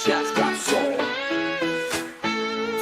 chat's got soul.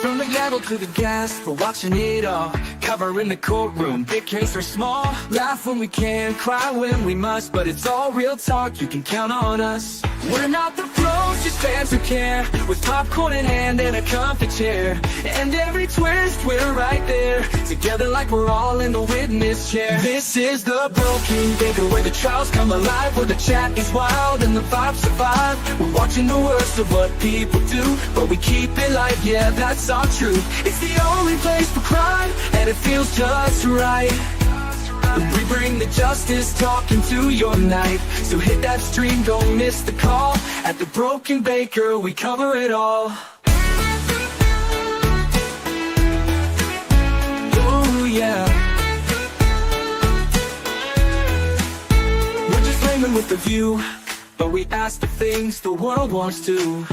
From the gavel to the gas, we're watching it all. Covering the courtroom, big case or small. Laugh when we can, cry when we must, but it's all real talk, you can count on us. We're not the pros, just fans who care. With popcorn in hand and a comfy chair. And every twist, we're right there. Together like we're all in the witness chair. This is the Broken Baker, where the trials come alive. Where the chat is wild and the vibes survive. We're watching the worst of what people do, but we keep it light, yeah, that's our truth. It's the only place for crime, and it feels just right. We bring the justice talk into your night. So hit that stream, don't miss the call. At the Broken Baker, we cover it all. Oh yeah. We're just laymen with the view, but we ask the things the world wants to.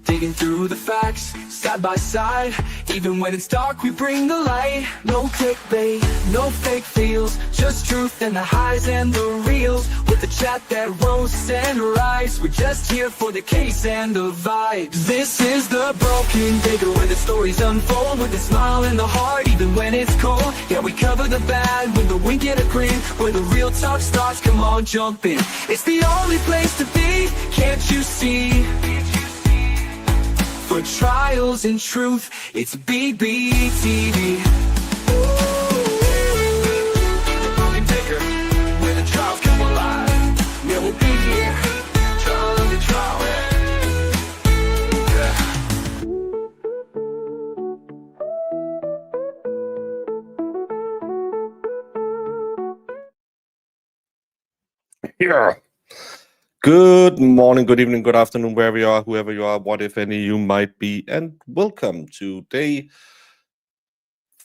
Digging through the facts, side by side. Even when it's dark, we bring the light. No clickbait, no fake feels, just truth and the highs and the reels. With the chat that roasts and rise, we're just here for the case and the vibes. This is the Broken Baker, where the stories unfold. With a smile in the heart, even when it's cold. Yeah, we cover the bad with a wink and a grin. Where the real talk starts, come on, jump in. It's the only place to be, can't you see? For trials and truth, it's BBTV. The Broken Baker, where the trials come alive. Yeah, we'll be here, trial after trial. Yeah. Good morning, good evening, good afternoon, wherever you are, whoever you are, what if any you might be, and welcome to day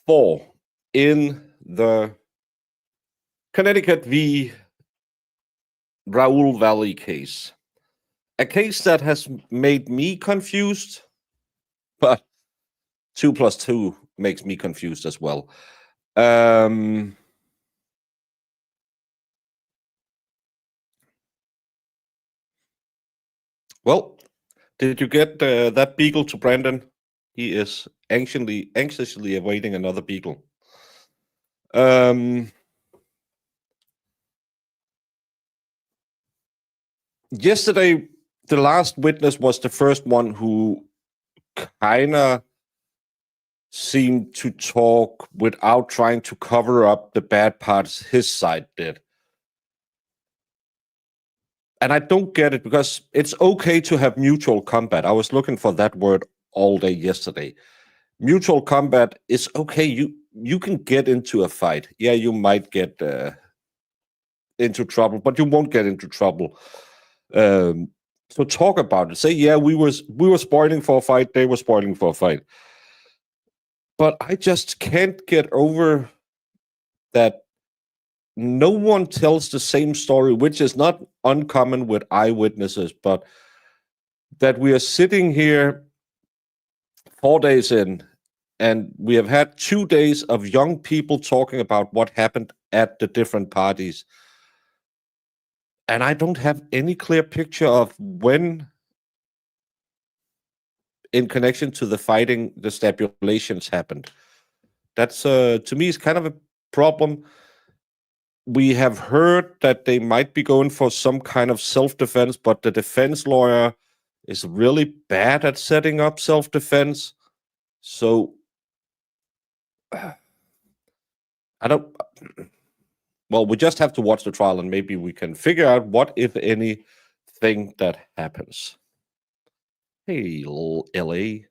4 in the Connecticut v. Raul Valle case. A case that has made me confused, but 2 plus 2 makes me confused as well. Well, did you get that beagle to Brandon? He is anxiously awaiting another beagle. Yesterday, the last witness was the first one who kind of seemed to talk without trying to cover up the bad parts his side did. And I don't get it, because it's okay to have mutual combat. I was looking for that word all day yesterday. Mutual combat is okay. You can get into a fight. Yeah, you might get into trouble, but you won't get into trouble. So talk about it. Say, yeah, we were spoiling for a fight. They were spoiling for a fight. But I just can't get over that no one tells the same story, which is not uncommon with eyewitnesses, but that we are sitting here 4 days in, and we have had 2 days of young people talking about what happened at the different parties. And I don't have any clear picture of when, in connection to the fighting, the stipulations happened. That's, to me, is kind of a problem. We have heard that they might be going for some kind of self-defense, but the defense lawyer is really bad at setting up self-defense. So, well, we just have to watch the trial, and maybe we can figure out what, if anything, that happens. Hey, LA.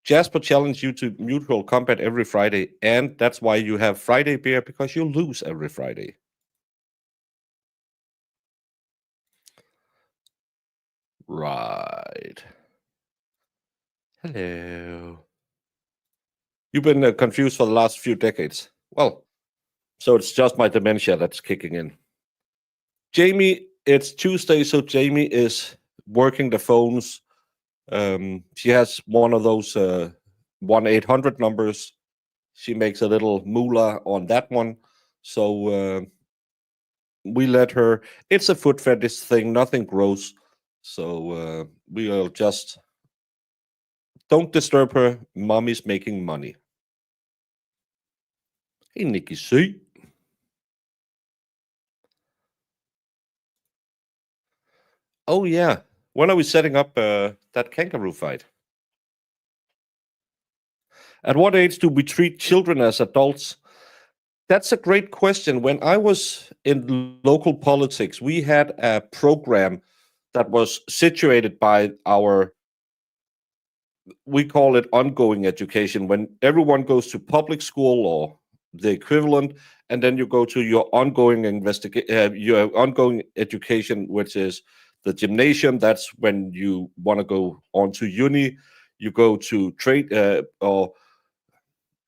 Jasper challenged you to mutual combat every Friday, and that's why you have Friday beer, because you lose every Friday. Right. Hello. You've been confused for the last few decades. Well, so it's just my dementia that's kicking in. Jamie, it's Tuesday, so Jamie is working the phones. She has one of those 1-800 numbers. She makes a little moolah on that one. So we let her. It's a foot fetish thing, nothing gross. So we'll just don't disturb her. Mommy's making money. Hey, Nikki C. Oh yeah. When are we setting up that kangaroo fight? At what age do we treat children as adults? That's a great question. When I was in local politics, we had a program that was situated by we call it ongoing education, when everyone goes to public school or the equivalent, and then you go to your ongoing your ongoing education, which is the gymnasium. That's when you want to go on to uni. You go to trade or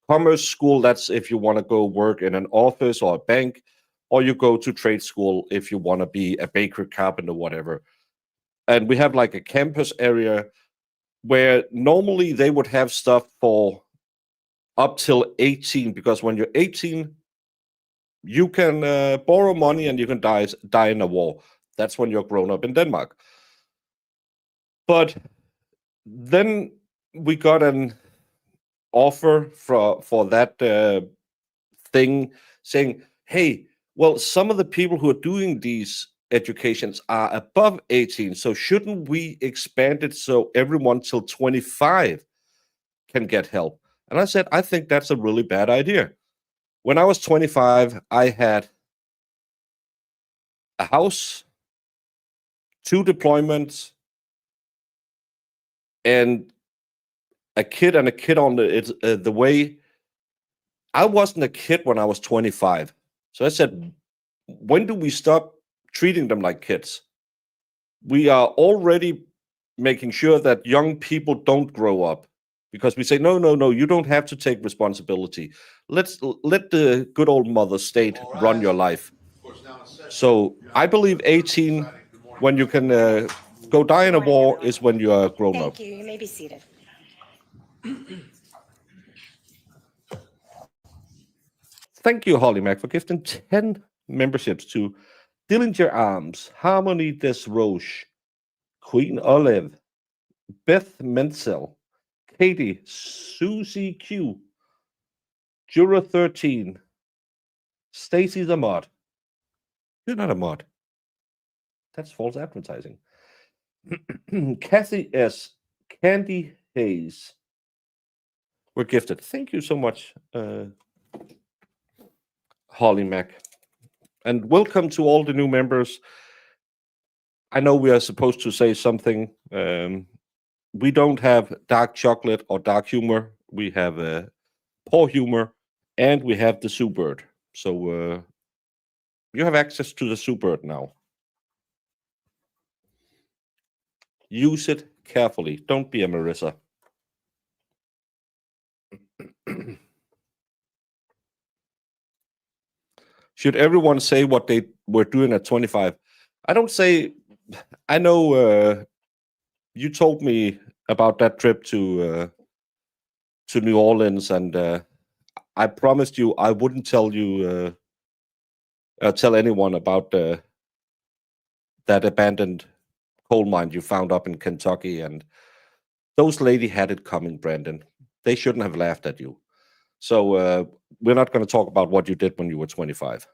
commerce school. That's if you want to go work in an office or a bank, or you go to trade school if you want to be a baker, carpenter, whatever. And we have like a campus area where normally they would have stuff for up till 18, because when you're 18, you can borrow money and you can die in a war. That's when you're grown up in Denmark. But then we got an offer for that thing saying, hey, well, some of the people who are doing these educations are above 18, so shouldn't we expand it so everyone till 25 can get help? And I said, I think that's a really bad idea. When I was 25, I had a house, 2 deployments, and a kid on the way. I wasn't a kid when I was 25. So I said, when do we stop treating them like kids? We are already making sure that young people don't grow up, because we say, no, you don't have to take responsibility. Let the good old mother state run your life. So I believe 18, when you can go die in a war, is when you are grown up. Thank you. You may be seated. Thank you, Holly Mac, for gifting 10 memberships to Dillinger Arms, Harmony Des Roche, Queen Olive, Beth Menzel, Katie, Susie Q, Jura 13, Stacy the Mod. You're not a mod. That's false advertising. Kathy S. Candy Hayes were gifted. Thank you so much, Holly Mac. And welcome to all the new members. I know we are supposed to say something. We don't have dark chocolate or dark humor. We have poor humor, and we have the Sue Bird. So you have access to the Sue Bird now. Use it carefully. Don't be a Marissa. Should everyone say what they were doing at 25? I don't say. I know you told me about that trip to New Orleans, and I promised you I wouldn't tell anyone about that abandoned coal mine you found up in Kentucky. And those lady had it coming, Brandon. They shouldn't have laughed at you. So we're not going to talk about what you did when you were 25.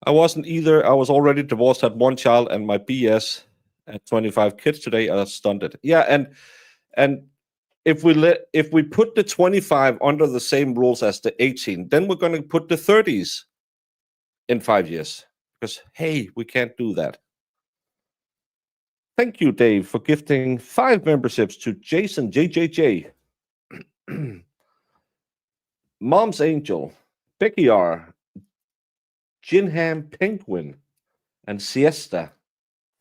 I wasn't either. I was already divorced, had 1 child, and my BS at 25 kids today are stunted. Yeah, and if we put the 25 under the same rules as the 18, then we're going to put the 30s in 5 years. Because hey, we can't do that. Thank you, Dave, for gifting 5 memberships to Jason JJJ, Mom's Angel, Becky R, Ginham Penguin, and Siesta.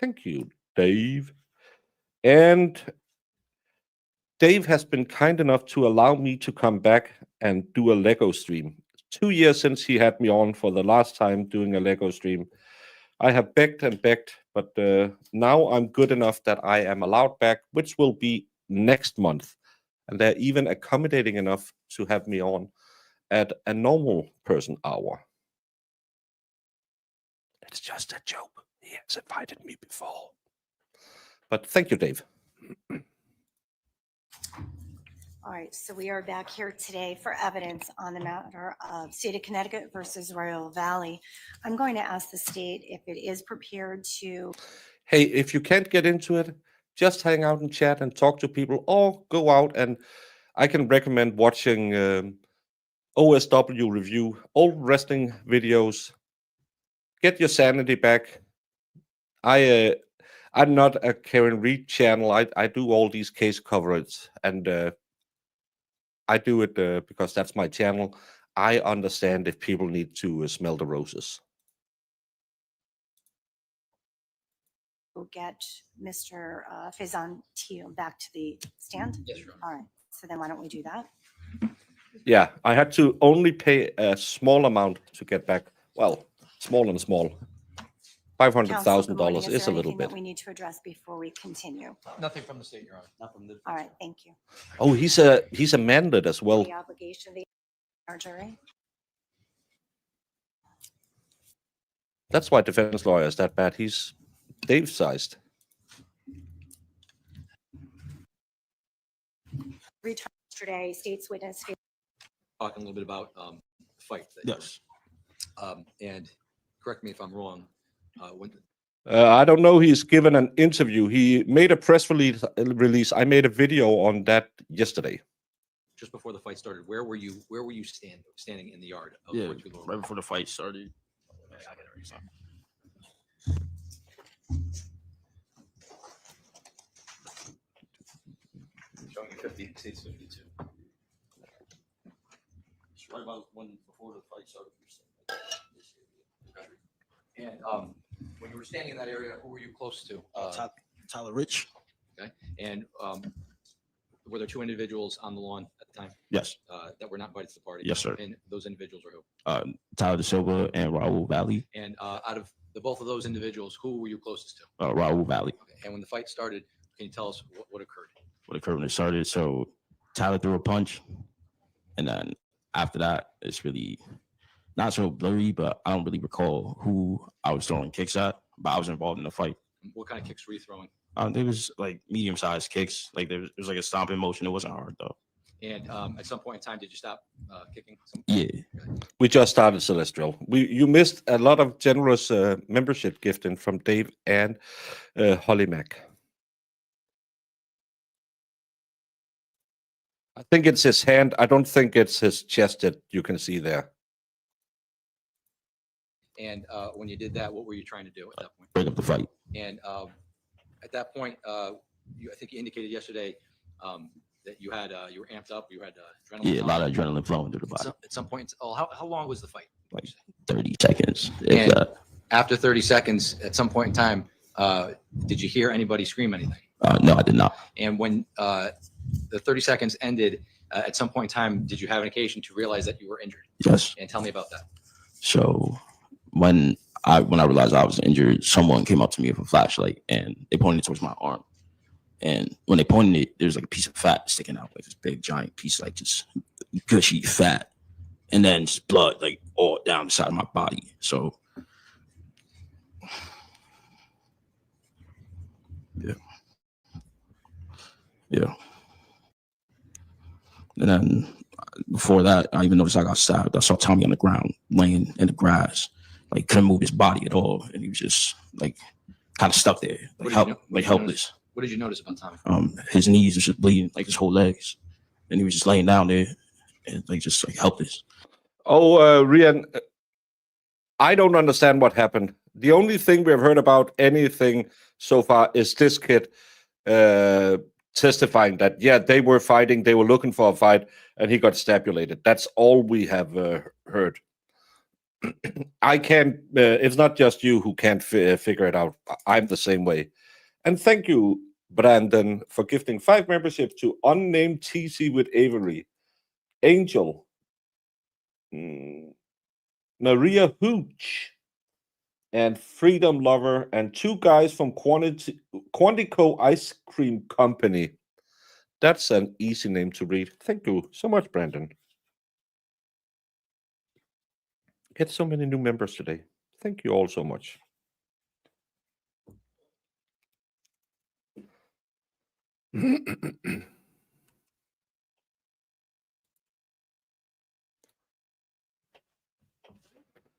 Thank you, Dave. And Dave has been kind enough to allow me to come back and do a Lego stream. 2 years since he had me on for the last time doing a Lego stream. I have begged and begged, but now I'm good enough that I am allowed back, which will be next month. And they're even accommodating enough to have me on at a normal person hour. It's just a joke. He has invited me before. But thank you, Dave. All right, so we are back here today for evidence on the matter of State of Connecticut versus Royal Valley. I'm going to ask the state if it is prepared to. Hey, if you can't get into it, just hang out and chat and talk to people, or go out, and I can recommend watching OSW review, old wrestling videos. Get your sanity back. I'm not a Karen Reed channel. I do all these case coverage, and I do it because that's my channel. I understand if people need to smell the roses. Get Mr. Fezantillo back to the stand? Yes, Your Honor. All right, so then why don't we do that? Yeah, I had to only pay a small amount to get back. Well, small and small. Counsel, good morning. $500,000 is there a little anything bit. that we need to address before we continue? Nothing from the state, Your Honor. Not from the. All right, thank you. Oh, he's amended as well. The obligation of the our jury. That's why defense lawyer is that bad. He's Dave-sized. Return yesterday, state's witness. Talking a little bit about the fight. Yes. And correct me if I'm wrong. When I don't know. He's given an interview. He made a press release. I made a video on that yesterday. just before the fight started, where were you? Where were you standing in the yard? Of Yeah, Fort Tulare? right before the fight started. I got it right, so. Showing you 50, states 52. It's right about when before the fight started. And when you were standing in that area, who were you close to? Tyler Rich. And were there two individuals on the lawn at the time Yes. that were not invited to the party? Yes, sir. And those individuals were who? Tyler Da Silva and Raul Valle. And out of both of those individuals, who were you closest to? Raul Valle. Okay. And when the fight started, can you tell us what occurred? What occurred when it started. So Tyler threw a punch, and then after that, it's really not so blurry, but I don't really recall who I was throwing kicks at, but I was involved in the fight. What kind of kicks were you throwing? There was like medium-sized kicks. Like there was like a stomping motion. It wasn't hard though. And at some point in time, did you stop kicking? Yeah. We just started Celestial. You missed a lot of generous membership gifting from Dave and Holly Mack. I think it's his hand. I don't think it's his chest that you can see there. And when you did that, what were you trying to do at that point? Break up the fight. And at that point, I think you indicated yesterday that you were amped up, you had adrenaline. Yeah, a lot of adrenaline flowing through the body. At some point, how long was the fight? Like 30 seconds. And after 30 seconds, at some point in time, did you hear anybody scream anything? No, I did not. And when the 30 seconds ended, at some point in time, did you have an occasion to realize that you were injured? Yes. And tell me about that. So when I realized I was injured, someone came up to me with a flashlight and they pointed towards my arm. And when they pointed it, there was like a piece of fat sticking out, like this big giant piece, like just gushy fat, and then just blood like all down the side of my body. So yeah. And then before that, I even noticed I got stabbed. I saw Tommy on the ground, laying in the grass, like couldn't move his body at all, and he was just like kind of stuck there, like helpless. What did you notice about Tommy? His knees was just bleeding, like his whole legs, and he was just laying down there, and like just like helpless. Oh, Rian, I don't understand what happened. The only thing we've heard about anything so far is this kid testifying that, yeah, they were fighting, they were looking for a fight, and he got stabulated. That's all we have heard. I can't, it's not just you who can't figure it out. I'm the same way. And thank you, Brandon, for gifting 5 memberships to Unnamed TC with Avery, Angel, Maria Hooch, and Freedom Lover, and 2 guys from Quantico Ice Cream Company. That's an easy name to read. Thank you so much, Brandon. Get so many new members today. Thank you all so much.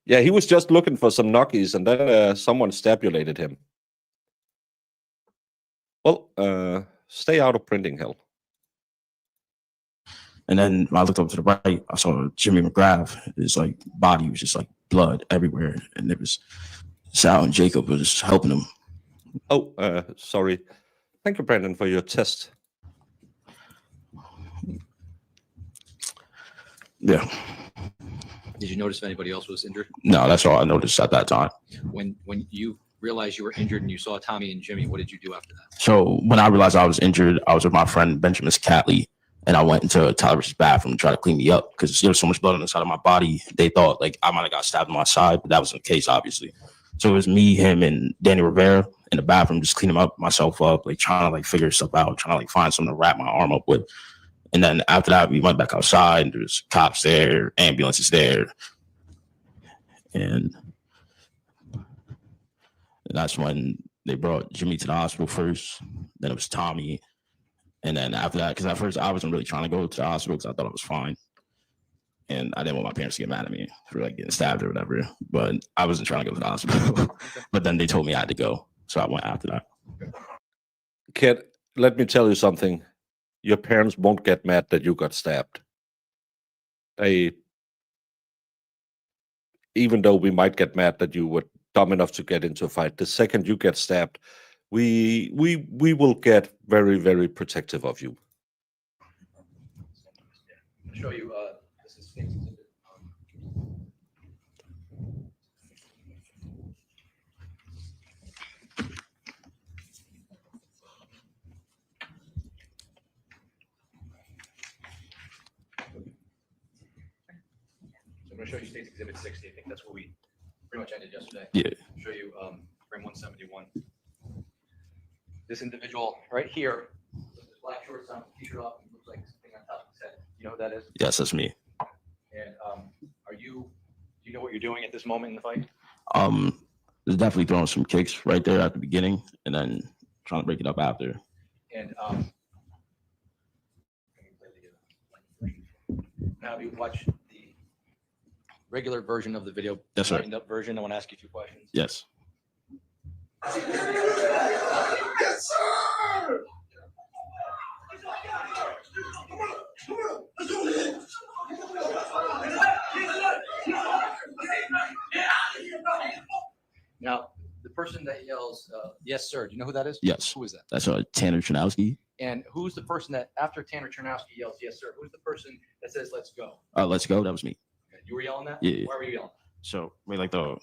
Yeah, he was just looking for some Nuggies, and then someone stabulated him. Well, stay out of printing hell. And then when I looked up to the right, I saw Jimmy McGrath. His like body was just like blood everywhere, and it was Sal and Jacob was helping him. Oh, sorry. Thank you, Brandon, for your test. Yeah. Did you notice if anybody else was injured? No, that's all I noticed at that time. When you realized you were injured and you saw Tommy and Jimmy, what did you do after that? So when I realized I was injured, I was with my friend Benjamin Catley, and I went into Tyler's bathroom to try to clean me up because there was so much blood on the side of my body. They thought like I might have got stabbed on my side, but that wasn't the case, obviously. So it was me, him, and Danny Rivera in the bathroom, just cleaning myself up, like trying to like figure stuff out, trying to like find something to wrap my arm up with. And then after that, we went back outside, and there's cops there, ambulances there. And that's when they brought Jimmy to the hospital first. Then it was Tommy. And then after that, because at first I wasn't really trying to go to the hospital because I thought I was fine. And I didn't want my parents to get mad at me for like getting stabbed or whatever. But I wasn't trying to go to the hospital. But then they told me I had to go. So I went after that. Kid, let me tell you something. Your parents won't get mad that you got stabbed. Even though we might get mad that you were dumb enough to get into a fight, the second you get stabbed, we will get very, very protective of you. I'll show you. This is things. I'm going to show you State's Exhibit 60. I think that's where we pretty much ended yesterday. Yeah. I'll show you frame 171. This individual right here, with his black shorts on, t-shirt off, and looks like something on top of his head. You know who that is? Yes, that's me. And do you know what you're doing at this moment in the fight? There's definitely throwing some kicks right there at the beginning and then trying to break it up after. And now you watch the regular version of the video. Yes, sir. Tightened up version. I want to ask you 2 questions. Yes. Yes, sir! Now, the person that yells, yes, sir, do you know who that is? Yes. Who is that? That's Tanner Chernowski. And who's the person that, after Tanner Chernowski yells, yes, sir, who's the person that says, let's go? Let's go. That was me. Okay, you were yelling that? Yeah. Why were you yelling? So, I mean, like the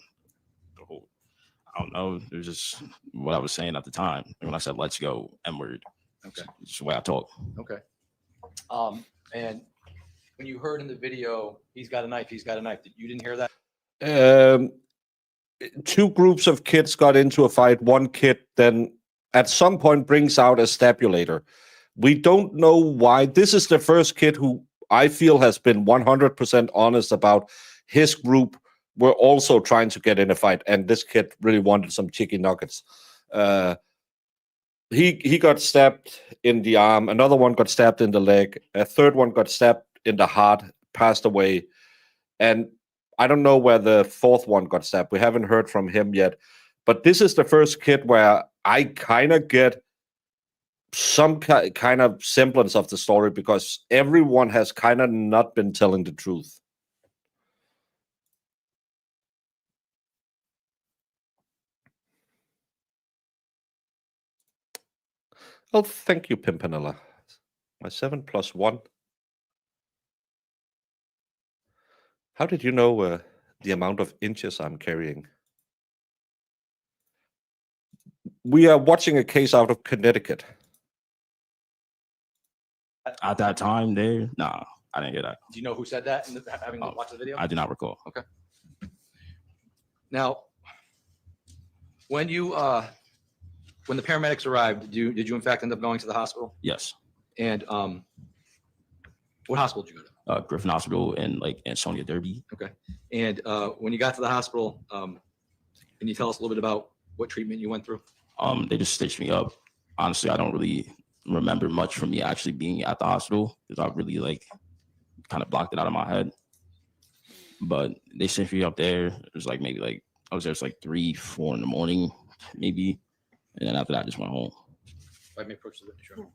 whole, I don't know. It was just what I was saying at the time. And when I said, let's go, M-word. Okay. It's just the way I talk. Okay. And when you heard in the video, he's got a knife, you didn't hear that? 2 groups of kids got into a fight. One kid then at some point brings out a stabulator. We don't know why. This is the first kid who I feel has been 100% honest about his group were also trying to get in a fight, and this kid really wanted some chicken nuggets. He got stabbed in the arm. Another one got stabbed in the leg. A third one got stabbed in the heart, passed away. And I don't know where the 4th one got stabbed. We haven't heard from him yet. But this is the first kid where I kind of get some kind of semblance of the story because everyone has kind of not been telling the truth. Oh, thank you, Pimpinella. My 7+1. How did you know the amount of inches I'm carrying? We are watching a case out of Connecticut. At that time there, nah, I didn't hear that. Do you know who said that, having watched the video? I do not recall. Okay. Now, when you when the paramedics arrived, did you in fact end up going to the hospital? Yes. And what hospital did you go to? Griffin Hospital in like Ansonia, Derby. Okay. And when you got to the hospital, can you tell us a little bit about what treatment you went through? They just stitched me up. Honestly, I don't really remember much from me actually being at the hospital because I really like kind of blocked it out of my head. But they sent me up there. It was like maybe like I was there. It's like 3, 4 in the morning, maybe, and then after that, I just went home. Let me approach the witness. Sure.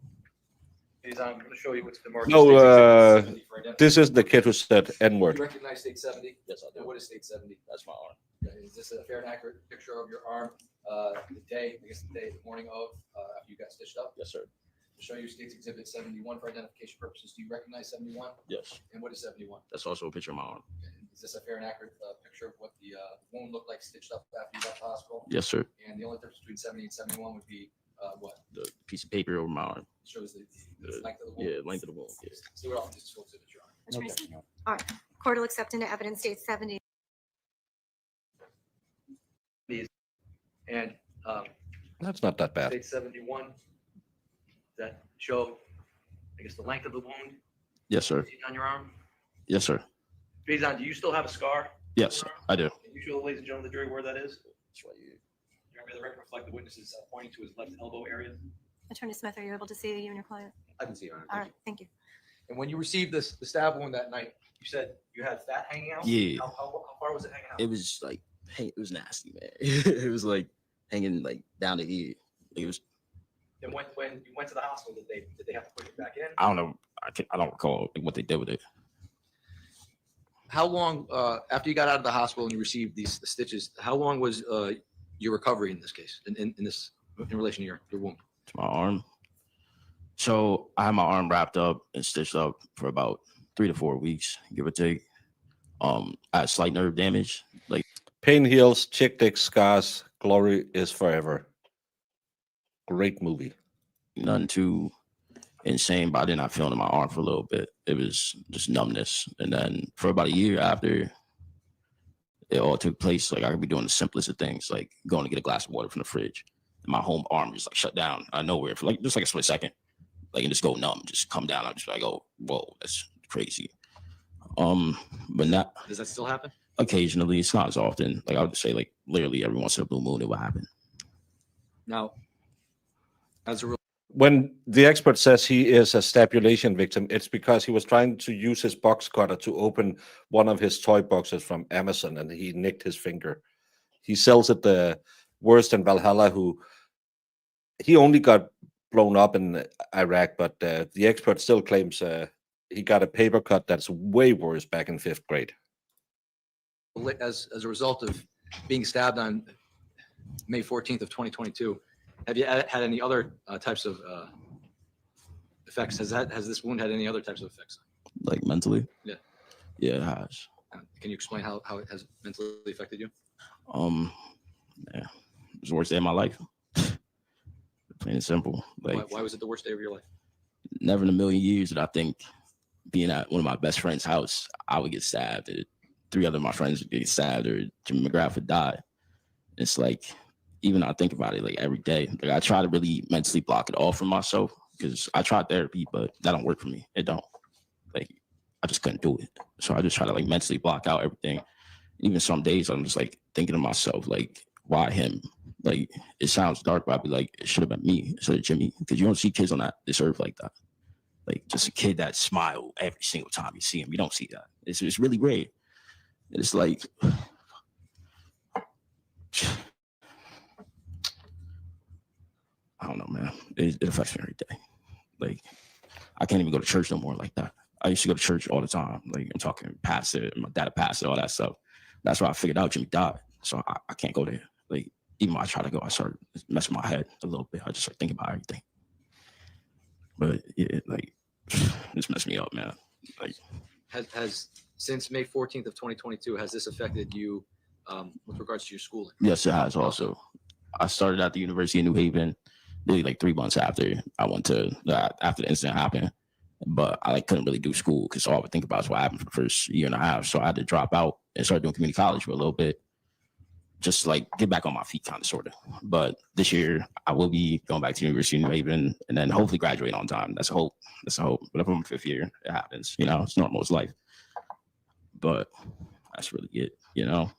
I'm going to show you what's the mark. No, this is the kid who said You N-word. recognize state 70? Yes, I do. What is state 70? That's my arm. Is this a fair and accurate picture of your arm? The day, the morning of, after you got stitched up? Yes, sir. To show you state's exhibit 71 for identification purposes. Do you recognize 71? Yes. And what is 71? That's also a picture of my arm. Is this a fair and accurate picture of what the wound looked like stitched up after you got to the hospital? Yes, sir. And the only difference between 70 and 71 would be what? The piece of paper over my arm. Shows the length of the wound. Yeah, length of the wound. Yeah. See what else this folks your arm. Mr. Mason? All right, court will accept into evidence state 70. And That's not that bad. state 71, that show, I guess, the length of the wound Yes, sir. on your arm. Yes, sir. Faison, do you still have a scar? Yes, I do. Can you show the ladies and gentlemen of the jury where that is? That's right here. Remember the record reflect the witnesses pointing to his left elbow area. Attorney Smith, are you able to see you and your client? I can see it. All right, thank you. And when you received the stab wound that night, you said you had fat hanging out? Yeah. How far was it hanging out? It was like, hey, it was nasty, man. It was like hanging like down the ear. It was. And when you went to the hospital, did they have to push it back in? I don't know. I don't recall what they did with it. How long after you got out of the hospital and you received these stitches? How long was your recovery in this case? In relation to your wound? To my arm. So I had my arm wrapped up and stitched up for about 3 to 4 weeks, give or take. I had slight nerve damage. Like Pain heals, chick dick scars, glory is forever. Great movie. nothing too insane, but I did not feel it in my arm for a little bit. It was just numbness. And then for about a year after it all took place, like I could be doing the simplest of things, like going to get a glass of water from the fridge. And my home arm just like shut down out of nowhere for like just like a split second. Like and just go numb, just come down. I'm just like, oh, whoa, that's crazy. But not Does that still happen? occasionally. It's not as often. Like I would say, like literally every once in a blue moon, it will happen. Now, as a When the expert says he is a stabulation victim, it's because he was trying to use his box cutter to open one of his toy boxes from Amazon and he nicked his finger. He sells it the worse than Valhalla, who he only got blown up in Iraq, but the expert still claims he got a paper cut that's way worse back in 5th grade. as a result of being stabbed on May 14th of 2022, have you had any other types of effects? Has this wound had any other types of effects? Like mentally? Yeah. Yeah, it has. Can you explain how it has mentally affected you? Yeah, it was the worst day of my life. Plain and simple. Like, Why was it the worst day of your life? never in a million years did I think being at one of my best friend's house, I would get stabbed. Or 3 other of my friends would get stabbed, or Jimmy McGrath would die. It's like, even I think about it like every day. Like I try to really mentally block it off from myself because I tried therapy, but that don't work for me. It don't. Like I just couldn't do it. So I just try to like mentally block out everything. Even some days I'm just like thinking to myself, like, why him? Like it sounds dark, but I'd be like, it should have been me instead of Jimmy, because you don't see kids on this earth like that. Like just a kid that smile every single time you see him. You don't see that. It's really rare. It's like I don't know, man. It affects me every day. Like I can't even go to church no more like that. I used to go to church all the time. Like I'm talking pastor, my dad a pastor, all that stuff. That's why I figured out Jimmy died. So I can't go there. Like even when I try to go, I start messing my head a little bit. I just like think about everything. But yeah, like it's messed me up, man. Like Has since May 14th of 2022, has this affected you with regards to your schooling? yes, it has also. I started at the University of New Haven, really like 3 months after I went to after the incident happened. But I like couldn't really do school because all I would think about is what happened for the first year and a half. So I had to drop out and start doing community college for a little bit, just to, like get back on my feet, kind of, sort of. But this year I will be going back to the University of New Haven and then hopefully graduate on time. That's a hope. That's a hope. But if I'm in 5th year, it happens. You know, it's normal. It's life. But that's really it. You know,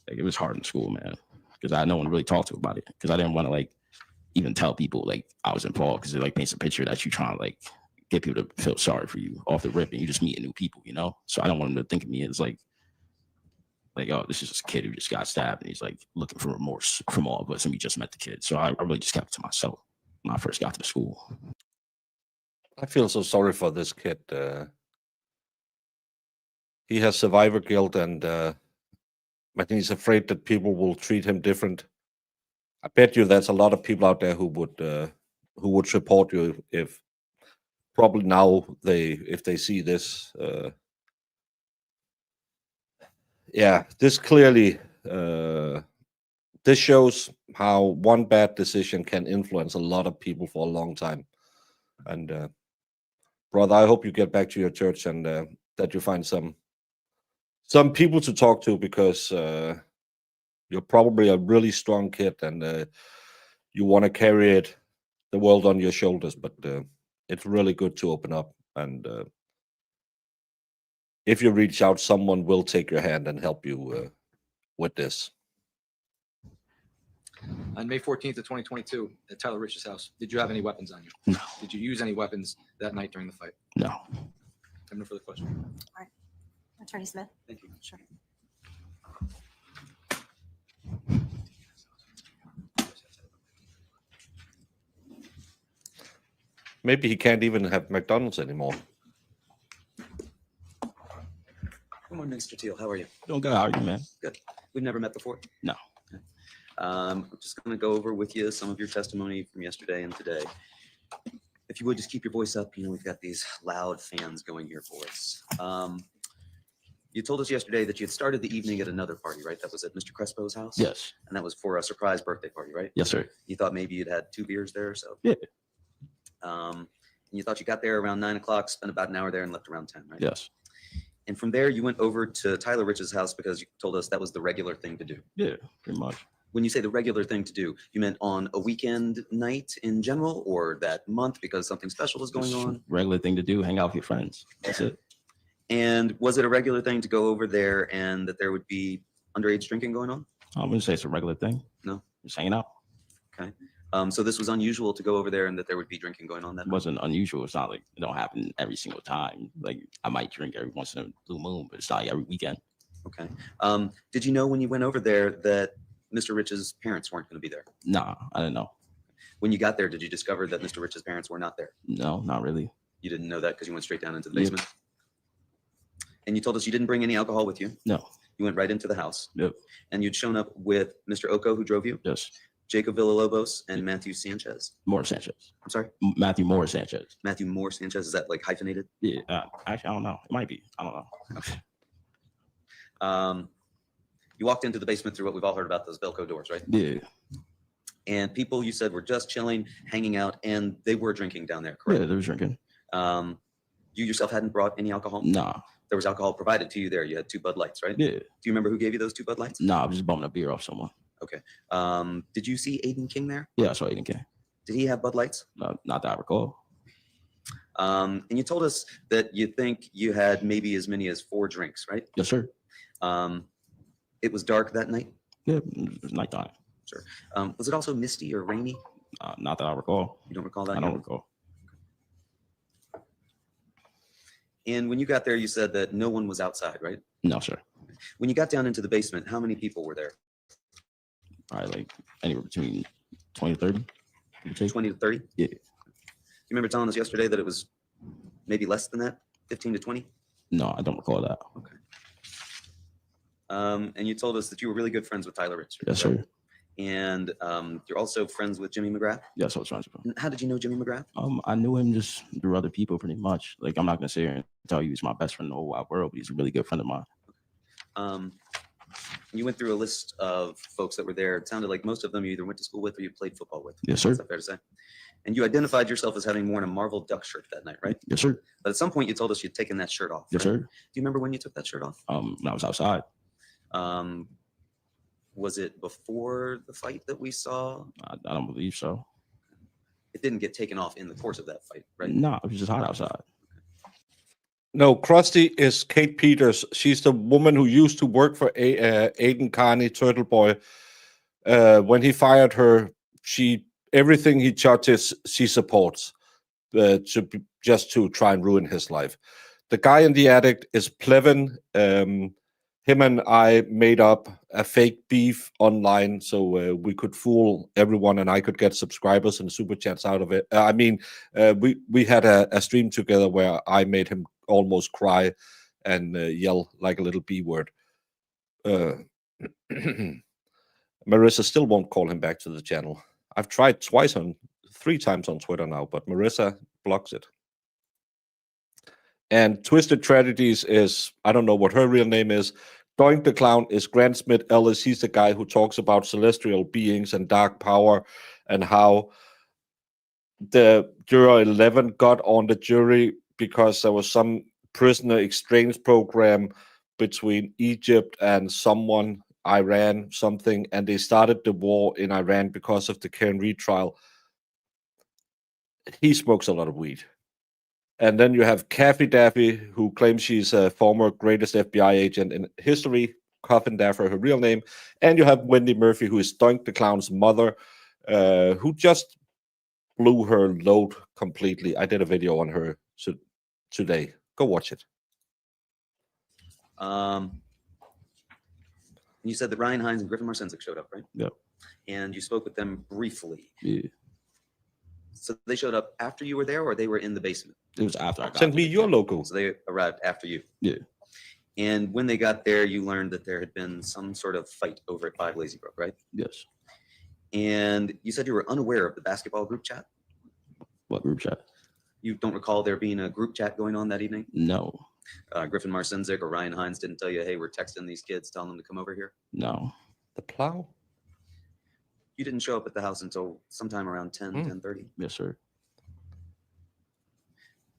like it was hard in school, man, because I had no one to really talk to about it because I didn't want to like even tell people like I was involved because it like paints a picture that you're trying to like get people to feel sorry for you off the rip, and you just meeting new people, you know. So I don't want them to think of me as like, oh, this is just a kid who just got stabbed, and he's like looking for remorse from all of us, and we just met the kid. So I really just kept it to myself when I first got to the school. I feel so sorry for this kid. He has survivor guilt, and I think he's afraid that people will treat him different. I bet you there's a lot of people out there who would support you if probably now if they see this. Yeah, this clearly this shows how one bad decision can influence a lot of people for a long time. And brother, I hope you get back to your church and that you find some people to talk to, because you're probably a really strong kid, and you want to carry the world on your shoulders. But it's really good to open up, and if you reach out, someone will take your hand and help you with this. On May 14th of 2022, at Tyler Rich's house, did you have any weapons on you? No. Did you use any weapons that night during the fight? No. I have no further questions. Attorney Smith? Thank you. Sure. Maybe he can't even have McDonald's anymore. Good morning, Mr. Teal. How are you? Doing good. How are you, man? Good. We've never met before. No. Okay. I'm just going to go over with you some of your testimony from yesterday and today. If you would just keep your voice up, we've got these loud fans going here for us. You told us yesterday that you had started the evening at another party, right? That was at Mr. Crespo's house? Yes. And that was for a surprise birthday party, right? Yes, sir. You thought maybe you'd had 2 beers there or so? Yeah. And you thought you got there around 9 o'clock, spent about an hour there, and left around 10, right? Yes. And from there, you went over to Tyler Rich's house because you told us that was the regular thing to do. Yeah, pretty much. When you say the regular thing to do, you meant on a weekend night in general, or that month because something special was going Just on? regular thing to do, hang out with your friends. That's it. And was it a regular thing to go over there and that there would be underage drinking going on? I wouldn't say it's a regular thing. No. Just hanging out. So this was unusual to go over there and that there would be drinking going on that It night? wasn't unusual. It's not like it don't happen every single time. Like I might drink every once in a blue moon, but it's not like every weekend. Okay. Did you know when you went over there that Mr. Rich's parents weren't going to be there? Nah, I didn't know. When you got there, did you discover that Mr. Rich's parents were not there? No, not really. You didn't know that because you went straight down into the Yep. basement? And you told us you didn't bring any alcohol with you? No. You went right into the house? Yep. And you'd shown up with Mr. Oko, who drove you? Yes. Jacob Villalobos and Matthew Sanchez. Morris Sanchez. I'm sorry, Matthew Morris Sanchez. Matthew Moore Sanchez. Is that like hyphenated? Yeah. Actually, I don't know. It might be. I don't know. You walked into the basement through what we've all heard about, those Velcro doors, right? Yeah. And people you said were just chilling, hanging out, and they were drinking down there, Yeah, correct? they were drinking. You yourself hadn't brought any alcohol? Nah. There was alcohol provided to you there. You had 2 Bud Lights, right? Yeah. Do you remember who gave you those 2 Bud Lights? Nah, I was just bumming a beer off someone. Did you see Aiden King there? Yeah, I saw Aiden King. Did he have Bud Lights? Not that I recall. And you told us that you think you had maybe as many as 4 drinks, right? Yes, sir. It was dark that night. Yeah, it was nighttime. Was it also misty or rainy? Not that I recall. You don't recall that? I don't recall. And when you got there, you said that no one was outside, right? No, sir. When you got down into the basement, how many people were there? Probably like anywhere between 20 to 30. give or take. 20 to 30? Yeah. You remember telling us yesterday that it was maybe less than that, 15 to 20? No, I don't recall that. Okay. And you told us that you were really good friends with Tyler Rich. Yes, sir. And you're also friends with Jimmy McGrath. Yes, I was trying to. How did you know Jimmy McGrath? I knew him just through other people, pretty much. Like I'm not gonna sit here and tell you he's my best friend in the whole wide world, but he's a really good friend of mine. You went through a list of folks that were there. It sounded like most of them you either went to school with or you played football with. Yes, sir. Is that fair to say? And you identified yourself as having worn a Marvel Duck shirt that night, right? Yes, sir. But at some point you told us you'd taken that shirt off. Yes, right? sir. Do you remember when you took that shirt off? When I was outside. Was it before the fight that we saw? I don't believe so. It didn't get taken off in the course of that fight, right? No, it was just hot outside. No, Krusty is Kate Peters. She's the woman who used to work for Aiden Carney, Turtle Boy. When he fired her, she everything he touches, she supports just to try and ruin his life. The guy in the attic is Plevin. Him and I made up a fake beef online so we could fool everyone and I could get subscribers and super chats out of it. We had a stream together where I made him almost cry and yell like a little B word. Marissa still won't call him back to the channel. I've tried 3 times on Twitter now, but Marissa blocks it. And Twisted Tragedies is, I don't know what her real name is. Doink the Clown is Grant Smith Ellis. He's the guy who talks about celestial beings and dark power and how the juror 11 got on the jury because there was some prisoner exchange program between Egypt and someone, Iran, something, and they started the war in Iran because of the Karen Reed trial. He smokes a lot of weed. And then you have Kathy Daffy, who claims she's a former greatest FBI agent in history, Coffin Daffy, her real name. And you have Wendy Murphy, who is Doink the Clown's mother, who just blew her load completely. I did a video on her today. Go watch it. You said that Ryan Hines and Griffin Marcinzik showed up, right? Yep. And you spoke with them briefly. Yeah. So they showed up after you were there, or they were in the basement? It was after I got Send there. me your logo. So they arrived after you. Yeah. And when they got there, you learned that there had been some sort of fight over at 5 Lazy Brook, right? Yes. And you said you were unaware of the basketball group chat. What group chat? You don't recall there being a group chat going on that evening? No. Griffin Marcinzik or Ryan Hines didn't tell you, hey, we're texting these kids, telling them to come over here? No. The plow? You didn't show up at the house until sometime around 10:30. Yes, sir.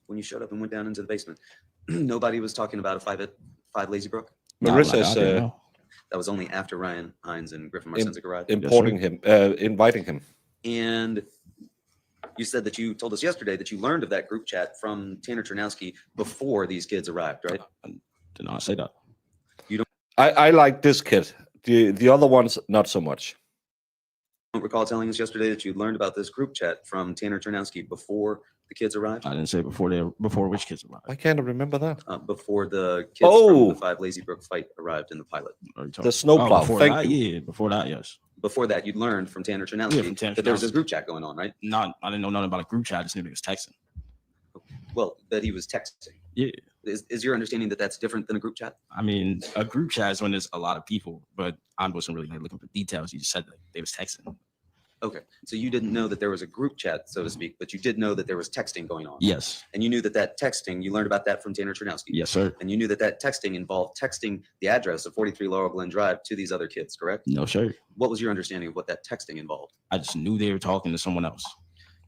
When you showed up and went down into the basement, nobody was talking about a 5 Lazy Brook? Marissa's That was only after Ryan Hines and Griffin Marcinzik arrived? Inviting him. And you said that you told us yesterday that you learned of that group chat from Tanner Chernowski before these kids arrived, right? I did not say that. I like this kid. The other ones, not so much. Don't recall telling us yesterday that you learned about this group chat from Tanner Chernowski before the kids arrived? I didn't say before which kids arrived. Why can't I remember that? Before the kids from the 5 Lazy Brook fight arrived in the pilot. The snowplow. Before Thank that, you. Yeah, before that, yes. Before that, you'd learned from Tanner Chernowski from Tanner that there was this Chernowski. group chat going on, right? I didn't know nothing about a group chat. I just knew he was texting. Well, that he was texting. Yeah. Is your understanding that that's different than a group chat? I mean, a group chat is when there's a lot of people, but I wasn't really looking for details. You just said that they was texting. Okay, so you didn't know that there was a group chat, so to speak, but you did know that there was texting going on. Yes. And you knew that texting, you learned about that from Tanner Chernowski. Yes, sir. And you knew that texting involved texting the address of 43 Laurel Glen Drive to these other kids, correct? No, sir. What was your understanding of what that texting involved? I just knew they were talking to someone else.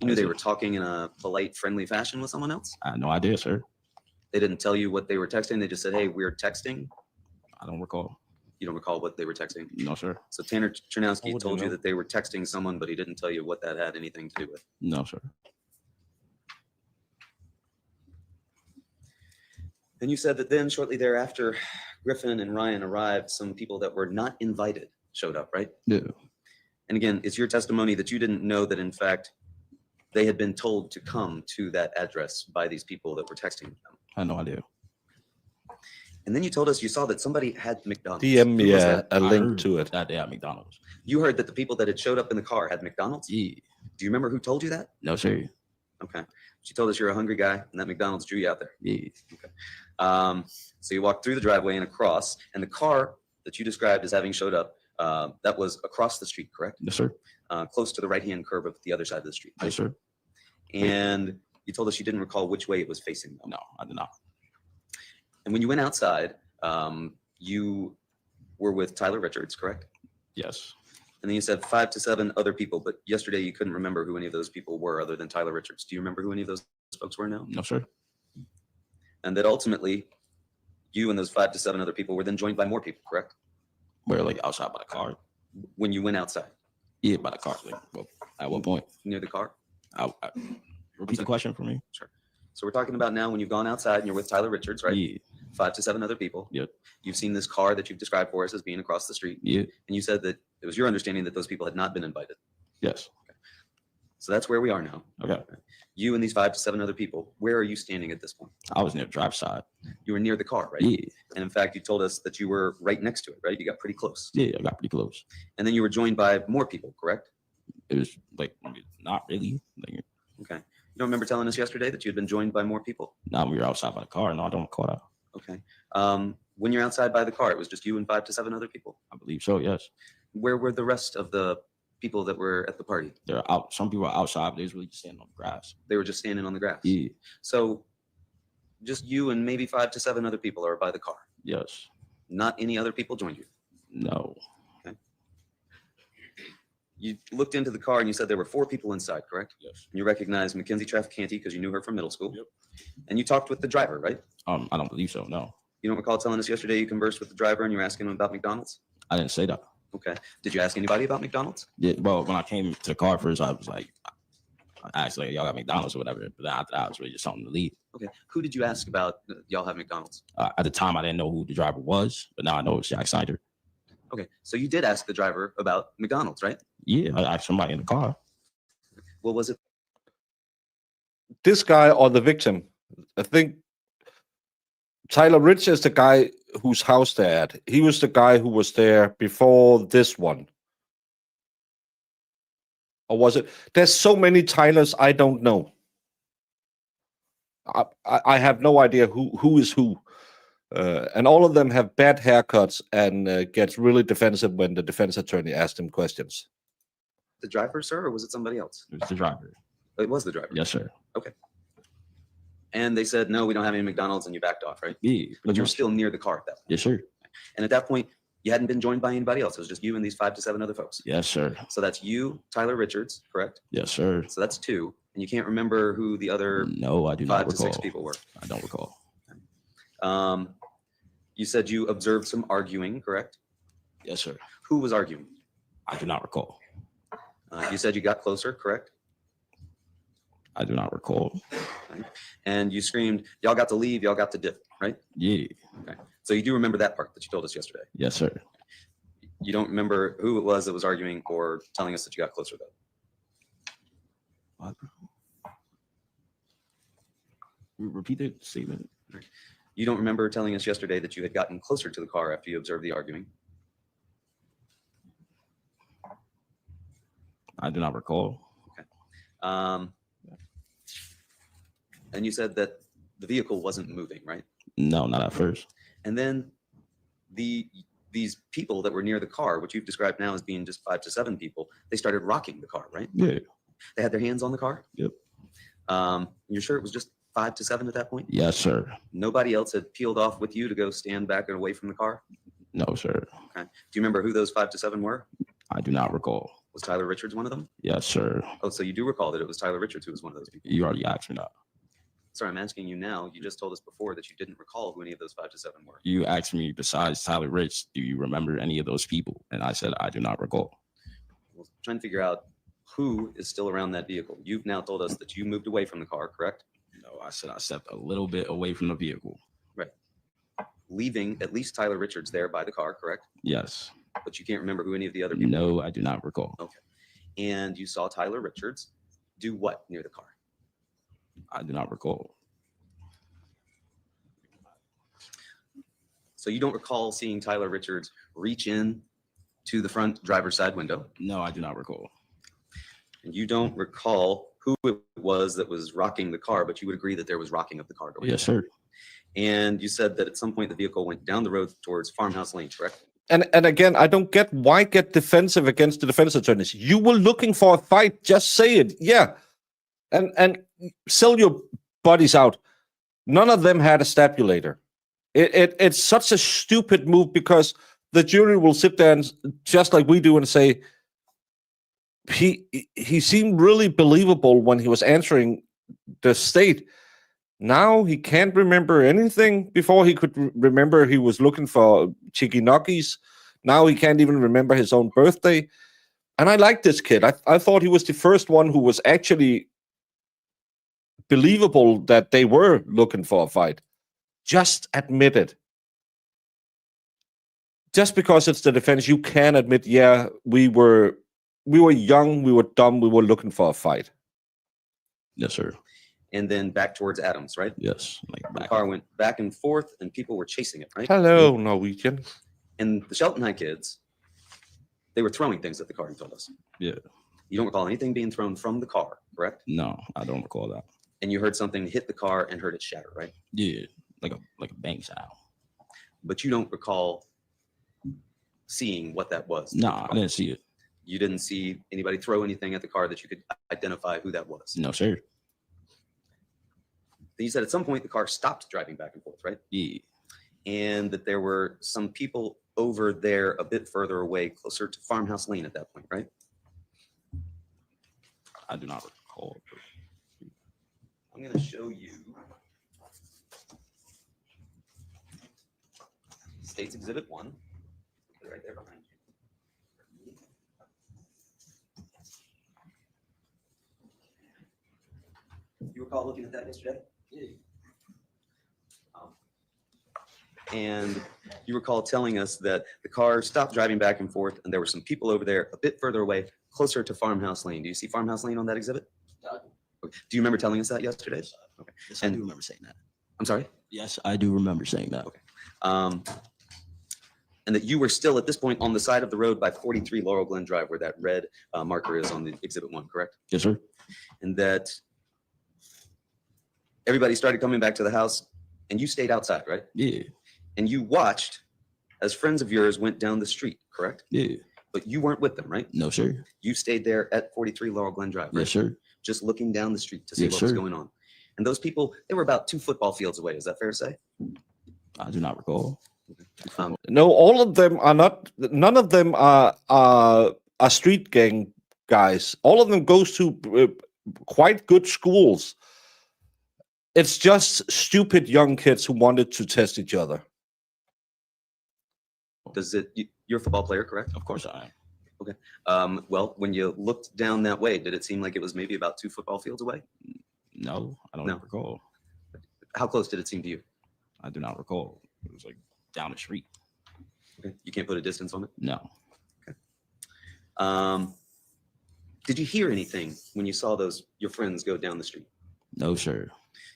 You knew they were talking in a polite, friendly fashion with someone else? I had no idea, sir. They didn't tell you what they were texting? They just said, hey, we're texting? I don't recall. You don't recall what they were texting? No, sir. So Tanner I Chernowski wouldn't told you know. that they were texting someone, but he didn't tell you what that had anything to do with. No, sir. And you said that then shortly thereafter, Griffin and Ryan arrived, some people that were not invited showed up, right? Yeah. And again, it's your testimony that you didn't know that in fact they had been told to come to that address by these people that were texting them. I had no idea. And then you told us you saw that somebody had McDonald's. DM me Who was a that? a I link heard to it. that they had McDonald's. You heard that the people that had showed up in the car had McDonald's? Yeah. Do you remember who told you that? No, sir. Okay. She told us you're a hungry guy and that McDonald's drew you out there. Yeah. So you walked through the driveway and across, and the car that you described as having showed up, that was across the street, correct? Yes, sir. Close to the right-hand curve of the other side of the street. Yes, sir. And you told us you didn't recall which way it was facing. Though. No, I did not. And when you went outside, you were with Tyler Richards, correct? Yes. And then you said 5 to 7 other people, but yesterday you couldn't remember who any of those people were other than Tyler Richards. Do you remember who any of those folks were now? No, sir. And that ultimately you and those 5 to 7 other people were then joined by more people, correct? We're like outside by the car. When you went outside Yeah, by the car. Like, well, at what point? near the car? Repeat the question for me. Sure. So we're talking about now when you've gone outside and you're with Tyler Richards, right? Yeah. 5 to 7 other people. Yep. You've seen this car that you've described for us as being across the street. Yeah. And you said that it was your understanding that those people had not been invited. Yes. So that's where we are now. Okay. You and these 5 to 7 other people, where are you standing at this point? I was near the driver's side. You were near the car, right? Yeah. And in fact, you told us that you were right next to it, right? You got pretty close. Yeah, I got pretty close. And then you were joined by more people, correct? It was like not really. Like, Okay. You don't remember telling us yesterday that you had been joined by more people? now we were outside by the car. No, I don't recall that. Okay. When you're outside by the car, it was just you and 5 to 7 other people. I believe so. Yes. Where were the rest of the people that were at the party? They're out. Some people are outside, but they was really just standing on the grass. They were just standing on the grass. Yeah. So just you and maybe 5 to 7 other people are by the car. Yes. Not any other people joined you. No. You looked into the car and you said there were 4 people inside, correct? Yes. And you recognized Mackenzie Traficante because you knew her from middle school. Yep. And you talked with the driver, right? I don't believe so. No. You don't recall telling us yesterday you conversed with the driver and you were asking him about McDonald's? I didn't say that. Okay. Did you ask anybody about McDonald's? Yeah. Well, when I came to the car first, I was like, I asked like, y'all got McDonald's or whatever. But then after that, it was really just something to leave. Okay. Who did you ask about y'all have McDonald's? At the time, I didn't know who the driver was, but now I know it's Jack Snyder. Okay. So you did ask the driver about McDonald's, right? Yeah, I asked somebody in the car. What was it? This guy or the victim, I think Tyler Rich is the guy whose house they're at. He was the guy who was there before this one. Or was it? There's so many Tylers, I don't know. I have no idea who is who. And all of them have bad haircuts and gets really defensive when the defense attorney asks him questions. The driver, sir, or was it somebody else? It was the driver. It was the driver. Yes, sir. And they said, no, we don't have any McDonald's, and you backed off, right? Yeah. But you were still near the car at that point. Yes, sir. And at that point, you hadn't been joined by anybody else. It was just you and these 5 to 7 other folks. Yes, sir. So that's you, Tyler Richards, correct? Yes, sir. So that's 2. And you can't remember who the other No, I do 5 not to 6 recall. people were. I don't recall. You said you observed some arguing, correct? Yes, sir. Who was arguing? I do not recall. You said you got closer, correct? I do not recall. And you screamed, y'all got to leave, y'all got to dip, right? Yeah. So you do remember that part that you told us yesterday. Yes, sir. You don't remember who it was that was arguing or telling us that you got closer, though. What? Repeat the statement. You don't remember telling us yesterday that you had gotten closer to the car after you observed the arguing. I do not recall. And you said that the vehicle wasn't moving, right? No, not at first. And then these people that were near the car, which you've described now as being just 5 to 7 people, they started rocking the car, right? Yeah. They had their hands on the car? Yep. You're sure it was just 5 to 7 at that point? Yes, sir. Nobody else had peeled off with you to go stand back and away from the car? No, sir. Okay. Do you remember who those 5 to 7 were? I do not recall. Was Tyler Richards one of them? Yes, sir. Oh, so you do recall that it was Tyler Richards who was one of those people? You already asked me that. Sorry, I'm asking you now. You just told us before that you didn't recall who any of those 5 to 7 were. You asked me, besides Tyler Rich, do you remember any of those people? And I said, I do not recall. Well, trying to figure out who is still around that vehicle. You've now told us that you moved away from the car, correct? No, I said I stepped a little bit away from the vehicle. Leaving at least Tyler Richards there by the car, correct? Yes. But you can't remember who any of the other people No, I do not recall. And you saw Tyler Richards do what near the car? I do not recall. So you don't recall seeing Tyler Richards reach in to the front driver's side window, No, I do not recall. and you don't recall who it was that was rocking the car, but you would agree that there was rocking of the car going Yes, sir. And you said that at some point the vehicle went down the road towards Farmhouse Lane, correct? And again, I don't get why get defensive against the defense attorneys. You were looking for a fight. Just say it. Yeah. And sell your buddies out. None of them had a stabulator. It's such a stupid move because the jury will sit there and just like we do and say, he seemed really believable when he was answering the state. Now he can't remember anything. Before he could remember he was looking for chicken-nuggets. Now he can't even remember his own birthday. And I like this kid. I thought he was the first one who was actually believable that they were looking for a fight. Just admit it. Just because it's the defense, you can admit, yeah, we were we were young, we were dumb, we were looking for a fight. Yes, sir. And then back towards Adams, right? Yes. Like The back car went back and forth and people were chasing it, right? Hello, Norwegian. And the Shelton High kids, they were throwing things at the car, you told us. Yeah. You don't recall anything being thrown from the car, correct? No, I don't recall that. And you heard something hit the car and heard it shatter, right? Yeah, like a bang sound. But you don't recall seeing what that was. No, I didn't see it. You didn't see anybody throw anything at the car that you could identify who that was. No, sir. Then you said at some point the car stopped driving back and forth, right? Yeah. And that there were some people over there a bit further away, closer to Farmhouse Lane at that point, right? I do not recall. I'm going to show you State's Exhibit 1. They're right there behind you. You recall looking at that yesterday? Yeah. And you recall telling us that the car stopped driving back and forth and there were some people over there a bit further away, closer to Farmhouse Lane. Do you see Farmhouse Lane on that exhibit? Okay. Do you remember telling us that yesterday? Okay. Yes, I And- do remember saying that. I'm sorry? Yes, I do remember saying that. Okay. And that you were still at this point on the side of the road by 43 Laurel Glen Drive where that red marker is on the Exhibit 1, correct? Yes, sir. And that everybody started coming back to the house and you stayed outside, right? Yeah. And you watched as friends of yours went down the street, correct? Yeah. But you weren't with them, right? No, sir. You stayed there at 43 Laurel Glen Drive, right? Yes, sir. Just looking down the street to see Yes, what was sir. going on. And those people, they were about 2 football fields away. Is that fair to say? I do not recall. No, all of them are not. None of them are street gang guys. All of them goes to quite good schools. It's just stupid young kids who wanted to test each other. Does it? You're a football player, correct? Of course I am. Well, when you looked down that way, did it seem like it was maybe about 2 football fields away? No, I don't No. recall. How close did it seem to you? I do not recall. It was like down the street. Okay. You can't put a distance on it. No. Did you hear anything when you saw your friends go down the street? No, sir.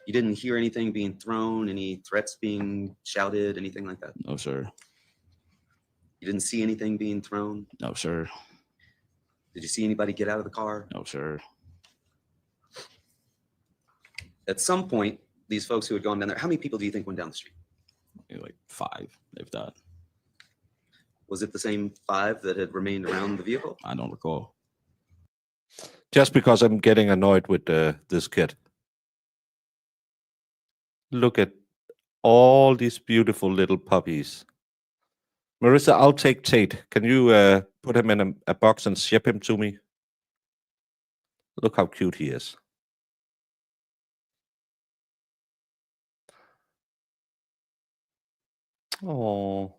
You didn't hear anything being thrown, any threats being shouted, anything like that? No, sir. You didn't see anything being thrown? No, sir. Did you see anybody get out of the car? No, sir. At some point, these folks who had gone down there, how many people do you think went down the street? Maybe like 5, if that. Was it the same 5 that had remained around the vehicle? I don't recall. Just because I'm getting annoyed with this kid. Look at all these beautiful little puppies. Marissa, I'll take Tate. Can you put him in a box and ship him to me? Look how cute he is. Oh.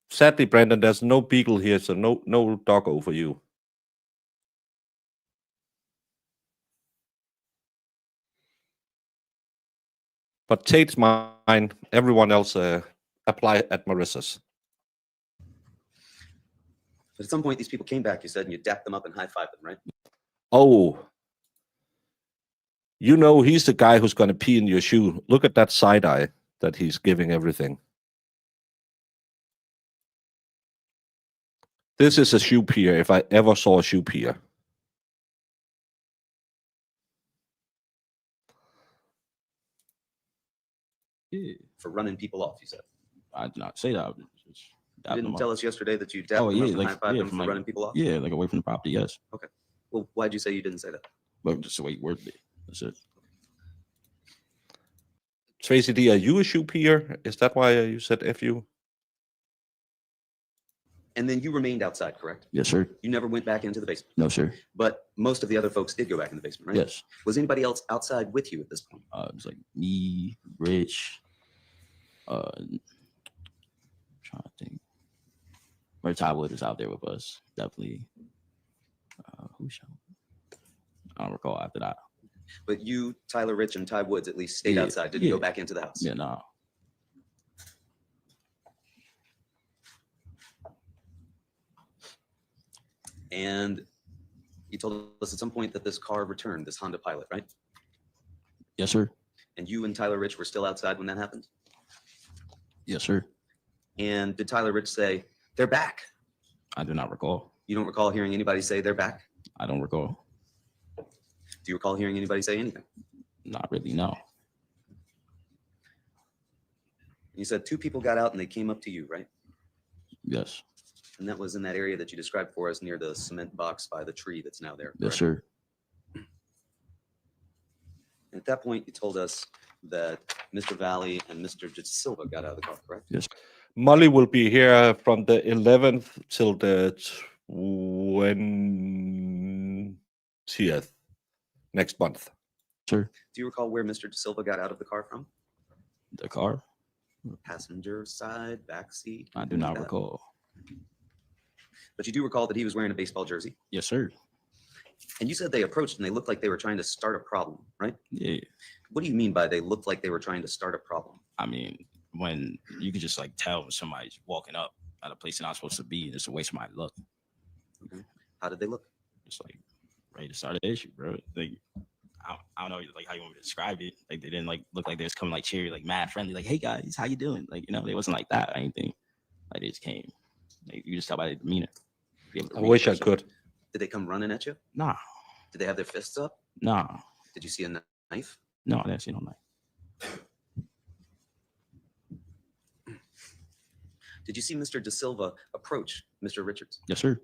Sadly, Brandon, there's no beagle here, so no doggo for you. But Tate's mine. Everyone else apply at Marissa's. But at some point, these people came back, you said, and you dapped them up and high-fived them, right? Oh. You know he's the guy who's going to pee in your shoe. Look at that side eye that he's giving everything. This is a shoe peer if I ever saw a shoe peer. Yeah. For running people off, you said. I did not say that. I was just You dapping didn't them tell up. us yesterday that you dapped Oh, them yeah, up and like, high-fived yeah, them from for like- running people off? Yeah, like away from the property, yes. Well, why'd you say you didn't say that? But just the way you worded it. That's it. Tracy D, are you a shoe peer? Is that why you said FU? And then you remained outside, correct? Yes, sir. You never went back into the basement. No, sir. But most of the other folks did go back in the basement, right? Yes. Was anybody else outside with you at this point? It was like me, Rich, trying to think. Red Ty Wood is out there with us. Definitely. Who shall? I don't recall after that. But you, Tyler Rich, and Ty Woods at least stayed Yeah, outside, didn't yeah. go back into the house. Yeah, no. And you told us at some point that this car returned, this Honda Pilot, right? Yes, sir. And you and Tyler Rich were still outside when that happened? Yes, sir. And did Tyler Rich say, they're back? I do not recall. You don't recall hearing anybody say they're back? I don't recall. Do you recall hearing anybody say anything? Not really, no. You said 2 people got out and they came up to you, right? Yes. And that was in that area that you described for us near the cement box by the tree that's now there. Yes, correct? sir. And at that point, you told us that Mr. Valle and Mr. De Silva got out of the car, correct? Yes. Molly will be here from the 11th till the 20th next month. Sir. Do you recall where Mr. De Silva got out of the car from? The car? Passenger side, back seat? I do anything not like that? recall. But you do recall that he was wearing a baseball jersey. Yes, sir. And you said they approached and they looked like they were trying to start a problem, right? Yeah. What do you mean by they looked like they were trying to start a problem? I mean, when you could just like tell when somebody's walking up at a place they're not supposed to be, and it's a way somebody look. How did they look? Just like ready to start an issue, bro. Like I don't know like how you want me to describe it. Like they didn't like look like they was coming like cheery, like mad friendly, like hey guys, how you doing? Like, you know, they wasn't like that or anything. Like they just came. Like you just tell by their demeanor. Be able to I read a wish I person. could. Did they come running at you? Nah, Did they have their fists up? nah, Did you see a knife? no, I didn't see no knife. Did you see Mr. De Silva approach Mr. Richards? Yes, sir.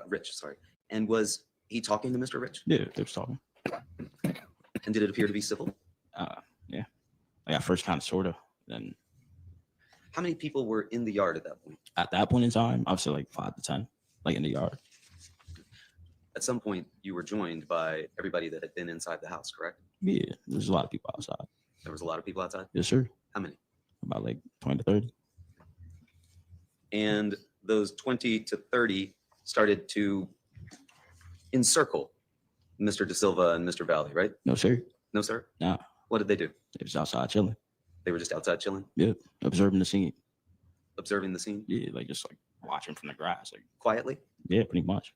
Rich, sorry. And was he talking to Mr. Rich? Yeah, they was talking. And did it appear to be civil? Yeah. Like at first kind of sorta. Then How many people were in the yard at that point? at that point in time, I would say like 5 to 10, like in the yard. At some point, you were joined by everybody that had been inside the house, correct? Yeah, there's a lot of people outside. There was a lot of people outside. Yes, sir. How many? About like 20 to 30. And those 20 to 30 started to encircle Mr. De Silva and Mr. Valle, right? No, sir. No, sir? Nah, What did they do? they was outside chilling. They were just outside chilling, Yep, observing the scene. observing the scene Yeah, like just like watching from the grass. Like, quietly. yeah, pretty much.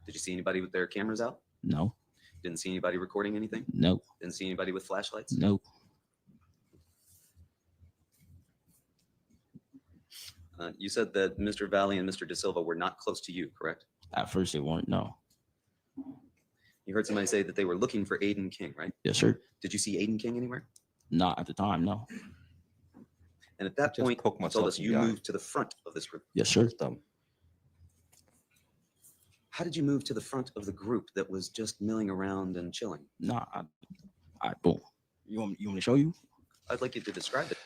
Did you see anybody with their cameras out? No, Didn't see anybody recording anything? no, Didn't see anybody with flashlights? no. You said that Mr. Valle and Mr. De Silva were not close to you, correct? At first they weren't. No. You heard somebody say that they were looking for Aiden King, right? Yes, sir. Did you see Aiden King anywhere? Not at the time. No. And at that Just point, poke you told myself us in you the eye. moved to the front of this group. Yes, sir. Dumb. How did you move to the front of the group that was just milling around and chilling? Nah. Boom. You want me to show you? I'd like you to describe it.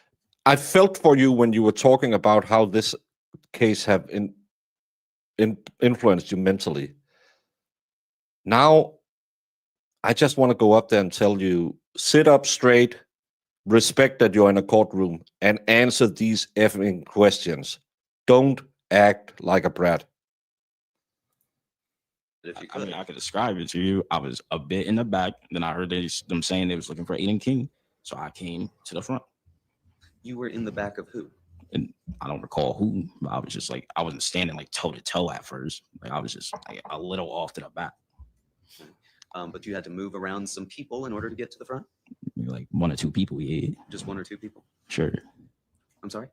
I felt for you when you were talking about how this case have influenced you mentally. Now, I just want to go up there and tell you, sit up straight, respect that you're in a courtroom, and answer these effing questions. Don't act like a brat. If you I could. mean, I could describe it to you. I was a bit in the back. Then I heard them saying they was looking for Aiden King. So I came to the front. You were in the back of who? And I don't recall who. But I was just like, I wasn't standing like toe to toe at first. Like I was just like a little off to the back. But you had to move around some people in order to get to the front? Maybe like 1 or 2 people. Yeah, Just 1 or 2 people? sure. I'm sorry?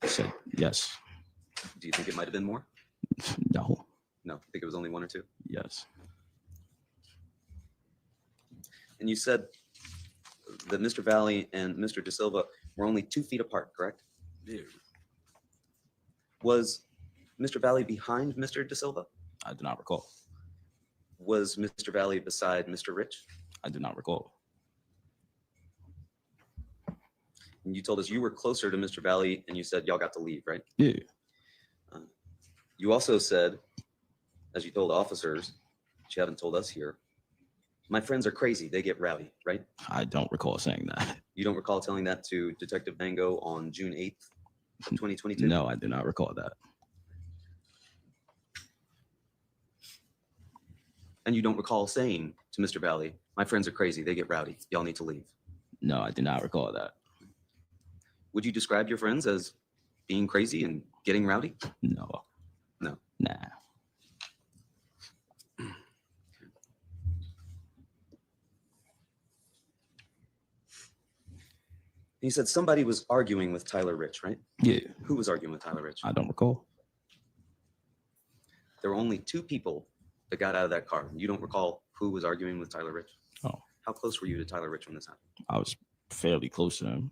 I said yes. Do you think it might have been more? No. No, I think it was only 1 or 2. Yes. And you said that Mr. Valle and Mr. De Silva were only 2 feet apart, correct? Yeah. Was Mr. Valle behind Mr. De Silva? I do not recall. Was Mr. Valle beside Mr. Rich? I do not recall. And you told us you were closer to Mr. Valle and you said y'all got to leave, right? Yeah. You also said, as you told officers, but you haven't told us here, my friends are crazy. They get rowdy, right? I don't recall saying that. You don't recall telling that to Detective Mango on June 8th, 2022? No, I do not recall that. And you don't recall saying to Mr. Valle, my friends are crazy. They get rowdy. Y'all need to leave. No, I do not recall that. Would you describe your friends as being crazy and getting rowdy? No. No. Nah. You said somebody was arguing with Tyler Rich, right? Yeah, Who was arguing with Tyler Rich? I don't recall. There were only 2 people that got out of that car. You don't recall who was arguing with Tyler Rich? Oh. How close were you to Tyler Rich when this happened? I was fairly close to him.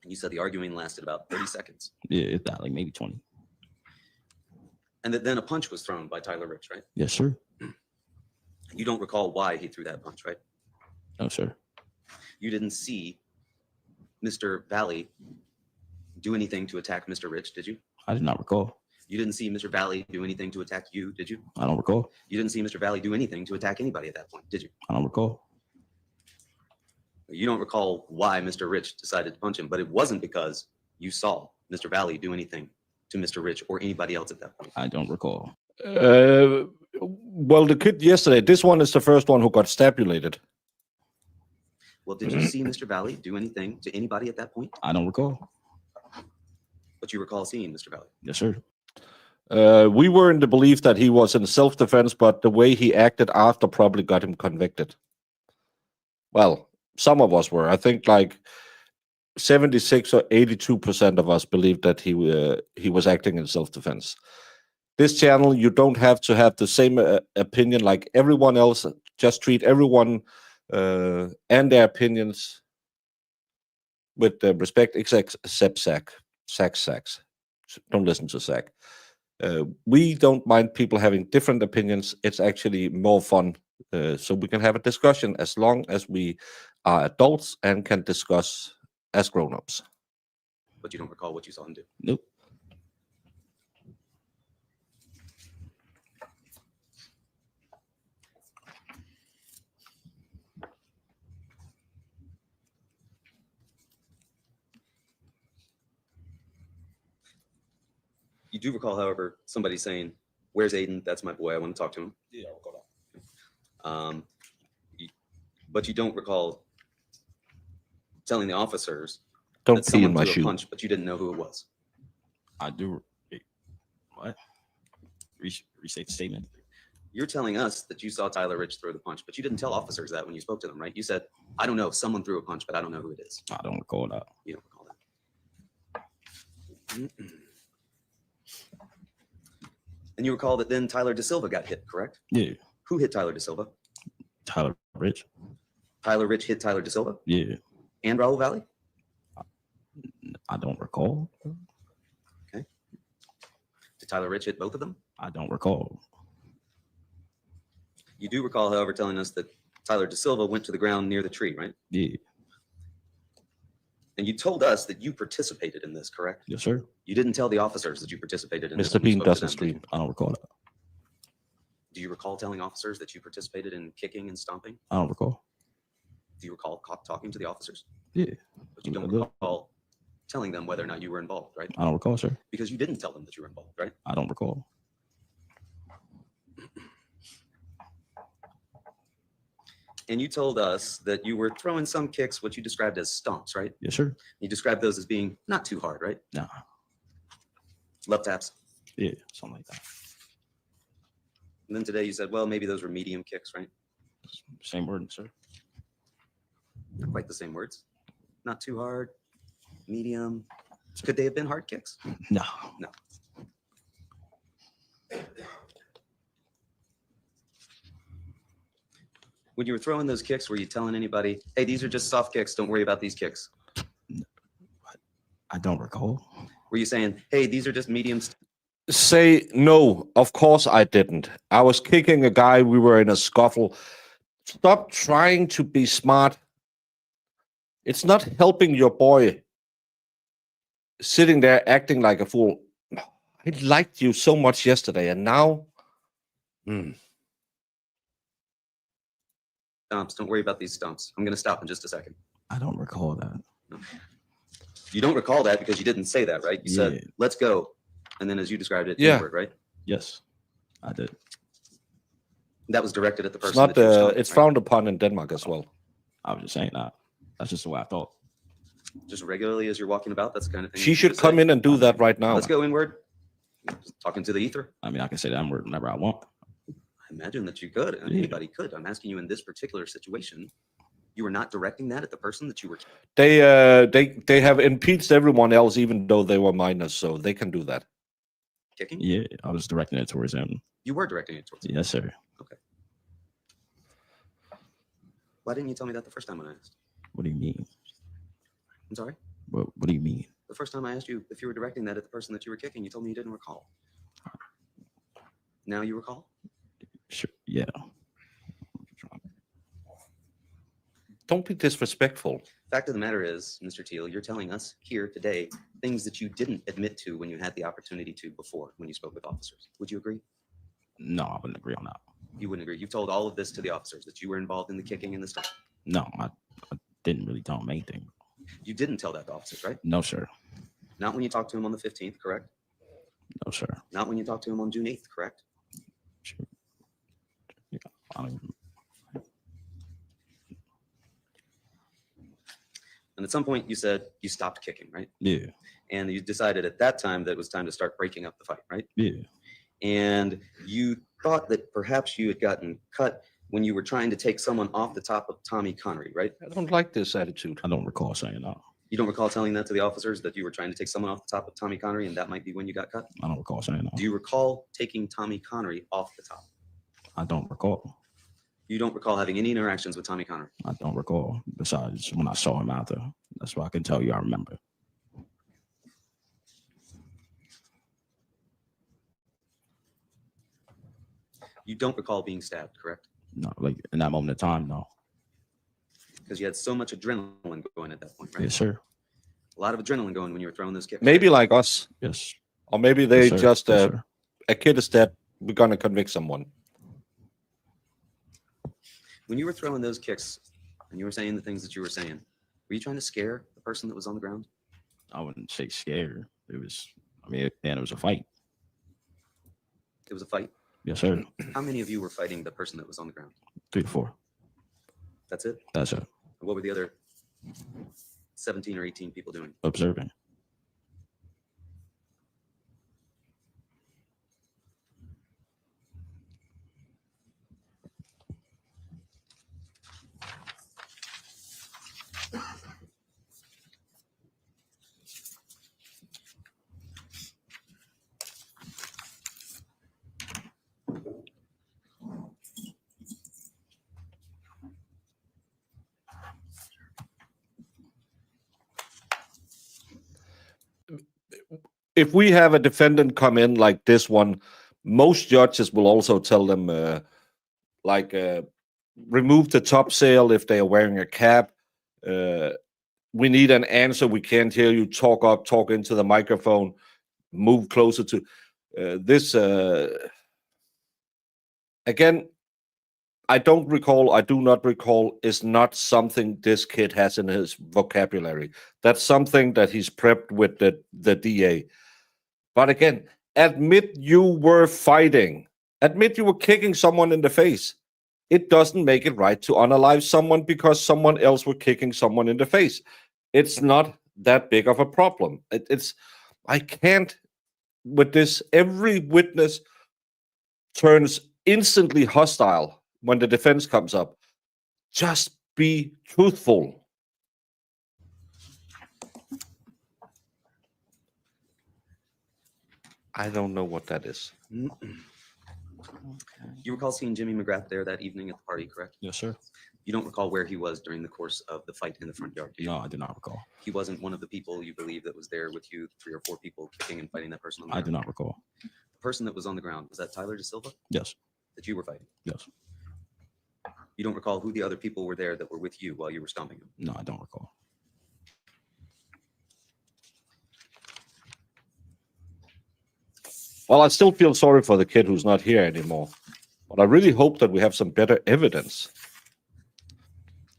And you said the arguing lasted about 30 seconds. Yeah, if that, like maybe 20. And that then a punch was thrown by Tyler Rich, right? Yes, sir. You don't recall why he threw that punch, right? No, sir. You didn't see Mr. Valle do anything to attack Mr. Rich, did you? I did not recall. You didn't see Mr. Valle do anything to attack you, did you? I don't recall. You didn't see Mr. Valle do anything to attack anybody at that point, did you? I don't recall. You don't recall why Mr. Rich decided to punch him, but it wasn't because you saw Mr. Valle do anything to Mr. Rich or anybody else at that point. I don't recall. Well, the kid yesterday, this one is the first one who got stabulated. Well, did you see Mr. Valle do anything to anybody at that point? I don't recall. But you recall seeing Mr. Valle. Yes, sir. We were in the belief that he was in self-defense, but the way he acted after probably got him convicted. Well, some of us were. I think like 76 or 82% of us believed that he was acting in self-defense. This channel, you don't have to have the same opinion like everyone else. Just treat everyone and their opinions with respect, except Zach. Don't listen to Zach. We don't mind people having different opinions. It's actually more fun. So we can have a discussion as long as we are adults and can discuss as grown-ups. But you don't recall what you saw him do. Nope. You do recall, however, somebody saying, "Where's Aiden? That's my boy. I want to talk to him." Yeah, I recall that. But you don't recall telling the officers Don't that pee someone in my threw a shoe. punch, but you didn't know who it was. I do. What? Restate the statement. You're telling us that you saw Tyler Rich throw the punch, but you didn't tell officers that when you spoke to them, right? You said, "I don't know. Someone threw a punch, but I don't know who it is." I don't recall that. You don't recall that. And you recall that then Tyler De Silva got hit, correct? Yeah. Who hit Tyler De Silva? Tyler Rich. Tyler Rich hit Tyler De Silva Yeah. and Raul Valle? I don't recall. Did Tyler Rich hit both of them? I don't recall. You do recall, however, telling us that Tyler De Silva went to the ground near the tree, right? Yeah. And you told us that you participated in this, correct? Yes, sir. You didn't tell the officers that you participated in this. Mr. when you Bean spoke to doesn't them, did you? stream. I don't recall that. Do you recall telling officers that you participated in kicking and stomping? I don't recall. Do you recall talking to the officers? Yeah. But you don't A little. recall telling them whether or not you were involved, right? I don't recall, sir. Because you didn't tell them that you were involved, right? I don't recall. And you told us that you were throwing some kicks, what you described as stomps, right? Yes, sir. You described those as being not too hard, right? Nah. Love taps. Yeah, something like that. And then today you said, well, maybe those were medium kicks, right? Same word, sir. Not quite the same words. Not too hard, medium. Could they have been hard kicks? No. No. When you were throwing those kicks, were you telling anybody, hey, these are just soft kicks, don't worry about these kicks? I don't recall. Were you saying, hey, these are just medium? Say no, of course I didn't. I was kicking a guy, we were in a scuffle. Stop trying to be smart. It's not helping your boy sitting there acting like a fool. I liked you so much yesterday, and now Stomps, don't worry about these stomps. I'm going to stop in just a second. I don't recall that. You don't recall that because you didn't say that, right? You Yeah. said, let's go. And then as you described it, Yeah. inward, right? Yes, I did. That was directed at the person. it's not that you were stomping, it's right? frowned upon in Denmark as well. I was just saying that. That's just the way I thought. Just regularly as you're walking about, that's the kind of thing. She you should say. come in and do that right now. Let's go inward. Just talking to the ether. I mean, I can say that word whenever I want. I imagine that you could. Yeah. Anybody could. I'm asking you in this particular situation, You were not directing that at the person that you were. They have impeached everyone else, even though they were minors, so they can do that. Kicking? Yeah, I was directing it towards him. You were directing it towards him. Yes, sir. Why didn't you tell me that the first time when I asked? What do you mean? I'm sorry? What do you mean? The first time I asked you if you were directing that at the person that you were kicking, you told me you didn't recall. Now you recall? Sure. Yeah. Don't be disrespectful. Fact of the matter is, Mr. Teal, you're telling us here today things that you didn't admit to when you had the opportunity to before when you spoke with officers. Would you agree? No, I wouldn't agree on that. You wouldn't agree. You've told all of this to the officers that you were involved in the kicking and the stuff. No, I didn't really tell him anything. You didn't tell that to officers, right? No, sir. Not when you talked to him on the 15th, correct? No, sir. Not when you talked to him on June 8th, correct? Sure. Yeah, I don't even. And at some point you said you stopped kicking, right? Yeah. And you decided at that time that it was time to start breaking up the fight, right? Yeah. And you thought that perhaps you had gotten cut when you were trying to take someone off the top of Tommy Connery, right? I don't like this attitude. I don't recall saying that. You don't recall telling that to the officers that you were trying to take someone off the top of Tommy Connery and that might be when you got cut? I don't recall saying that. Do you recall taking Tommy Connery off the top? I don't recall. You don't recall having any interactions with Tommy Connery? I don't recall. Besides when I saw him after. That's why I can tell you I remember. You don't recall being stabbed, correct? No, like in that moment of time, no. Because you had so much adrenaline going at that point, right? Yes, sir. A lot of adrenaline going when you were throwing those kicks. Maybe like us, Yes. or maybe they Yes, sir. just Yes, sir. a kid is dead. We're gonna convict someone. When you were throwing those kicks and you were saying the things that you were saying, were you trying to scare the person that was on the ground? I wouldn't say scared. It was, it was a fight. It was a fight. Yes, sir. How many of you were fighting the person that was on the ground? 3 to 4. That's it? That's it. What were the other 17 or 18 people doing? Observing. If we have a defendant come in like this one, most judges will also tell them, remove the top sail if they are wearing a cap. We need an answer. We can't hear you. Talk up, talk into the microphone, move closer to this. Again, I do not recall, is not something this kid has in his vocabulary. That's something that he's prepped with the DA. But again, admit you were fighting. Admit you were kicking someone in the face. It doesn't make it right to unalive someone because someone else were kicking someone in the face. It's not that big of a problem. I can't, with this, every witness turns instantly hostile when the defense comes up. Just be truthful. I don't know what that is. You recall seeing Jimmy McGrath there that evening at the party, correct? Yes, sir. You don't recall where he was during the course of the fight in the front yard, do you? No, I do not recall. He wasn't one of the people you believe that was there with you, 3 or 4 people kicking and fighting that person on the I ground? do not recall. The person that was on the ground, was that Tyler De Silva Yes. that you were fighting? Yes. You don't recall who the other people were there that were with you while you were stomping him? No, I don't recall. Well, I still feel sorry for the kid who's not here anymore. But I really hope that we have some better evidence.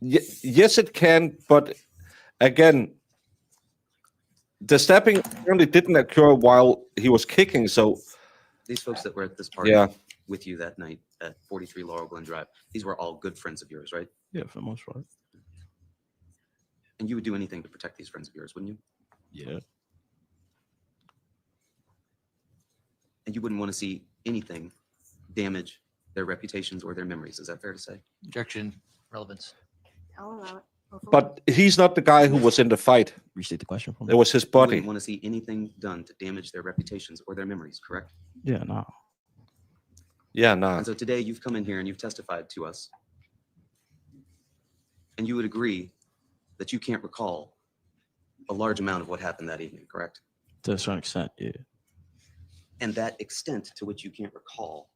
Yes, it can, but again, the stabbing apparently didn't occur while he was kicking, so These folks that were at this party yeah. with you that night at 43 Laurel Glen Drive, these were all good friends of yours, right? Yeah, for the most part. And you would do anything to protect these friends of yours, wouldn't you? Yeah. And you wouldn't want to see anything damage their reputations or their memories. Is that fair to say? Objection, relevance. I'll allow it. Go for it. But he's not the guy who was in the fight. Restate the question for me. It was his You body. wouldn't want to see anything done to damage their reputations or their memories, correct? Yeah, no. Yeah, nah. And so today you've come in here and you've testified to us. And you would agree that you can't recall a large amount of what happened that evening, correct? To a certain extent, yeah. And that extent to which you can't recall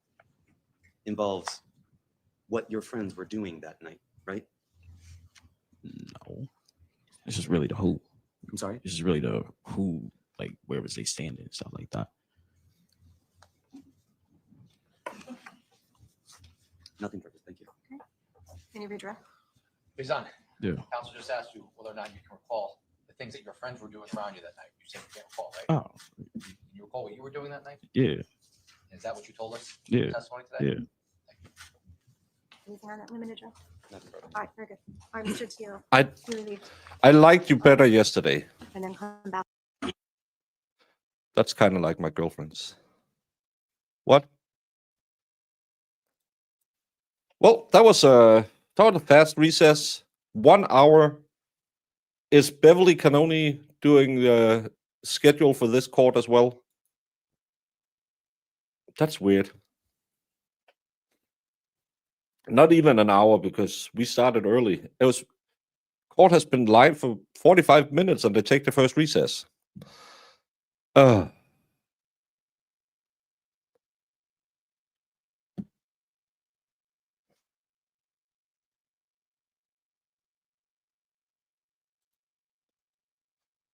involves what your friends were doing that night, right? No. This is really the who. I'm sorry? This is really the who, like where was they standing and stuff like that. Nothing further. Thank you. Any redraw? Based on, Yeah. council just asked you whether or not you can recall the things that your friends were doing around you that night. You said you can't recall, right? Oh, Can you recall what you were doing that night? yeah, Is that what you told us? in yeah, your Testimony today? yeah. Anything on that limited draw? Nothing further. All right, very good. All right, Mr. Teal, I you leave I liked you better yesterday. and then come back. That's kind of like my girlfriend's. What? Well, that was a fast recess. 1 hour. Is Beverly Canoni doing the schedule for this court as well? That's weird. Not even an hour because we started early. It was court has been live for 45 minutes and they take the first recess.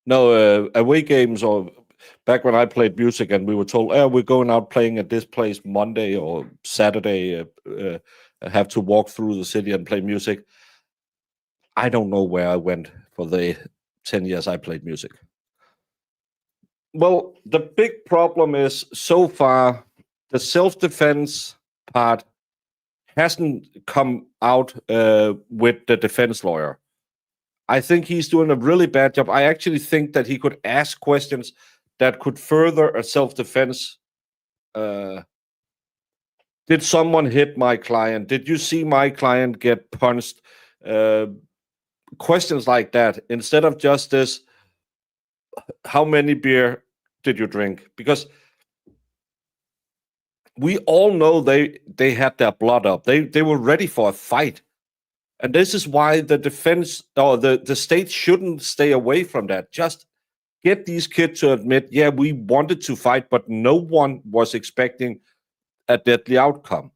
No, away games or back when I played music and we were told, oh, we're going out playing at this place Monday or Saturday, have to walk through the city and play music. I don't know where I went for the 10 years I played music. Well, the big problem is so far the self-defense part hasn't come out with the defense lawyer. I think he's doing a really bad job. I actually think that he could ask questions that could further a self-defense. Did someone hit my client? Did you see my client get punched? Questions like that, instead of just this, how many beer did you drink? Because we all know they had their blood up. They were ready for a fight. And this is why the defense or the state shouldn't stay away from that. Just get these kids to admit, yeah, we wanted to fight, but no one was expecting a deadly outcome.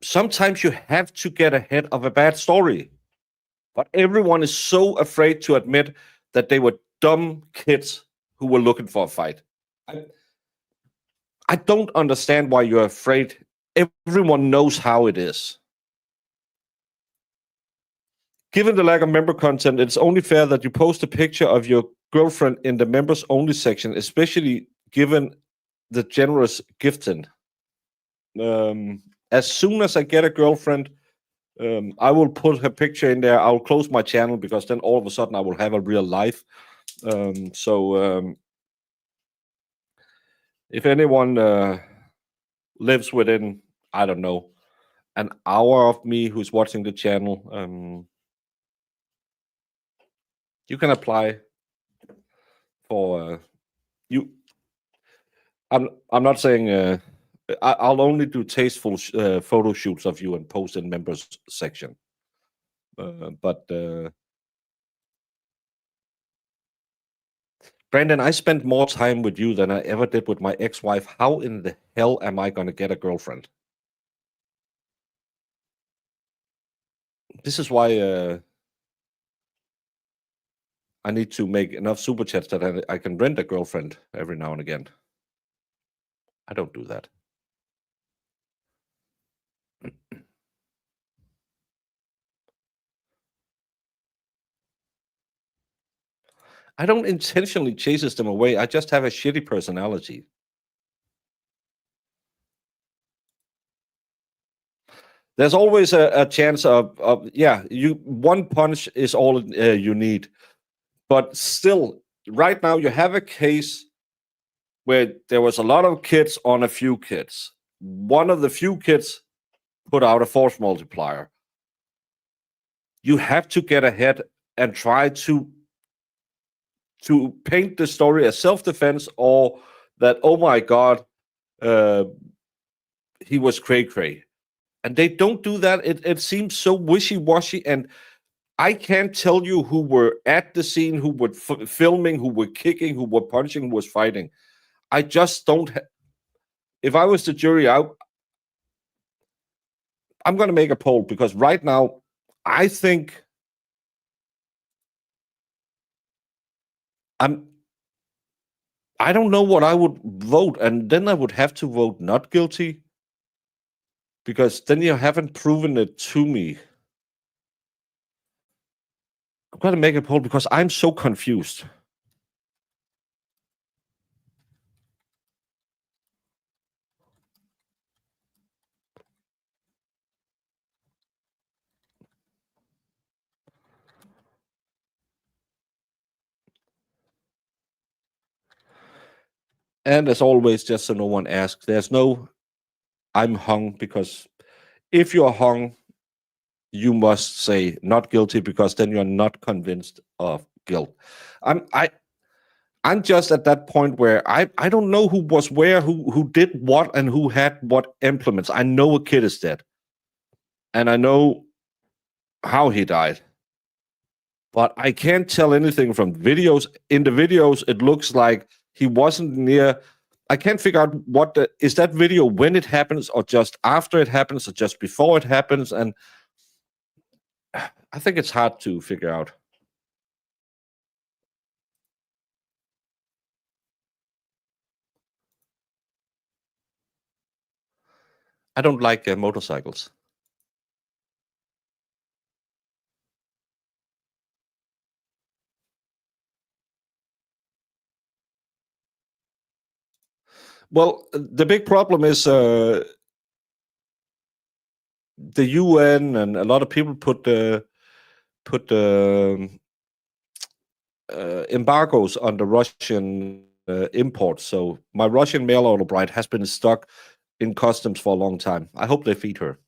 Sometimes you have to get ahead of a bad story. But everyone is so afraid to admit that they were dumb kids who were looking for a fight. I don't understand why you're afraid. Everyone knows how it is. Given the lack of member content, it's only fair that you post a picture of your girlfriend in the members only section, especially given the generous gifting. As soon as I get a girlfriend, I will put her picture in there. I'll close my channel because then all of a sudden I will have a real life. If anyone lives within, I don't know, an hour of me who's watching the channel, you can apply for you. I'm not saying I'll only do tasteful photo shoots of you and post in members section. Brandon, I spent more time with you than I ever did with my ex-wife. How in the hell am I going to get a girlfriend? This is why I need to make enough super chats that I can rent a girlfriend every now and again. I don't do that. I don't intentionally chase them away. I just have a shitty personality. There's always a chance of yeah, one punch is all you need. But still, right now you have a case where there was a lot of kids on a few kids. One of the few kids put out a force multiplier. you have to get ahead and try to paint the story as self-defense, or that, oh my God, he was cray-cray. And they don't do that. It seems so wishy-washy, and I can't tell you who were at the scene, who were filming, who were kicking, who were punching, who was fighting. I just don't. If I was the jury, I'm going to make a poll, because right now, I think I don't know what I would vote, and then I would have to vote not guilty, because then you haven't proven it to me. I'm going to make a poll because I'm so confused. And as always, just so no one asks, there's no I'm hung, because if you're hung, you must say not guilty, because then you're not convinced of guilt. I'm just at that point where I don't know who was where, who did what, and who had what implements. I know a kid is dead, and I know how he died, but I can't tell anything from videos. In the videos, it looks like he wasn't near. I can't figure out is that video when it happens, or just after it happens, or just before it happens, and I think it's hard to figure out. I don't like motorcycles. Well, the big problem is the UN and a lot of people put embargoes on the Russian imports. So my Russian mail order bride has been stuck in customs for a long time. I hope they feed her.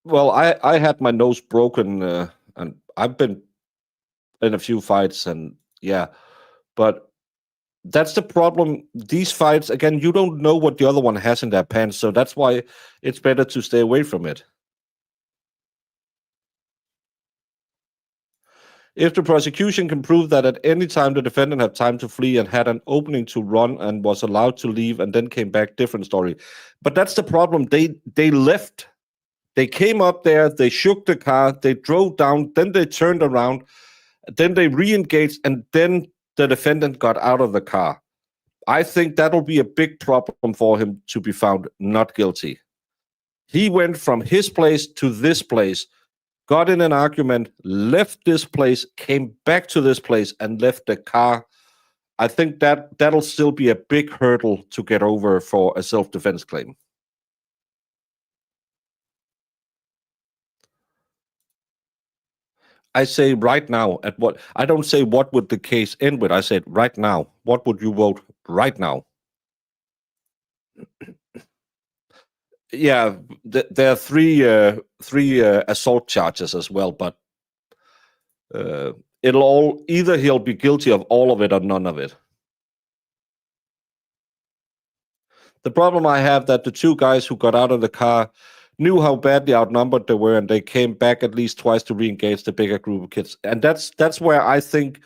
Well, I had my nose broken, and I've been in a few fights, and yeah, but that's the problem. These fights, again, you don't know what the other one has in their pants, so that's why it's better to stay away from it. If the prosecution can prove that at any time the defendant had time to flee and had an opening to run and was allowed to leave and then came back, different story. But that's the problem. They left. They came up there, they shook the car, they drove down, then they turned around, then they re-engaged, and then the defendant got out of the car. I think that'll be a big problem for him to be found not guilty. He went from his place to this place, got in an argument, left this place, came back to this place, and left the car. I think that'll still be a big hurdle to get over for a self-defense claim. I say right now, I don't say what would the case end with. I said right now. What would you vote right now? Yeah, there are three assault charges as well, but he'll be guilty of all of it or none of it. The problem I have that the two guys who got out of the car knew how badly outnumbered they were, and they came back at least twice to re-engage the bigger group of kids. And that's where I think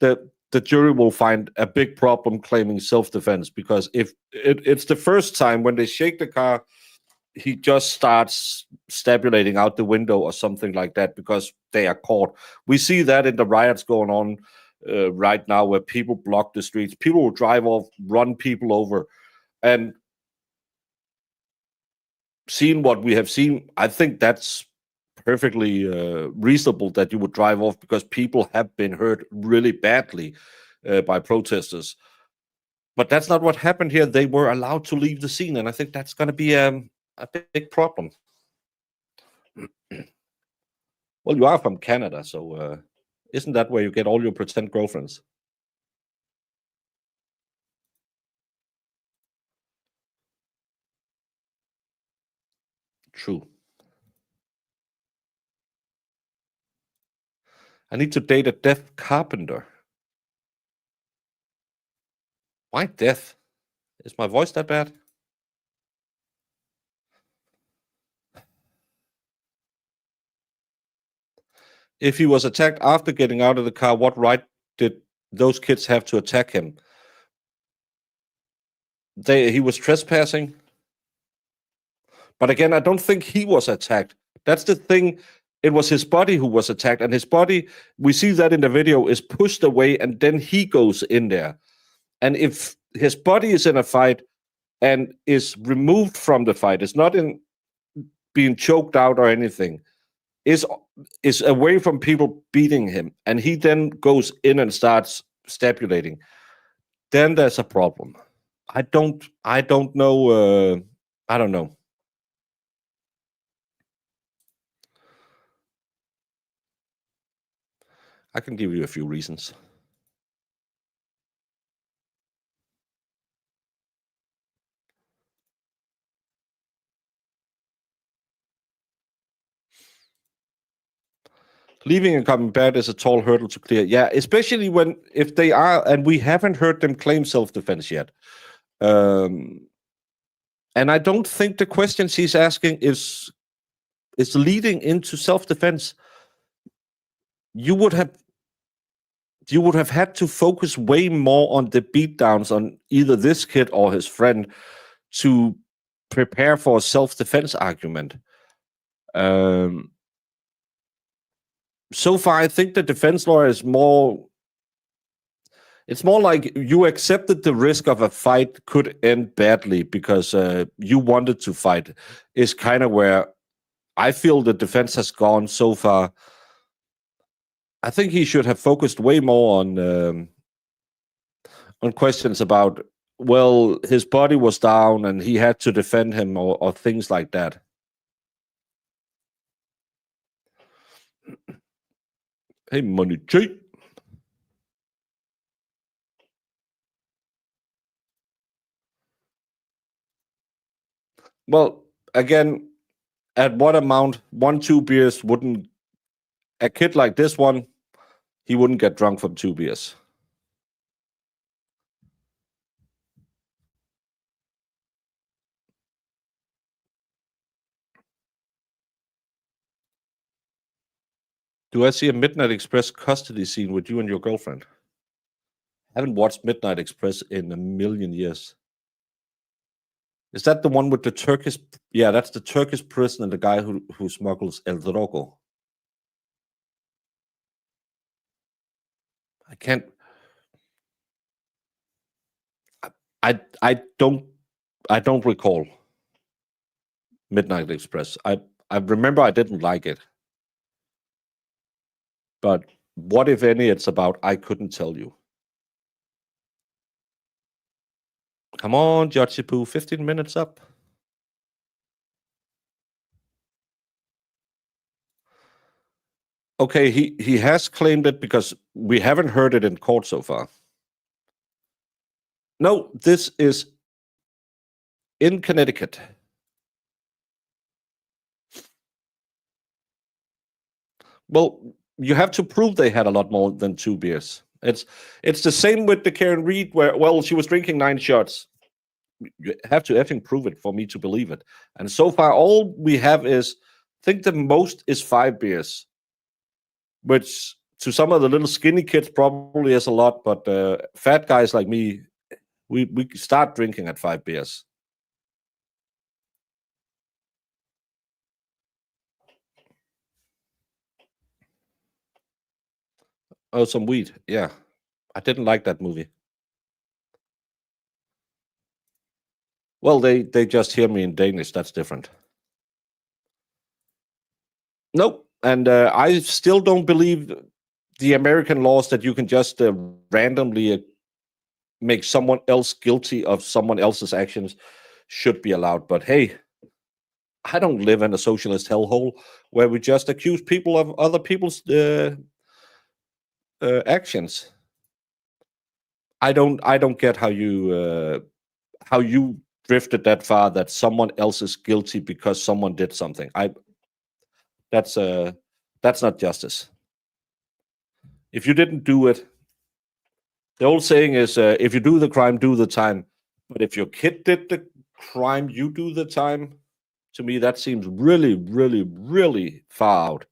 the jury will find a big problem claiming self-defense, because if it's the first time when they shake the car, he just starts stabulating out the window or something like that because they are caught. We see that in the riots going on right now, where people block the streets. People will drive off, run people over, and seeing what we have seen, I think that's perfectly reasonable that you would drive off, because people have been hurt really badly by protesters. But that's not what happened here. They were allowed to leave the scene, and I think that's going to be a big problem. Well, you are from Canada, so isn't that where you get all your pretend girlfriends? True. I need to date a deaf carpenter. Why deaf? Is my voice that bad? If he was attacked after getting out of the car, what right did those kids have to attack him? He was trespassing. But again, I don't think he was attacked. That's the thing. It was his body who was attacked, and his body, we see that in the video, is pushed away, and then he goes in there. And if his body is in a fight and is removed from the fight, it's not in being choked out or anything, is away from people beating him, and he then goes in and starts stabulating, then there's a problem. I don't know. I don't know. I can give you a few reasons. Leaving and coming back is a tall hurdle to clear. Yeah, especially if they are, and we haven't heard them claim self-defense yet. And I don't think the questions he's asking is leading into self-defense. You would have had to focus way more on the beatdowns on either this kid or his friend to prepare for a self-defense argument. So far, I think the defense lawyer is more. It's more like you accepted the risk of a fight could end badly because you wanted to fight. Is kind of where I feel the defense has gone so far. I think he should have focused way more on questions about, well, his body was down and he had to defend him or things like that. Hey, Money J. Well, again, at what amount? 1-2 beers wouldn't. A kid like this one, he wouldn't get drunk from 2 beers. Do I see a Midnight Express custody scene with you and your girlfriend? I haven't watched Midnight Express in a million years. Is that the one with the Turkish? Yeah, that's the Turkish prison and the guy who smuggles El Drogo. I can't. I don't recall Midnight Express. I remember I didn't like it. But what, if any, it's about, I couldn't tell you. Come on, Jochipu, 15 minutes up. Okay, he has claimed it because we haven't heard it in court so far. No, this is in Connecticut. Well, you have to prove they had a lot more than 2 beers. It's the same with the Karen Reed where, well, she was drinking 9 shots. You have to effing prove it for me to believe it. And so far, all we have is, I think the most is 5 beers, which to some of the little skinny kids probably is a lot, but fat guys like me, we start drinking at 5 beers. Oh, some weed. Yeah. I didn't like that movie. Well, they just hear me in Danish. That's different. Nope. And I still don't believe the American laws that you can just randomly make someone else guilty of someone else's actions should be allowed. But hey, I don't live in a socialist hellhole where we just accuse people of other people's actions. I don't get how you drifted that far that someone else is guilty because someone did something. That's not justice. If you didn't do it, the old saying is, if you do the crime, do the time. But if your kid did the crime, you do the time. To me, that seems really, really, really far out.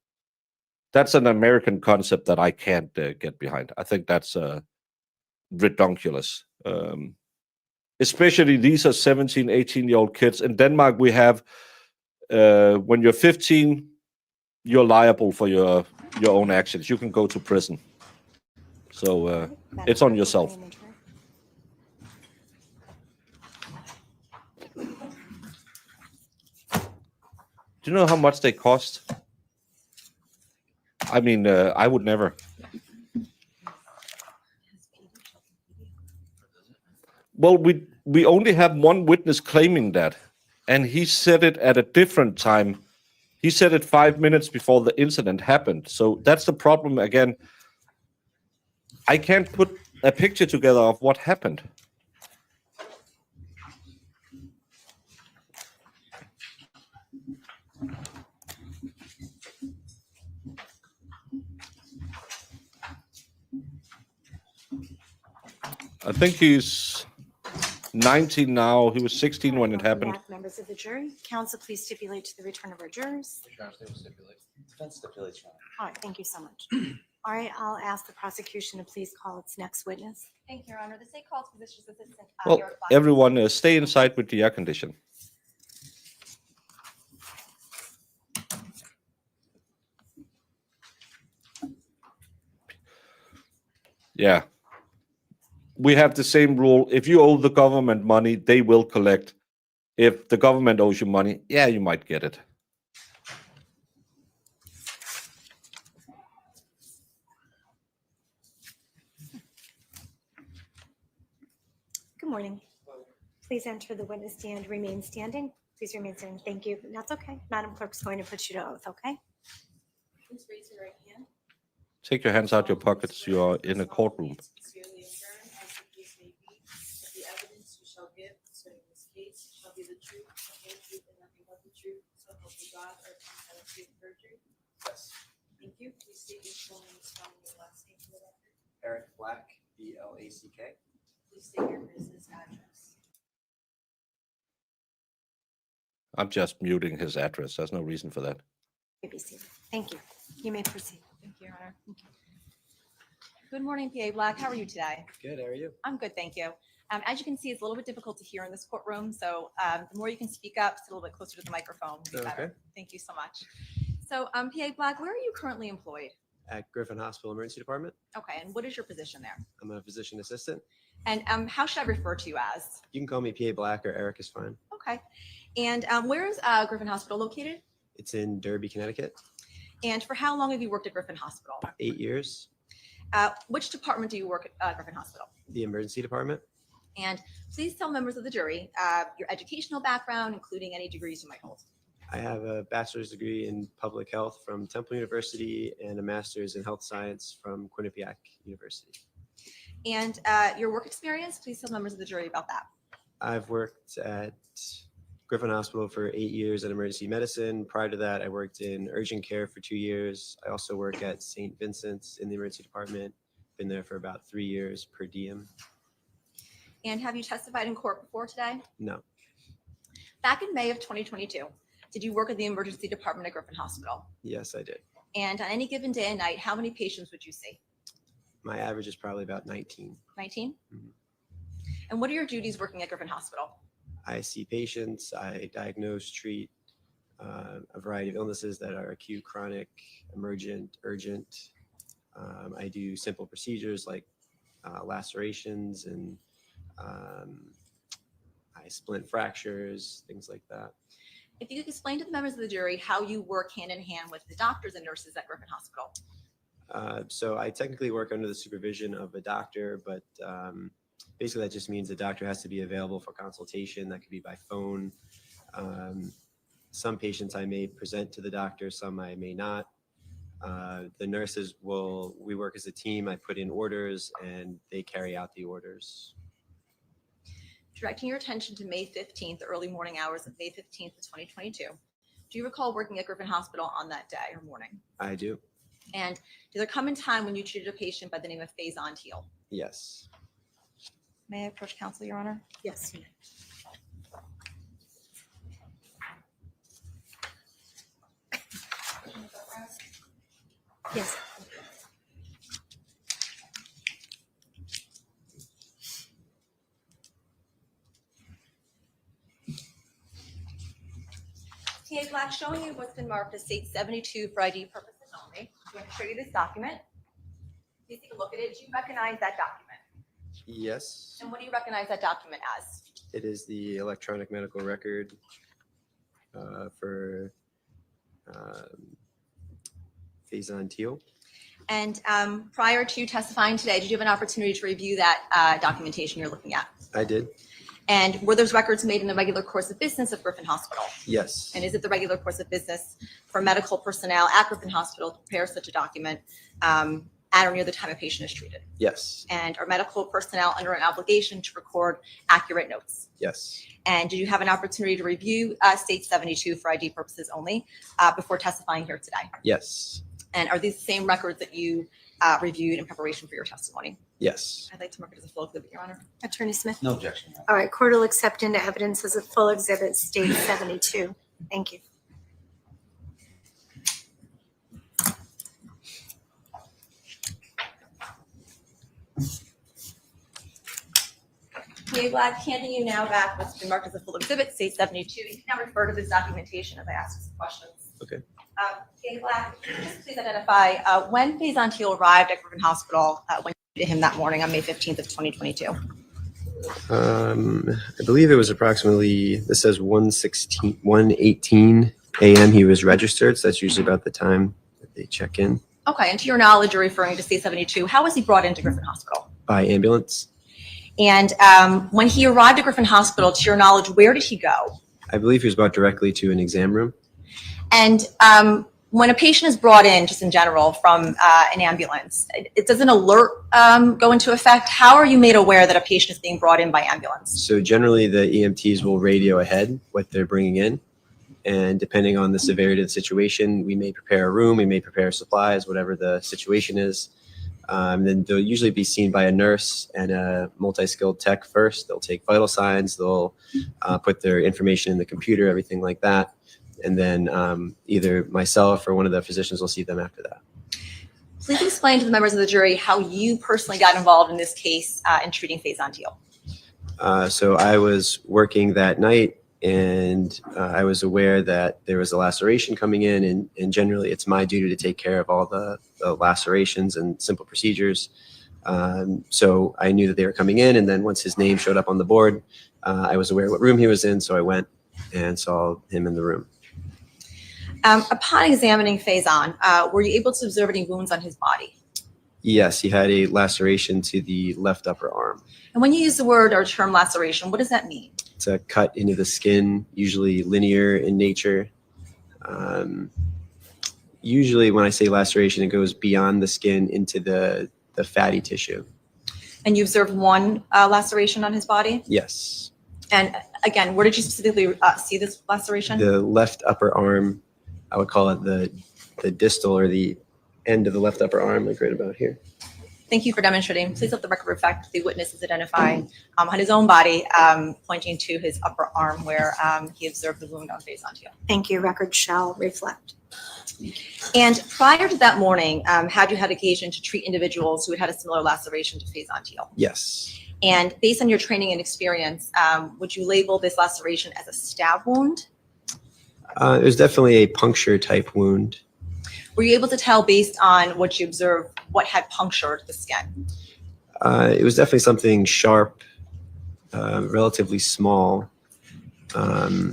That's an American concept that I can't get behind. I think that's redonkulous. Especially these are 17, 18-year-old kids. In Denmark, we have, when you're 15, you're liable for your own actions. You can go to prison. So it's on yourself. Do you know how much they cost? I mean, I would never. Well, we only have one witness claiming that, and he said it at a different time. He said it 5 minutes before the incident happened. So that's the problem again. I can't put a picture together of what happened. I think he's 19 now. He was 16 when it happened. Members of the jury, counsel, please stipulate to the return of our jurors. Defense stipulates, Your Honor. All right, thank you so much. All right, I'll ask the prosecution to please call its next witness. Thank you, Your Honor. The state calls physician's assistant. Well, Eric Valle. everyone stay inside with the air condition. Yeah. We have the same rule. If you owe the government money, they will collect. If the government owes you money, yeah, you might get it. Good morning. Please enter the witness stand, remain standing. Please remain standing. Thank you. That's okay. Madam Clerk's going to put you to oath, okay? Please raise your right hand. Take your hands out your pockets. You are in a courtroom. Sincerely affirm, as the case may be, that the evidence you shall give concerning this case shall be the truth, the whole truth, and nothing but the truth, so help you God, or upon penalty of perjury. Yes. Thank you. Please state your full name, spelling your last name for the record. Eric Black, B-L-A-C-K. Please state your business address. I'm just muting his address. There's no reason for that. You may be seated. Thank you. You may proceed. Thank you, Your Honor. Good morning, PA Black. How are you today? Good, how are you? I'm good, thank you. As you can see, it's a little bit difficult to hear in this courtroom, so the more you can speak up, sit a little bit closer to the microphone, would be better. Okay. Thank you so much. So, PA Black, where are you currently employed? At Griffin Hospital Emergency Department. Okay, and what is your position there? I'm a physician assistant. And how should I refer to you as? You can call me PA Black or Eric is fine. Okay. And where is Griffin Hospital located? It's in Derby, Connecticut. And for how long have you worked at Griffin Hospital? 8 years. Which department do you work at Griffin Hospital? The emergency department. And please tell members of the jury your educational background, including any degrees you might hold. I have a bachelor's degree in public health from Temple University and a master's in health science from Quinnipiac University. And your work experience, please tell members of the jury about that. I've worked at Griffin Hospital for 8 years in emergency medicine. Prior to that, I worked in urgent care for 2 years. I also work at St. Vincent's in the emergency department. Been there for about 3 years per diem. And have you testified in court before today? No. Back in May of 2022, did you work at the emergency department at Griffin Hospital? Yes, I did. And on any given day and night, how many patients would you see? My average is probably about 19. 19? Mhm. And what are your duties working at Griffin Hospital? I see patients, I diagnose, treat a variety of illnesses that are acute, chronic, emergent, urgent. I do simple procedures like lacerations and I splint fractures, things like that. If you could explain to the members of the jury how you work hand in hand with the doctors and nurses at Griffin Hospital. So I technically work under the supervision of a doctor, but basically that just means the doctor has to be available for consultation. That could be by phone. Some patients I may present to the doctor, some I may not. The nurses we work as a team. I put in orders and they carry out the orders. Directing your attention to May 15th, the early morning hours of May 15th of 2022. Do you recall working at Griffin Hospital on that day or morning? I do. And did there come a time when you treated a patient by the name of Faison Teal? Yes. May I approach counsel, Your Honor? Yes. you may. Yes. TA Black, showing you what's been marked as state 72 for ID purposes only. I'm going to show you this document. Please take a look at it. Do you recognize that document? Yes. And what do you recognize that document as? It is the electronic medical record for Faison Teal. And prior to testifying today, did you have an opportunity to review that documentation you're looking at? I did. And were those records made in the regular course of business of Griffin Hospital? Yes. And is it the regular course of business for medical personnel at Griffin Hospital to prepare such a document at or near the time a patient is treated? Yes. And are medical personnel under an obligation to record accurate notes? Yes. And did you have an opportunity to review State 72 for ID purposes only before testifying here today? Yes. And are these the same records that you reviewed in preparation for your testimony? Yes. I'd like to mark it as a full exhibit, Your Honor. Attorney Smith? No objection. All right, court will accept into evidence as a full exhibit, state 72. Thank you. TA Black, handing you now back what's been marked as a full exhibit, state 72. You can now refer to this documentation as I ask some questions. Okay. TA Black, just please identify when Faison Teal arrived at Griffin Hospital when you treated him that morning on May 15th of 2022. I believe it was approximately, this says 1:18 a.m. he was registered, so that's usually about the time that they check in. Okay, and to your knowledge, you're referring to state 72. How was he brought into Griffin Hospital? By ambulance. And when he arrived at Griffin Hospital, to your knowledge, where did he go? I believe he was brought directly to an exam room. And when a patient is brought in, just in general, from an ambulance, it does an alert go into effect? How are you made aware that a patient is being brought in by ambulance? So generally the EMTs will radio ahead what they're bringing in. And depending on the severity of the situation, we may prepare a room, we may prepare supplies, whatever the situation is. Then they'll usually be seen by a nurse and a multi-skilled tech first. They'll take vital signs, they'll put their information in the computer, everything like that. And then either myself or one of the physicians will see them after that. Please explain to the members of the jury how you personally got involved in this case in treating Faison Teal. So I was working that night and I was aware that there was a laceration coming in, and generally it's my duty to take care of all the lacerations and simple procedures. So I knew that they were coming in, and then once his name showed up on the board, I was aware what room he was in, so I went and saw him in the room. Upon examining Faison, were you able to observe any wounds on his body? Yes, he had a laceration to the left upper arm. And when you use the word or term laceration, what does that mean? It's a cut into the skin, usually linear in nature. Usually when I say laceration, it goes beyond the skin into the fatty tissue. And you observed one laceration on his body? Yes. And again, where did you specifically see this laceration? The left upper arm, I would call it the distal or the end of the left upper arm, like right about here. Thank you for demonstrating. Please let the record reflect the witness is identifying on his own body, pointing to his upper arm where he observed the wound on Faison Teal. Thank you. Record shall reflect. And prior to that morning, had you had occasion to treat individuals who had a similar laceration to Faison Teal? Yes. And based on your training and experience, would you label this laceration as a stab wound? It was definitely a puncture type wound. Were you able to tell based on what you observed what had punctured the skin? It was definitely something sharp, relatively small. Yeah,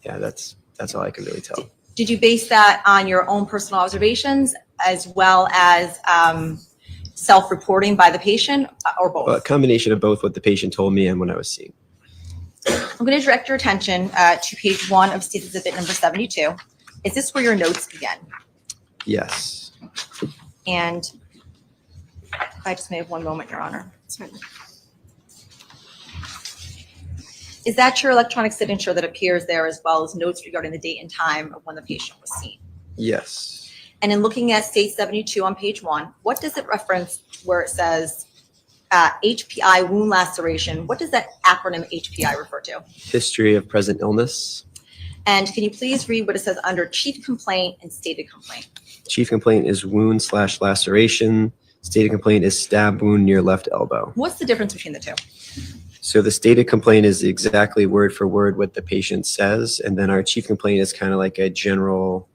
that's all I could really tell. Did you base that on your own personal observations as well as self-reporting by the patient, or both? A combination of both what the patient told me and what I was seeing. I'm going to direct your attention to page 1 of State Exhibit number 72. Is this where your notes begin? Yes. And if I just may have one moment, Your Honor. Certainly. Is that your electronic signature that appears there, as well as notes regarding the date and time of when the patient was seen? Yes. And in looking at state 72 on page 1, what does it reference where it says HPI wound laceration? What does that acronym HPI refer to? History of present illness. And can you please read what it says under chief complaint and stated complaint? Chief complaint is wound/laceration. Stated complaint is stab wound near left elbow. What's the difference between the two? So the stated complaint is exactly word for word what the patient says, and then our chief complaint is kind of like a general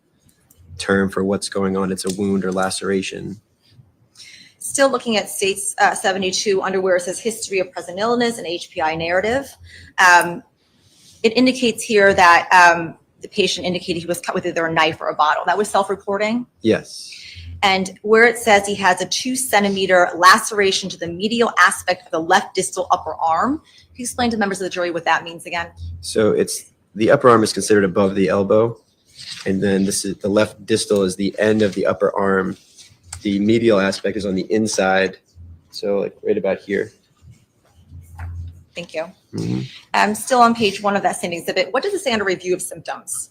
term for what's going on. It's a wound or laceration. Still looking at state 72 under where it says history of present illness and HPI narrative. It indicates here that the patient indicated he was cut with either a knife or a bottle. That was self-reporting. Yes. And where it says he has a 2-centimeter laceration to the medial aspect of the left distal upper arm. Can you explain to members of the jury what that means again? So it's the upper arm is considered above the elbow, and then this is the left distal is the end of the upper arm. The medial aspect is on the inside, so like right about here. Thank you. Mhm. Still on page 1 of that same exhibit, what does it say under review of symptoms?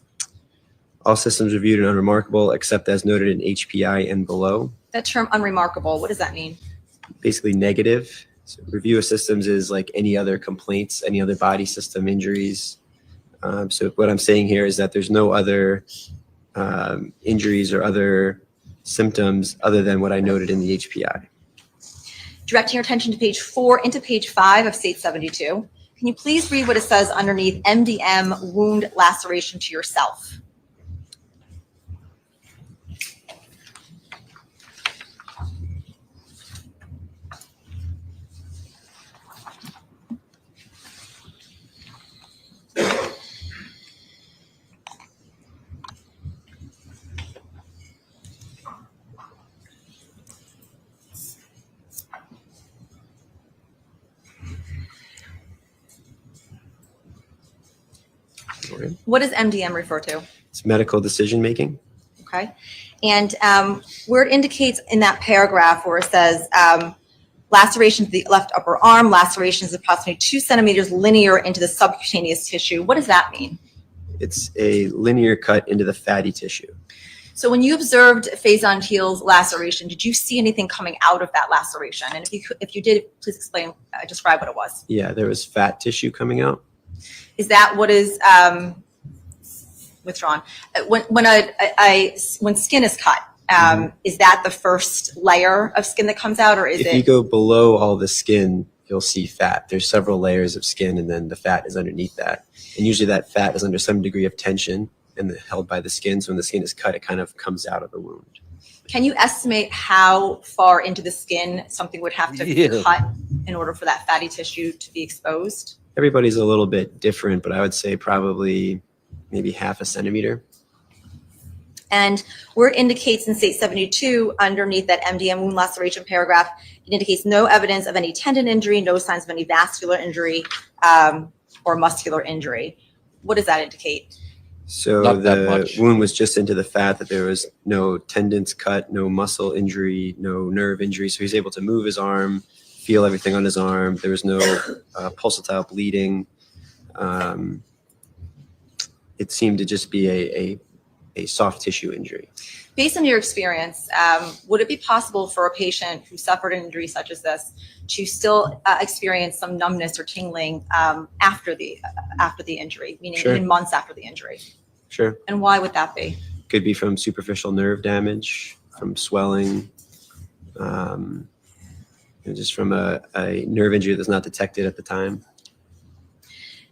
All systems reviewed and unremarkable, except as noted in HPI and below. That term unremarkable, what does that mean? Basically negative. So review of systems is like any other complaints, any other body system injuries. So what I'm saying here is that there's no other injuries or other symptoms other than what I noted in the HPI. Directing your attention to page 4 into page 5 of state 72. Can you please read what it says underneath MDM wound laceration to yourself? What does MDM refer to? It's medical decision making. Okay. And where it indicates in that paragraph where it says laceration to the left upper arm, laceration is approximately 2 centimeters linear into the subcutaneous tissue. What does that mean? It's a linear cut into the fatty tissue. So when you observed Faison-Teal's laceration, did you see anything coming out of that laceration? And if you did, please explain, describe what it was. Yeah, there was fat tissue coming out. Is that what is withdrawn? When skin is cut, is that the first layer of skin that comes out, or is If you go below all the skin, you'll see fat. There's several layers of skin, and then the fat is underneath that. And usually that fat is under some degree of tension and held by the skin. So when the skin is cut, it kind of comes out of the wound. Can you estimate how far into the skin something would have to cut in order for that fatty tissue to be exposed? Everybody's a little bit different, but I would say probably maybe half a centimeter. And where it indicates in state 72, underneath that MDM wound laceration paragraph, it indicates no evidence of any tendon injury, no signs of any vascular injury or muscular injury. What does that indicate? So Not that the much. wound was just into the fat, that there was no tendons cut, no muscle injury, no nerve injury. So he's able to move his arm, feel everything on his arm. There was no pulsatile bleeding. It seemed to just be a soft tissue injury. Based on your experience, would it be possible for a patient who suffered an injury such as this to still experience some numbness or tingling after the injury, meaning Sure. even months after the injury? Sure. And why would that be? Could be from superficial nerve damage, from swelling, just from a nerve injury that's not detected at the time.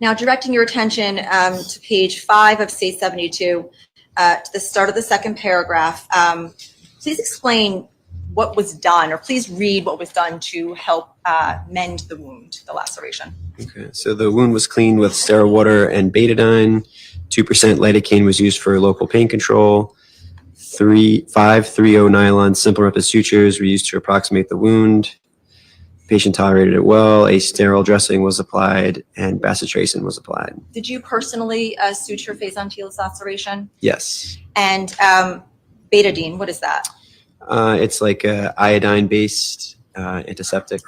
Now, directing your attention to page 5 of state 72, to the start of the second paragraph, please explain what was done, or please read what was done to help mend the wound, the laceration. Okay, so the wound was cleaned with sterile water and betadine. 2% lidocaine was used for local pain control. 5-3-0 nylon simple ruptured sutures were used to approximate the wound. Patient tolerated it well. A sterile dressing was applied, and bacitracin was applied. Did you personally suture Faison-Teal's laceration? Yes. And betadine, what is that? It's like a iodine-based antiseptic.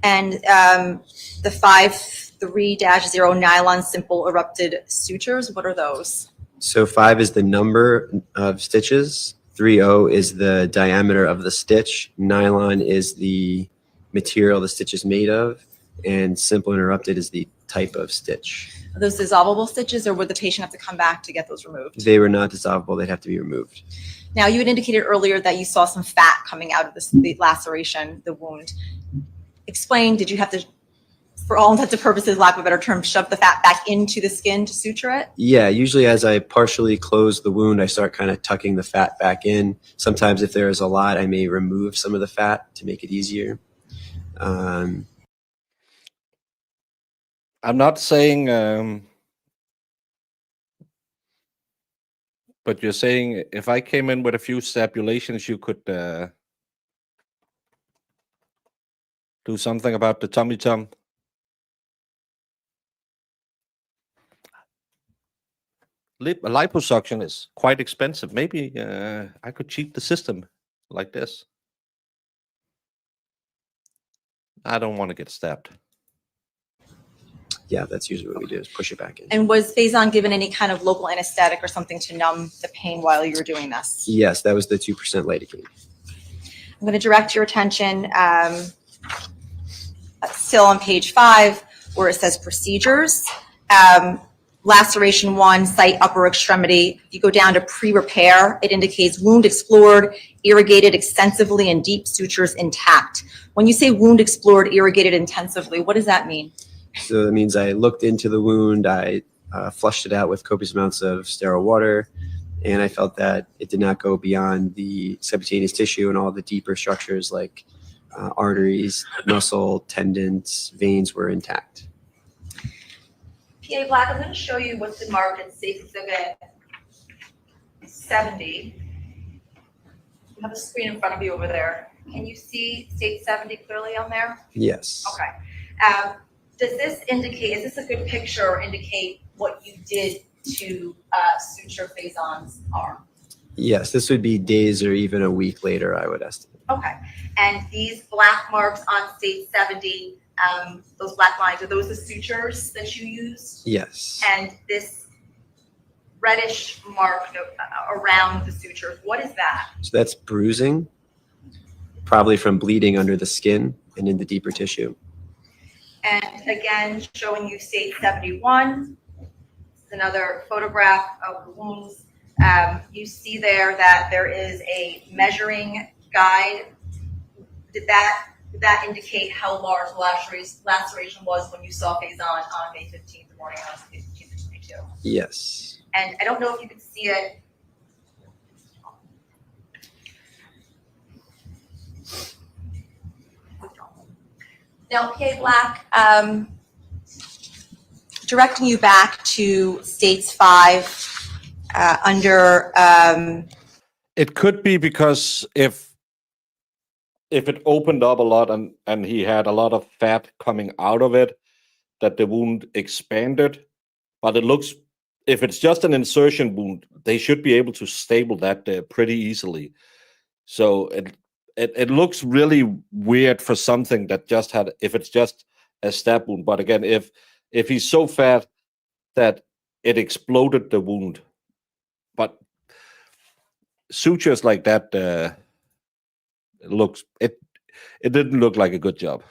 And the 5-3-0 3-0 nylon simple erupted sutures. What are those? So 5 is the number of stitches. 30 is the diameter of the stitch. Nylon is the material the stitch is made of. And simple interrupted is the type of stitch. Are those dissolvable stitches, or would the patient have to come back to get those removed? They were not dissolvable. They'd have to be removed. Now, you had indicated earlier that you saw some fat coming out of the laceration, the wound. Explain, did you have to, for all intents and purposes, lack of a better term, shove the fat back into the skin to suture it? Yeah, usually as I partially close the wound, I start kind of tucking the fat back in. Sometimes if there is a lot, I may remove some of the fat to make it easier. I'm not saying, but you're saying if I came in with a few stabulations, you could do something about the tummy tum. Liposuction is quite expensive. Maybe I could cheat the system like this. I don't want to get stabbed. Yeah, that's usually what we do, is push it back in. And was Faison given any kind of local anesthetic or something to numb the pain while you were doing this? Yes, that was the 2% lidocaine. I'm going to direct your attention still on page 5, where it says procedures. Laceration 1, site upper extremity. If you go down to pre-repair, it indicates wound explored, irrigated extensively, and deep sutures intact. When you say wound explored, irrigated intensively, what does that mean? So that means I looked into the wound, I flushed it out with copious amounts of sterile water, and I felt that it did not go beyond the subcutaneous tissue, and all the deeper structures like arteries, muscle, tendons, veins were intact. PA Black, I'm going to show you what's been marked in State Exhibit 70. You have a screen in front of you over there. Can you see State 70 clearly on there? Yes. Okay. Does this indicate, is this a good picture or indicate what you did to suture Faison's arm? Yes, this would be days or even a week later, I would estimate. Okay. And these black marks on State 70, those black lines, are those the sutures that you used? Yes. And this reddish mark around the sutures, what is that? So that's bruising, probably from bleeding under the skin and in the deeper tissue. And again, showing you State 71. This is another photograph of the wounds. You see there that there is a measuring guide. Did that indicate how large the laceration was when you saw Faison on May 15th, the morning of May 15th of 22? Yes. And I don't know if you could see it. Now, PA Black, directing you back to States 5 under. It could be because if it opened up a lot and he had a lot of fat coming out of it, that the wound expanded. But it looks, if it's just an insertion wound, they should be able to stable that pretty easily. So it looks really weird for something that just had, if it's just a stab wound. But again, if he's so fat that it exploded the wound, but sutures like that, it didn't look like a good job.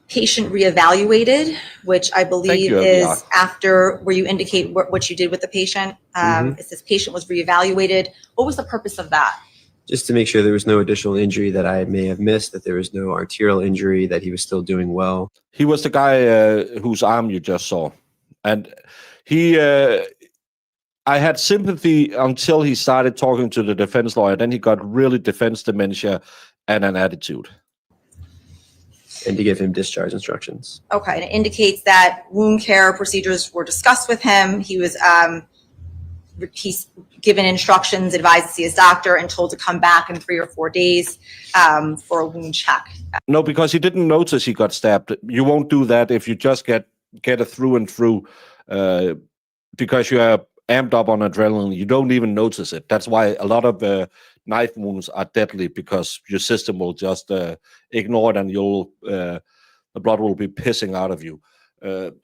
Patient reevaluated, which I believe is Abia. after where you indicate what you did with the patient. It says patient was reevaluated. What was the purpose of that? Just to make sure there was no additional injury that I may have missed, that there was no arterial injury, that he was still doing well. He was the guy whose arm you just saw. And I had sympathy until he started talking to the defense lawyer. Then he got really defense dementia and an attitude. And to give him discharge instructions. Okay, and it indicates that wound care procedures were discussed with him. He was he's given instructions, advised to see his doctor, and told to come back in 3 or 4 days for a wound check. No, because he didn't notice he got stabbed. You won't do that if you just get it through and through because you are amped up on adrenaline. You don't even notice it. That's why a lot of knife wounds are deadly, because your system will just ignore it, and you'll the blood will be pissing out of you.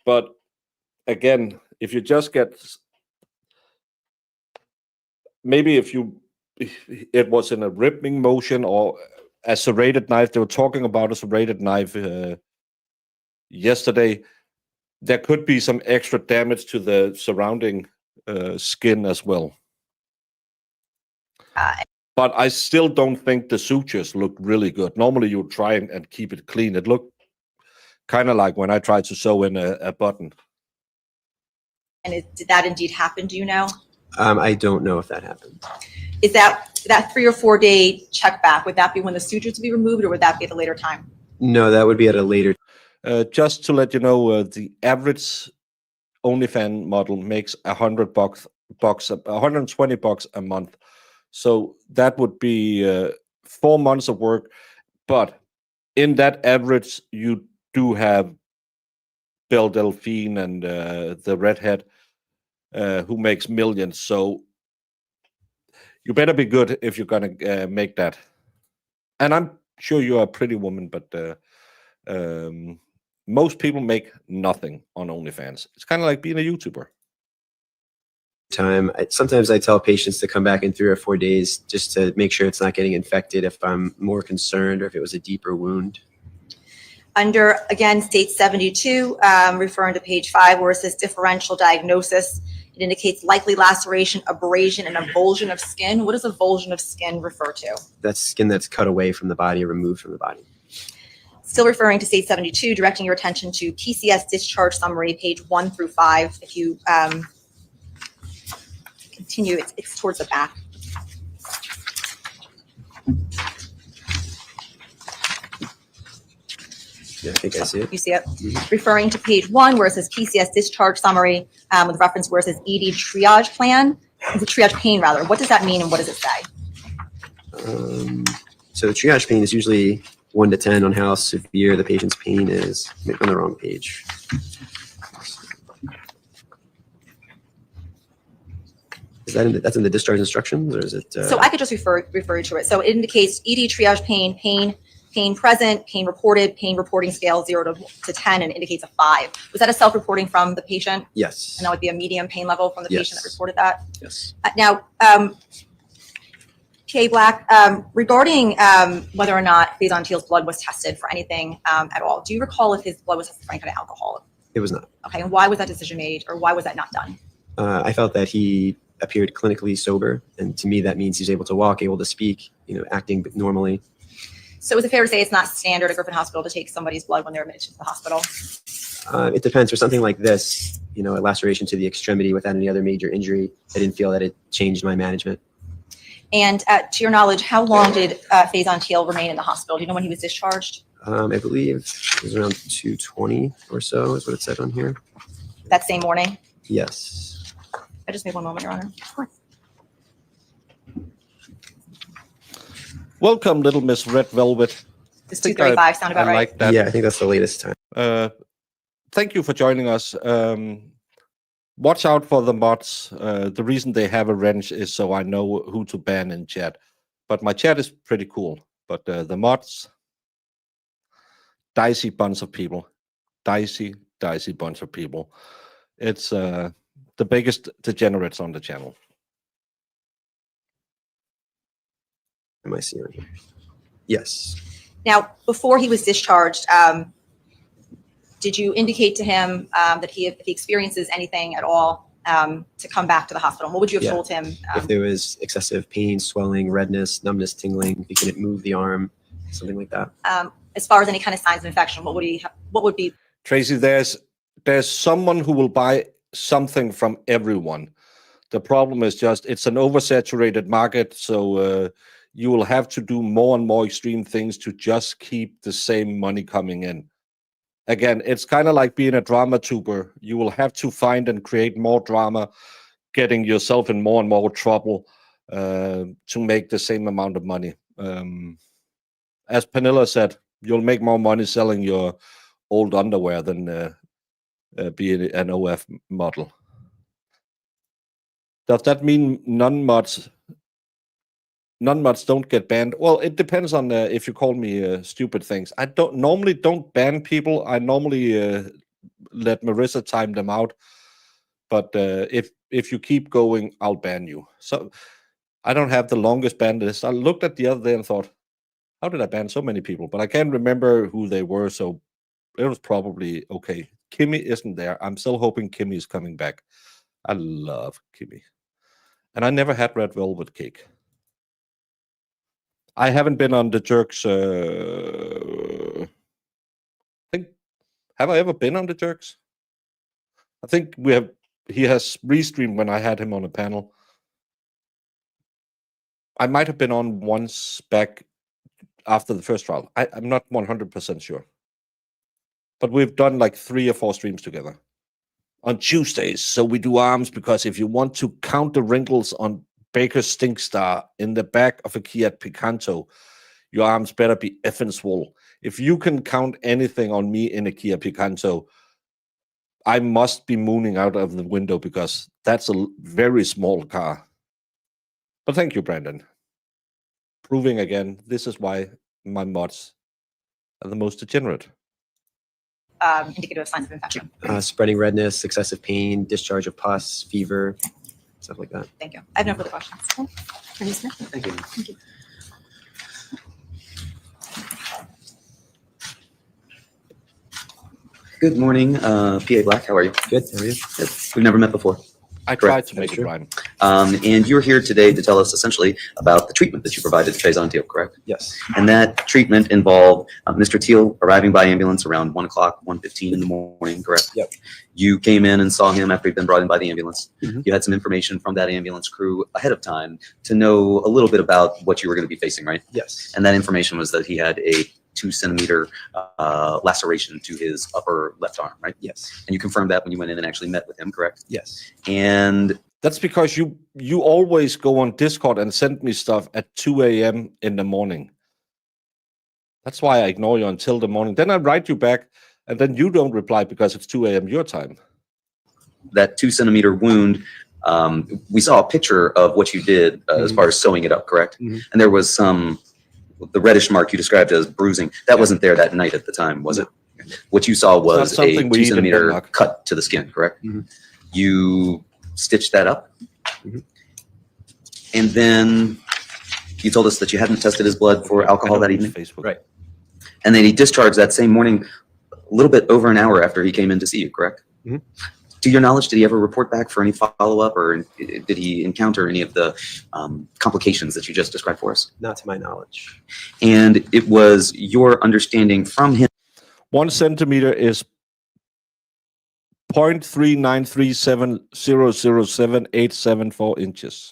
But again, if you just get, maybe if it was in a ripping motion or a serrated knife, they were talking about a serrated knife yesterday, there could be some extra damage to the surrounding skin as well. But I still don't think the sutures look really good. Normally you would try and keep it clean. It looked kind of like when I tried to sew in a button. And did that indeed happen? Do you know? I don't know if that happened. Is that 3 or 4 day check back? Would that be when the sutures would be removed, or would that be at a later time? No, that would be at a later. Just to let you know, the average OnlyFans model makes $100, $120 a month. So that would be 4 months of work. But in that average, you do have Belle Delphine and the redhead who makes millions. So you better be good if you're going to make that. And I'm sure you're a pretty woman, but most people make nothing on OnlyFans. It's kind of like being a YouTuber. Sometimes I tell patients to come back in 3 or 4 days just to make sure it's not getting infected if I'm more concerned or if it was a deeper wound. Under, again, state 72, referring to page 5, where it says differential diagnosis, it indicates likely laceration, abrasion, and avulsion of skin. What does avulsion of skin refer to? That's skin that's cut away from the body, removed from the body. Still referring to state 72, directing your attention to PCS discharge summary, page 1 through 5. If you continue, it's towards the back. Yeah, I think I see it. You see it? Referring to page 1, where it says PCS discharge summary, with reference where it says ED triage plan, the triage pain rather. What does that mean and what does it say? So the triage pain is usually 1 to 10 on how severe the patient's pain is. Maybe on the wrong page. Is that that's in the discharge instructions, or is it? So I could just refer you to it. So it indicates ED triage pain present, pain reported, pain reporting scale 0 to 10, and indicates a 5. Was that a self-reporting from the patient? Yes. And that would be a medium pain level from the Yes. patient that reported that? Yes. Now, PA Black, regarding whether or not Faison Teal's blood was tested for anything at all, do you recall if his blood was tested for any kind of alcohol? It was not. Okay, and why was that decision made, or why was that not done? I felt that he appeared clinically sober, and to me that means he's able to walk, able to speak, acting normally. So is it fair to say it's not standard at Griffin Hospital to take somebody's blood when they're admitted to the hospital? It depends. For something like this, a laceration to the extremity without any other major injury, I didn't feel that it changed my management. And to your knowledge, how long did Faison Teal remain in the hospital? Do you know when he was discharged? I believe it was around 2:20 or so is what it said on here. That same morning? Yes. I just need 1 moment, Your Honor. Of course. Welcome, little Miss Red Velvet. Does Think 2:35 sound about I right? like that. Yeah, I think that's the latest time. Thank you for joining us. Watch out for the mods. The reason they have a wrench is so I know who to ban in chat. But my chat is pretty cool. But the mods, dicey bunch of people. Dicey bunch of people. It's the biggest degenerates on the channel. Am I seeing it here? Yes. Now, before he was discharged, did you indicate to him that if he experiences anything at all, to come back to the hospital? What would you have Yeah. told him? If there was excessive pain, swelling, redness, numbness, tingling, if he couldn't move the arm, something like that. As far as any kind of signs of infection, what would be? Tracy, there's someone who will buy something from everyone. The problem is just it's an oversaturated market, so you will have to do more and more extreme things to just keep the same money coming in. Again, it's kind of like being a drama tuber. You will have to find and create more drama, getting yourself in more and more trouble to make the same amount of money. As Pernilla said, you'll make more money selling your old underwear than being an OF model. Does that mean non-mods don't get banned. Well, it depends on if you call me stupid things. I don't ban people. I normally let Marissa time them out. But if you keep going, I'll ban you. So I don't have the longest ban list. I looked at the other day and thought, how did I ban so many people? But I can't remember who they were, so it was probably okay. Kimmy isn't there. I'm still hoping Kimmy is coming back. I love Kimmy. And I never had red velvet cake. I haven't been on the Jerks. Have I ever been on the Jerks? I think we have. He has restreamed when I had him on a panel. I might have been on once back after the first trial. I'm not 100% sure. But we've done like 3 or 4 streams together. On Tuesdays, so we do arms because if you want to count the wrinkles on Baker's Stink Star in the back of a Kia Picanto, your arms better be effing swole. If you can count anything on me in a Kia Picanto, I must be mooning out of the window because that's a very small car. But thank you, Brandon. Proving again, this is why my mods are the most degenerate. Indicative signs of infection. Spreading redness, excessive pain, discharge of pus, fever, stuff like that. Thank you. I have no further questions. Attorney Smith? Thank you. Thank you. Good morning, PA Black. How are you? Good, how are you? Good. We've never met before. I Correct. tried to make it rhyme. And you're here today to tell us essentially about the treatment that you provided to Trayvon Teal, correct? Yes. And that treatment involved Mr. Teal arriving by ambulance around 1 o'clock, 1:15 in the morning, correct? Yep. You came in and saw him after he'd been brought in by the ambulance. Mhm. You had some information from that ambulance crew ahead of time to know a little bit about what you were going to be facing, right? Yes. And that information was that he had a 2-centimeter laceration to his upper left arm, right? Yes. And you confirmed that when you went in and actually met with him, correct? Yes. And That's because you always go on Discord and send me stuff at 2 a.m. in the morning. That's why I ignore you until the morning. Then I write you back, and then you don't reply because it's 2 a.m. your time. that 2-centimeter wound, we saw a picture of what you did as far as sewing it up, correct? Mhm. And there was the reddish mark you described as bruising. That wasn't there that night at the time, was it? What you saw was a something we eat in 2-centimeter Denmark. cut to the skin, correct? Mhm. You stitched that up. Mhm. And then you told us that you hadn't tested his blood for alcohol that evening. Facebook. Right. And then he discharged that same morning, a little bit over an hour after he came in to see you, correct? Mhm. To your knowledge, did he ever report back for any follow-up, or did he encounter any of the complications that you just described for us? Not to my knowledge. And it was your understanding from him 1 centimeter is 0.3937007.874 inches.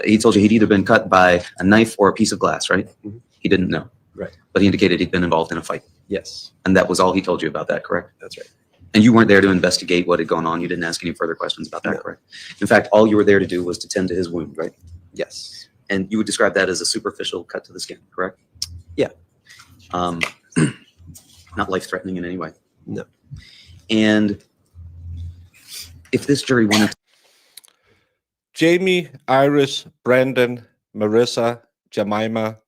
He told you he'd either been cut by a knife or a piece of glass, right? Mhm. He didn't know. Right. But he indicated he'd been involved in a fight. Yes, And that was all he told you about that, correct? that's right. And you weren't there to investigate what had gone on. You didn't ask any further questions about that, No. correct? In fact, all you were there to do was to tend to his wound, right? Yes. And you would describe that as a superficial cut to the skin, correct? Yeah. Not life-threatening in any way. No. And if this jury wanted to Jamie, Iris, Brandon, Marissa, Jemima,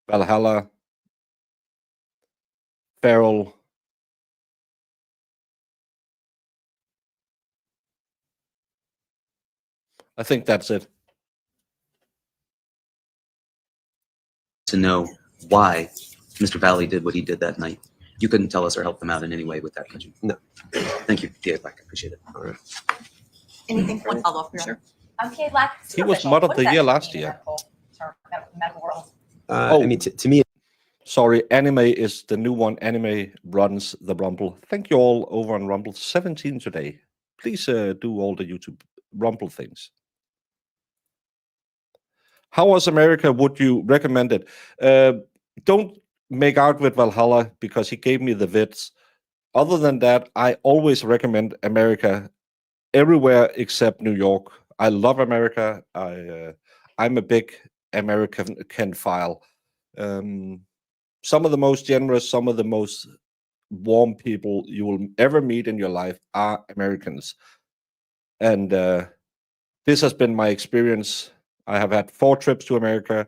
Valhalla, Farrell, I think that's it. know why Mr. Valle did what he did that night, you couldn't tell us or help them out in any way with that, could you? No. Thank you, PA Black. I appreciate it. All right. Anything for one follow-up? Sure. PA Black. He was superficial. mod of What the does that year mean last in year. medical world? Oh. I mean, to me, Sorry, anime is the new one. Anime runs the Rumble. Thank you all over on Rumble. 17 today. Please do all the YouTube Rumble things. How was America? Would you recommend it? Don't make out with Valhalla because he gave me the vids. Other than that, I always recommend America everywhere except New York. I love America. I'm a big American file. Some of the most generous, some of the most warm people you will ever meet in your life are Americans. And this has been my experience I have had 4 trips to America.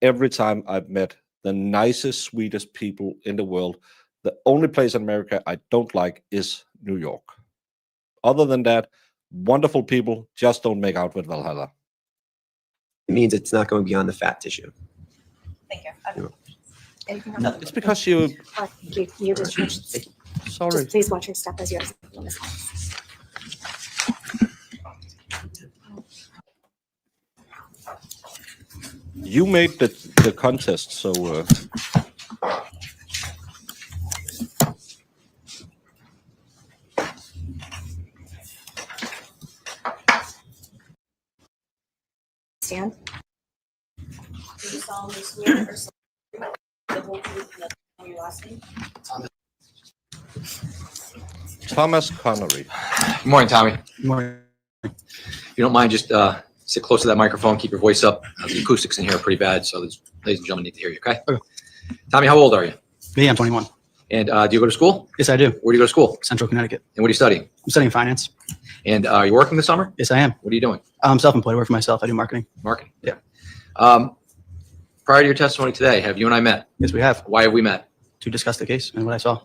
Every time I've met the nicest, sweetest people in the world. The only place in America I don't like is New York. Other than that, wonderful people, just don't make out with Valhalla. It means it's not going beyond the fat tissue. Thank you. Anything else? It's because you. You just Sorry. just please watch your step as you exit. You made the contest, so. Stand. Do you solemnly swear or swear the whole truth and nothing but your last name? Thomas Connery. Good morning, Tommy. Good morning. If you don't mind, just sit close to that microphone, keep your voice up. The acoustics in here are pretty bad, so ladies and gentlemen need to hear you, okay? Okay. Tommy, how old are you? Me, I'm 21. And do you go to school? Yes, I do. Where do you go to school? Central Connecticut. And what are you studying? I'm studying finance. And are you working this summer? Yes, I am. What are you doing? I'm self-employed. I work for myself. I do marketing. Marketing. Yeah. Prior to your testimony today, have you and I met? Yes, we have, Why have we met? to discuss the case and what I saw.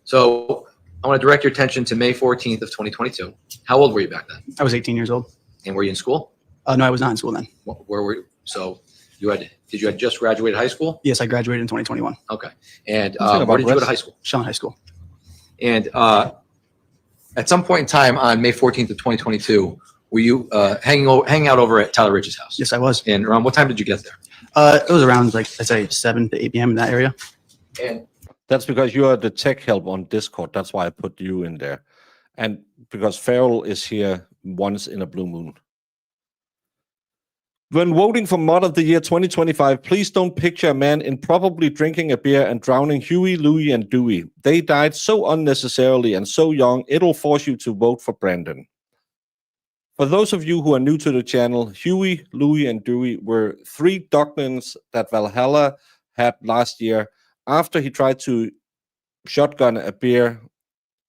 So I want to direct your attention to May 14th of 2022. How old were you back then? I was 18 years old. And were you in school? No, I was not in school then. Where were you? So did you had just graduated high school? Yes, I graduated in 2021. Okay. And about where did you go to rest. high school? Shelton High School. And at some point in time on May 14th of 2022, were you hanging out over at Tyler Rich's house? Yes, I was. And around what time did you get there? It was around, like, I'd say 7 to 8 p.m. in that area. And That's because you are the tech help on Discord. That's why I put you in there. And because Farrell is here once in a blue moon. When voting for Mod of the Year 2025, please don't picture a man improbably drinking a beer and drowning Huey, Louie, and Dewey. They died so unnecessarily and so young, it'll force you to vote for Brandon. For those of you who are new to the channel, Huey, Louie, and Dewey were 3 Dockmans that Valhalla had last year after he tried to shotgun a beer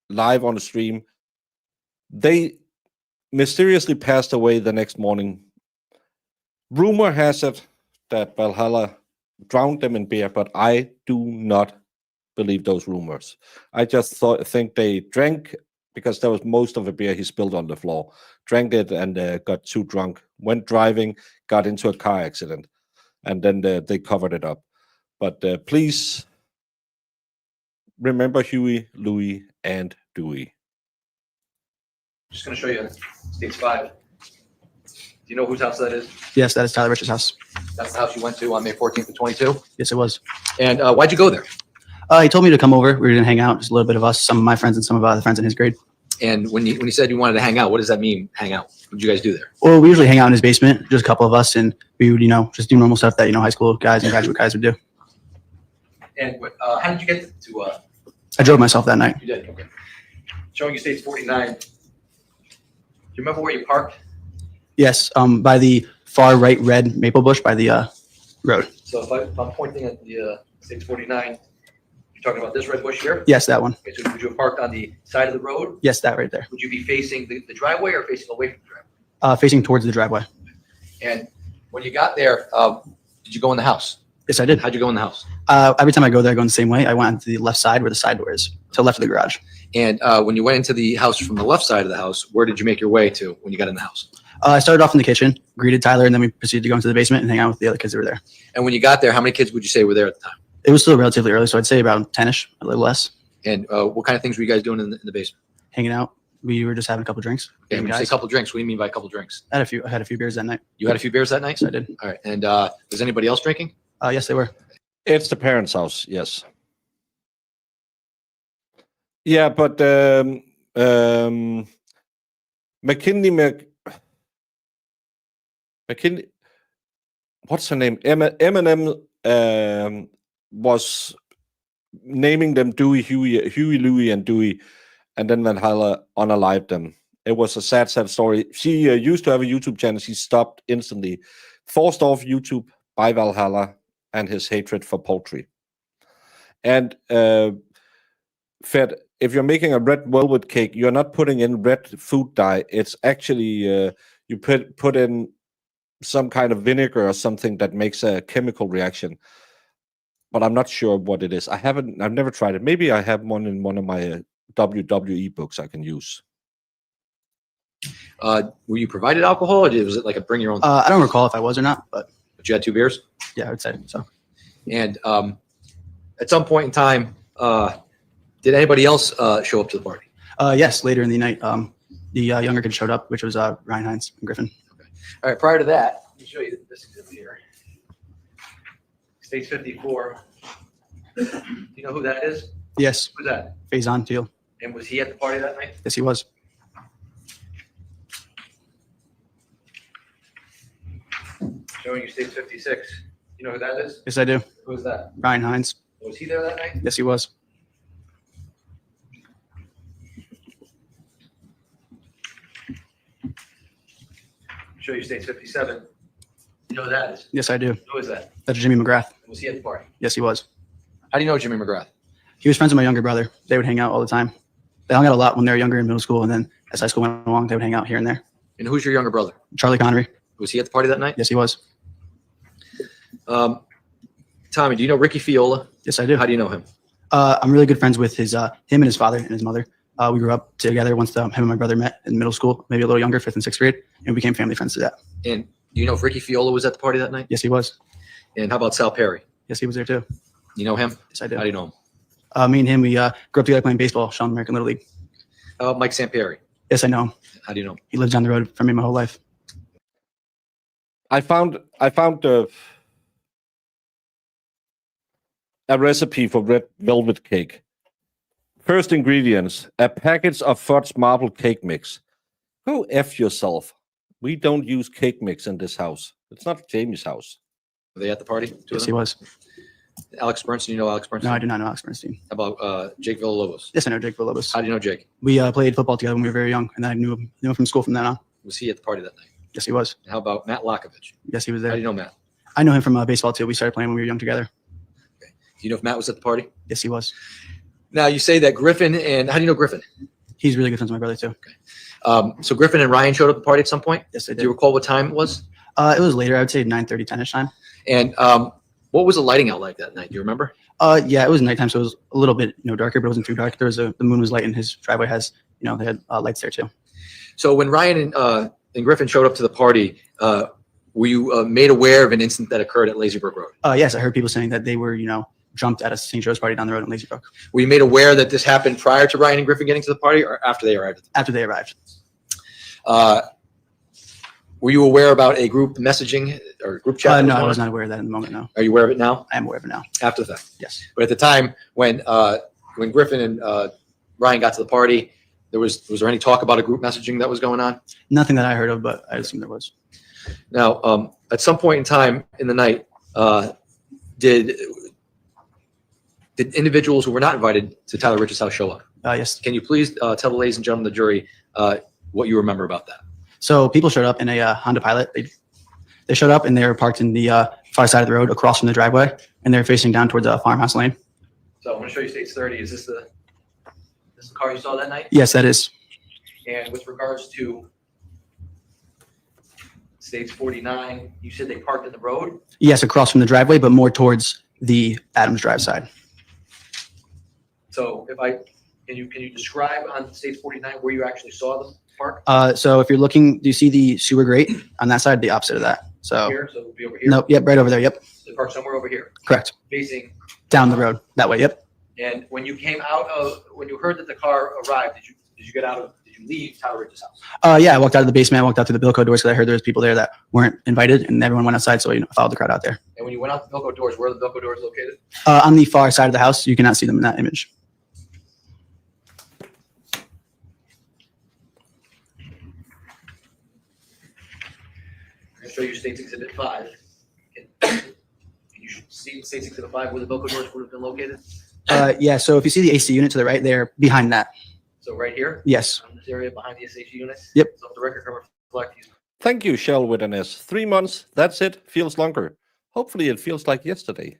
live on the stream. They mysteriously passed away the next morning. Rumor has it that Valhalla drowned them in beer, but I do not believe those rumors. I just think they drank, because there was most of the beer he spilled on the floor, drank it and got too drunk, went driving, got into a car accident, and then they covered it up. But please remember Huey, Louie, and Dewey. just going to show you stage 5. Do you know whose house that is? Yes, that is Tyler Rich's house. That's the house you went to on May 14th of 22. Yes, it was. And why'd you go there? He told me to come over. We were going to hang out, just a little bit of us, some of my friends and some of the friends in his grade. And when you said you wanted to hang out, what does that mean, hang out? What did you guys do there? Well, we usually hang out in his basement, just a couple of us, and we would, just do normal stuff that, high school guys and graduate guys would do. And how did you get to I drove myself that night. you did, okay. Showing you stage 49. Do you remember where you parked? Yes, by the far right red maple bush by the road. So if I'm pointing at the stage 49, you're talking about this red bush here? Yes, that one. Okay, so would you have parked on the side of the road? Yes, that right there. Would you be facing the driveway or facing away from the driveway? Facing towards the driveway. And when you got there, did you go in the house? Yes, I did. How'd you go in the house? Every time I go there, I go in the same way. I went to the left side where the side door is, to the left of the garage. And when you went into the house from the left side of the house, where did you make your way to when you got in the house? I started off in the kitchen, greeted Tyler, and then we proceeded to go into the basement and hang out with the other kids that were there. And when you got there, how many kids would you say were there at the time? It was still relatively early, so I'd say about 10-ish, a little less. And what kind of things were you guys doing in the basement? Hanging out. We were just having a couple drinks. Okay, when you say a couple drinks, what do you mean by a couple drinks? I had a few beers that night. You had a few beers that night? Yes, I did. All right. And was anybody else drinking? Yes, they were. It's the parents' house, yes. Yeah, but McKinley, what's her name? Eminem was naming them Huey, Louie, and Dewey, and then Valhalla unalived them. It was a sad story. She used to have a YouTube channel. She stopped instantly, forced off YouTube by Valhalla and his hatred for poultry. And Fed, if you're making a red velvet cake, you're not putting in red food dye. It's actually you put in some kind of vinegar or something that makes a chemical reaction, but I'm not sure what it is. I've never tried it. Maybe I have one in one of my WWE books I can use. Were you provided alcohol, or was it like a bring your own? I don't recall if I was or not, but But you had 2 beers? yeah, I would say so. And at some point in time, did anybody else show up to the party? Yes, later in the night, the younger kid showed up, which was Ryan Hines and Griffin. All right, prior to that, let me show you this exhibit here. Stage 54. Do you know who that is? Yes, Who's that? Faison Field. And was he at the party that night? Yes, he was. Showing you stage 56. You know who that is? Yes, I do. Who is that? Ryan Hines. Was he there that night? Yes, he was. Show you stage 57. You know who that is? Yes, I do. Who is that? That's Jimmy McGrath. Was he at the party? Yes, he was. How do you know Jimmy McGrath? He was friends with my younger brother. They would hang out all the time. They hung out a lot when they were younger in middle school, and then as high school went along, they would hang out here and there. And who's your younger brother? Charlie Connery. Was he at the party that night? Yes, he was. Tommy, do you know Ricky Fiola? Yes, I do. How do you know him? I'm really good friends with him and his father and his mother. We grew up together once him and my brother met in middle school, maybe a little younger, 5th and 6th grade, and we became family friends through that. And do you know if Ricky Fiola was at the party that night? Yes, he was. And how about Sal Perry? Yes, he was there too. You know him? Yes, I do. How do you know him? Me and him, we grew up together playing baseball, Shelton American Little League. How about Mike Sampieri? Yes, I know him. How do you know him? He lives down the road from me my whole life. I found a recipe for red velvet cake. First ingredients: a package of fudge marble cake mix. Go F yourself. We don't use cake mix in this house. It's not Jamie's house. Were they at the party? Two of Yes, them? he was. Alex Bernstein, you know Alex Bernstein? No, I do not know Alex Bernstein. How about Jake Villalobos? Yes, I know Jake Villalobos. How do you know Jake? We played football together when we were very young, and then I knew him from school from then on. Was he at the party that night? Yes, he was. And how about Matt Lockovich? Yes, he was How do there. you know Matt? I know him from baseball too. We started playing when we were young together. Do you know if Matt was at the party? Yes, he was. Now you say that Griffin and how do you know Griffin? He's really good friends with my brother too. So Griffin and Ryan showed up at the party at some point. Yes, they Do did. you recall what time it was? It was later. I would say 9:30, 10ish time. And what was the lighting out like that night? Do you remember? Yeah, it was nighttime, so it was a little bit darker, but it wasn't too dark. There was the moon was light, and his driveway has they had lights there too. So when Ryan and Griffin showed up to the party, were you made aware of an incident that occurred at Lazy Brook Road? Yes, I heard people saying that they were jumped at a St. Joe's party down the road in Lazy Brook Were you made aware that this happened prior to Ryan and Griffin getting to the party or after they arrived? after they arrived. Were you aware about a group messaging or group chat? that No, I going was on? not aware of that in the moment. No, Are you aware of it now? I am aware of it now. After the fact. Yes. But at the time when Griffin and Ryan got to the party, was there any talk about a group messaging that was going on? Nothing that I heard of, but I assume there was. Now, at some point in time in the night, did individuals who were not invited to Tyler Rich's house show up? Yes. Can you please tell the ladies and gentlemen of the jury what you remember about that? So people showed up in a Honda Pilot. They showed up and they were parked in the far side of the road across from the driveway, and they're facing down towards Farmhouse Lane. So I'm going to show you stage 30. Is this the car you saw that night? Yes, that is. And with regards to stage 49, you said they parked in the road? Yes, across from the driveway, but more towards the Adams Drive side. So can you describe on stage 49 where you actually saw them park? So if you're looking, do you see the sewer grate on that side? The opposite of that. So Here, so it would be over here? nope, yep, right over there. Yep, They parked somewhere over here, correct. facing. Down the road that way. Yep. And when you came out when you heard that the car arrived, did you leave Tyler Rich's house? Yeah, I walked out of the basement. I walked out to the Bilco doors because I heard there was people there that weren't invited, and everyone went outside. So I followed the crowd out there. And when you went out the Bilco doors, where are the Bilco doors located? On the far side of the house, you cannot see them in that image. I'll show you States Exhibit 5. Can you see States Exhibit 5 where the Bilco doors would have been located? Yeah. So if you see the AC unit to the right, they're behind that. So right here? Yes. On this area behind the SH unit? Yep. So if the record can reflect, he's Thank you, Shell with an S. 3 months, that's it. Feels longer. Hopefully it feels like yesterday.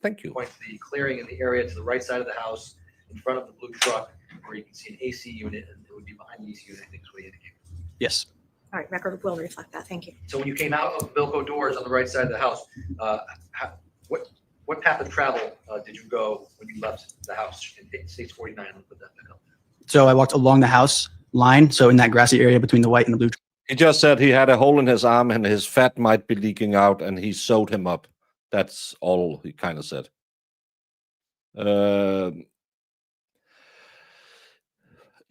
Thank you. point to the clearing in the area to the right side of the house in front of the blue truck where you can see an AC unit, and it would be behind the AC unit, I think is what he indicated. Yes. All right, record will reflect that. Thank you. So when you came out of the Bilko doors on the right side of the house, what path of travel did you go when you left the house in States 49? I'll put that back up. So I walked along the house line, so in that grassy area between the white and the blue. He just said he had a hole in his arm and his fat might be leaking out, and he sewed him up. That's all he kind of said.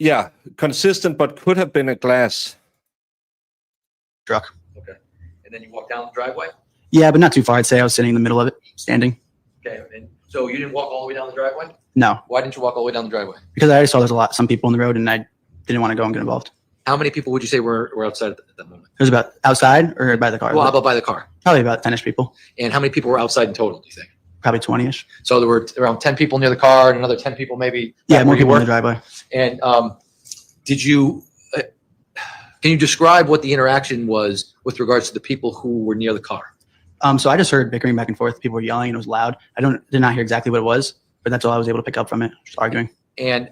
Yeah, consistent, but could have been a glass truck. Okay. And then you walked down the driveway? Yeah, but not too far. I'd say I was sitting in the middle of it, standing. Okay. And so you didn't walk all the way down the driveway? No, Why didn't you walk all the way down the driveway? because I already saw there's some people on the road, and I didn't want to go and get involved. How many people would you say were outside at that moment? It was about outside or by the car. Well, how about by the car? Probably about 10-ish people, And how many people were outside in total, do you think? probably 20-ish. So there were around 10 people near the car and another 10 people maybe? Yeah, back more where you people in were? the driveway. And did you, can you describe what the interaction was with regards to the people who were near the car? So I just heard bickering back and forth. People were yelling and it was loud. I did not hear exactly what it was, but that's all I was able to pick up from it, just arguing. And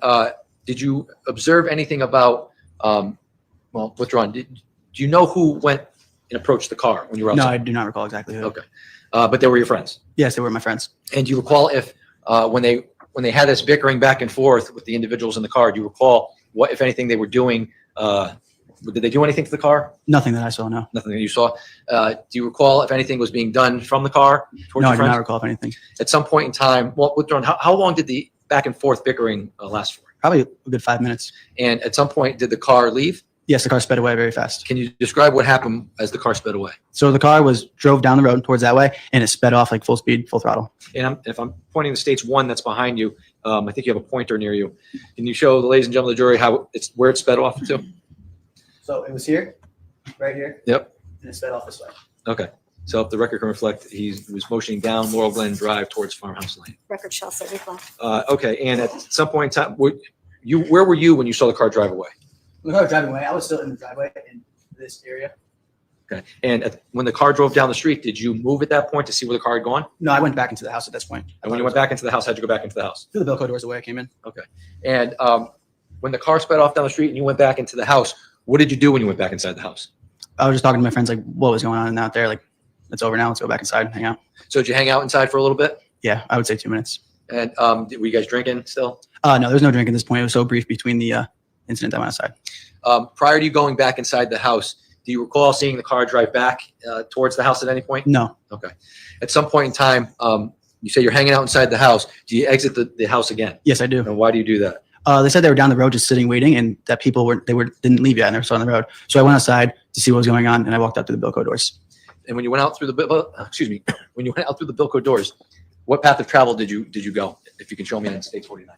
did you observe anything about, well, withdrawn, do you know who went and approached the car when you were No, outside? I do not recall exactly who. Okay. But they were your friends? Yes, they were my friends. And do you recall if, when they had this bickering back and forth with the individuals in the car, do you recall what, if anything, they were doing? Did they do anything to the car? Nothing that I saw, no. Nothing that you saw. Do you recall if anything was being done from the car towards No, your I do friends? not recall of anything. At some point in time, well, withdrawn, how long did the back and forth bickering last for? Probably a good 5 minutes. And at some point, did the car leave? Yes, the car sped away very fast. Can you describe what happened as the car sped away? So the car drove down the road towards that way, and it sped off like full speed, full throttle. And if I'm pointing to States 1 that's behind you, I think you have a pointer near you. Can you show the ladies and gentlemen of the jury where it sped off to? So it was here, right here. Yep. And it sped off this way. Okay. So if the record can reflect, he was motioning down Laurel Glen Drive towards Farmhouse Lane. Record shall so reflect. Okay. And at some point in time, where were you when you saw the car drive away? When the car was driving away, I was still in the driveway in this area. Okay. And when the car drove down the street, did you move at that point to see where the car had gone? No, I went back into the house at this point. And when you went back into the house, how'd you go back into the house? Through the Bilko doors the way I came in. Okay. And when the car sped off down the street and you went back into the house, what did you do when you went back inside the house? I was just talking to my friends, like, what was going on out there? Like, it's over now. Let's go back inside and hang out. So did you hang out inside for a little bit? Yeah, I would say 2 minutes. And were you guys drinking still? No, there was no drink at this point. It was so brief between the incident I went outside. Prior to you going back inside the house, do you recall seeing the car drive back towards the house at any point? No. Okay. At some point in time, you say you're hanging out inside the house. Do you exit the house again? Yes, I do. And why do you do that? They said they were down the road just sitting waiting, and that people didn't leave yet, and they were still on the road. So I went outside to see what was going on, and I walked out through the Bilko doors. And when you went out through when you went out through the Bilko doors, what path of travel did you go? If you can show me in State 49,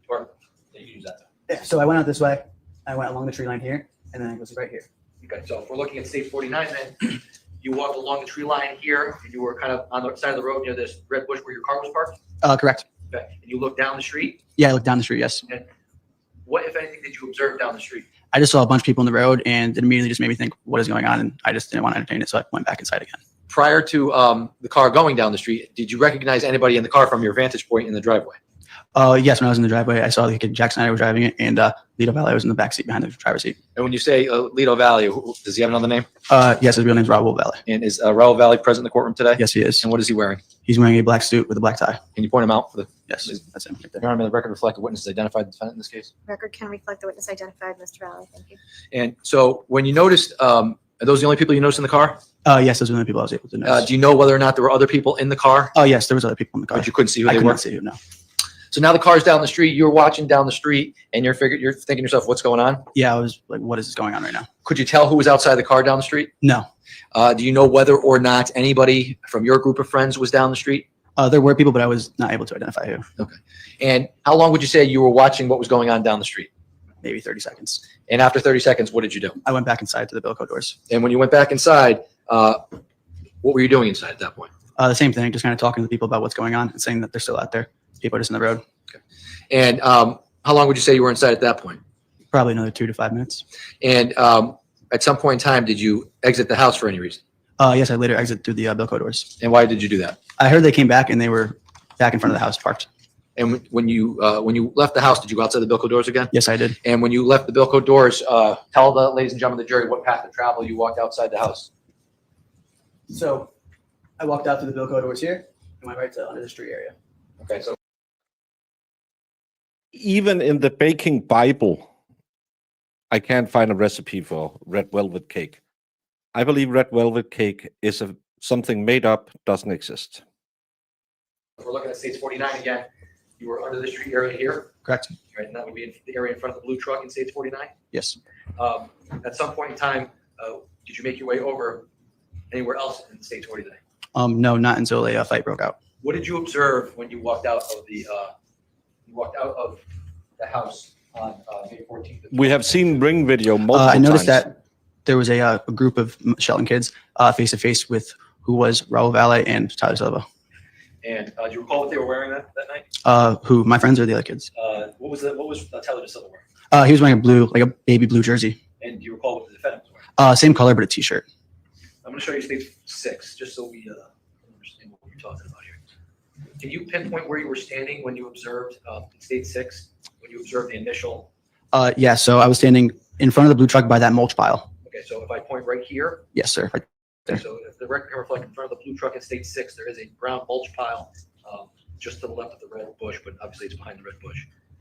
or you can use that. Yeah, so I went out this way. I went along the tree line here, and then it goes right here. Okay, so if we're looking at State 49, then you walked along the tree line here, and you were kind of on the side of the road near this red bush where your car was parked. Correct. Okay, and you looked down the street. Yeah, I looked down the street, yes. What, if anything, did you observe down the street? I just saw a bunch of people on the road, and it immediately just made me think, what is going on? And I just didn't want to entertain it, so I went back inside again. Prior to the car going down the street, did you recognize anybody in the car from your vantage point in the driveway? Yes, when I was in the driveway, I saw the kid Jack Snyder was driving it, and Lito Valle was in the back seat behind the driver's seat. And when you say Lito Valle, does he have another name? Yes, his real name's Raul Valle. And is Raul Valle present in the courtroom today? Yes, he is. And what is he wearing? He's wearing a black suit with a black tie. Can you point him out for the? Yes, that's him right there. Your Honor, may the record reflect the witnesses identified the defendant in this case. Record can reflect the witness identified, Mr. Valle. Thank you. And so when you noticed, are those the only people you noticed in the car? Yes, those are the only people I was able to notice. Do you know whether or not there were other people in the car? Oh, yes, there was other people in the car. But you couldn't see who I they could were? not see who, no. So now the car's down the street, you're watching down the street, and you're thinking to yourself, what's going on? Yeah, I was like, what is going on right now? Could you tell who was outside the car down the street? No. Do you know whether or not anybody from your group of friends was down the street? There were people, but I was not able to identify who. Okay. And how long would you say you were watching what was going on down the street? Maybe 30 seconds. And after 30 seconds, what did you do? I went back inside to the Bilko doors. And when you went back inside, what were you doing inside at that point? The same thing, just kind of talking to the people about what's going on and saying that they're still out there. People are just in the road. And how long would you say you were inside at that point? Probably another 2 to 5 minutes. And at some point in time, did you exit the house for any reason? Yes, I later exited through the Bilko doors. And why did you do that? I heard they came back and they were back in front of the house parked. And when you left the house, did you go outside the Bilko doors again? Yes, I did. And when you left the Bilko doors, tell the ladies and gentlemen of the jury what path of travel you walked outside the house. So I walked out to the Bilko doors here and went right to under the street area. Okay, so Even in the baking Bible, I can't find a recipe for red velvet cake. I believe red velvet cake is something made up, doesn't exist. if we're looking at States 49 again, you were under the street area here, Correct. right? And that would be in the area in front of the blue truck in States 49. Yes. At some point in time, did you make your way over anywhere else in States 49? No, not until a fight broke out. What did you observe when you walked out of the house on May 14th? We have seen ring video multiple I noticed times. that there was a group of Shelton kids face to face with who was Raul Valle and Tyler Silva. And do you recall what they were wearing that night? Who, my friends or the other kids? What was Tyler Silva wearing? He was wearing a blue, like a baby blue jersey. And do you recall what the defendant was wearing? Same color, but a t-shirt. I'm going to show you State 6, just so we understand what we're talking about here. Can you pinpoint where you were standing when you observed State 6, when you observed the initial? Yeah, so I was standing in front of the blue truck by that mulch pile. Okay, so if I point right here, Yes, sir. Right there. so if the record can reflect in front of the blue truck in State 6, there is a brown mulch pile just to the left of the red bush, but obviously it's behind the red bush.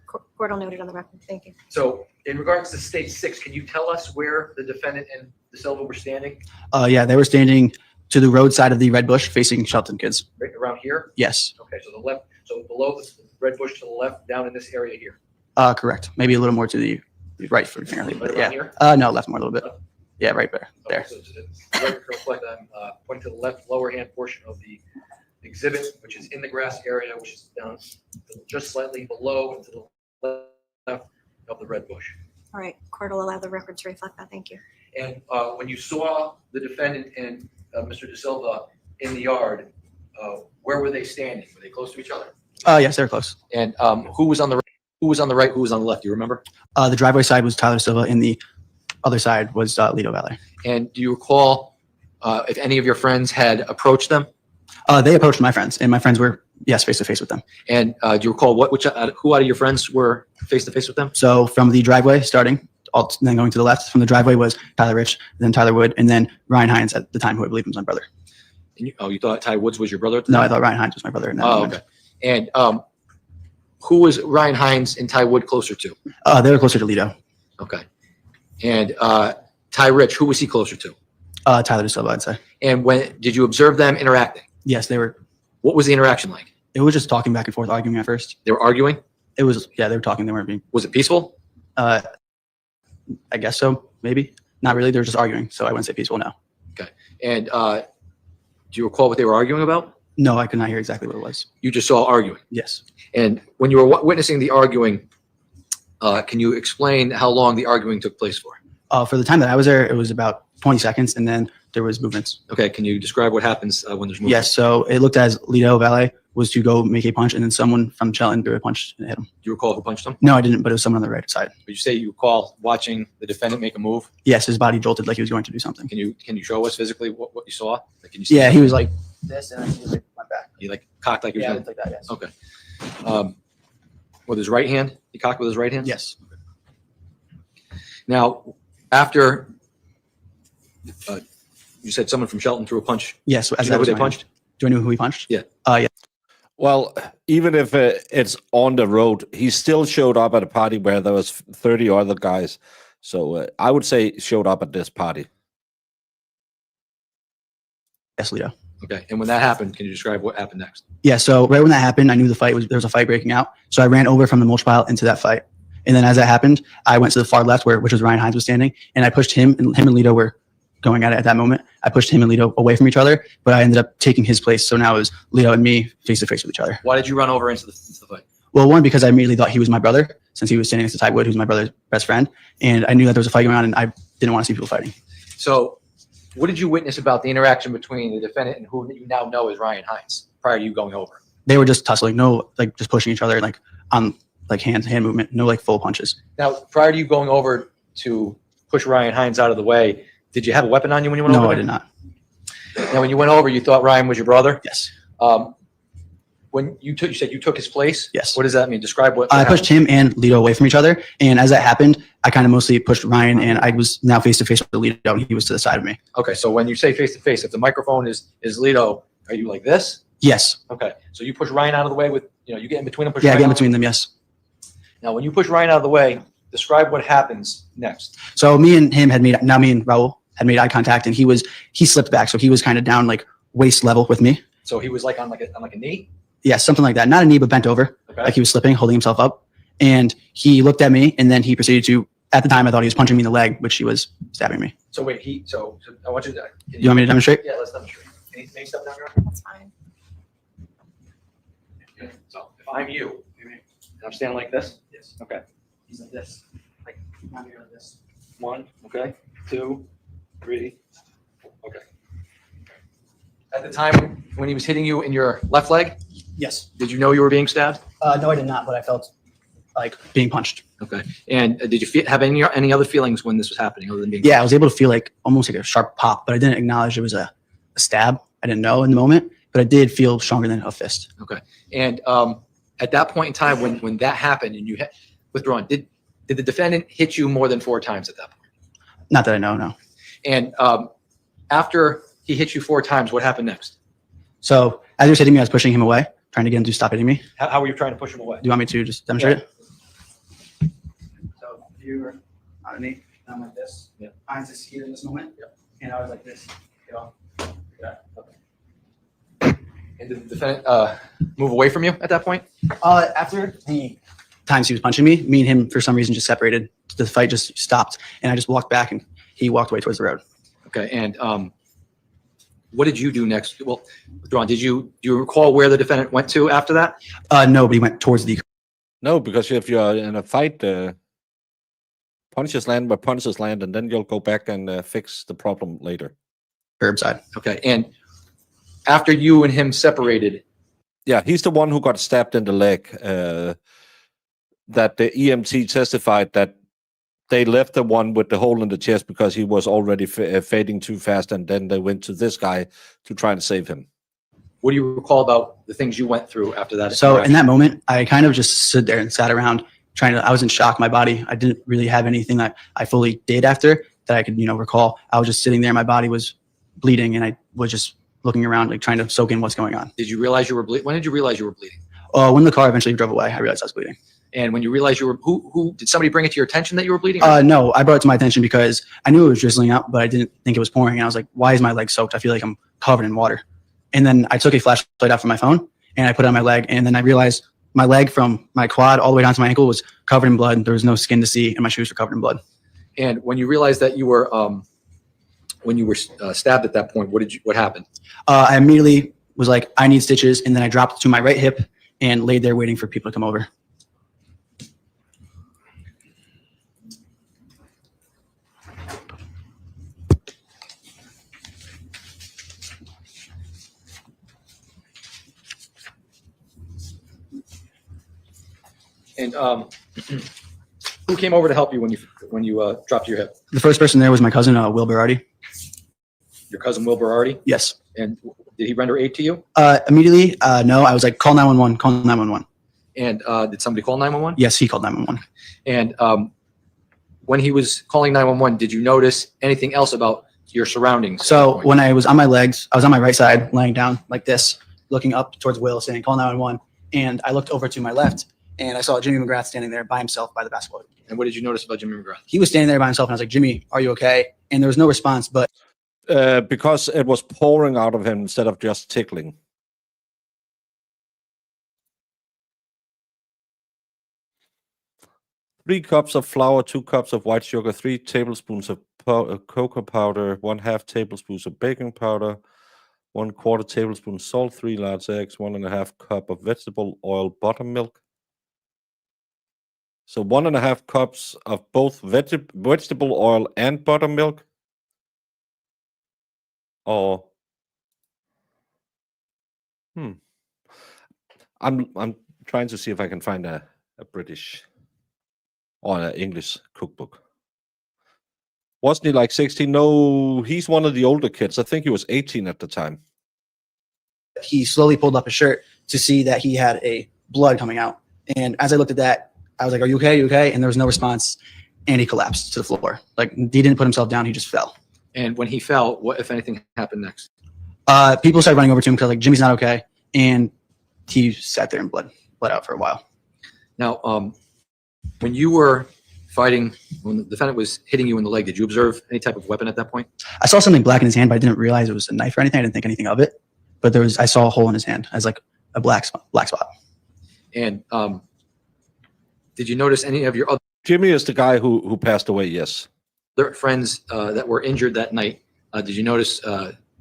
Court will note it on the record. Thank you. So in regards to State 6, can you tell us where the defendant and De Silva were standing? Yeah, they were standing to the road side of the red bush facing Shelton kids. Right around here? Yes, Okay, so the left, so below the red bush to the left, down in this area here. correct. Maybe a little more to the right for apparently, Right but around yeah. here? No, left more a little bit. Yeah, right there. Okay, There. so the record can reflect I'm pointing to the left lower hand portion of the exhibit, which is in the grass area, which is down just slightly below and to the left of the red bush. All right, court will allow the record to reflect that. Thank you. And when you saw the defendant and Mr. De Silva in the yard, where were they standing? Were they close to each other? Yes, they were close. And who was on the right? Who was on the right? Who was on the left? Do you remember? The driveway side was Tyler Silva, and the other side was Lito Valle. And do you recall if any of your friends had approached them? They approached my friends, and my friends were, yes, face to face with them. And do you recall who out of your friends were face to face with them? So from the driveway starting, then going to the left, from the driveway was Tyler Rich, then Tyler Wood, and then Ryan Hines at the time, who I believe was my brother. And you thought Ty Woods was your brother? At the No, time? I thought Ryan Hines was my brother in that Oh, moment. okay. And who was Ryan Hines and Ty Wood closer to? They were closer to Lito. Okay. And Ty Rich, who was he closer to? Tyler De Silva, I'd say. And when did you observe them interacting? Yes, they were. What was the interaction like? It was just talking back and forth, arguing at first. They were arguing? It was, yeah, they were talking. They weren't being, Was it peaceful? I guess so, maybe. Not really. They were just arguing. So I wouldn't say peaceful, no. And do you recall what they were arguing about? No, I could not hear exactly what it was. You just saw arguing. Yes. And when you were witnessing the arguing, can you explain how long the arguing took place for? For the time that I was there, it was about 20 seconds, and then there was movements. Okay, can you describe what happens when there's movement? Yes, so it looked as Lito Valle was to go make a punch, and then someone from Shelton threw a punch and hit him. Do you recall who punched him? No, I didn't, but it was someone on the right side. Would you say you recall watching the defendant make a move? Yes, his body jolted like he was going to do something. Can you show us physically what you saw? Like, can you see Yeah, he was like this, and then he like went back. he like cocked like he was Yeah, gonna- it's like that, yes. Okay. With his right hand? He cocked with his right hand? Yes. Now, after you said someone from Shelton threw a punch. Yes. Do As you know that who was they my- punched? Do I know who he punched? Yeah. Yeah. Well, even if it's on the road, he still showed up at a party where there was 30 other guys. So I would say he showed up at this party. Yes, Lito. Okay. And when that happened, can you describe what happened next? Yeah, so right when that happened, I knew there was a fight breaking out. So I ran over from the mulch pile into that fight. And then as that happened, I went to the far left which was Ryan Hines was standing, and I pushed him and Lito were going at it at that moment. I pushed him and Lito away from each other, but I ended up taking his place. So now it was Lito and me face to face with each other. Why did you run over into the fight? Well, one, because I immediately thought he was my brother, since he was standing next to Ty Wood, who's my brother's best friend. And I knew that there was a fight going on, and I didn't want to see people fighting. So what did you witness about the interaction between the defendant and who you now know is Ryan Hines prior to you going over? They were just tussling, no, like just pushing each other, like on like hand movement, no like full punches. Now, prior to you going over to push Ryan Hines out of the way, did you have a weapon on you when you went over? No, I there? did not. Now, when you went over, you thought Ryan was your brother? Yes. when you said you took his place? Yes. What does that mean? Describe what. I happened. pushed him and Lito away from each other. And as that happened, I kind of mostly pushed Ryan, and I was now face to face with Lito, and he was to the side of me. Okay, so when you say face to face, if the microphone is Lito, are you like this? Yes. Okay, so you push Ryan out of the way with, you get in between them. Push Yeah, I Ryan get in out? between them. Yes. Now, when you push Ryan out of the way, describe what happens next. So me and Raul had made eye contact, and he slipped back, so he was kind of down like waist level with me. So he was like on like a knee. Yeah, something like that. Not a knee, but bent over, Okay. like he was slipping, holding himself up. And he looked at me, and then he proceeded to. At the time, I thought he was punching me in the leg, which he was stabbing me. So wait, so I want you to. You want me to demonstrate? Yeah, let's demonstrate. Can you step down here? That's fine. Okay, so if I'm you, and I'm standing like this? Yes. Okay. He's like this. Like this. 1, okay, 2, 3, okay. At the time when he was hitting you in your left leg, Yes. did you know you were being stabbed? No, I did not, but I felt like being punched. Okay. And did you have any other feelings when this was happening other than being? Yeah, I was able to feel like almost like a sharp pop, but I didn't acknowledge it was a stab. I didn't know in the moment, but I did feel stronger than a fist. Okay. And at that point in time, when that happened and you had withdrawn, did the defendant hit you more than 4 times at that point? Not that I know, no. And after he hit you 4 times, what happened next? So as he was hitting me, I was pushing him away, trying to get him to stop hitting me. Do How were you trying to push him away? you want me to just demonstrate it? So you're underneath, I'm like this. Yeah. Mine's just here in this moment. Yep. And I was like this. And did the defendant move away from you at that point? After the times he was punching me and him for some reason just separated. The fight just stopped, and I just walked back, and he walked away towards the road. Okay. And what did you do next? Well, withdrawn. Do you recall where the defendant went to after that? No, but he went towards the. No, because if you're in a fight, punches land where punches land, and then you'll go back and fix the problem later. Curbside. Okay. And after you and him separated, Yeah, he's the one who got stabbed in the leg. That the EMT testified that they left the one with the hole in the chest because he was already fading too fast, and then they went to this guy to try and save him. what do you recall about the things you went through after that? So in interaction? that moment, I kind of just stood there and sat around I was in shock. My body, I didn't really have anything that I fully did after that I could, recall. I was just sitting there. My body was bleeding, and I was just looking around, like trying to soak in what's going on. Did you realize you were bleeding? When did you realize you were bleeding? When the car eventually drove away, I realized I was bleeding. And when you realized you were, who did somebody bring it to your attention that you were bleeding? No, I brought it to my attention because I knew it was drizzling out, but I didn't think it was pouring. And I was like, why is my leg soaked? I feel like I'm covered in water. And then I took a flashlight out from my phone and I put it on my leg. And then I realized my leg from my quad all the way down to my ankle was covered in blood. There was no skin to see, and my shoes were covered in blood. And when you realized that you were, stabbed at that point, what happened? I immediately was like, I need stitches. And then I dropped to my right hip and laid there waiting for people to come over. And who came over to help you when you dropped your hip? The first person there was my cousin, Will Berardi. Your cousin Will Berardi? Yes. And did he render aid to you? Immediately, no. I was like, call 911, call 911. And did somebody call 911? Yes, he called 911. And when he was calling 911, did you notice anything else about your surroundings? So when I was on my legs, I was on my right side, laying down like this, looking up towards Will, saying, call 911. And I looked over to my left, and I saw Jimmy McGrath standing there by himself by the basketball. And what did you notice about Jimmy McGrath? He was standing there by himself, and I was like, Jimmy, are you okay? And there was no response, but Because it was pouring out of him instead of just tickling. Three cups of flour, 2 cups of white sugar, 3 tablespoons of cocoa powder, 1/2 tablespoons of baking powder, 1/4 tablespoon salt, 3 large eggs, 1.5 cup of vegetable oil, buttermilk. So 1.5 cups of both vegetable oil and buttermilk. Or I'm trying to see if I can find a British or an English cookbook. Wasn't he like 16? No, he's one of the older kids. I think he was 18 at the time. he slowly pulled up his shirt to see that he had a blood coming out. And as I looked at that, I was like, "Are you okay? You okay?" And there was no response, and he collapsed to the floor. Like he didn't put himself down; he just fell. And when he fell, what, if anything, happened next? People started running over to him because like Jimmy's not okay, and he sat there and bled out for a while. Now, when you were fighting, when the defendant was hitting you in the leg, did you observe any type of weapon at that point? I saw something black in his hand, but I didn't realize it was a knife or anything. I didn't think anything of it, but I saw a hole in his hand as like a black spot. And did you notice any of your Jimmy is the guy who passed away. Yes. other friends that were injured that night? Did you notice?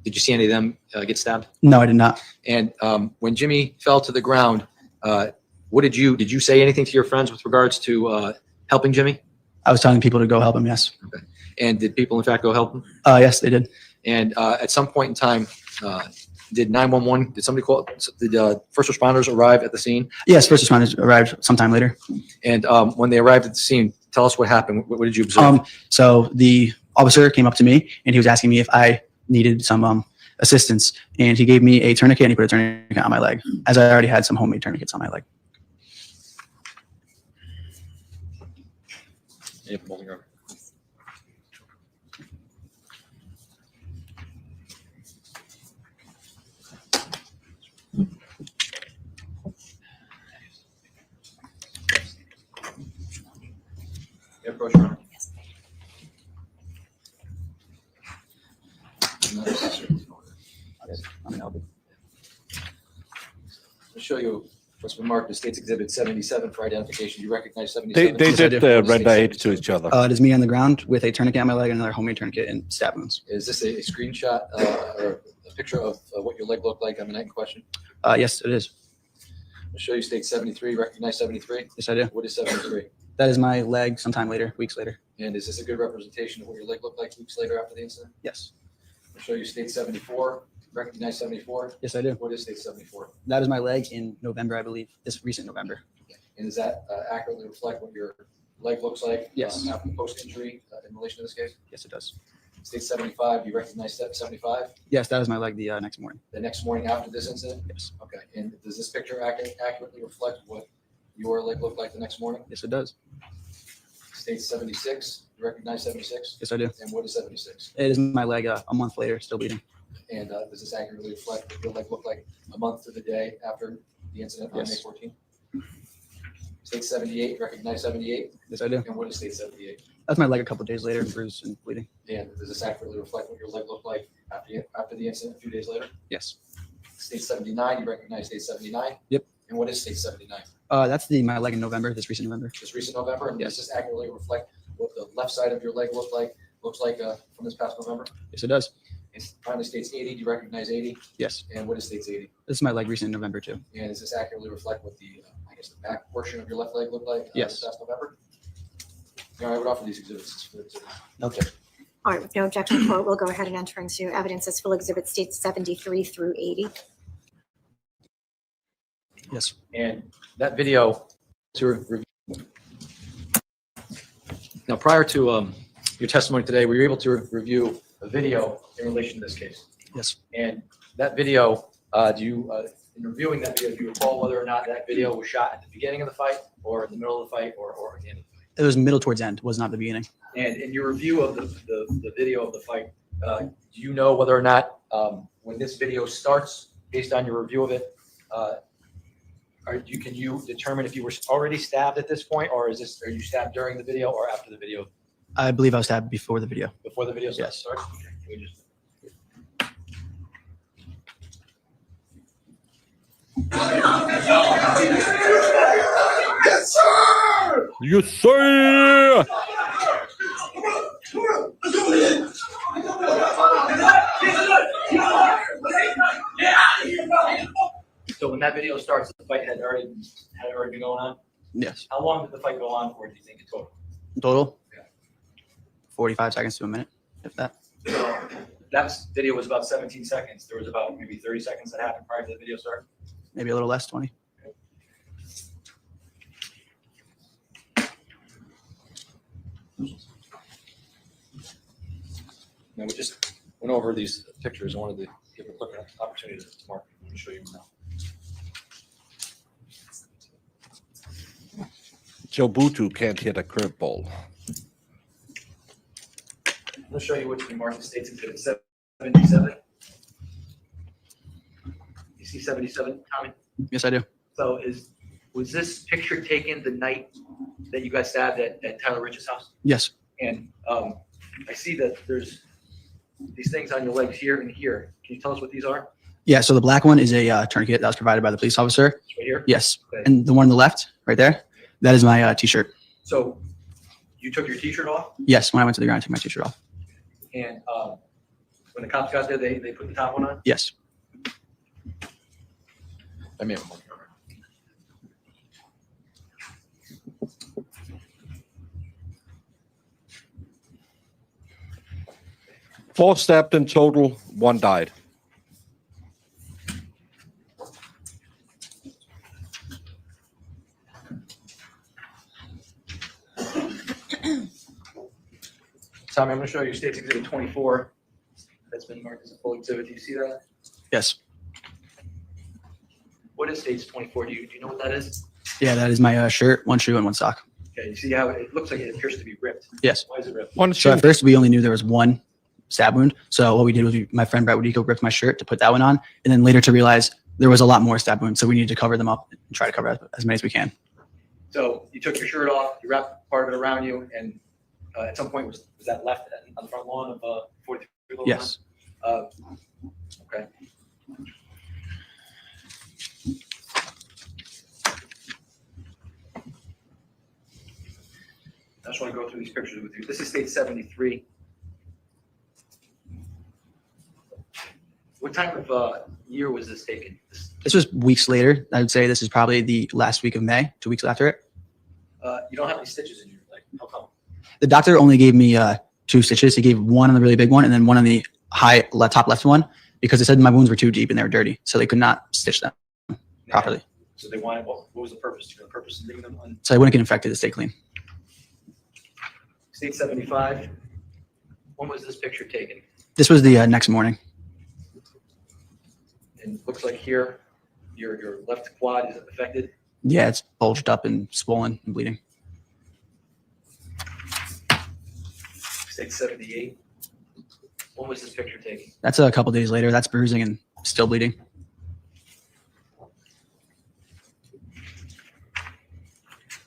Did you see any of them get stabbed? No, I did not. And when Jimmy fell to the ground, what did you say anything to your friends with regards to helping Jimmy? I was telling people to go help him. Yes. Okay. And did people in fact go help him? Yes, they did. And at some point in time, did 911? Did somebody call? Did first responders arrive at the scene? Yes, first responders arrived sometime later. And when they arrived at the scene, tell us what happened. What did you observe? So the officer came up to me and he was asking me if I needed some assistance, and he gave me a tourniquet and he put a tourniquet on my leg, as I already had some homemade tourniquets on my leg. Approach, Your Honor. I'll show you what's been marked as State's Exhibit 77 for identification. You recognize 77? They Yes, I did do. render aid to each other. It is me on the ground with a tourniquet on my leg and another homemade tourniquet and stab wounds. Is this a screenshot or a picture of what your leg looked like on the night in question? Yes, it is. I'll show you State 73. Recognize 73? Yes, I do. What is 73? That is my leg sometime later, weeks later. And is this a good representation of what your leg looked like weeks later after the incident? Yes. I'll show you State 74. Recognize 74? Yes, I do. What is State 74? That is my leg in November, I believe, this recent November. And does that accurately reflect what your leg looks like? Yes. After post-injury in relation to this case? Yes, it does. State 75, you recognize that 75? Yes, that was my leg the next morning. The next morning after this incident? Yes. Okay, and does this picture accurately reflect what your leg looked like the next morning? Yes, it does. State 76, you recognize 76? Yes, I do. And what is 76? It is my leg a month later, still bleeding. And does this accurately reflect what your leg looked like a month to the day after the incident on May Yes. 14th? State 78, recognize 78? Yes, I do. And what is state 78? That's my leg a couple days later, bruised and bleeding. And does this accurately reflect what your leg looked like after the incident a few days later? Yes. State 79, you recognize state 79? Yep. And what is state 79? That's my leg in November, this recent November. This recent November? And Yes. does this accurately reflect what the left side of your leg looks like from this past November? Yes, it does. And finally, states 80, do you recognize 80? Yes. And what is states 80? This is my leg recent November too. And does this accurately reflect what the, the back portion of your left leg looked like Yes. this past November? I would offer these exhibits. Okay. All right, with no objection, court will go ahead and enter into evidence as full exhibit states 73 through 80. Yes. And that video to review. Now, prior to your testimony today, were you able to review a video in relation to this case? Yes. And that video, in reviewing that video, do you recall whether or not that video was shot at the beginning of the fight or in the middle of the fight or at the end of the fight? It was middle towards end, was not the beginning. And in your review of the video of the fight, do you know whether or not when this video starts, based on your review of it, can you determine if you were already stabbed at this point, or are you stabbed during the video or after the video? I believe I was stabbed before the video. Before the video Yes. starts? Okay, we just- Yes, sir! You sir! So when that video starts, the fight had already been going on? Yes. How long did the fight go on for, do you think, in total? Total? Yeah. 45 seconds to a minute, if that. That video was about 17 seconds. There was about maybe 30 seconds that happened prior to the video start. Maybe a little less, 20. Now, we just went over these pictures. I wanted to give a quick opportunity to mark. Let me show you now. Jobutu can't hit a curveball. I'm going to show you which mark states exhibit 77. You see 77, Tommy? Yes, I do. So was this picture taken the night that you guys stabbed at Tyler Rich's house? Yes. And I see that there's these things on your legs here and here. Can you tell us what these are? Yeah. So the black one is a tourniquet that was provided by the police officer. It's right here? Yes. Okay. And the one on the left, right there, that is my t-shirt. So you took your t-shirt off, Yes. When I went to the ground, I took my t-shirt off. and when the cops got there, they put the top one on? Yes. I may have one. Four stabbed in total, one died. Tommy, I'm going to show you State's Exhibit 24. That's been marked as a full exhibit. Do you see that? Yes. What is State's 24? Do you know what that is? Yeah, that is my shirt, one shoe, and one sock. Okay, you see how it looks like it appears to be ripped. Yes. Why is it ripped? One So at first, we only knew there was one stab wound. So what we did was my friend Brett Woodico ripped my shirt to put that one on, and then later to realize there was a lot more stab wounds. So we needed to cover them up and try to cover as many as we can. So you took your shirt off, you wrapped part of it around you, and at some point was that left on the front lawn of 43 Little Yes. Lawn? Okay. I just want to go through these pictures with you. This is State 73. What time of year was this taken? This was weeks later. I would say this is probably the last week of May, 2 weeks after it. You don't have any stitches in your leg. How come? The doctor only gave me 2 stitches. He gave one on the really big one and then one on the top left one because they said my wounds were too deep and they were dirty. So they could not stitch them properly. So they wanted, what was the purpose? The purpose of leaving them on So I wouldn't get infected to stay clean. State 75? When was this picture taken? This was the next morning. And looks like here, your left quad is affected. Yeah, it's bulged up and swollen and bleeding. State 78. When was this picture taken? That's a couple days later. That's bruising and still bleeding.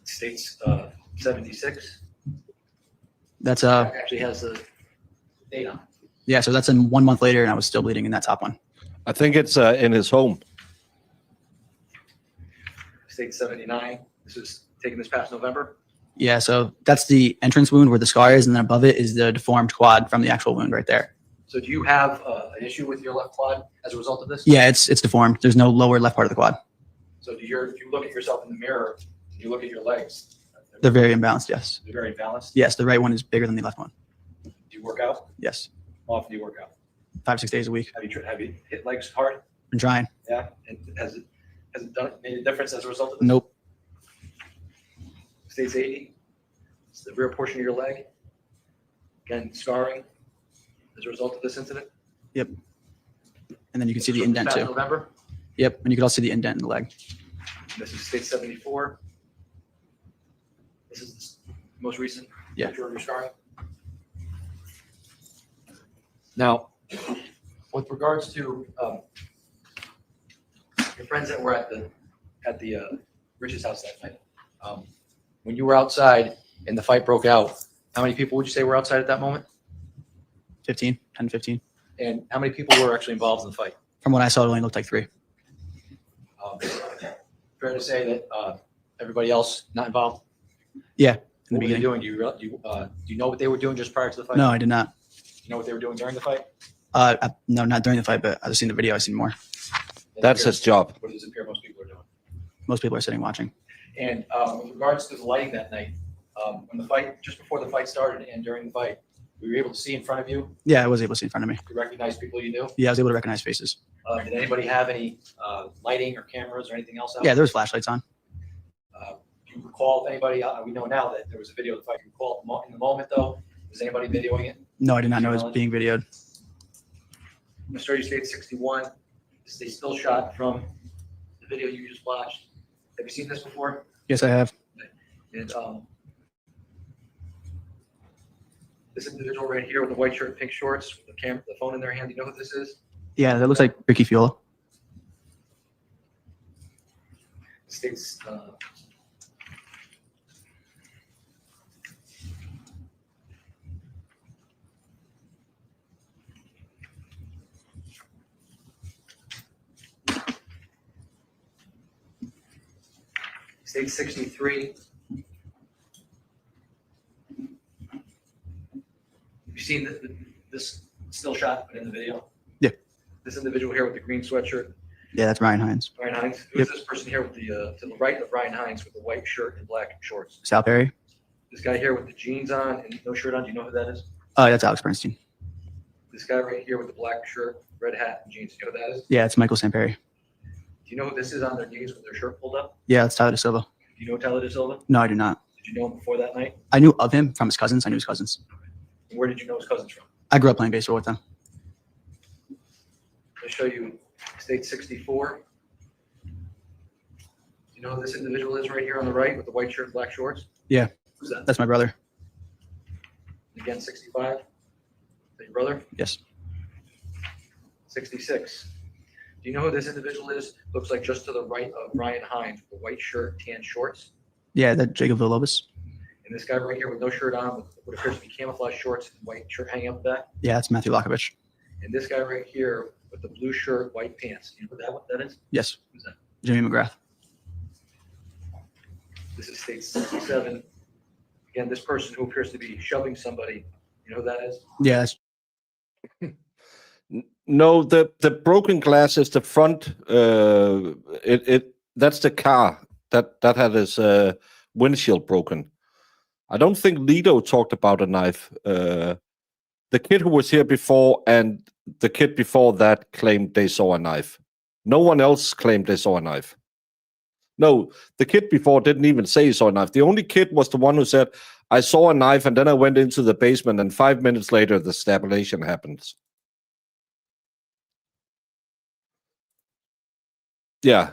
State's 76. That's Actually has the date on it. yeah. So that's in 1 month later, and I was still bleeding in that top one. I think it's in his home. State 79. This was taken this past November. Yeah, so that's the entrance wound where the scar is, and then above it is the deformed quad from the actual wound right there. So do you have an issue with your left quad as a result of this? Yeah, it's deformed. There's no lower left part of the quad. So do you look at yourself in the mirror, you look at your legs, They're very imbalanced. Yes. they're very balanced? Yes, the right one is bigger than the left one. Do you work out? Yes, How often do you work out? 5-6 days a week. Have you hit legs hard? Been trying. Yeah. And has it made a difference as a result of this? Nope. States 80. It's the rear portion of your leg. Again, scarring as a result of this incident. Yep. And then you can see the This indent past too. November. Yep, and you can also see the indent in the leg. This is State 74. This is the most recent Yeah. picture of your scarring. Now, with regards to your friends that were at the Rich's house that night, when you were outside and the fight broke out, how many people would you say were outside at that moment? 10, 15. And how many people were actually involved in the fight? From what I saw, it only looked like 3. Fair to say that everybody else not involved? Yeah, in the What were they beginning. doing? Do you know what they were doing just prior to the fight? No, I did not. You know what they were doing during the fight? No, not during the fight, but I've seen the video. I've seen more. That's his job. What does it appear most people are doing? Most people are sitting watching. And with regards to the lighting that night, just before the fight started and during the fight, were you able to see in front of you? Yeah, I was able to see in front of me. To recognize people you knew? Yeah, I was able to recognize faces. Did anybody have any lighting or cameras or anything else out? Yeah, there was flashlights on. Do you recall if anybody, we know now that there was a video of the fight. Do you recall in the moment though, was anybody videoing it? No, I did not know it was being videoed. Mr. State 61, this is a still shot from the video you just watched. Have you seen this before? Yes, I have. And this individual right here with the white shirt and pink shorts, with the phone in their hand, you know who this is? Yeah, that looks like Ricky Fiola. States State 63. Have you seen this still shot in the video? Yeah. This individual here with the green sweatshirt, Yeah, that's Ryan Hines. Ryan Hines. Who's this person here with the to the right of Ryan Hines with the white shirt and black shorts? Sal Perry. This guy here with the jeans on and no shirt on. Do you know who that is? Oh, that's Alex Bernstein. This guy right here with the black shirt, red hat, and jeans. Do you know who that is? Yeah, it's Michael Samperry. Do you know who this is on their knees with their shirt pulled up? Yeah, that's Tyler De Silva. Do you know Tyler De Silva? No, I do not. Did you know him before that night? I knew of him from his cousins. I knew his cousins. And where did you know his cousins from? I grew up playing baseball with them. I'll show you State 64. Do you know who this individual is right here on the right with the white shirt and black shorts? Yeah. Who's that? That's my brother. Again, 65. Is that your brother? Yes. 66. Do you know who this individual is? Looks like just to the right of Ryan Hines with the white shirt, tan shorts. Yeah, that Jacob Villalobos. And this guy right here with no shirt on, with what appears to be camouflage shorts and white shirt hanging up the back. Yeah, that's Matthew Lockovich. And this guy right here with the blue shirt, white pants. You know what that is? Yes. Who's that? Jimmy McGrath. This is State 67. Again, this person who appears to be shoving somebody. You know who that is? Yeah, that's No, the broken glass is the front. That's the car that had his windshield broken. I don't think Lito talked about a knife. The kid who was here before and the kid before that claimed they saw a knife. No one else claimed they saw a knife. No, the kid before didn't even say he saw a knife. The only kid was the one who said, I saw a knife and then I went into the basement and 5 minutes later the stabulation happens. Yeah,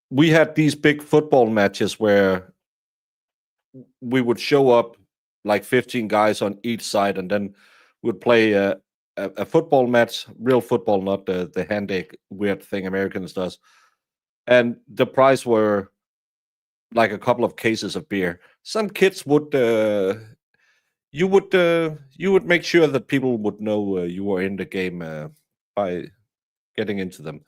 we had these big football matches where we would show up like 15 guys on each side, and then we'd play a football match, real football, not the handshake weird thing Americans does. And the prize were like a couple of cases of beer. Some kids would, you would make sure that people would know you were in the game by getting into them.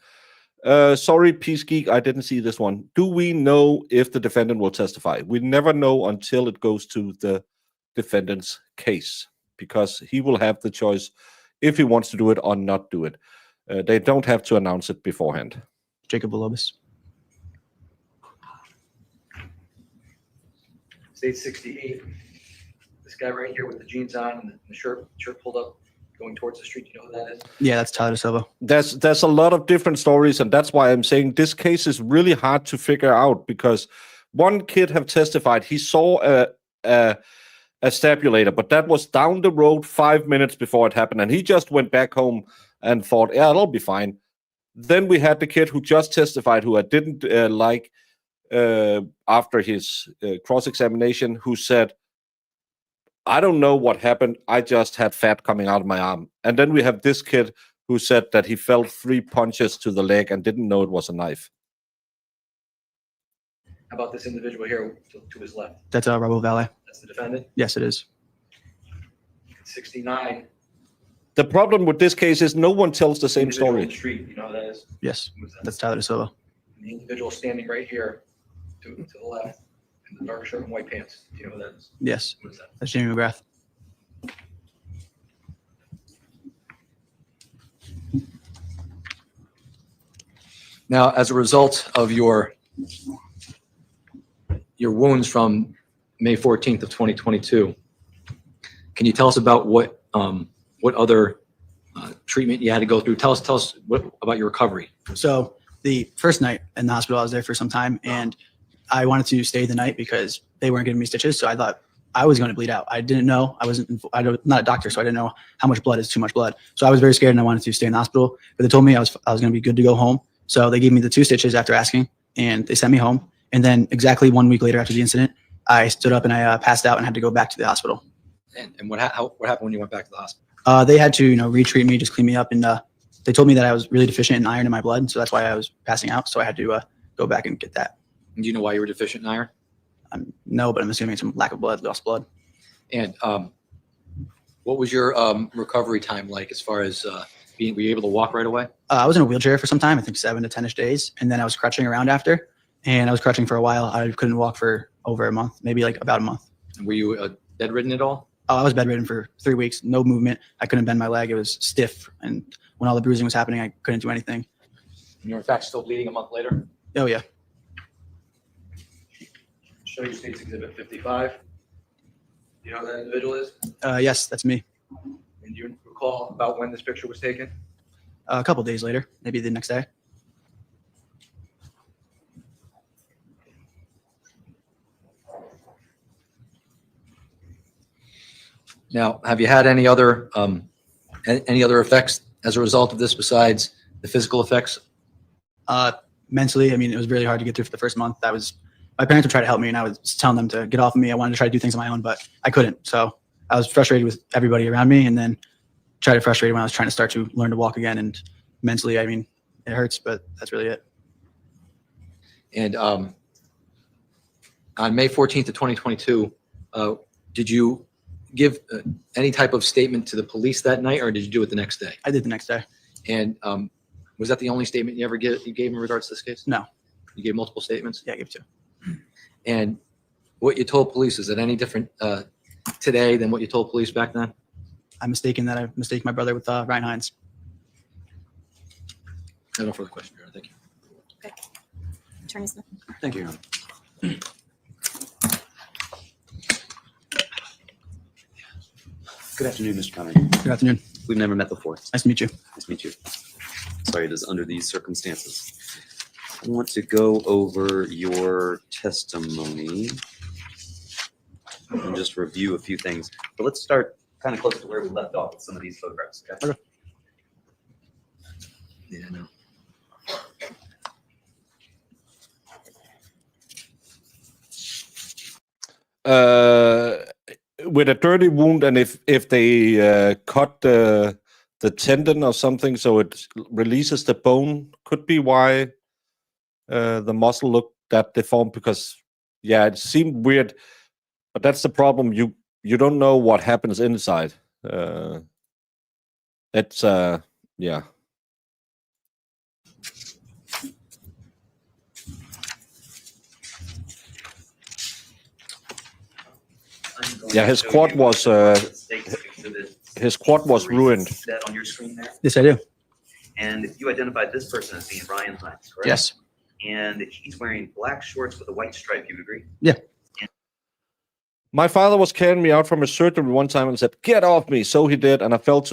Sorry, Peace Geek, I didn't see this one. Do we know if the defendant will testify? We never know until it goes to the defendant's case, because he will have the choice if he wants to do it or not do it. They don't have to announce it beforehand. Jacob Villalobos. State 68. This guy right here with the jeans on and the shirt pulled up, going towards the street. Do you know who that is? Yeah, that's Tyler De Silva. There's a lot of different stories, and that's why I'm saying this case is really hard to figure out, because one kid have testified he saw a stabulator, but that was down the road 5 minutes before it happened, and he just went back home and thought, yeah, it'll be fine. Then we had the kid who just testified, who I didn't like after his cross-examination, who said, I don't know what happened. I just had fat coming out of my arm. And then we have this kid who said that he felt 3 punches to the leg and didn't know it was a knife. How about this individual here to his left? That's Raul Valle. That's the defendant. Yes, it is. 69. The problem with this case is no one tells the same Individual on story. the street. You know who that is? Yes, Who's that? that's Tyler De Silva. And the individual standing right here to the left in the dark shirt and white pants. Do you know who that is? Yes, Who is that? that's Jimmy McGrath. Now, as a result of your wounds from May 14th of 2022, can you tell us about what other treatment you had to go through? Tell us about your recovery. So the first night in the hospital, I was there for some time, and I wanted to stay the night because they weren't giving me stitches. So I thought I was going to bleed out. I didn't know. I'm not a doctor, so I didn't know how much blood is too much blood. So I was very scared, and I wanted to stay in the hospital. But they told me I was going to be good to go home. So they gave me the 2 stitches after asking, and they sent me home. And then exactly 1 week later after the incident, I stood up and I passed out and had to go back to the hospital. And what happened when you went back to the hospital? They had to, retreat me, just clean me up. And they told me that I was really deficient in iron in my blood. So that's why I was passing out. So I had to go back and get that. And do you know why you were deficient in iron? No, but I'm assuming some lack of blood, lost blood. And what was your recovery time like as far as were you able to walk right away? I was in a wheelchair for some time, I think 7 to 10-ish days. And then I was crutching around after. And I was crutching for a while. I couldn't walk for over a month, maybe like about a month. And were you bedridden at all? Oh, I was bedridden for 3 weeks, no movement. I couldn't bend my leg. It was stiff. And when all the bruising was happening, I couldn't do anything. And you're in fact still bleeding a month later? Oh, yeah. Show you State's Exhibit 55. Do you know who that individual is? Yes, that's me. And do you recall about when this picture was taken? A couple days later, maybe the next day. Now, have you had any other effects as a result of this besides the physical effects? Mentally, I mean, it was really hard to get through for the first month. My parents would try to help me, and I was telling them to get off of me. I wanted to try to do things on my own, but I couldn't. So I was frustrated with everybody around me, and then tried to frustrate when I was trying to start to learn to walk again. And mentally, I mean, it hurts, but that's really it. And on May 14th of 2022, did you give any type of statement to the police that night, or did you do it the next day? I did the next day. And was that the only statement you gave in regards to this case? No. You gave multiple statements? Yeah, I gave 2. And what you told police, is it any different today than what you told police back then? I mistaken my brother with Ryan Hines. I have no further questions, Your Honor. Thank you. Okay. Attorney Smith. Thank you, Your Honor. Good afternoon, Mr. Connery. Good afternoon. We've never met before. Nice to meet you. Nice to meet you. Sorry, it is under these circumstances. I want to go over your testimony and just review a few things. But let's start kind of close to where we left off with some of these photographs. Okay. Yeah, no. With a dirty wound, and if they cut the tendon or something, so it releases the bone, could be why the muscle looked that deformed. Because yeah, it seemed weird, but that's the problem. You don't know what happens inside. It's yeah. Yeah, his quad was ruined. That on your screen there. Yes, I do. And you identified this person as being Ryan Hines, correct? Yes. And he's wearing black shorts with a white stripe. You agree? Yeah. My father was carrying me out from a surgery one time and said, "Get off me!" So he did, and I fell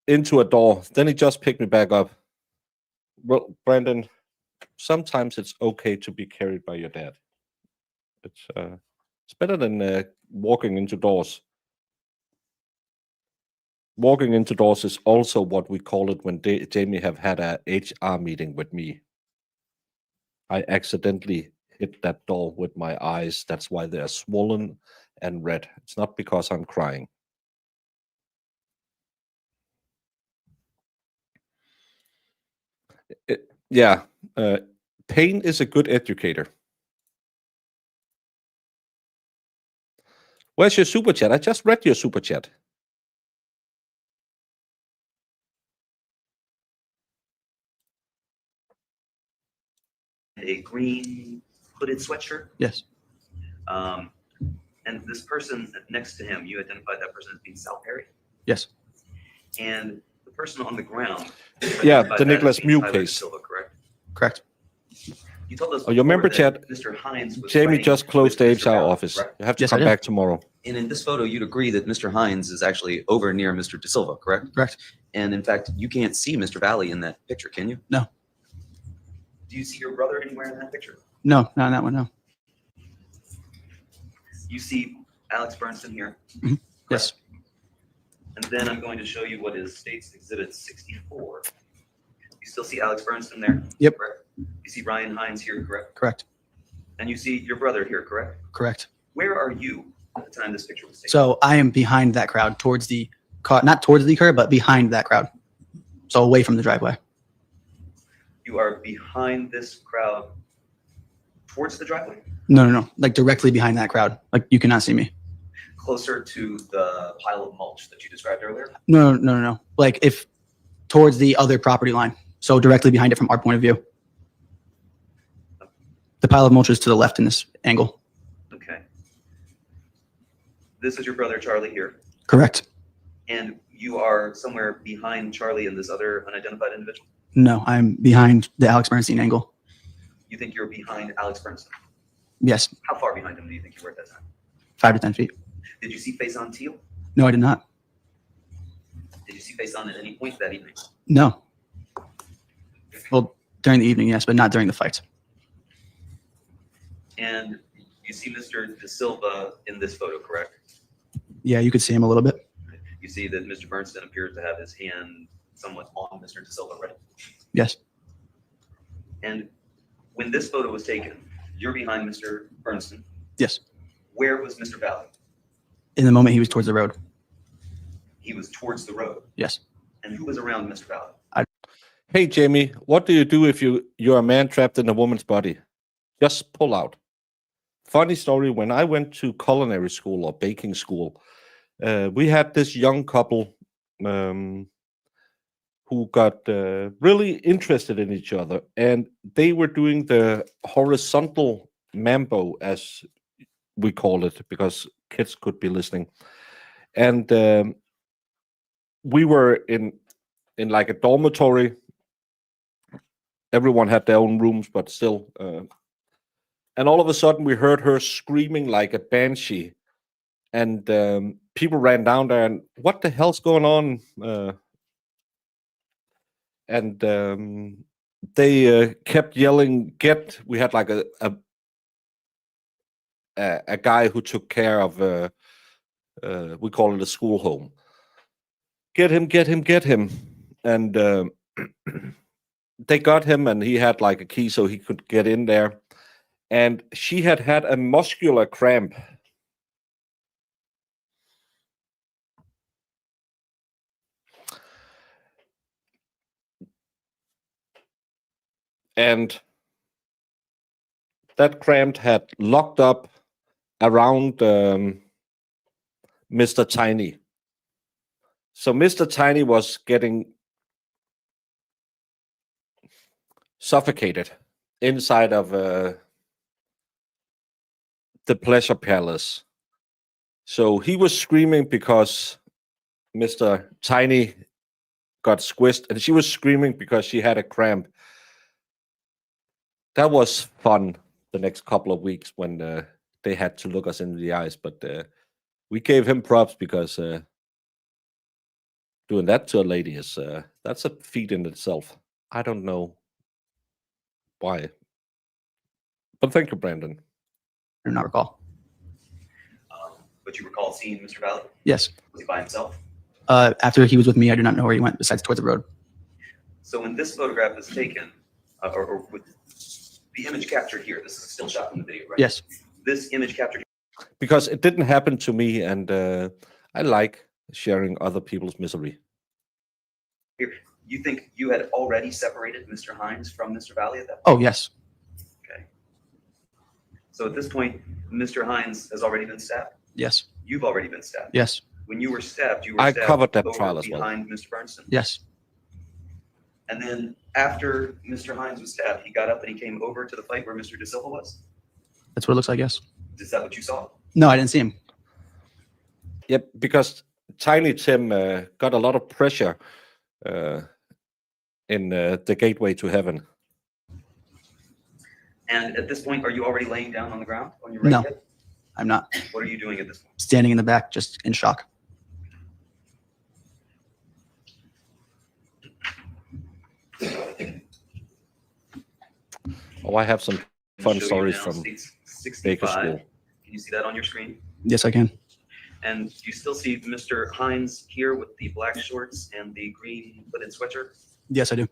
into a door. Then he just picked me back up. Well, Brandon, sometimes it's okay to be carried by your dad. It's better than walking into doors. Walking into doors is also what we call it when Jamie have had a HR meeting with me. I accidentally hit that door with my eyes. That's why they're swollen and red. It's not because I'm crying. Pain is a good educator. Where's your super chat? I just read your super chat. A green hooded sweatshirt. Yes. And this person next to him, you identified that person as being Sal Perry. Yes. And the person on the ground. Yeah, identified the that Nicholas as being Mew Tyler case. Silva, correct? Correct. You told us. Oh, you remember, before that Chad? Mr. Hines was Jamie fighting just closed the with Mr. HR Valley, office. correct? You have to Yes, I come did. back tomorrow. And in this photo, you'd agree that Mr. Hines is actually over near Mr. De Silva, correct? Correct. And in fact, you can't see Mr. Valle in that picture, can you? No. Do you see your brother anywhere in that picture? No, not in that one. No. You see Alex Bernstein here? Mhm. Yes. And then I'm going to show you what is State's Exhibit 64. You still see Alex Bernstein there? Yep. Correct. You see Ryan Hines here, correct? Correct. And you see your brother here, correct? Correct. Where are you at the time this picture was taken? So I am behind that crowd towards the car, not towards the curb, but behind that crowd. So away from the driveway. You are behind this crowd towards the driveway, No. Like directly behind that crowd. Like you cannot see me. closer to the pile of mulch that you described earlier. No. Like if towards the other property line. So directly behind it from our point of view. The pile of mulch is to the left in this angle. Okay. This is your brother Charlie here, Correct. and you are somewhere behind Charlie and this other unidentified individual. No, I'm behind the Alex Bernstein angle. You think you're behind Alex Bernstein? Yes, How far behind him do you think you were at that time? 5 to 10 feet. Did you see face on Teal? No, I did not. Did you see face on at any point that evening? No. Well, during the evening, yes, but not during the fight. And you see Mr. De Silva in this photo, correct? Yeah, you could see him a little bit. You see that Mr. Bernstein appears to have his hand somewhat on Mr. De Silva, right? Yes, And when this photo was taken, you're behind Mr. Bernstein. yes. Where was Mr. Valle? In the moment he was towards the road. He was towards the road. Yes. And who was around Mr. Valle? Hey, Jamie, what do you do if you're a man trapped in a woman's body? Just pull out. Funny story, when I went to culinary school or baking school, we had this young couple who got really interested in each other, and they were doing the horizontal mambo, as we call it, because kids could be listening. And we were in like a dormitory. Everyone had their own rooms, but still. And all of a sudden, we heard her screaming like a banshee. And people ran down there, and what the hell's going on? And they kept yelling, "Get!" We had like a guy who took care of, we call it a school home. Get him, get him, get him. And they got him, and he had like a key so he could get in there. And she had had a muscular cramp. And that cramp had locked up around Mr. Tiny. So Mr. Tiny was getting suffocated inside of the pleasure palace. So he was screaming because Mr. Tiny got squished, and she was screaming because she had a cramp. That was fun the next couple of weeks when they had to look us in the eyes, but we gave him props because doing that to a lady is that's a feat in itself. I don't know why, but thank you, Brandon. I do not recall. But you recall seeing Mr. Valle? Yes. Was he by himself? After he was with me, I do not know where he went besides towards the road. So when this photograph is taken, or with the image captured here, this is a still shot from the video, right? Yes. This image captured. Because it didn't happen to me, and I like sharing other people's misery. Here, you think you had already separated Mr. Hines from Mr. Valle at that point? Oh, yes. Okay. So at this point, Mr. Hines has already been stabbed. Yes. You've already been stabbed. Yes. When you were stabbed, you were I stabbed covered that over trial as well. behind Mr. Bernstein. Yes. And then after Mr. Hines was stabbed, he got up and he came over to the fight where Mr. De Silva was. That's what it looks like, yes. Is that what you saw? No, I didn't see him. Yep, because Tiny Tim got a lot of pressure in the gateway to heaven. And at this point, are you already laying down on the ground on your right No. hip? I'm not. What are you doing at this point? Standing in the back, just in shock. Oh, I have some I'm gonna fun show you stories now, from seats Baker 65. School. Can you see that on your screen? Yes, I can. And you still see Mr. Hines here with the black shorts and the green hooded sweatshirt? Yes, I do.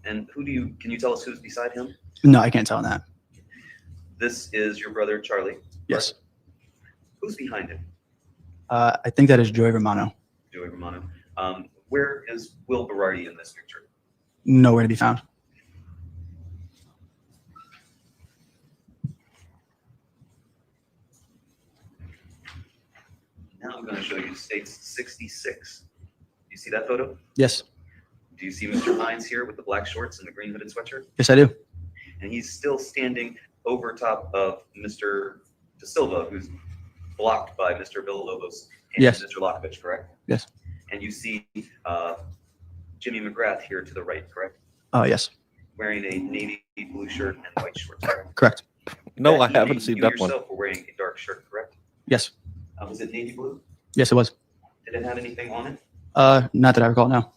And can you tell us who's beside him? No, I can't tell that. This is your brother, Charlie. Yes. Who's behind him? I think that is Joey Romano. Joey Romano. Where is Will Berardi in this picture? Nowhere to be found. Now I'm going to show you states 66. Do you see that photo? Yes. Do you see Mr. Hines here with the black shorts and the green hooded sweatshirt? Yes, I do. And he's still standing over top of Mr. De Silva, who's blocked by Mr. Villalobos and Yes. Mr. Lokovich, correct? Yes. And you see Jimmy McGrath here to the right, correct? Yes. Wearing a navy blue shirt and white shorts, correct? Correct. No, That I haven't evening, seen you that one. yourself were wearing a dark shirt, correct? Yes. Was it navy blue? Yes, it was. Did it have anything on it? Not that I recall. No.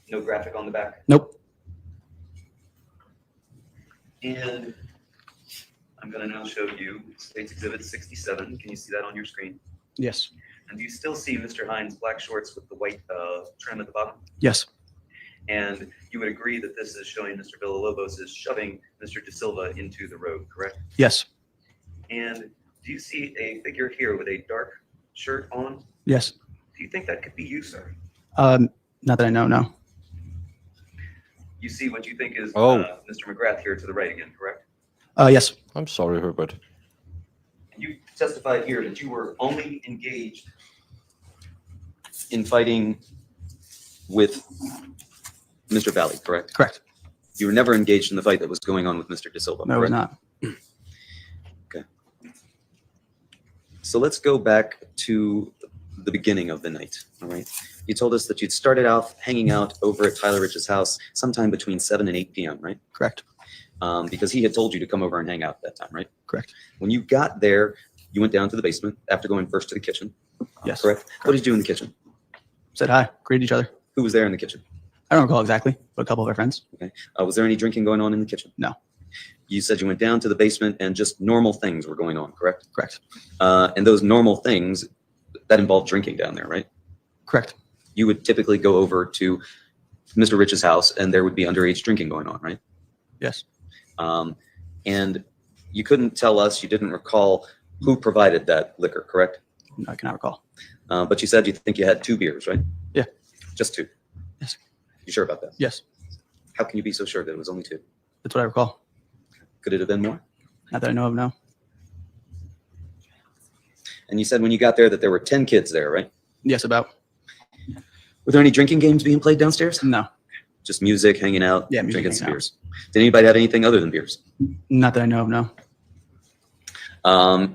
No graphic on the back? Nope. And I'm going to now show you States Exhibit 67. Can you see that on your screen? Yes. And do you still see Mr. Hines' black shorts with the white trim at the bottom? Yes. And you would agree that this is showing Mr. Villalobos is shoving Mr. De Silva into the road, correct? Yes. And do you see a figure here with a dark shirt on? Yes. Do you think that could be you, sir? Not that I know. No. You see what you think is Oh. Mr. McGrath here to the right again, correct? Yes. I'm sorry, Herbert. And you testified here that you were only engaged in fighting with Mr. Valle, correct? Correct. You were never engaged in the fight that was going on with Mr. De Silva, No, it was correct? not. Okay. So let's go back to the beginning of the night, all right? You told us that you'd started out hanging out over at Tyler Rich's house sometime between 7 and 8 p.m., right? Correct. Because he had told you to come over and hang out at that time, right? Correct. When you got there, you went down to the basement after going first to the kitchen, Yes. correct? What did you do in the kitchen? Said hi. Greeted each other. Who was there in the kitchen? I don't recall exactly, but a couple of our friends. Was there any drinking going on in the kitchen? No. You said you went down to the basement and just normal things were going on, correct? Correct. And those normal things, that involved drinking down there, right? Correct. You would typically go over to Mr. Rich's house and there would be underage drinking going on, right? Yes. And you couldn't tell us, you didn't recall who provided that liquor, correct? No, I cannot recall. But you said you think you had 2 beers, right? Yeah. Just 2? Yes. You sure about that? Yes. How can you be so sure that it was only 2? That's what I recall. Could it have been more? Not that I know of. No. And you said when you got there that there were 10 kids there, right? Yes. About. Were there any drinking games being played downstairs? No. Just music, hanging out, Yeah, music, drinking some hanging out. beers. Did anybody have anything other than beers? Not that I know of. No.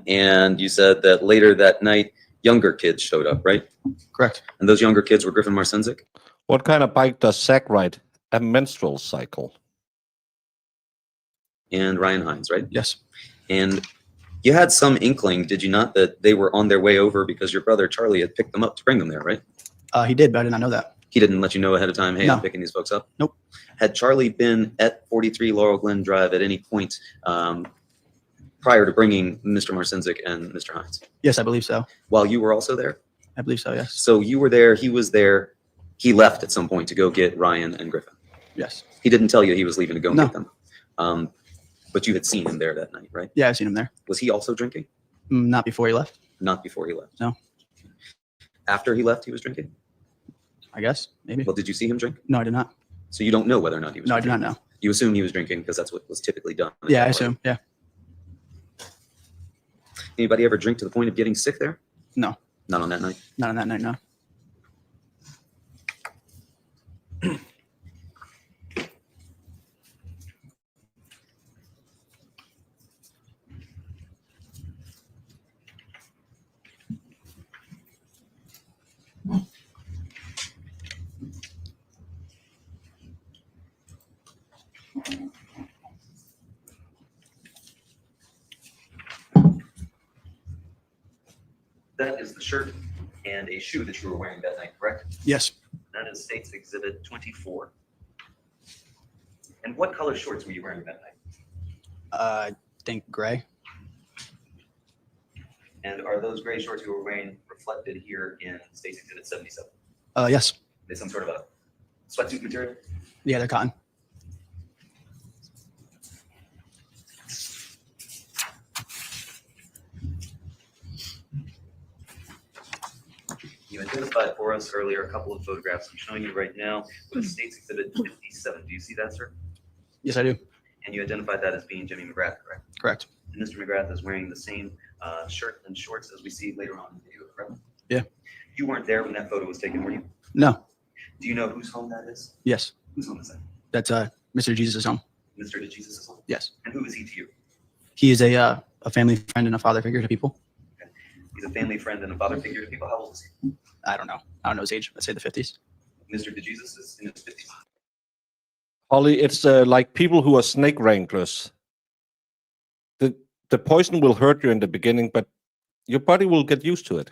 And you said that later that night, younger kids showed up, right? Correct. And those younger kids were Griffin Marcinzik? What kind of bike does Zach ride? A menstrual cycle. And Ryan Hines, right? Yes. And you had some inkling, did you not, that they were on their way over because your brother Charlie had picked them up to bring them there, right? He did, but I did not know that. He didn't let you know ahead of time, hey, No. I'm picking these folks up? Nope. Had Charlie been at 43 Laurel Glen Drive at any point prior to bringing Mr. Marcinzik and Mr. Hines? Yes, I believe so. While you were also there? I believe so. Yes. So you were there, he was there, he left at some point to go get Ryan and Griffin. Yes. He didn't tell you he was leaving to go No. get them. But you had seen him there that night, right? Yeah, I've seen him there. Was he also drinking? Not before he left. Not before he left. No. After he left, he was drinking? I guess maybe. Well, did you see him drink? No, I did not. So you don't know whether or not he was No, I do drinking? not know. You assume he was drinking because that's what was typically done. at Yeah, I that party. assume. Yeah. Anybody ever drink to the point of getting sick there? No. Not on that night? Not on that night. No. That is the shirt and a shoe that you were wearing that night, correct? Yes. That is State's Exhibit 24. And what color shorts were you wearing that night? I think gray. And are those gray shorts you were wearing reflected here in State's Exhibit 77? Yes. They some sort of a sweatsuit material? Yeah, they're cotton. You identified for us earlier a couple of photographs I'm showing you right now with State's Exhibit 57. Do you see that, sir? Yes, I do. And you identified that as being Jimmy McGrath, correct? Correct. And Mr. McGrath is wearing the same shirt and shorts as we see later on in the video, correct? Yeah. You weren't there when that photo was taken, were you? No. Do you know whose home that is? Yes. Whose home is that? That's Mr. Jesus' home. Mr. DeJesus' home? Yes. And who is he to you? He is a family friend and a father figure to people. He's a family friend and a father figure to people. How old is he? I don't know. I don't know his age. Let's say the 50s. Mr. DeJesus is in his 50s. Holly, it's like people who are snake wranglers. The poison will hurt you in the beginning, but your body will get used to it.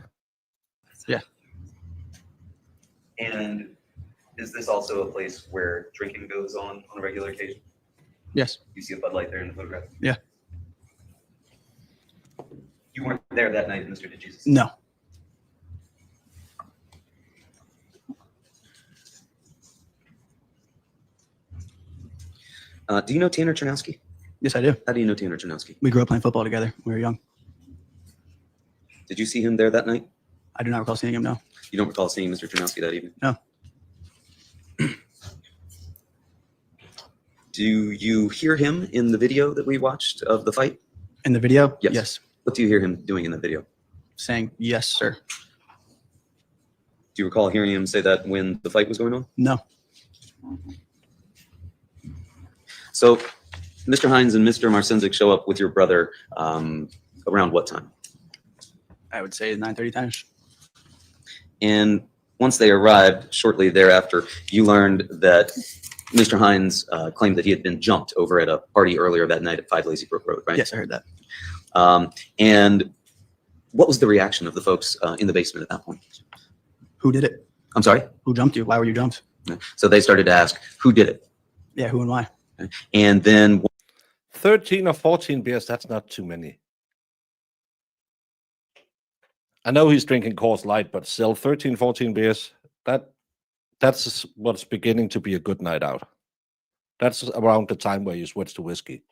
Yeah. And is this also a place where drinking goes on a regular occasion? Yes. You see a Bud Light there in the photograph? Yeah. You weren't there that night, Mr. DeJesus? No. Do you know Tanner Chernowski? Yes, I do. How do you know Tanner Chernowski? We grew up playing football together when we were young. Did you see him there that night? I do not recall seeing him, no. You don't recall seeing Mr. Chernowski that evening? No. Do you hear him in the video that we watched of the fight? In the video? Yes. Yes. What do you hear him doing in the video? Saying, yes, sir. Do you recall hearing him say that when the fight was going on? No. So Mr. Hines and Mr. Marcinzik show up with your brother around what time? I would say 9:30 times. And once they arrived, shortly thereafter, you learned that Mr. Hines claimed that he had been jumped over at a party earlier that night at 5 Lazy Brook Road, right? Yes, I heard that. And what was the reaction of the folks in the basement at that point? Who did it? I'm sorry? Who jumped you? Why were you jumped? So they started to ask, who did it? Yeah, who and why? And then 13 or 14 beers, that's not too many. I know he's drinking Coors Light, but still 13, 14 beers, that's what's beginning to be a good night out. That's around the time where you switch to whiskey.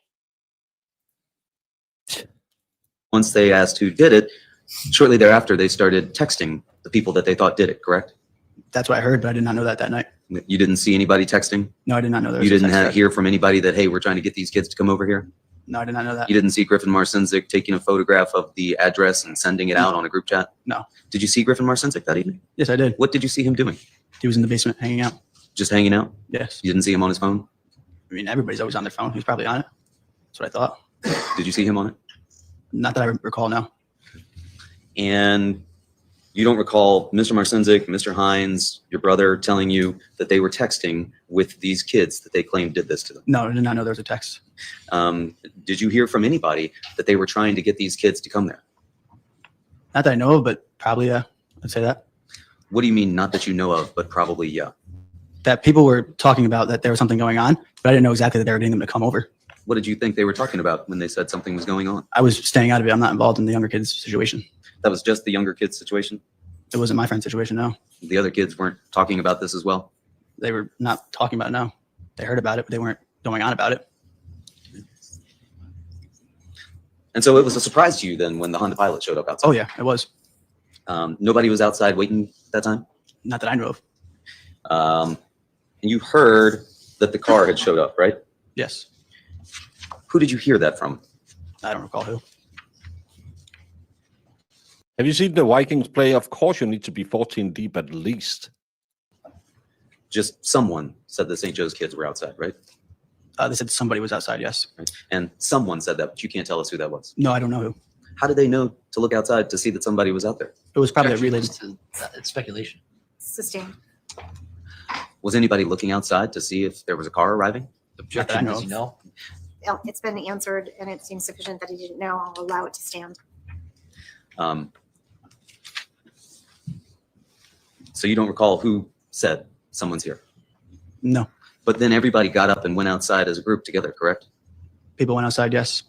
once they asked who did it, shortly thereafter, they started texting the people that they thought did it, correct? That's what I heard, but I did not know that night. You didn't see anybody texting? No, I did not know there was You a didn't text thread. hear from anybody that, hey, we're trying to get these kids to come over here? No, I did not know that. You didn't see Griffin Marcinzik taking a photograph of the address and sending it out on a group chat? No. Did you see Griffin Marcinzik that evening? Yes, I did. What did you see him doing? He was in the basement hanging out. Just hanging out? Yes. You didn't see him on his phone? I mean, everybody's always on their phone. He was probably on it. That's what I thought. Did you see him on it? Not that I recall now. And you don't recall Mr. Marcinzik, Mr. Hines, your brother telling you that they were texting with these kids that they claimed did this to them? No, I did not know there was a text. Did you hear from anybody that they were trying to get these kids to come there? Not that I know of, but probably, I'd say that. What do you mean, not that you know of, but probably, yeah? That people were talking about that there was something going on, but I didn't know exactly that they were getting them to come over. What did you think they were talking about when they said something was going on? I was staying out of it. I'm not involved in the younger kids' situation. That was just the younger kids' situation? It wasn't my friend's situation, no. The other kids weren't talking about this as well? They were not talking about it, no. They heard about it, but they weren't going on about it. And so it was a surprise to you then when the Honda Pilot showed up outside? Oh, yeah, it was. Nobody was outside waiting at that time? Not that I know of. And you heard that the car had showed up, right? Yes. Who did you hear that from? I don't recall who. Have you seen the Vikings play? Of course, you need to be 14 deep at least. Just someone said the St. Joe's kids were outside, right? They said somebody was outside, yes. Right. And someone said that, but you can't tell us who that was. No, I don't know who. How did they know to look outside to see that somebody was out there? It was probably related to it's speculation. Sustained. Was anybody looking outside to see if there was a car arriving? Objection, know does of. he know? It's been answered and it seems sufficient that he didn't know. I'll allow it to stand. So you don't recall who said someone's here? No. But then everybody got up and went outside as a group together, correct? People went outside, yes.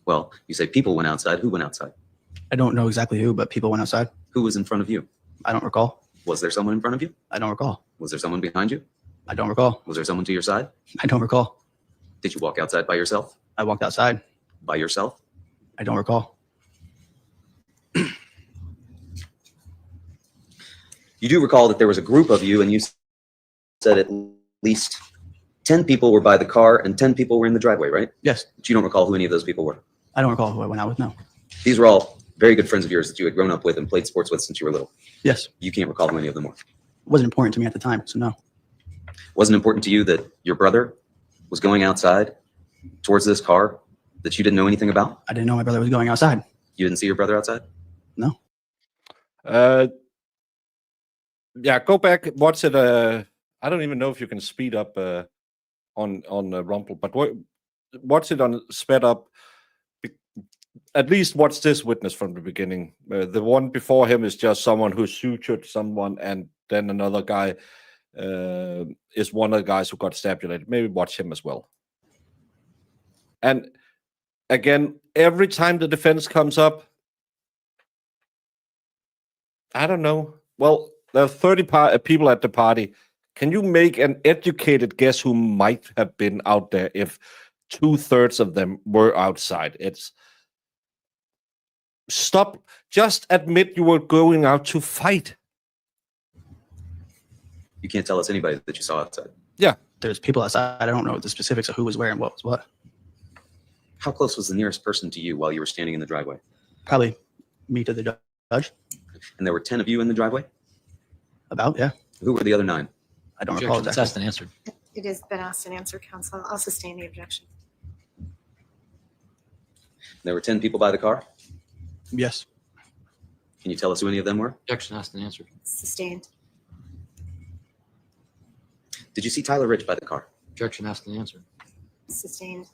Well, you say people went outside. Who went outside? I don't know exactly who, but people went outside. Who was in front of you? I don't recall. Was there someone in front of you? I don't recall. Was there someone behind you? I don't recall. Was there someone to your side? I don't recall. Did you walk outside by yourself? I walked outside. By yourself? I don't recall. You do recall that there was a group of you, and you said at least 10 people were by the car and 10 people were in the driveway, right? Yes. But you don't recall who any of those people were. I don't recall who I went out with. No. These were all very good friends of yours that you had grown up with and played sports with since you were little. Yes. You can't recall who any of them were. It wasn't important to me at the time, so no. Wasn't important to you that your brother was going outside towards this car that you didn't know anything about? I didn't know my brother was going outside. You didn't see your brother outside? No. Yeah, go back, watch it. I don't even know if you can speed up on Rumble, but watch it on sped up. At least watch this witness from the beginning. The one before him is just someone who sutured someone, and then another guy is one of the guys who got stabulated. Maybe watch him as well. And again, every time the defense comes up, I don't know. Well, there are 30 people at the party. Can you make an educated guess who might have been out there if 2/3 of them were outside? It's stop. Just admit you were going out to fight. You can't tell us anybody that you saw outside. Yeah. There's people outside. I don't know the specifics of who was where and what was what. How close was the nearest person to you while you were standing in the driveway? Probably me to the judge. And there were 10 of you in the driveway? About, yeah. Who were the other 9? I don't recall Objection, exactly. asked and answered. It has been asked and answered, counsel. I'll sustain the objection. There were 10 people by the car? Yes. Can you tell us who any of them were? Objection, asked and answered. Sustained. Did you see Tyler Rich by the car? Objection, asked and answered. Sustained.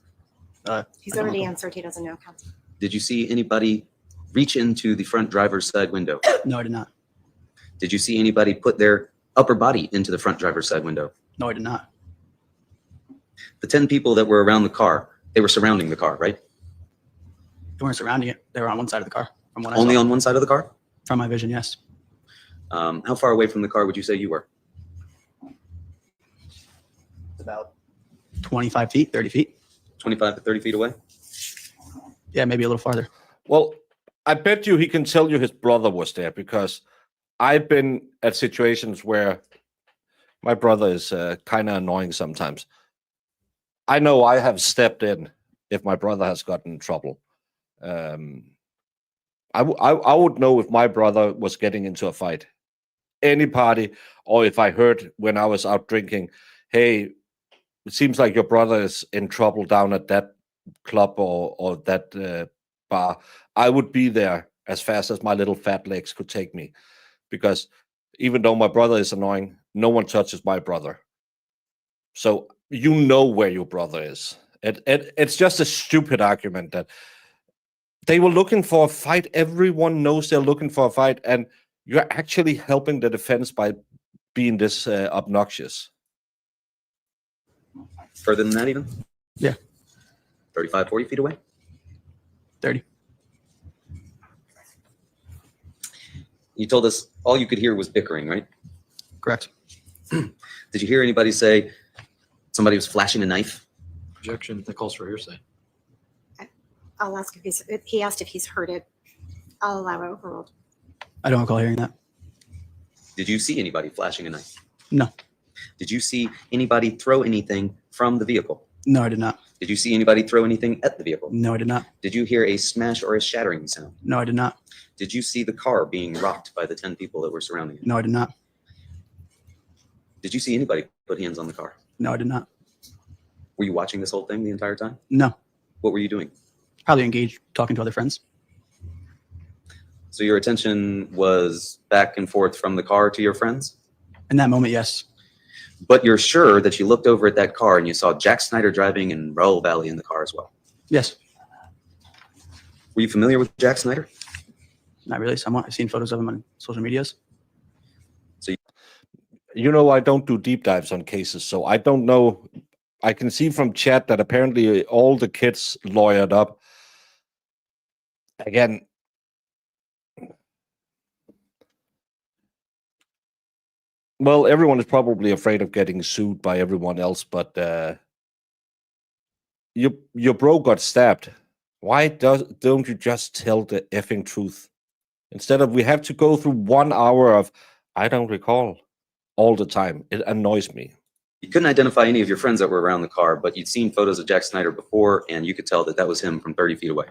He's I don't already know. answered. He doesn't know, counsel. Did you see anybody reach into the front driver's side window? No, I did not. Did you see anybody put their upper body into the front driver's side window? No, I did not. The 10 people that were around the car, they were surrounding the car, right? They weren't surrounding it. They were on one side of the car. From what I Only saw. on one side of the car? From my vision, yes. How far away from the car would you say you were? It's about 25 feet, 30 feet. 25 to 30 feet away? Yeah, maybe a little farther. Well, I bet you he can tell you his brother was there, because I've been at situations where my brother is kind of annoying sometimes. I know I have stepped in if my brother has gotten in trouble. I would know if my brother was getting into a fight, any party, or if I heard when I was out drinking, hey, it seems like your brother is in trouble down at that club or that bar. I would be there as fast as my little fat legs could take me, because even though my brother is annoying, no one touches my brother. So you know where your brother is. It's just a stupid argument that they were looking for a fight. Everyone knows they're looking for a fight, and you're actually helping the defense by being this obnoxious. Further than that even? Yeah. 35, 40 feet away? 30. You told us all you could hear was bickering, right? Correct. Did you hear anybody say somebody was flashing a knife? Objection, that calls for hearsay. I'll ask if he asked if he's heard it. I'll allow it overruled. I don't recall hearing that. Did you see anybody flashing a knife? No. Did you see anybody throw anything from the vehicle? No, I did not. Did you see anybody throw anything at the vehicle? No, I did not. Did you hear a smash or a shattering sound? No, I did not. Did you see the car being rocked by the 10 people that were surrounding it? No, I did not. Did you see anybody put hands on the car? No, I did not. Were you watching this whole thing the entire time? No. What were you doing? Probably engaged, talking to other friends. So your attention was back and forth from the car to your friends? In that moment, yes. But you're sure that you looked over at that car and you saw Jack Snyder driving and Raul Valle in the car as well? Yes. Were you familiar with Jack Snyder? Not really. Somewhat. I've seen photos of him on social medias. You know, I don't do deep dives on cases, so I don't know. I can see from chat that apparently all the kids lawyered up. Again, well, everyone is probably afraid of getting sued by everyone else, but your bro got stabbed. Why don't you just tell the effing truth? Instead of we have to go through 1 hour of I don't recall all the time. It annoys me. You couldn't identify any of your friends that were around the car, but you'd seen photos of Jack Snyder before, and you could tell that that was him from 30 feet away.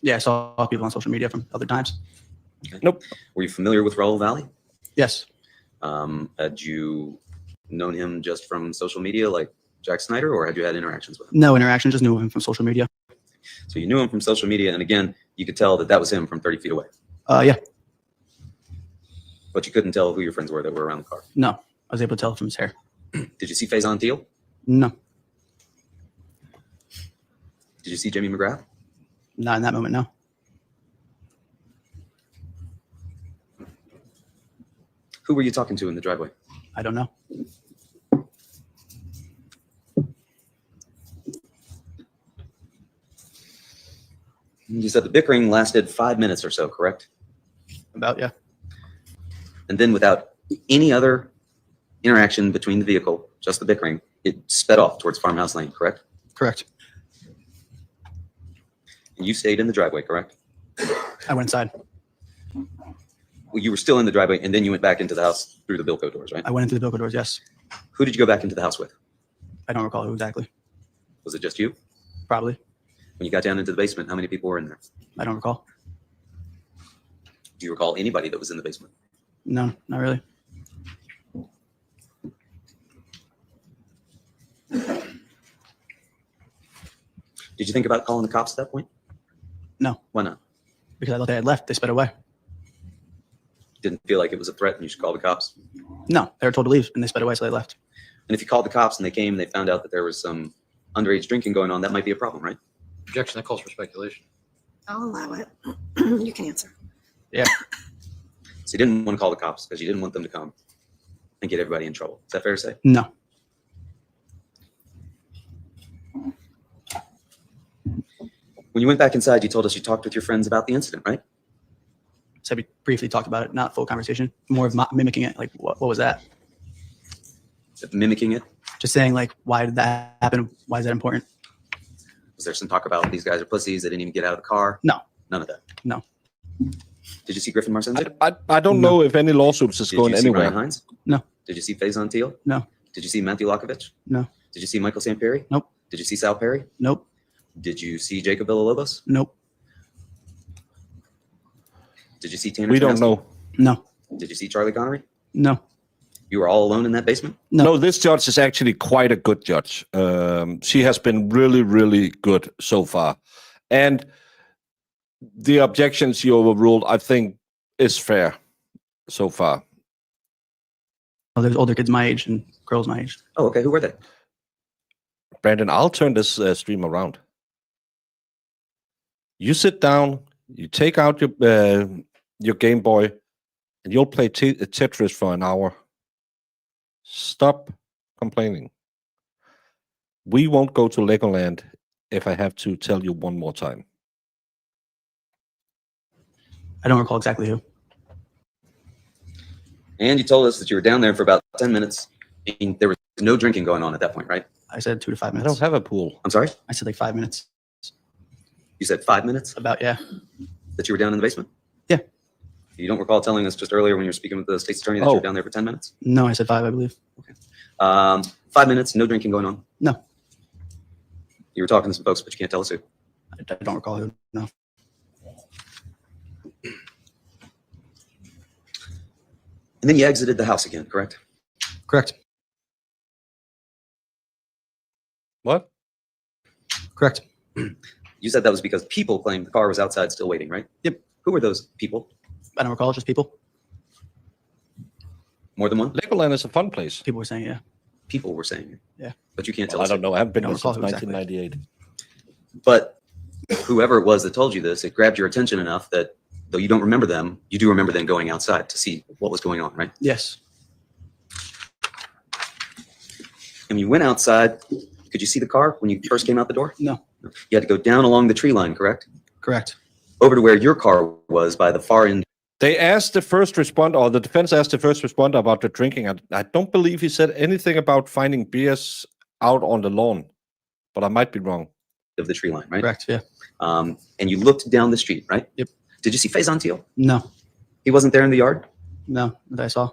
Yeah, I saw people on social media from other times. Okay. Nope. Were you familiar with Raul Valle? Yes. Had you known him just from social media like Jack Snyder, or had you had interactions with him? No interaction, just knew him from social media. So you knew him from social media, and again, you could tell that that was him from 30 feet away. Yeah. But you couldn't tell who your friends were that were around the car. No, I was able to tell from his hair. Did you see Faison Teal? No, Did you see Jimmy McGrath? not in that moment. No. Who were you talking to in the driveway? I don't know. You said the bickering lasted 5 minutes or so, correct? About, yeah. And then without any other interaction between the vehicle, just the bickering, it sped off towards Farmhouse Lane, correct? Correct. And you stayed in the driveway, correct? I went inside. Well, you were still in the driveway, and then you went back into the house through the Bilco doors, right? I went into the Bilco doors, yes. Who did you go back into the house with? I don't recall who exactly. Was it just you? Probably. When you got down into the basement, how many people were in there? I don't recall. Do you recall anybody that was in the basement? No, not really. Did you think about calling the cops at that point? No, Why not? because I thought they had left. They sped away. Didn't feel like it was a threat and you should call the cops? No, they were told to leave and they sped away, so they left. And if you called the cops and they came and they found out that there was some underage drinking going on, that might be a problem, right? Objection, that calls for speculation. I'll allow it. You can answer. Yeah. So you didn't want to call the cops because you didn't want them to come and get everybody in trouble. Is that fair to say? No. When you went back inside, you told us you talked with your friends about the incident, right? So we briefly talked about it, not full conversation, more of mimicking it. Like, what was that? Mimicking it? Just saying, like, why did that happen? Why is that important? Was there some talk about these guys are pussies, they didn't even get out of the car? No. None of that? No. Did you see Griffin Marcinzik? I don't No. know if any lawsuits is Did going you see anywhere. Ryan Hines? No. Did you see Faison Teal? No. Did you see Matthew Lokovich? No. Did you see Michael Sampieri? Nope. Did you see Sal Perry? Nope. Did you see Jacob Villalobos? Nope. Did you see Tanner? We don't Ternowski? know. No. Did you see Charlie Connery? No. You were all alone in that basement? No. No, this judge is actually quite a good judge. She has been really, really good so far. And the objections she overruled, I think, is fair so far. Oh, there's older kids my age and girls my age. Oh, okay. Who were they? Brandon, I'll turn this stream around. You sit down, you take out your Game Boy, and you'll play Tetris for an hour. Stop complaining. We won't go to Legoland if I have to tell you one more time. I don't recall exactly who. And you told us that you were down there for about 10 minutes. And there was no drinking going on at that point, right? I said 2 to 5 I minutes. don't have a pool. I'm sorry? I said like 5 minutes. You said 5 minutes About, yeah. that you were down in the basement? Yeah. You don't recall telling us just earlier when you were speaking with the state's attorney that you Oh. were down there for 10 minutes? No, I said 5, I believe. 5 minutes, no drinking going on? No. You were talking to some folks, but you can't tell us who. I don't recall who. No. And then you exited the house again, correct? Correct. What? Correct. You said that was because people claimed the car was outside still waiting, right? Yep. Who were those people? I don't recall, just people. More than one? Legoland is a fun place. People were saying, yeah. People were saying it. Yeah. But you can't tell Well, I us. don't know. I haven't been Don't there since recall who exactly. 1998. But whoever it was that told you this, it grabbed your attention enough that though you don't remember them, you do remember them going outside to see what was going on, right? Yes. And when you went outside, could you see the car when you first came out the door? No. You had to go down along the tree line, correct? Correct. Over to where your car was by the far end. They asked the first responder, or the defense asked the first responder about the drinking. I don't believe he said anything about finding beers out on the lawn, but I might be wrong. Of the tree line, right? Correct, yeah. And you looked down the street, right? Yep. Did you see Faison Teal? No. He wasn't there in the yard? No, that I saw.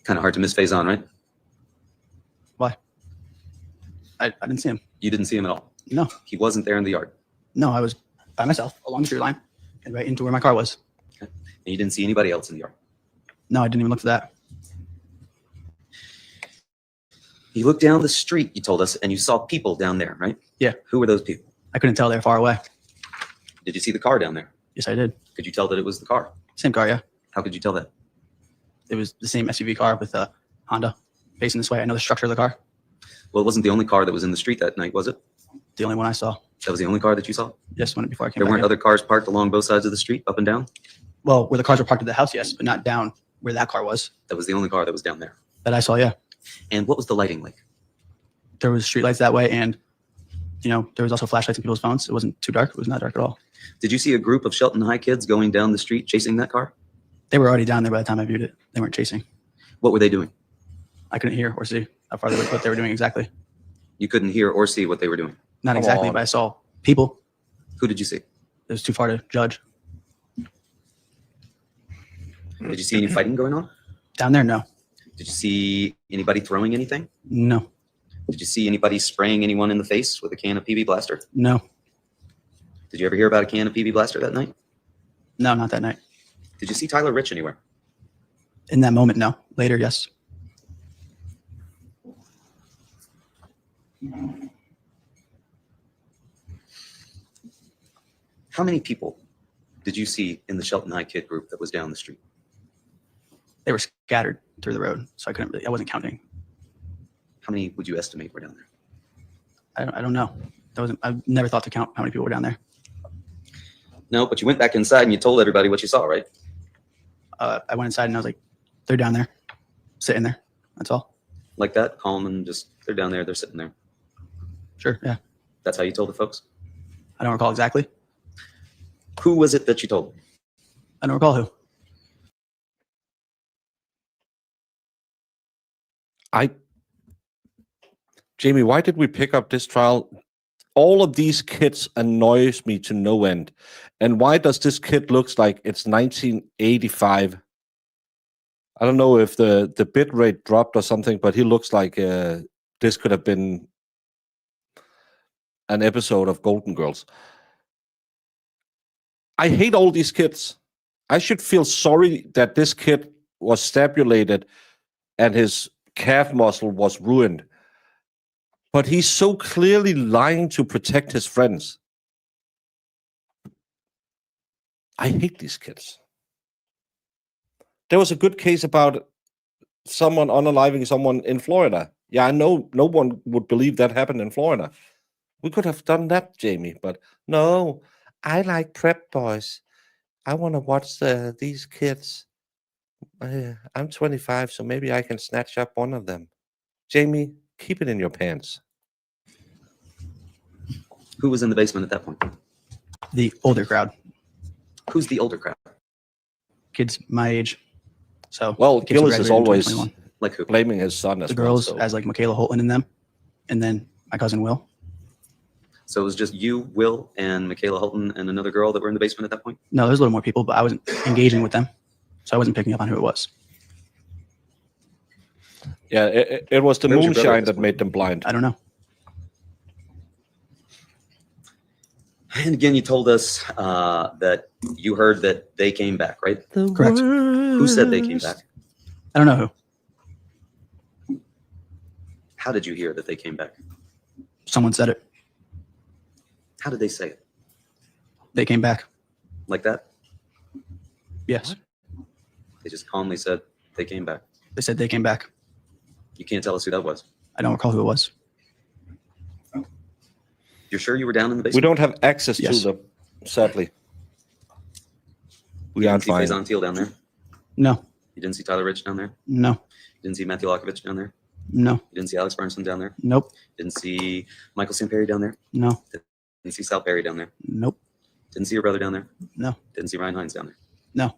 Kind of hard to miss Faison, right? Why? I didn't see him. You didn't see him at all. No, He wasn't there in the yard. no, I was by myself along the tree line and right into where my car was. And you didn't see anybody else in the yard. No, I didn't even look for that. You looked down the street, you told us, and you saw people down there, right? Yeah. Who were those people? I couldn't tell. They were far away. Did you see the car down there? Yes, I did. Could you tell that it was the car? Same car, yeah. How could you tell that? It was the same SUV car with a Honda facing this way. I know the structure of the car. Well, it wasn't the only car that was in the street that night, was it? The only one I saw. That was the only car that you saw? Yes, when before I came There back weren't in. other cars parked along both sides of the street, up and down? Well, where the cars were parked at the house, yes, but not down where that car was. That was the only car that was down there. That I saw, yeah. And what was the lighting like? There was streetlights that way, and there was also flashlights in people's phones. It wasn't too dark. It was not dark at all. Did you see a group of Shelton High kids going down the street chasing that car? They were already down there by the time I viewed it. They weren't chasing. What were they doing? I couldn't hear or see how far they were, what they were doing exactly. You couldn't hear or see what they were doing. Not Come exactly, on. but I saw people. Who did you see? It was too far to judge. Did you see any fighting going on? Down there, no. Did you see anybody throwing anything? No. Did you see anybody spraying anyone in the face with a can of PB Blaster? No. Did you ever hear about a can of PB Blaster that night? No, not that night. Did you see Tyler Rich anywhere? In that moment, no. Later, yes. How many people did you see in the Shelton High kid group that was down the street? They were scattered through the road, so I wasn't counting. How many would you estimate were down there? I don't know. I never thought to count how many people were down there. No, but you went back inside and you told everybody what you saw, right? I went inside and I was like, they're down there, sitting there. That's all. Like that, calm and just, they're down there, they're sitting there. Sure, yeah. That's how you told the folks? I don't recall exactly. Who was it that you told? I don't recall who. Jamie, why did we pick up this trial? All of these kids annoys me to no end. And why does this kid looks like it's 1985? I don't know if the bit rate dropped or something, but he looks like this could have been an episode of Golden Girls. I hate all these kids. I should feel sorry that this kid was stabulated and his calf muscle was ruined. But he's so clearly lying to protect his friends. I hate these kids. There was a good case about someone unaliving someone in Florida. Yeah, I know no one would believe that happened in Florida. We could have done that, Jamie, but no, I like prep boys. I want to watch these kids. I'm 25, so maybe I can snatch up one of them. Jamie, keep it in your pants. Who was in the basement at that point? The older crowd, Who's the older crowd? kids my age. So Well, the kids who Gillis is graduated in always 2021. Like who? blaming his son as The well, girls so- as like Michaela Holton in them, and then my cousin Will. So it was just you, Will, and Michaela Holton, and another girl that were in the basement at that point? No, there's a little more people, but I wasn't engaging with them, so I wasn't picking up on who it was. Yeah, it was the Where was your brother moonshine at this that made them blind. I don't know. And again, you told us that you heard that they came back, right? Correct. Who said they came back? I don't know who. How did you hear that they came back? Someone said it. How did they say it? They came back. Like that? Yes. They just calmly said they came back. They said they came back. You can't tell us who that was. I don't recall who it was. You're sure you were down in the We basement? don't have access Yes. to them, sadly. We You aren't didn't see fine. Faison Teal down there? No, You didn't see Tyler Rich down there? no, You didn't see Matthew Lockovich down there? no, You didn't see Alex Burnson down there? nope, Didn't see Michael St. Perry down there? no, Didn't see Sal Perry down there? nope, Didn't see your brother down there? no, Didn't see Ryan Hines down there? no.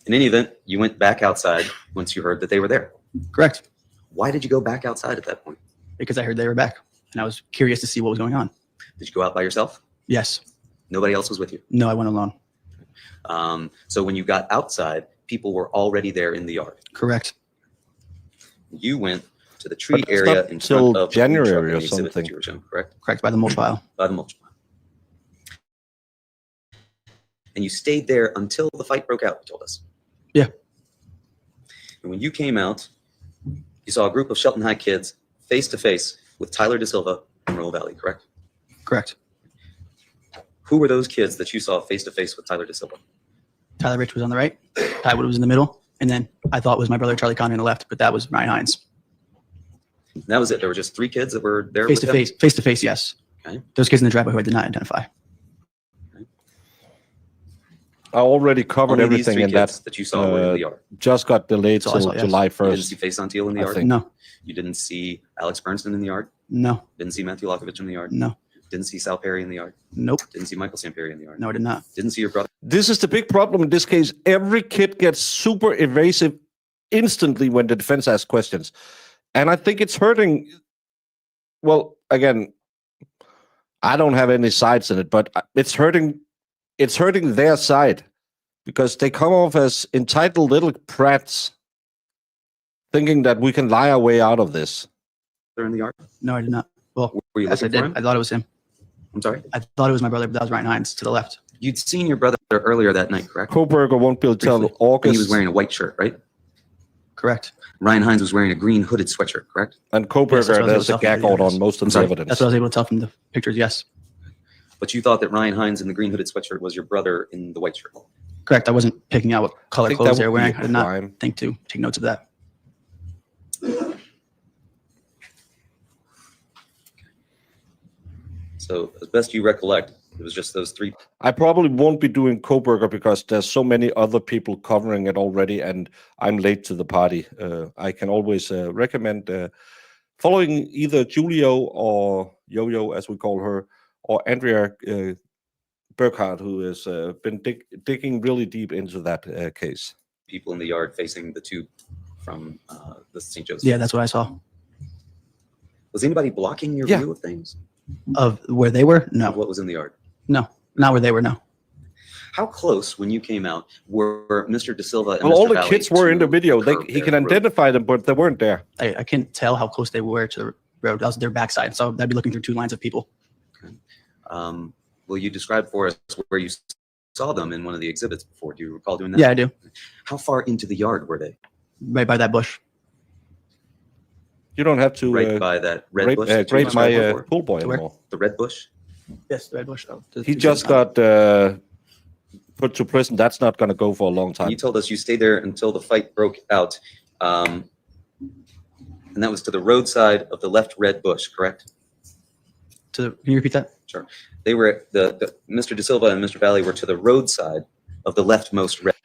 In any event, you went back outside once you heard that they were there. Correct. Why did you go back outside at that point? Because I heard they were back, and I was curious to see what was going on. Did you go out by yourself? Yes. Nobody else was with you. No, I went alone. So when you got outside, people were already there in the yard. Correct. You went to the tree But it's area not in front till of the food January truck in or the exhibit that something. you were shown, correct? Correct. By the mulch pile. By the mulch pile. And you stayed there until the fight broke out, you told us. Yeah. And when you came out, you saw a group of Shelton High kids face to face with Tyler DeSilva and Royal Valley, correct? Correct. Who were those kids that you saw face to face with Tyler DeSilva? Tyler Rich was on the right. Ty Wood was in the middle. And then I thought it was my brother Charlie Conner on the left, but that was Ryan Hines. And that was it. There were just 3 kids that were there Face with to them? face. Face to face, yes. Okay. Those kids in the driveway who I did not identify. I already covered Only these everything 3 in kids that. that you saw were in the yard. Just got delayed That's all I till saw, yes. July You didn't see 1st. Faison Santil in the I yard? think. No. You didn't see Alex Bernston in the yard? No. Didn't see Matthew Lokovich in the yard? No. Didn't see Sal Perry in the yard? Nope. Didn't see Michael Samperi in the yard? No, I did not. Didn't see your brother? This is the big problem in this case. Every kid gets super evasive instantly when the defense asks questions. And I think it's hurting. Well, again, I don't have any sides in it, but it's hurting their side because they come off as entitled little brats thinking that we can lie our way out of this. They're in the yard? No, I did not. Well, Were you yes, I looking for did. him? I thought it was him. I'm sorry? I thought it was my brother, but that was Ryan Hines to the left. You'd seen your brother earlier that night, correct? Koberger won't be able to tell Briefly. August. And he was wearing a white shirt, right? Correct. Ryan Hines was wearing a green hooded sweatshirt, correct? And Yes, that's what I Koberger, was there's a able to tell gag from the out on evidence. most of I'm the sorry, evidence. That's what I was able to tell from the pictures, yes. But you thought that Ryan Hines in the green hooded sweatshirt was your brother in the white shirt. Correct. I wasn't picking out what color think clothes that they were would be wearing. a I did not crime. think to take notes of that. So as best you recollect, it was just those 3. I probably won't be doing Koberger because there's so many other people covering it already, and I'm late to the party. I can always recommend following either Julio or Yo-Yo, as we call her, or Andrea Burkhardt, who has been digging really deep into that case. people in the yard facing the tube from the St. Joseph. Yeah, that's what I saw. Was anybody blocking your Yeah. view of things? Of where they were? No. Of what was in the yard? No. Not where they were, no. How close, when you came out, were Mr. De Silva and Well, Mr. all the Valle kids were in the to video. curb He their can road? identify them, but they weren't there. I couldn't tell how close they were to the road. That was their backside. So I'd be looking through 2 lines of people. Will you describe for us where you saw them in one of the exhibits before? Do you recall doing that? Yeah, I do. How far into the yard were they? Right by that bush. You don't have to Right by that red bush? that you grade my described before? pool boy To where? anymore. The red bush? Yes, the red bush. Oh, He just got put to prison. That's not going to go for a long time. You told us you stayed there until the fight broke out. And that was to the roadside of the left red bush, correct? Can you repeat that? Sure. They were, Mr. De Silva and Mr. Valle were to the roadside of the leftmost red.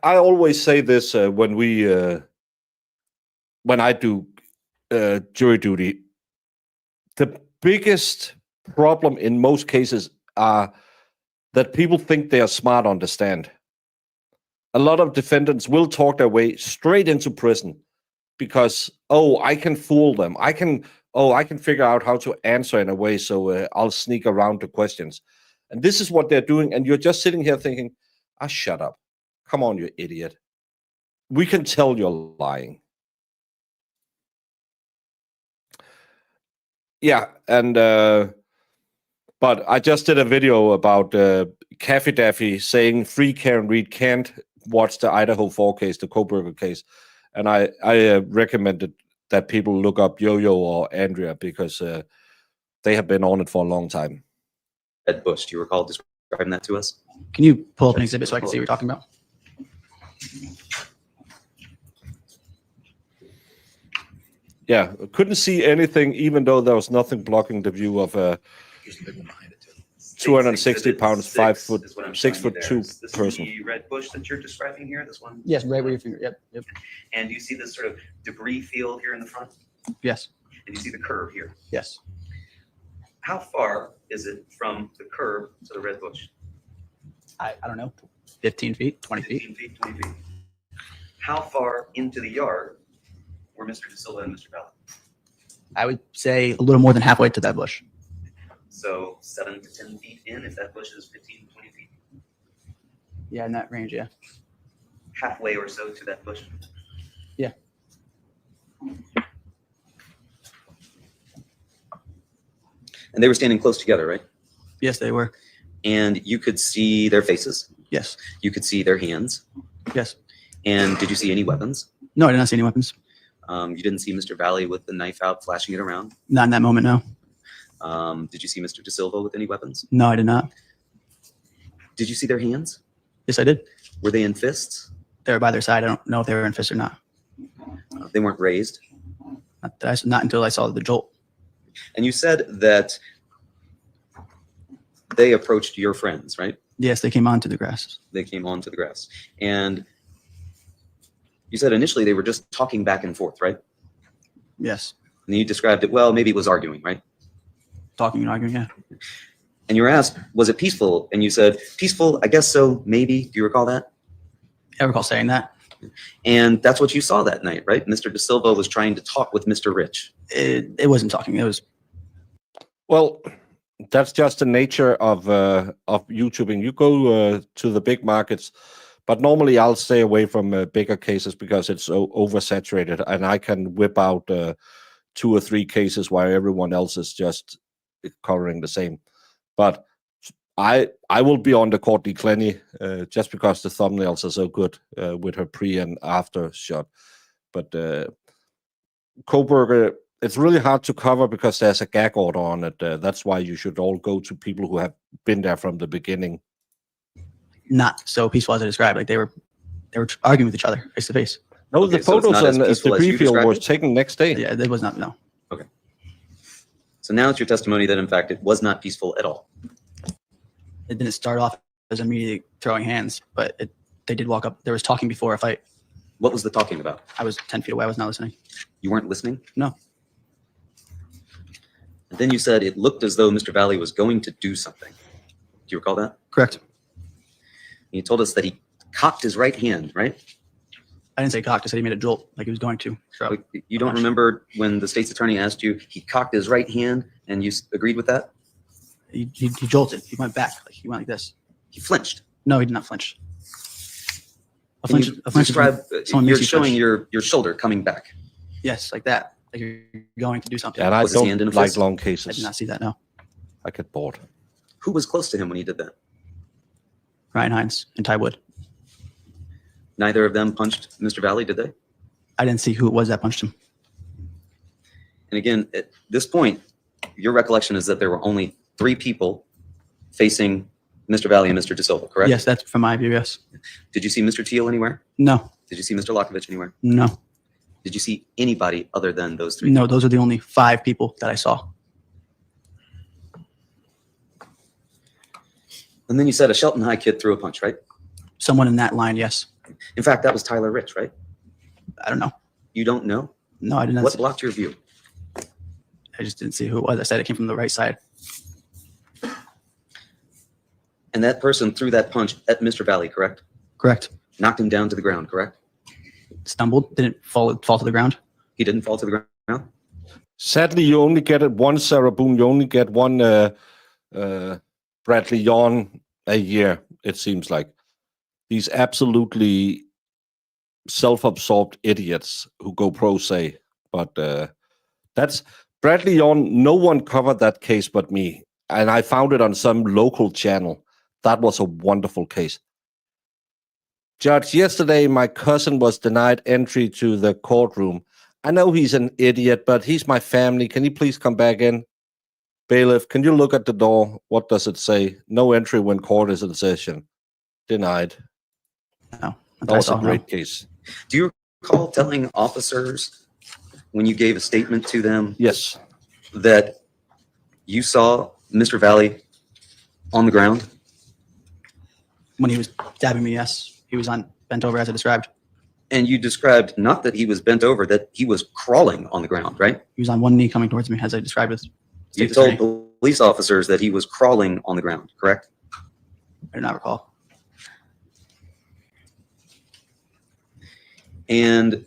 I always say this when I do jury duty. The biggest problem in most cases are that people think they are smart on the stand. A lot of defendants will talk their way straight into prison because, I can fool them. I can figure out how to answer in a way, so I'll sneak around the questions. And this is what they're doing, and you're just sitting here thinking, shut up. Come on, you idiot. We can tell you're lying. Yeah, and but I just did a video about Caffey Daffy saying Free Karen Reed can't watch the Idaho 4 case, the Koberger case, and I recommended that people look up Yo-Yo or Andrea because they have been on it for a long time. Red bush. Do you recall describing that to us? Can you pull up an exhibit so I can see what you're talking about? Yeah, couldn't see anything, even though there was nothing blocking the view of a 260 pounds, 5 foot, 6 foot 2 person. The red bush that you're describing here, this one? Yes, right where your finger. Yep. And you see this sort of debris field here in the front? Yes. And you see the curve here. Yes. How far is it from the curve to the red bush? I don't know. 15 feet, 20 feet. 15 feet, 20 feet. How far into the yard were Mr. De Silva and Mr. Valle? I would say a little more than halfway to that bush. So 7 to 10 feet in, if that bush is 15, 20 feet. Yeah, in that range, yeah. halfway or so to that bush? Yeah. And they were standing close together, right? Yes, they were. And you could see their faces. Yes. You could see their hands. Yes. And did you see any weapons? No, I did not see any weapons. You didn't see Mr. Valle with the knife out, flashing it around. Not in that moment, no. Did you see Mr. De Silva with any weapons? No, I did not. Did you see their hands? Yes, I did. Were they in fists? They were by their side. I don't know if they were in fists or not. They weren't raised. Not until I saw the jolt. And you said that they approached your friends, right? Yes, they came onto the grass. They came onto the grass. And you said initially they were just talking back and forth, right? Yes. And you described it, well, maybe it was arguing, right? Talking and arguing, yeah. And you were asked, was it peaceful? And you said, peaceful, I guess so, maybe. Do you recall that? I recall saying that. And that's what you saw that night, right? Mr. De Silva was trying to talk with Mr. Rich. It wasn't talking. It was. Well, that's just the nature of YouTubing. You go to the big markets, but normally I'll stay away from bigger cases because it's so oversaturated, and I can whip out 2 or 3 cases while everyone else is just covering the same. But I will be on the Courtney Clenny just because the thumbnails are so good with her pre and after shot. But Coburger, it's really hard to cover because there's a gag order on it. That's why you should all go to people who have been there from the beginning. Not so peaceful as I described. Like they were arguing with each other face to face. No, Okay, the so it's photos not as and the peaceful as you debris field described was it? taken next day. Yeah, it was not. No. So now it's your testimony that, in fact, it was not peaceful at all. It didn't start off as immediately throwing hands, but they did walk up. There was talking before a fight. What was the talking about? I was 10 feet away. I was not listening. You weren't listening? No. And then you said it looked as though Mr. Valle was going to do something. Do you recall that? Correct. And you told us that he cocked his right hand, right? I didn't say cocked. I said he made a jolt like he was going to. So You don't remember when the state's attorney asked you, he cocked his right hand, and you agreed with that? he jolted. He went back. Like he went like this. He flinched. No, he did not flinch. A Can flinch you is when describe, someone you're makes you showing flinch. your shoulder coming back. Yes, like that. Like you're going to do something. And I Was his hand in don't a like fist? long I cases. did not see that. No. I get bored. Who was close to him when he did that? Ryan Hines and Ty Wood. Neither of them punched Mr. Valle, did they? I didn't see who it was that punched him. And again, at this point, your recollection is that there were only 3 people facing Mr. Valle and Mr. De Silva, correct? Yes, that's from my view. Yes. Did you see Mr. Teal anywhere? No. Did you see Mr. Lokovich anywhere? No. Did you see anybody other than those 3? No. Those are the only 5 people that I saw. And then you said a Shelton High kid threw a punch, right? Someone in that line. Yes. In fact, that was Tyler Rich, right? I don't know. You don't know? No, I didn't. What blocked your view? I just didn't see who it was. I said it came from the right side. And that person threw that punch at Mr. Valle, correct? Correct. Knocked him down to the ground, correct? Stumbled. Didn't fall to the ground. He didn't fall to the ground? Sadly, you only get it one Sarah Boone. You only get one Bradley Yawn a year, it seems like. These absolutely self-absorbed idiots who go pro se. But that's Bradley Yawn. No one covered that case but me. And I found it on some local channel. That was a wonderful case. Judge, yesterday my cousin was denied entry to the courtroom. I know he's an idiot, but he's my family. Can you please come back in? Bailiff, can you look at the door? What does it say? No entry when court is in session. Denied. No. That was a great case. Do you recall telling officers when you gave a statement to them Yes. that you saw Mr. Valle on the ground? When he was stabbing me, yes. He was bent over as I described. And you described not that he was bent over, that he was crawling on the ground, right? He was on one knee coming towards me as I described it. You told police officers that he was crawling on the ground, correct? I do not recall. And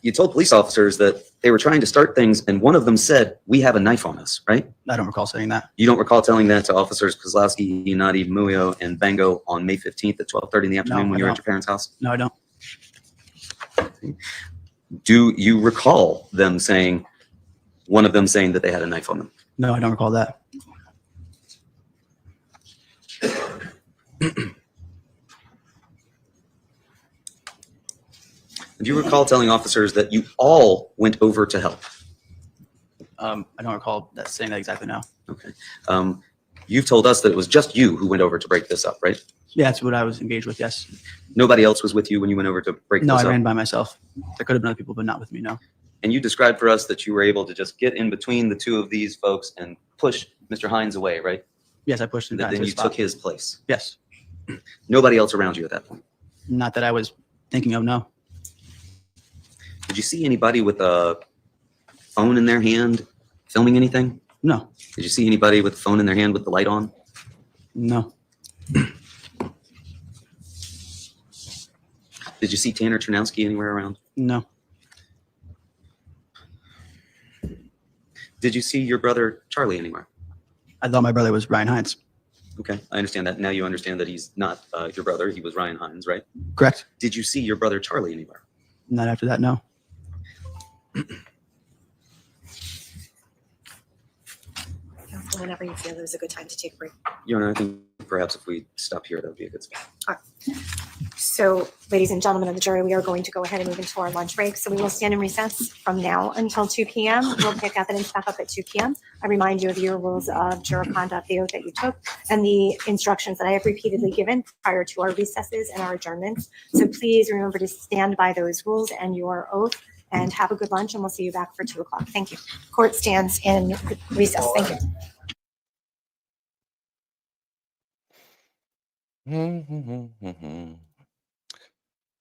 you told police officers that they were trying to start things, and one of them said, "We have a knife on us," right? I don't recall saying that. You don't recall telling that to officers Kozlowski, Unati, Muyo, and Bango on May 15th at 12:30 in the afternoon No, when I you were at don't. your parents' house? No, I don't. Do you recall them saying, one of them saying that they had a knife on them? No, I don't recall that. Do you recall telling officers that you all went over to help? I don't recall that saying that exactly now. Okay. You've told us that it was just you who went over to break this up, right? Yeah, that's what I was engaged with, yes. Nobody else was with you when you went over to break No, this I up? ran by myself. There could have been other people, but not with me, no. And you described for us that you were able to just get in between the two of these folks and push Mr. Hines away, right? Yes, I pushed him And back then to his you spot. took his place. Yes. Nobody else around you at that point. Not that I was thinking of, no. Did you see anybody with a phone in their hand filming anything? No. Did you see anybody with a phone in their hand with the light on? No. Did you see Tanner Chernowski anywhere around? No. Did you see your brother Charlie anywhere? I thought my brother was Ryan Hines. Okay, I understand that. Now you understand that he's not your brother. He was Ryan Hines, right? Correct. Did you see your brother Charlie anywhere? Not after that, no. Whenever you feel there's a good time to take a break. Your Honor, I think perhaps if we stop here, that would be a good spot. So, ladies and gentlemen of the jury, we are going to go ahead and move into our lunch break. So we will stand in recess from now until 2 p.m. We'll pick evidence back up at 2 p.m. I remind you of your rules of juror conduct, the oath that you took, and the instructions that I have repeatedly given prior to our recesses and our adjournments. So please remember to stand by those rules and your oath, and have a good lunch, and we'll see you back for 2 o'clock. Thank you. Court stands in recess. Thank you.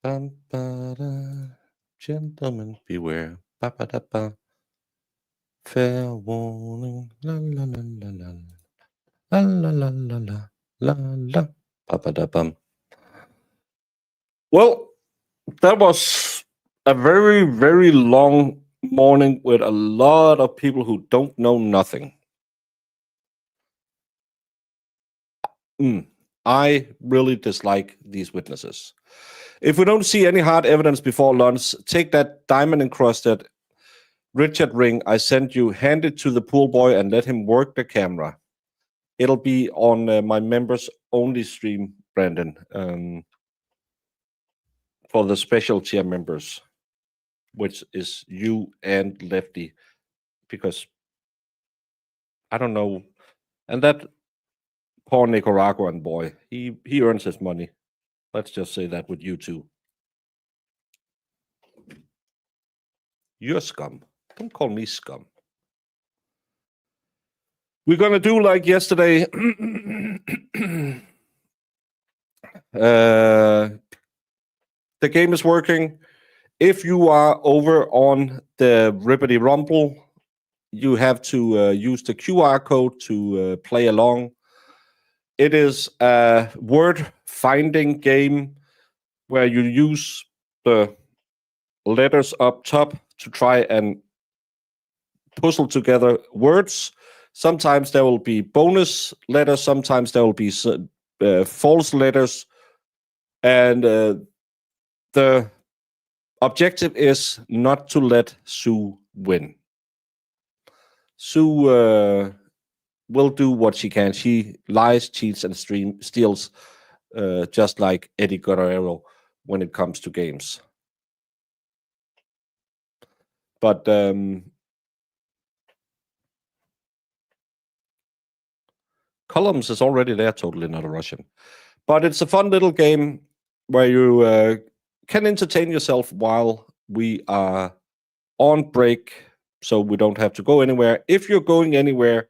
Bum, ba, da. Gentlemen, beware. Ba, ba, da, ba. Fair warning. La, la, la, la, la. La, la, la, la, la. La, la. Ba, ba, da, bum. Well, that was a very, very long morning with a lot of people who don't know nothing. I really dislike these witnesses. If we don't see any hard evidence before lunch, take that diamond encrusted Richard ring I sent you, hand it to the pool boy, and let him work the camera. It'll be on my members only stream, Brandon, for the special tier members, which is you and Lefty, because I don't know. And that poor Nicaraguan boy, he earns his money. Let's just say that with you two. You're scum. Don't call me scum. We're gonna do like yesterday. The game is working. If you are over on the Ribbity Rumble, you have to use the QR code to play along. It is a word finding game where you use the letters up top to try and puzzle together words. Sometimes there will be bonus letters, sometimes there will be false letters, and the objective is not to let Sue win. Sue will do what she can. She lies, cheats, and steals, just like Eddie Guerrero when it comes to games. But Columns is already there, totally not a Russian. But it's a fun little game where you can entertain yourself while we are on break, so we don't have to go anywhere. If you're going anywhere,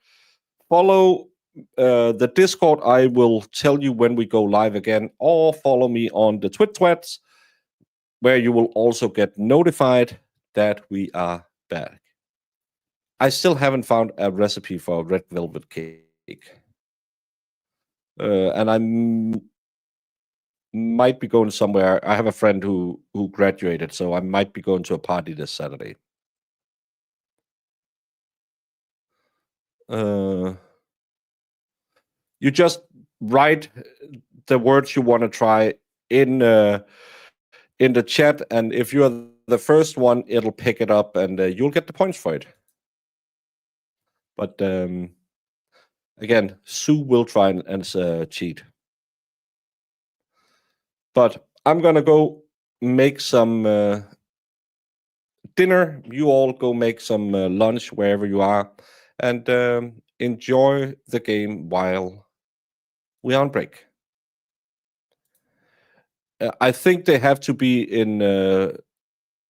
follow the Discord. I will tell you when we go live again, or follow me on the Twits, where you will also get notified that we are back. I still haven't found a recipe for a red velvet cake. And I might be going somewhere. I have a friend who graduated, so I might be going to a party this Saturday. you just write the words you want to try in the chat, and if you're the first one, it'll pick it up, and you'll get the points for it. But again, Sue will try and cheat. But I'm gonna go make some dinner. You all go make some lunch wherever you are, and enjoy the game while we're on break. I think they have to be in the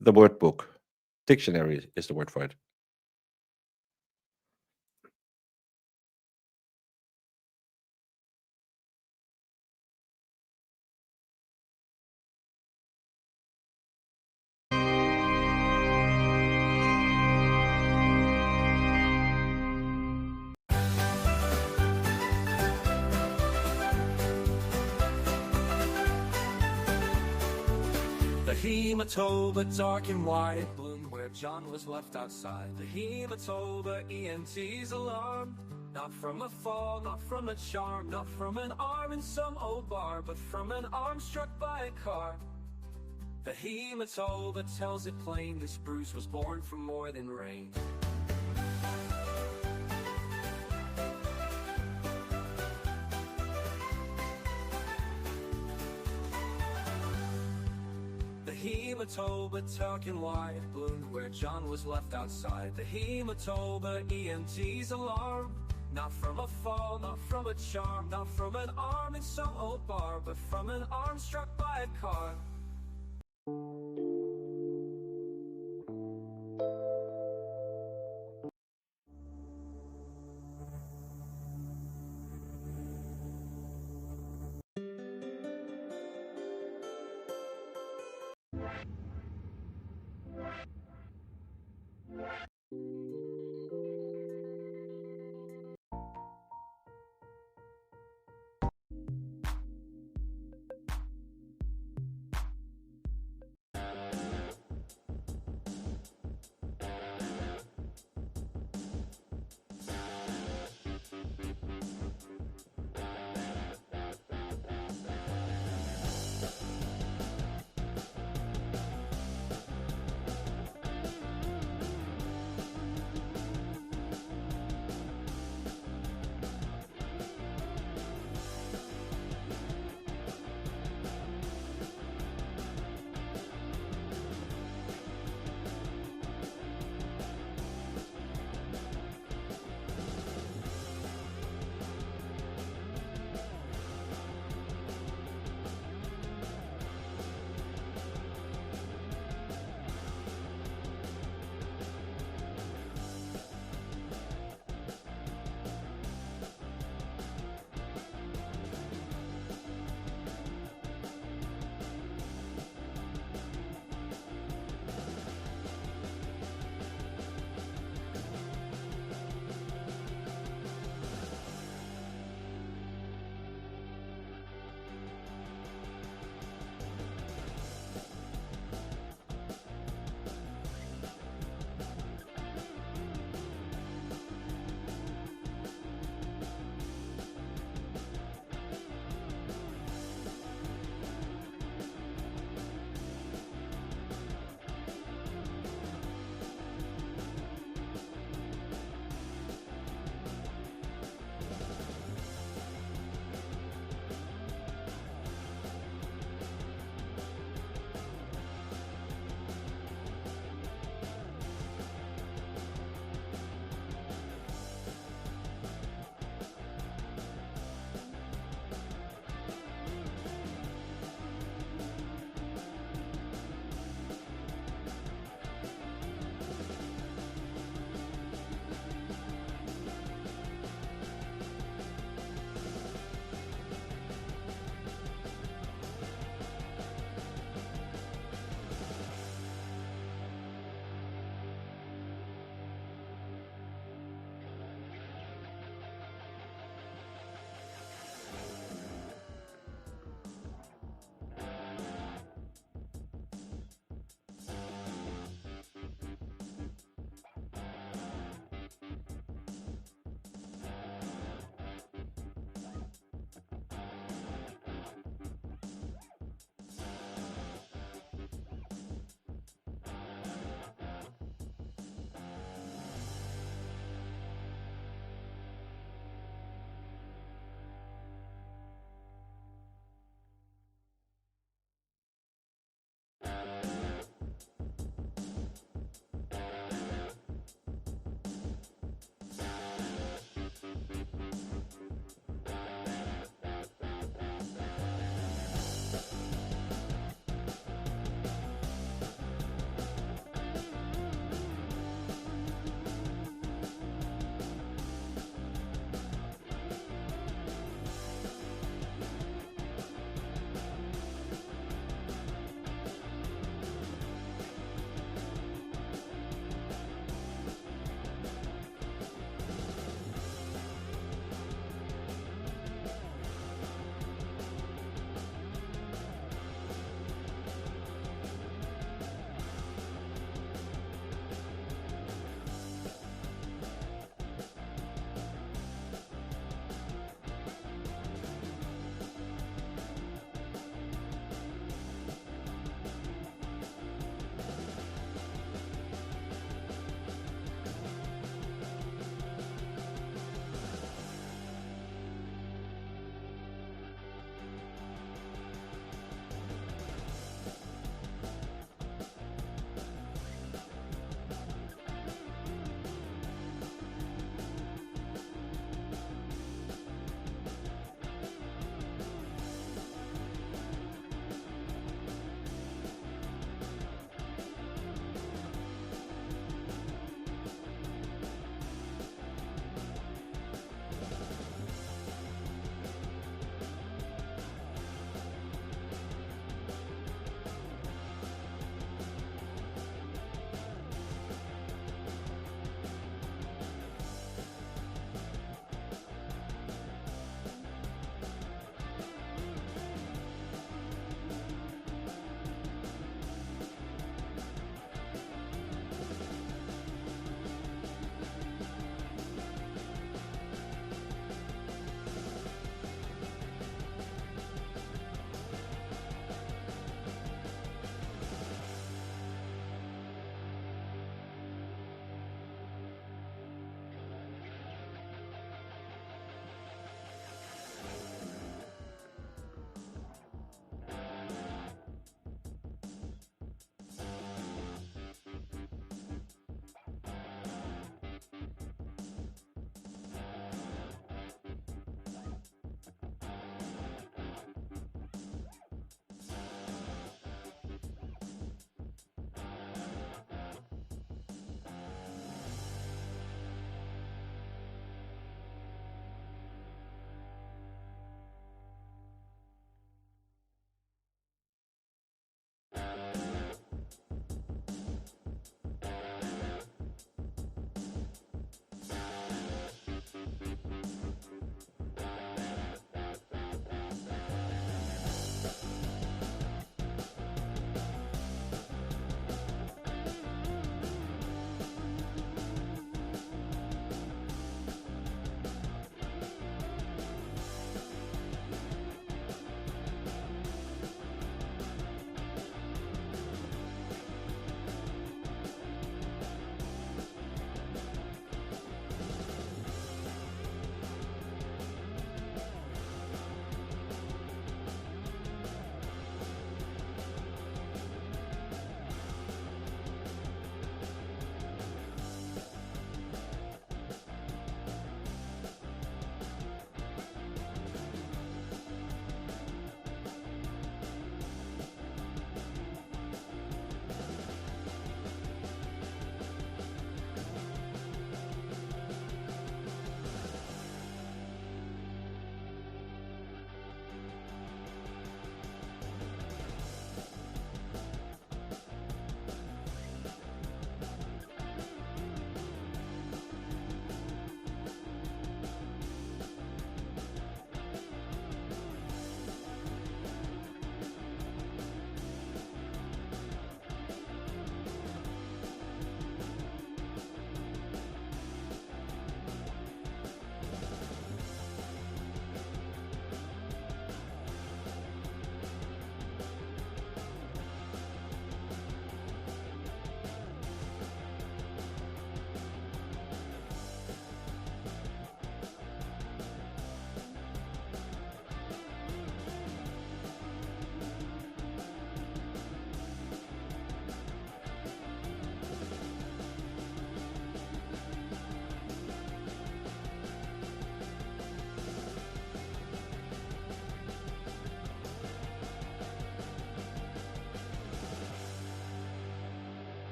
word book. Dictionary is the word for it. The hematoba, dark and white, bloomed where John was left outside. The hematoba, EMT's alarm. Not from a fall, not from a charm, not from an arm in some old bar, but from an arm struck by a car. The hematoba tells it plain, this bruise was born from more than rain. The hematoba, talking white, bloomed where John was left outside. The hematoba, EMT's alarm. Not from a fall, not from a charm, not from an arm in some old bar, but from an arm struck by a car.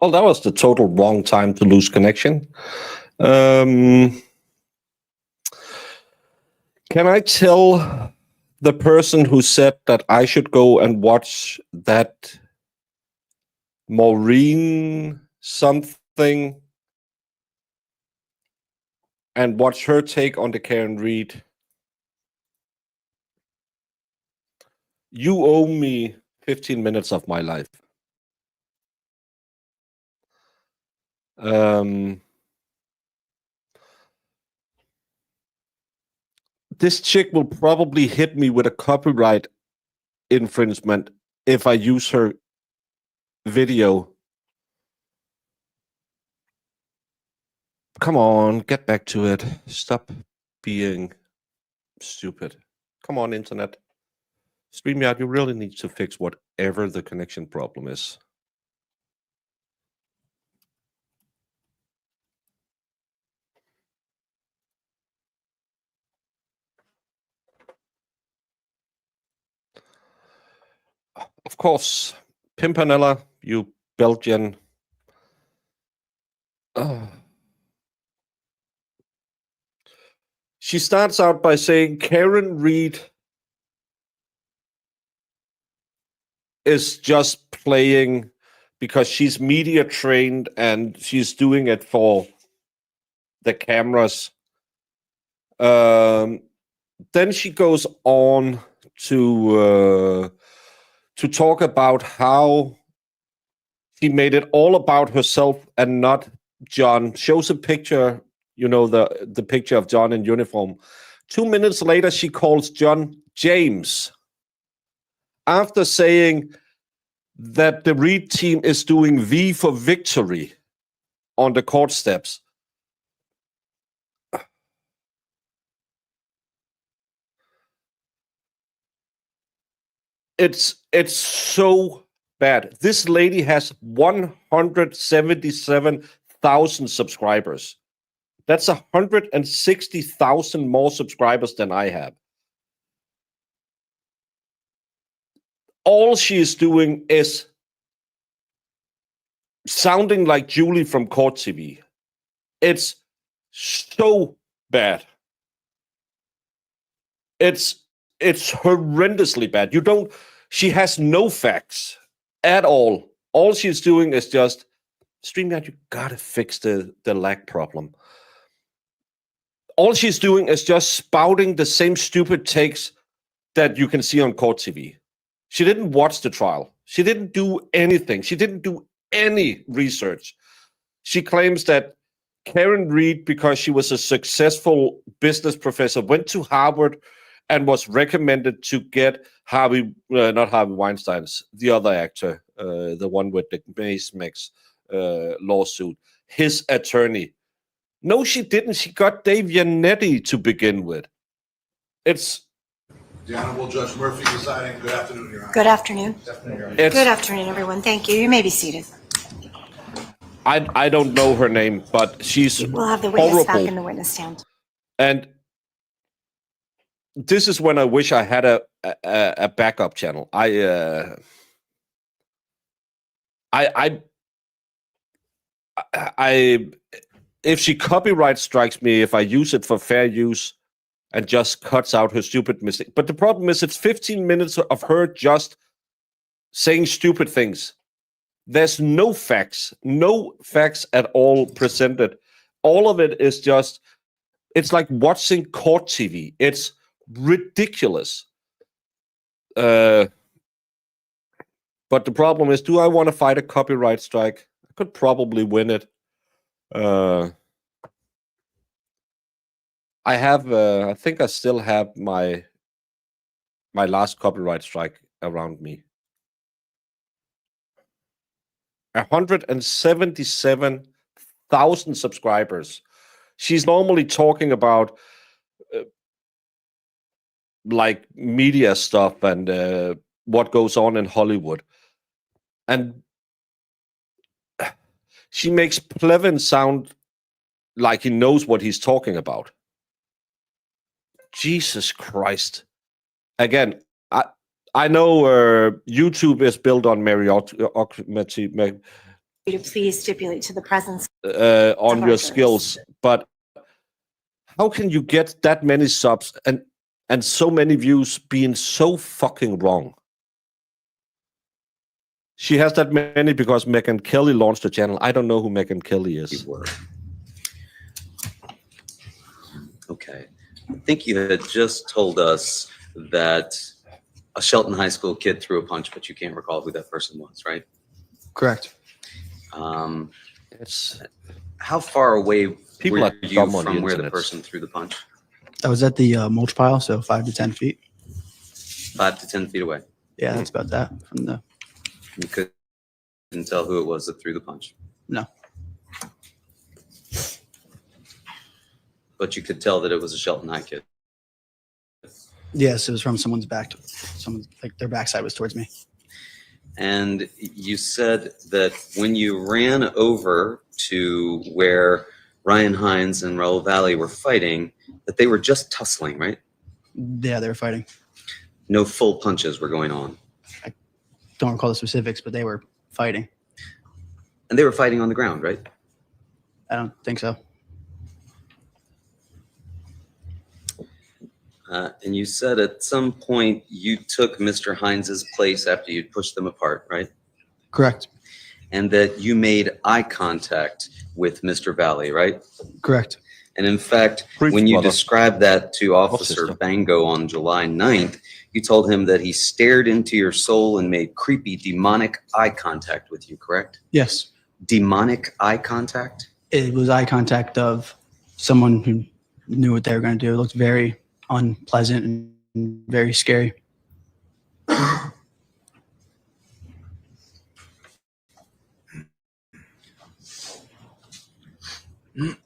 Well, that was the total wrong time to lose connection. Can I tell the person who said that I should go and watch that Maureen something and watch her take on the Karen Reed? You owe me 15 minutes of my life. This chick will probably hit me with a copyright infringement if I use her video. Come on, get back to it. Stop being stupid. Come on, internet. StreamYard, you really need to fix whatever the connection problem is. Of course, Pimpernella, you Belgian. She starts out by saying Karen Reed is just playing because she's media trained and she's doing it for the cameras. Then she goes on to talk about how she made it all about herself and not John. Shows a picture, you know, the picture of John in uniform. 2 minutes later, she calls John James after saying that the Reed team is doing V for victory on the court steps. It's so bad. This lady has 177,000 subscribers. That's 160,000 more subscribers than I have. All she is doing is sounding like Julie from Court TV. It's so bad. It's horrendously bad. She has no facts at all. All she's doing is just, StreamYard, you gotta fix the lag problem. All she's doing is just spouting the same stupid takes that you can see on Court TV. She didn't watch the trial. She didn't do anything. She didn't do any research. She claims that Karen Reed, because she was a successful business professor, went to Harvard and was recommended to get not Harvey Weinstein's, the other actor, the one with the Mace lawsuit, his attorney. No, she didn't. She got Dave Yannetti to begin with. It's The Honorable Judge Murphy presiding. Good afternoon, Your Honor. Good afternoon. It's, Good afternoon, everyone. Thank you. You may be seated. I don't know her name, but she's We'll have the witness horrible. back in the witness stand. And this is when I wish I had a backup channel. If she copyright strikes me, if I use it for fair use and just cuts out her stupid mistake. But the problem is it's 15 minutes of her just saying stupid things. There's no facts at all presented. All of it is just, it's like watching Court TV. It's ridiculous. But the problem is, do I want to fight a copyright strike? I could probably win it. I think I still have my last copyright strike around me. 177,000 subscribers. She's normally talking about like media stuff and what goes on in Hollywood. And she makes Plevin sound like he knows what he's talking about. Jesus Christ. Again, I know YouTube is built on meritocracy, to please stipulate to the presence. on our your jurors. skills, but how can you get that many subs and so many views being so fucking wrong? She has that many because Megan Kelly launched the channel. I don't know who Megan Kelly is. You were. Okay. I think you had just told us that a Shelton High School kid threw a punch, but you can't recall who that person was, right? Correct. It's How far away People were are you dumb on from the where the internet. person threw the punch? I was at the mulch pile, so 5 to 10 feet. 5 to 10 feet away. Yeah, that's about that from the. You couldn't tell who it was that threw the punch. No. But you could tell that it was a Shelton High kid. Yes, it was from someone's back. Someone like their backside was towards me. And you said that when you ran over to where Ryan Hines and Raul Valle were fighting, that they were just tussling, right? Yeah, they were fighting. No full punches were going on. Don't recall the specifics, but they were fighting. And they were fighting on the ground, right? I don't think so. And you said at some point you took Mr. Hines's place after you'd pushed them apart, right? Correct. And that you made eye contact with Mr. Valle, right? Correct. And in fact, Preach, when you brother. described that to Officer sister. Bango on July 9th, you told him that he stared into your soul and made creepy, demonic eye contact with you, correct? Yes. Demonic eye contact? It was eye contact of someone who knew what they were going to do. It looked very unpleasant and very scary. And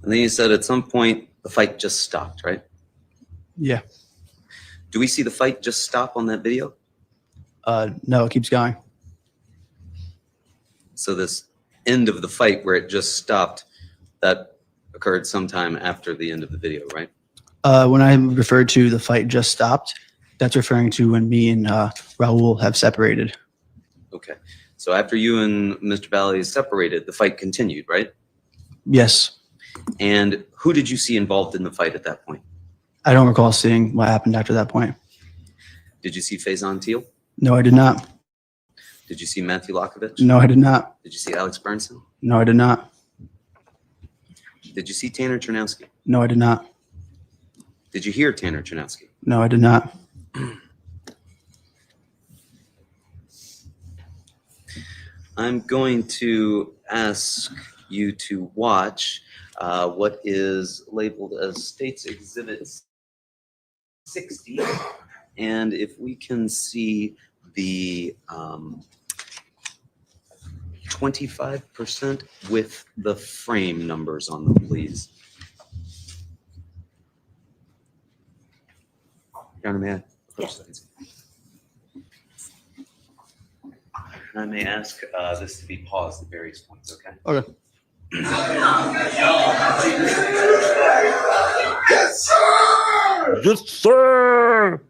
then you said at some point the fight just stopped, right? Yeah. Do we see the fight just stop on that video? No, it keeps going. So this end of the fight where it just stopped, that occurred sometime after the end of the video, right? When I referred to the fight just stopped, that's referring to when me and Raul have separated. Okay. So after you and Mr. Valle separated, the fight continued, right? Yes. And who did you see involved in the fight at that point? I don't recall seeing what happened after that point. Did you see Faison Teal? No, I did not. Did you see Matthew Lockovich? No, I did not. Did you see Alex Burnson? No, I did not. Did you see Tanner Chernowski? No, I did not. Did you hear Tanner Chernowski? No, I did not. I'm going to ask you to watch what is labeled as States Exhibit 60. And if we can see the 25% with the frame numbers on them, please. Your Honor, may I? Yes. I may ask this to be paused at various points, okay? Okay. Yes, sir.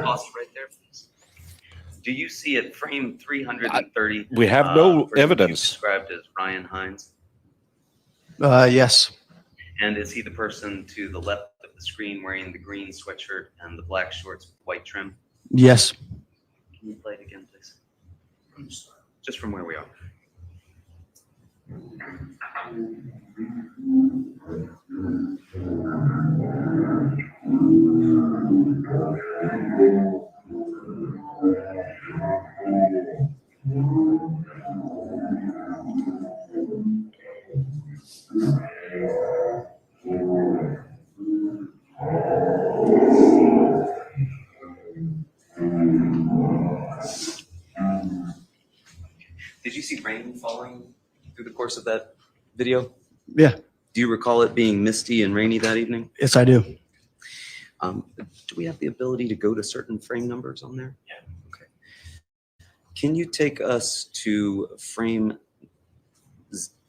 Pause it right there, please. Do you see at frame 330? We have no person you evidence. Described as Ryan Hines, Yes. and is he the person to the left of the screen wearing the green sweatshirt and the black shorts with white trim? Yes. Can you play it again, please? Just from where we are. Did you see rain falling through the course of that video? Yeah. Do you recall it being misty and rainy that evening? Yes, I do. Do we have the ability to go to certain frame numbers on there? Yeah. Okay. Can you take us to frame,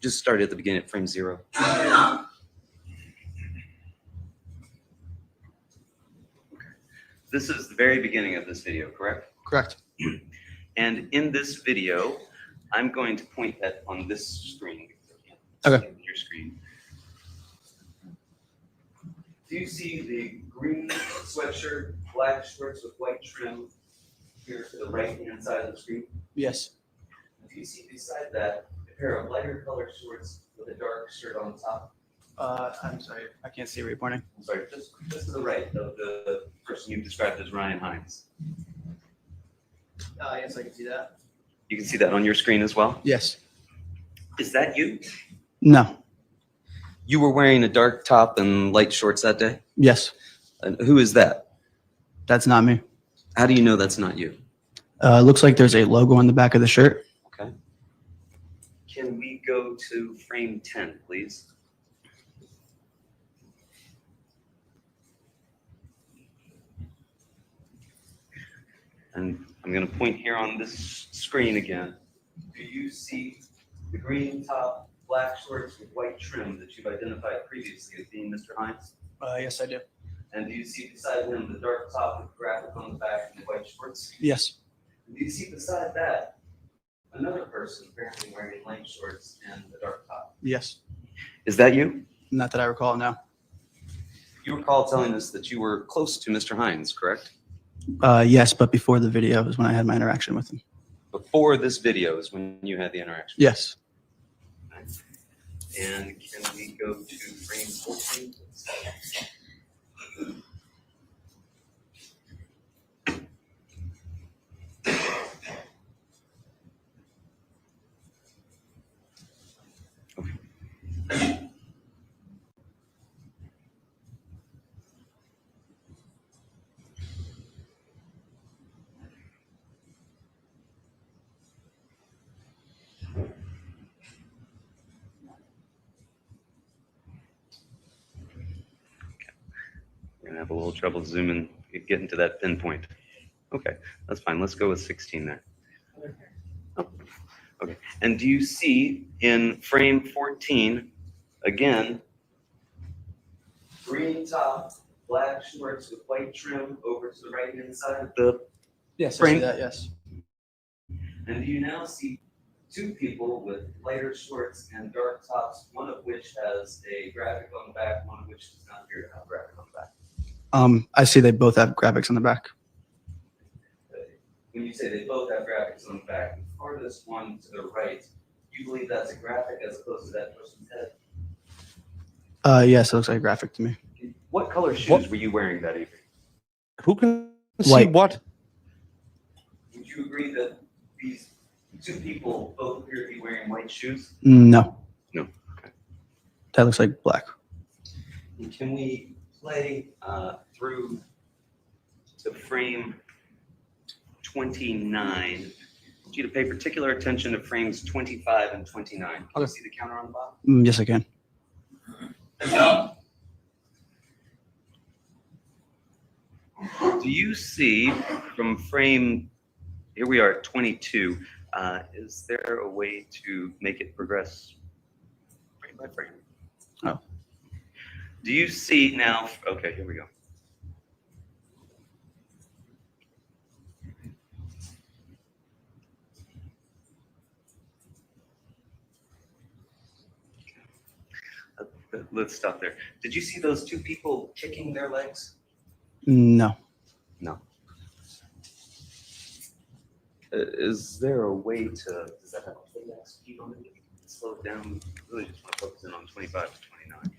just start at the beginning at frame 0? This is the very beginning of this video, correct? Correct. And in this video, I'm going to point at on this screen. Okay. Your screen. Do you see the green sweatshirt, black shorts with white trim here to the right-hand side of the screen? Yes. Do you see beside that a pair of lighter colored shorts with a dark shirt on top? I'm sorry. I can't see where you're pointing. I'm sorry, just to the right of the person you've described as Ryan Hines. Yes, I can see that. You can see that on your screen as well? Yes. Is that you? No. You were wearing a dark top and light shorts that day? Yes. And who is that? That's not me. How do you know that's not you? Looks like there's a logo on the back of the shirt. Okay. Can we go to frame 10, please? And I'm going to point here on this screen again. Do you see the green top, black shorts with white trim that you've identified previously as being Mr. Hines? Yes, I do. And do you see beside him the dark top with graphic on the back and the white shorts? Yes. And do you see beside that another person apparently wearing light shorts and the dark top? Yes. Is that you? Not that I recall, no. You recall telling us that you were close to Mr. Hines, correct? Yes, but before the video is when I had my interaction with him. Before this video is when you had the interaction. Yes. And can we go to frame 14? We're gonna have a little trouble zooming, getting to that pinpoint. Okay, that's fine. Let's go with 16 there. Oh, okay. And do you see in frame 14, again, green top, black shorts with white trim over to the right-hand side of the Yes, frame? I see that, yes. And do you now see two people with lighter shorts and dark tops, one of which has a graphic on the back, one of which does not appear to have a graphic on the back? I see they both have graphics on the back. When you say they both have graphics on the back, the farthest one to the right, you believe that's a graphic as opposed to that person's head? Yes, it looks like a graphic to me. What color shoes What? were you wearing that evening? Who can see White. what? Would you agree that these two people both appear to be wearing white shoes? No. No. Okay. That looks like black. And can we play through to frame 29? I want you to pay particular attention to frames 25 and 29. Can you Okay. see the counter on the bottom? Yes, I can. Do you see from frame, here we are at 22, is there a way to make it progress frame by frame? Oh. Do you see now, okay, here we go. Let's stop there. Did you see those two people kicking their legs? No. No. Is there a way to, does that have a playback speed on it? Slow it down. Really just want to focus in on 25 to 29.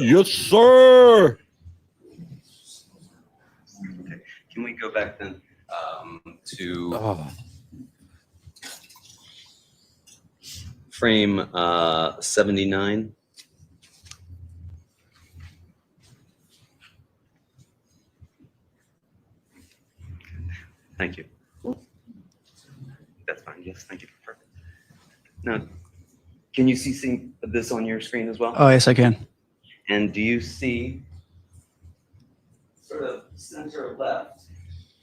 Yes, sir. Can we go back then to Oh, frame 79? Thank you. That's fine. Yes, thank you. Perfect. Now, can you see this on your screen as well? Oh, yes, I can. And do you see sort of center left,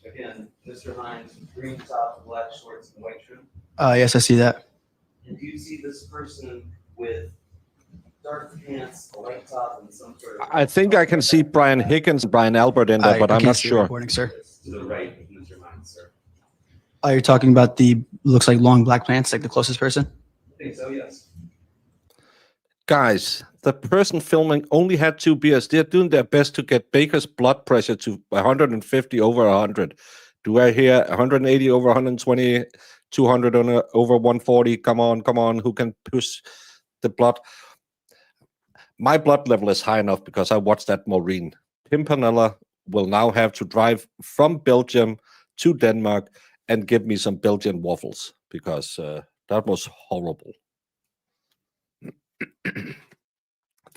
again, Mr. Hines, green top, black shorts, and white trim? Yes, I see that. And do you see this person with dark pants, a white top, and some sort of... I think I can see Brian Higgins and Brian Albert in there, but I I'm can't not see the sure. recording, sir. To the right of Mr. Hines, sir. Oh, you're talking about the looks like long black pants, like the closest person? I think so, yes. Guys, the person filming only had 2 beers. They're doing their best to get Baker's blood pressure to 150 over 100. Do I hear 180 over 120, 200 over 140? Come on. Who can push the blood? My blood level is high enough because I watched that Maureen. Pimpernella will now have to drive from Belgium to Denmark and give me some Belgian waffles because that was horrible.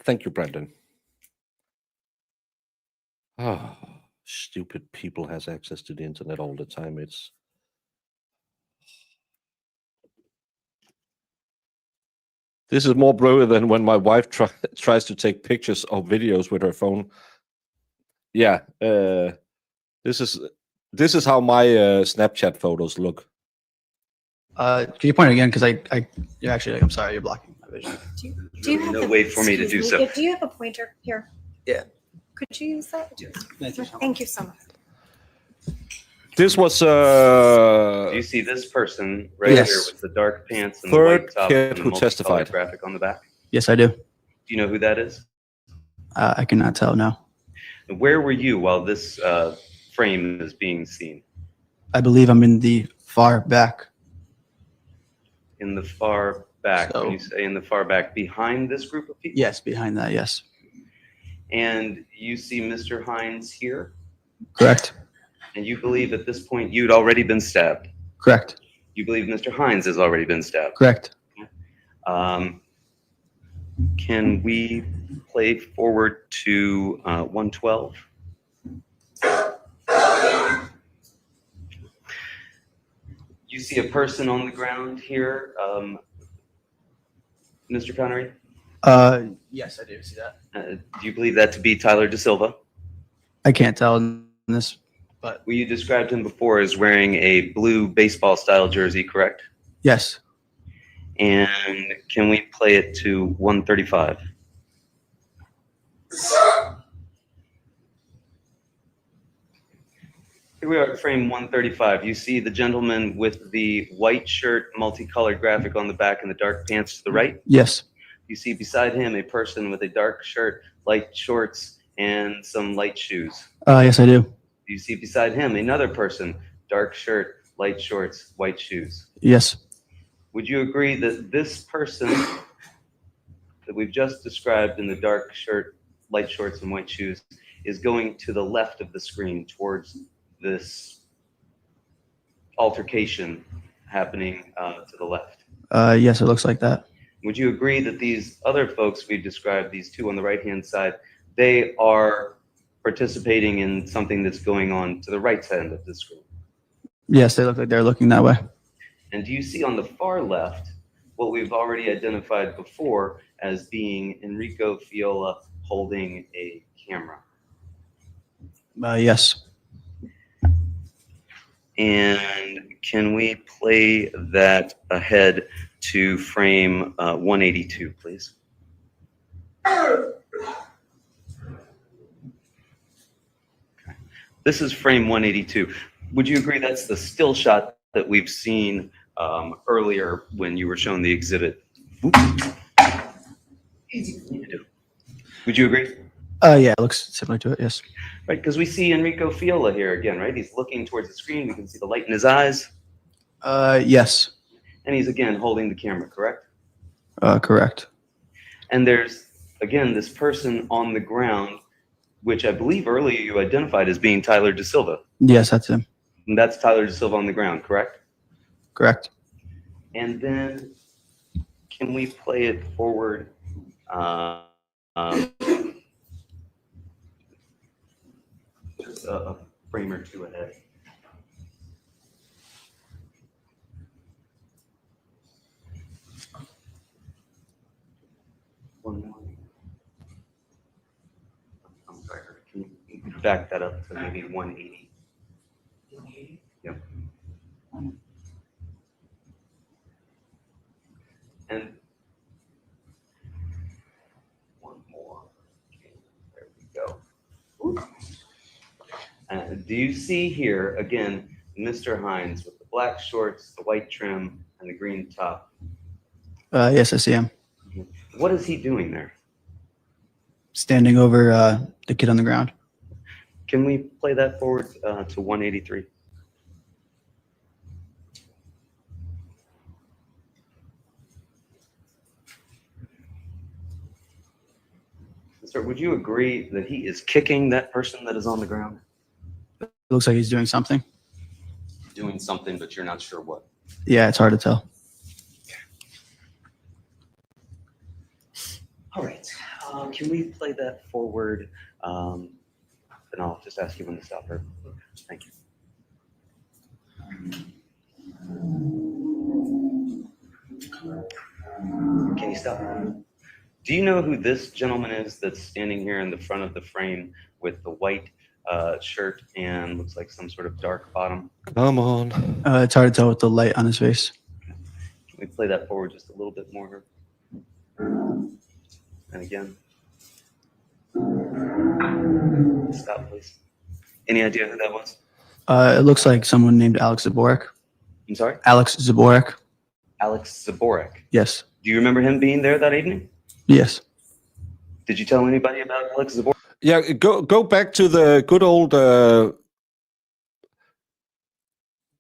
Thank you, Brandon. Oh, stupid people has access to the internet all the time. This is more brilliant than when my wife tries to take pictures or videos with her phone. Yeah, this is how my Snapchat photos look. Can you point again? Because you're actually, I'm sorry, you're blocking my vision. Do you have No the- way for me to excuse do so. Do you have a pointer here? Yeah. Could you use that? Thank you. Thank you so much. This was Do you see this person right Yes. here with the dark pants and the Third white top kid and the who multicolored testified. graphic on the back? Yes, I do. Do you know who that is? I cannot tell now. And where were you while this frame is being seen? I believe I'm in the far back. In the far back. So- When you say in the far back, behind this group of people? Yes, behind that, yes. And you see Mr. Hines here, Correct. and you believe at this point you'd already been stabbed. Correct. You believe Mr. Hines has already been stabbed. Correct. Can we play forward to 112? You see a person on the ground here, Mr. Connery? Yes, I do see that. Do you believe that to be Tyler De Silva? I can't tell in this, but Well, you described him before as wearing a blue baseball-style jersey, correct? yes. And can we play it to 135? Here we are at frame 135. You see the gentleman with the white shirt, multicolored graphic on the back, and the dark pants to the right. Yes. You see beside him a person with a dark shirt, light shorts, and some light shoes. Yes, I do. You see beside him another person, dark shirt, light shorts, white shoes. Yes. Would you agree that this person that we've just described in the dark shirt, light shorts, and white shoes is going to the left of the screen towards this altercation happening to the left? Yes, it looks like that. Would you agree that these other folks we've described, these two on the right-hand side, they are participating in something that's going on to the right side of the screen? Yes, they look like they're looking that way. And do you see on the far left what we've already identified before as being Enrico Fiola holding a camera? Yes. And can we play that ahead to frame 182, please? This is frame 182. Would you agree that's the still shot that we've seen earlier when you were shown the exhibit? Easy for me to do. Would you agree? Yeah, it looks similar to it. Yes. Right, because we see Enrico Fiola here again, right? He's looking towards the screen. We can see the light in his eyes. Yes. And he's again holding the camera, correct? Correct. And there's, again, this person on the ground which I believe earlier you identified as being Tyler De Silva. Yes, that's him. And that's Tyler De Silva on the ground, correct? Correct. And then can we play it forward? Just a frame or two ahead. One more. I'm sorry, can you back that up to maybe 180? Yep. And one more. Okay, there we go. Do you see here, again, Mr. Hines with the black shorts, the white trim, and the green top? Yes, I see him What is he doing there? standing over the kid on the ground. Can we play that forward to 183? Sir, would you agree that he is kicking that person that is on the ground? It looks like he's doing something. Doing something, but you're not sure what. Yeah, it's hard to tell. All right. Can we play that forward? And I'll just ask you when to stop her. Thank you. Can you stop? Do you know who this gentleman is that's standing here in the front of the frame with the white shirt and looks like some sort of dark bottom? Come on. It's hard to tell with the light on his face. Can we play that forward just a little bit more? And again. Stop, please. Any idea who that was? It looks like someone named Alex Zaborek. I'm sorry? Alex Zaborek. Alex Zaborek. Yes. Do you remember him being there that evening? Yes. Did you tell anybody about Alex Zaborek? Yeah, go back to the good old.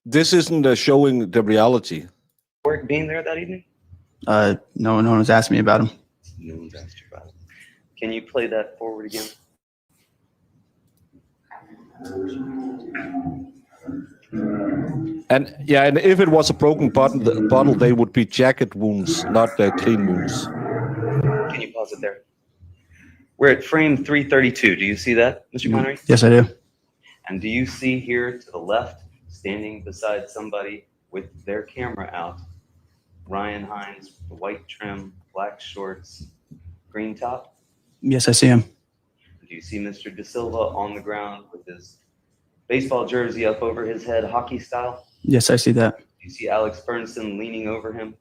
This isn't showing the reality. Being there that evening? No one has asked me about him. No one's asked you about it. Can you play that forward again? And yeah, and if it was a broken bottle, they would be jacket wounds, not clean wounds. Can you pause it there? We're at frame 332. Do you see that, Mr. Connery? Yes, I do. And do you see here to the left, standing beside somebody with their camera out, Ryan Hines, the white trim, black shorts, green top? Yes, I see him. Do you see Mr. De Silva on the ground with his baseball jersey up over his head, hockey style? Yes, I see that. Do you see Alex Bernson leaning over him?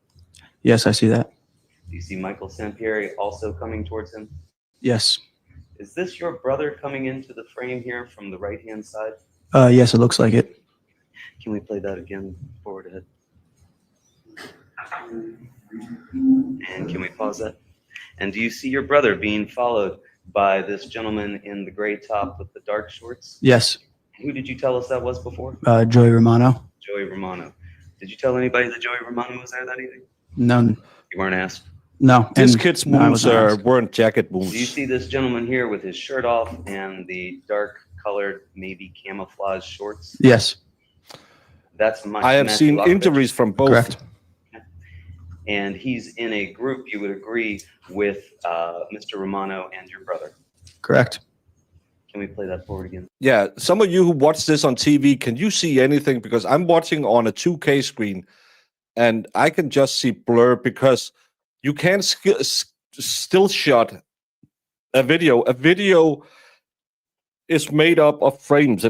Yes, I see that. Do you see Michael Sampieri also coming towards him? Yes. Is this your brother coming into the frame here from the right-hand side? Yes, it looks like it. Can we play that again forward ahead? And can we pause that? And do you see your brother being followed by this gentleman in the gray top with the dark shorts? Yes. Who did you tell us that was before? Joey Romano. Joey Romano. Did you tell anybody that Joey Romano was there that evening? No. You weren't asked? No. This and- kid's no, I wounds was not asked. weren't jacket wounds. Do you see this gentleman here with his shirt off and the dark colored, maybe camouflage shorts? Yes. That's my. I have Matthew seen Lokovich. injuries from both. Correct. And he's in a group, you would agree, with Mr. Romano and your brother. Correct. Can we play that forward again? Yeah, some of you who watch this on TV, can you see anything? Because I'm watching on a 2K screen, and I can just see blur because you can't still shot a video. A video is made up of frames.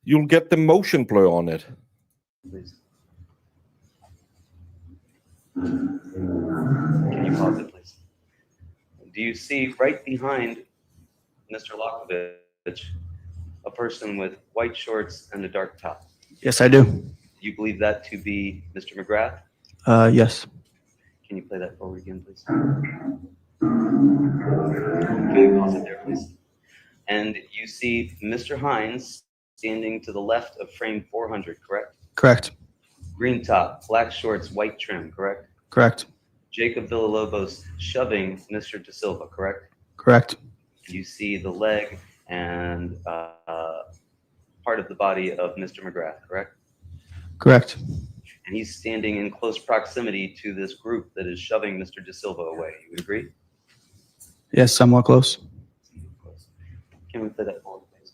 You'll get the motion blur on it. Please. Can you pause it, please? Do you see right behind Mr. Lokovich a person with white shorts and a dark top? Yes, I do. Do you believe that to be Mr. McGrath? Yes. Can you play that forward again, please? Can you pause it there, please? And you see Mr. Hines standing to the left of frame 400, correct? Correct. Green top, black shorts, white trim, correct? Correct. Jacob Villalobos shoving Mr. De Silva, correct? Correct. You see the leg and part of the body of Mr. McGrath, correct? Correct. And he's standing in close proximity to this group that is shoving Mr. De Silva away. You would agree? Yes, somewhat close. Can we play that forward, please?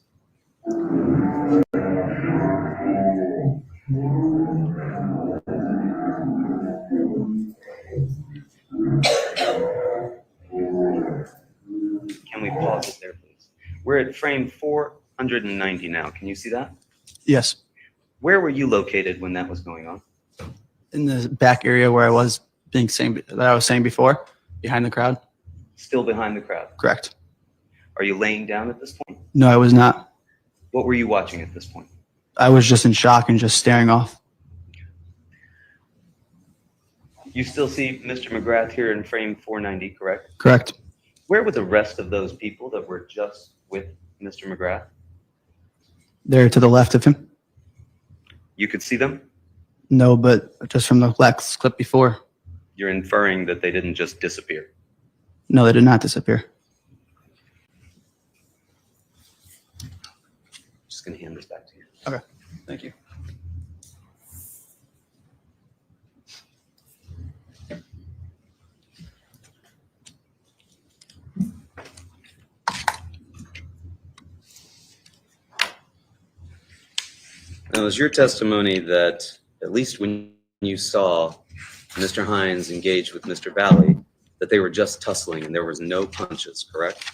Can we pause it there, please? We're at frame 490 now. Can you see that? Yes. Where were you located when that was going on? In the back area where I was saying before, behind the crowd. Still behind the crowd. Correct. Are you laying down at this point? No, I was not. What were you watching at this point? I was just in shock and just staring off. You still see Mr. McGrath here in frame 490, correct? Correct. Where were the rest of those people that were just with Mr. McGrath? There to the left of him. You could see them? No, but just from the last clip before. You're inferring that they didn't just disappear. No, they did not disappear. Just going to hand this back to you. Okay. Thank you. Now, is your testimony that at least when you saw Mr. Hines engage with Mr. Valle, that they were just tussling and there was no punches, correct?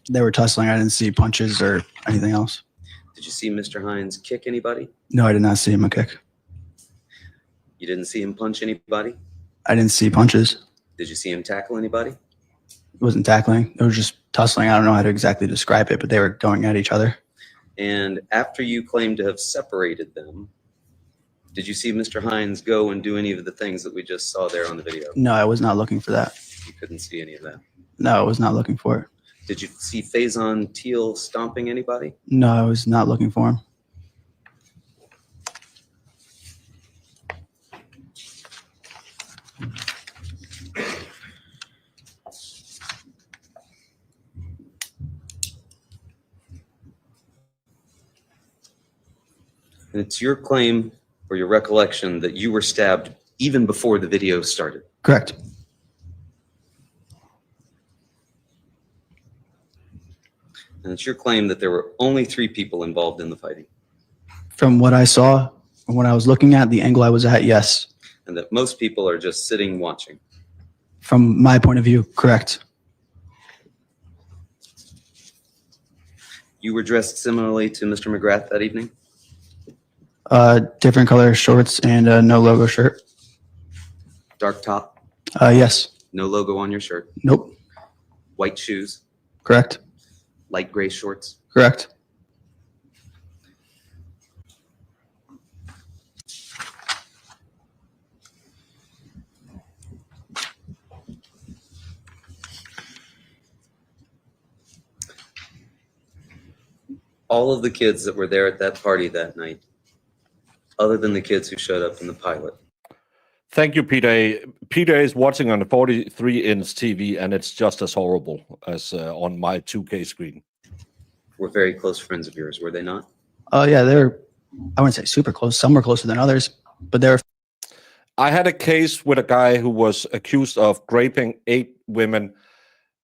They were tussling. I didn't see punches or anything else. Did you see Mr. Hines kick anybody? No, I did not see him a kick. You didn't see him punch anybody? I didn't see punches. Did you see him tackle anybody? It wasn't tackling. It was just tussling. I don't know how to exactly describe it, but they were going at each other. And after you claim to have separated them, did you see Mr. Hines go and do any of the things that we just saw there on the video? No, I was not looking for that. You couldn't see any of that. No, I was not looking for it. Did you see Faison Teal stomping anybody? No, I was not looking for him. And it's your claim or your recollection that you were stabbed even before the video started. Correct. And it's your claim that there were only 3 people involved in the fighting. From what I saw, from what I was looking at, the angle I was at, yes. And that most people are just sitting watching. From my point of view, correct. You were dressed similarly to Mr. McGrath that evening? Different color shorts and no logo shirt. Dark top? Yes. No logo on your shirt? Nope. White shoes? Correct. Light gray shorts? Correct. All of the kids that were there at that party that night, other than the kids who showed up in the pilot. Thank you, Peter. Peter is watching on a 43-inch TV, and it's just as horrible as on my 2K screen. Were very close friends of yours, were they not? Yeah, they're, I wouldn't say super close. Some were closer than others, but they're. I had a case with a guy who was accused of raping 8 women,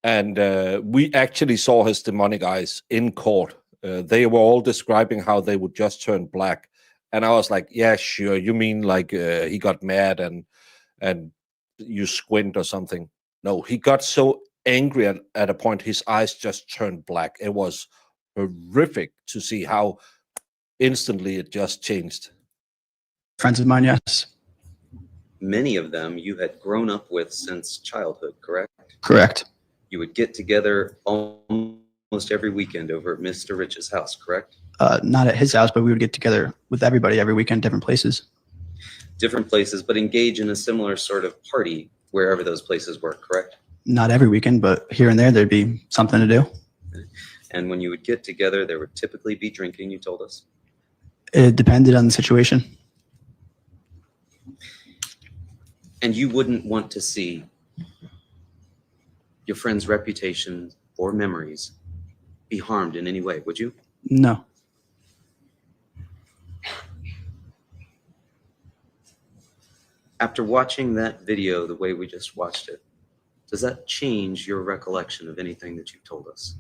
and we actually saw his demonic eyes in court. They were all describing how they would just turn black. And I was like, yeah, sure. You mean like he got mad and you squint or something? No, he got so angry at a point, his eyes just turned black. It was horrific to see how instantly it just changed. Friends of mine, yes. Many of them you had grown up with since childhood, correct? Correct. You would get together almost every weekend over at Mr. Rich's house, correct? Not at his house, but we would get together with everybody every weekend, different places. Different places, but engage in a similar sort of party wherever those places were, correct? Not every weekend, but here and there, there'd be something to do. And when you would get together, there would typically be drinking, you told us? It depended on the situation. And you wouldn't want to see your friend's reputation or memories be harmed in any way, would you? No. After watching that video the way we just watched it, does that change your recollection of anything that you've told us?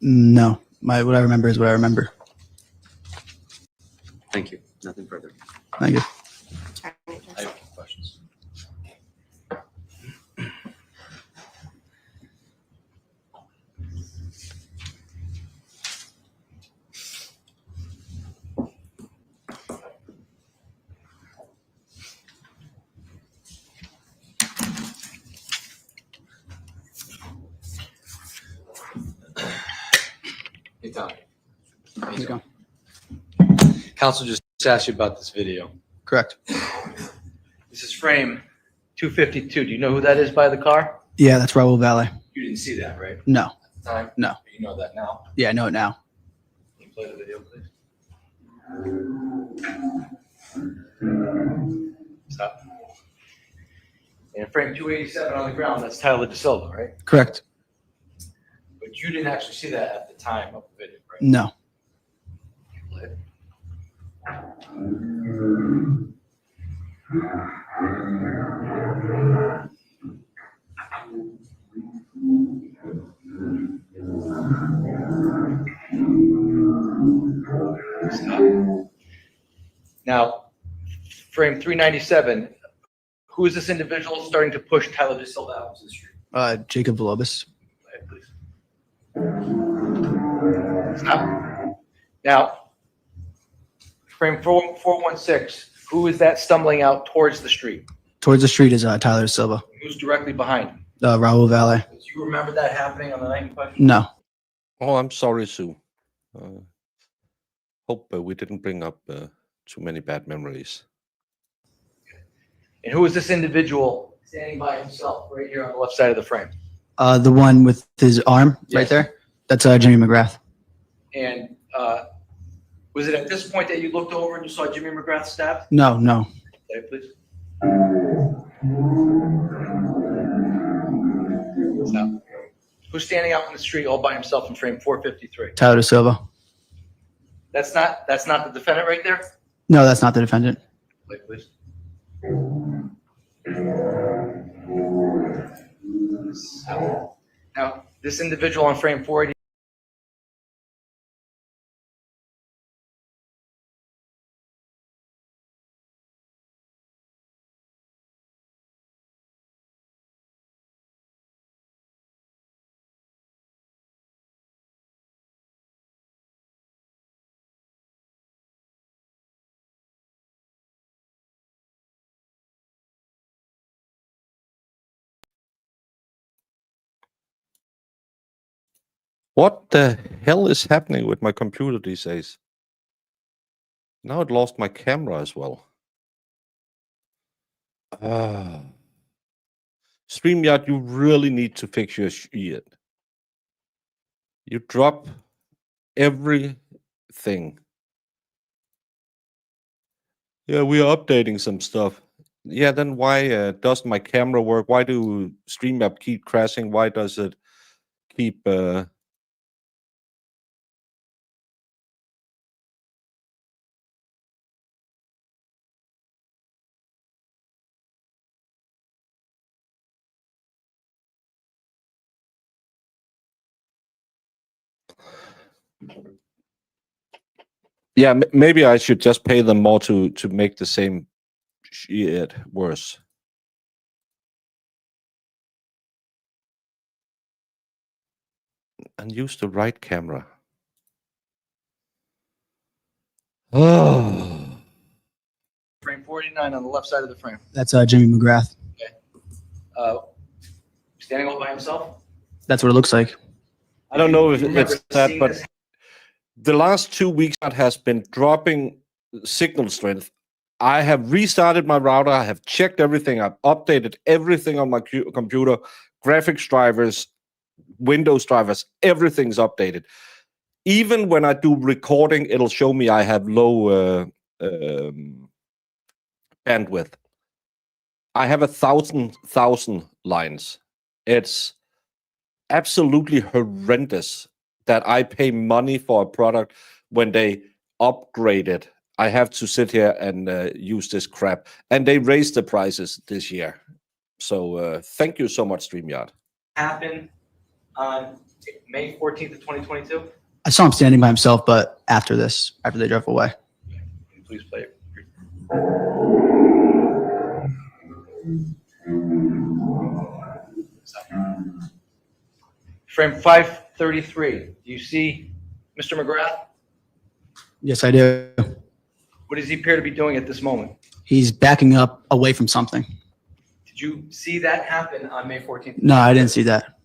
No. What I remember is what I remember. Thank you. Nothing further. Thank you. I have questions. Hey, Tom. How you doing? Council just asked you about this video. Correct. This is frame 252. Do you know who that is by the car? Yeah, that's Raul Valle. You didn't see that, right? No. At the time? No. You know that now. Yeah, I know it now. Can you play the video, please? Stop. And frame 287 on the ground, that's Tyler DeSilva, right? Correct. But you didn't actually see that at the time of the video, right? No. Can you play it? Stop. Now, frame 397, who is this individual starting to push Tyler DeSilva out into the street? Jacob Villalobos. Play it, please. Stop. Now, frame 416, who is that stumbling out towards the street? Towards the street is Tyler Silva. Who's directly behind him? Raul Valle. Do you remember that happening on the night in question? No. Oh, I'm sorry, Sue. Hope we didn't bring up too many bad memories. And who is this individual standing by himself right here on the left side of the frame? The one with his arm right Yes. there? That's Jimmy McGrath. And was it at this point that you looked over and you saw Jimmy McGrath stabbed? No, no. Play it, please. Stop. Who's standing out in the street all by himself in frame 453? Tyler Silva. That's not the defendant right there? No, that's not the defendant. Play it, please. Stop. Now, this individual on frame 480. What the hell is happening with my computer these days? Now it lost my camera as well. StreamYard, you really need to fix your shit. You drop everything. Yeah, we are updating some stuff. Yeah, then why doesn't my camera work? Why do StreamYard keep crashing? Why does it keep... Yeah, maybe I should just pay them more to make the same shit worse. And use the right camera. Oh. Frame 49 on the left side of the frame. That's Jimmy McGrath. Standing all by himself? That's what it looks like. I don't know if Remember it's that, seeing but this? the last 2 weeks that has been dropping signal strength. I have restarted my router. I have checked everything. I've updated everything on my computer, graphics drivers, Windows drivers, everything's updated. Even when I do recording, it'll show me I have low bandwidth. I have 1,000 lines. It's absolutely horrendous that I pay money for a product when they upgrade it. I have to sit here and use this crap. And they raised the prices this year. So thank you so much, StreamYard. Happened on May 14th of 2022? I saw him standing by himself, but after they drove away. Please play it. Frame 533. Do you see Mr. McGrath? Yes, I do. What does he appear to be doing at this moment? He's backing up away from something. Did you see that happen on May 14th? No, I didn't see that.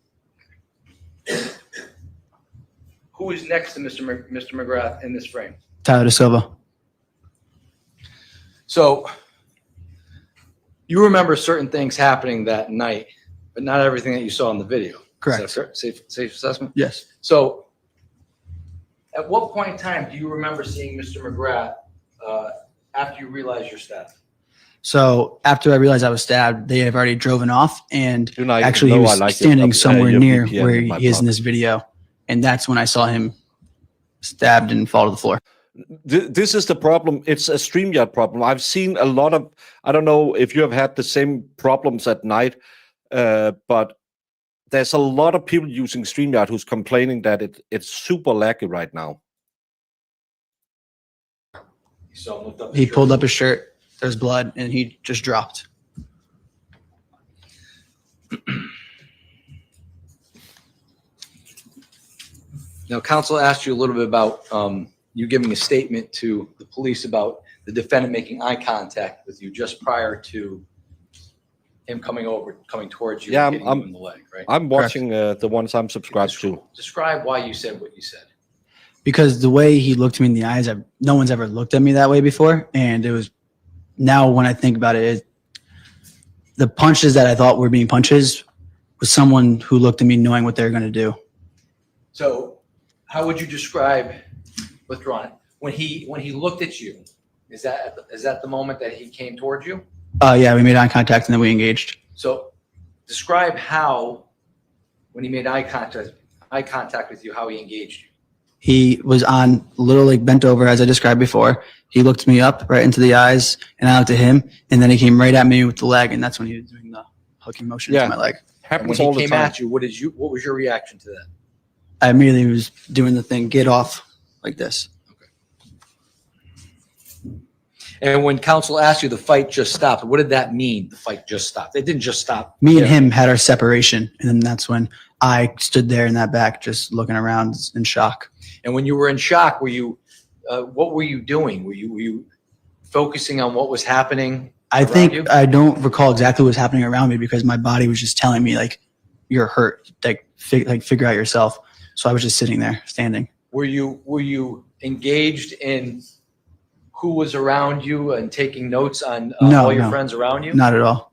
Who is next to Mr. McGrath in this frame? Tyler De Silva. So you remember certain things happening that night, but not everything that you saw in the video. Correct. Is that correct? Safe assessment? Yes. So at what point in time do you remember seeing Mr. McGrath after you realized your staff? So after I realized I was stabbed, they have already driven off, and Do not actually he know was I like standing your somewhere near VPN where in my he is in blog. this video, and that's when I saw him stabbed and fall to the floor. This is the problem. It's a StreamYard problem. I've seen a lot of, I don't know if you have had the same problems at night, but there's a lot of people using StreamYard who's complaining that it's super laggy right now. So lift up He his pulled shirt. up his shirt. There's blood, and he just dropped. Now, counsel asked you a little bit about you giving a statement to the police about the defendant making eye contact with you just prior to him coming towards you Yeah, and hitting you in the leg, right? I'm watching the ones I'm subscribed to. Describe why you said what you said. Because the way he looked me in the eyes, no one's ever looked at me that way before, and it was now when I think about it, the punches that I thought were being punches was someone who looked at me knowing what they were going to do. So how would you describe, withdrawn, when he looked at you, is that the moment that he came towards you? Yeah, we made eye contact and then we engaged. So describe how, when he made eye contact with you, how he engaged you. He was on literally bent over, as I described before. He looked me up right into the eyes, and I looked at him, and then he came right at me with the leg, and that's when he was doing the hooking motion Yeah. to my leg. And Happens when he all the came time. at you, what was your reaction to that? I immediately was doing the thing, get off, like this. And when counsel asked you the fight just stopped, what did that mean? The fight just stopped. It didn't just stop. Me and him had our separation, and then that's when I stood there in that back, just looking around in shock. And when you were in shock, were you? What were you doing? Were you focusing on what was happening? I around think you? I don't recall exactly what was happening around me because my body was just telling me like, "You're hurt. Like, figure out yourself." So I was just sitting there, standing. Were you engaged in who was around you and taking notes on No, all your no. friends around you? Not at all.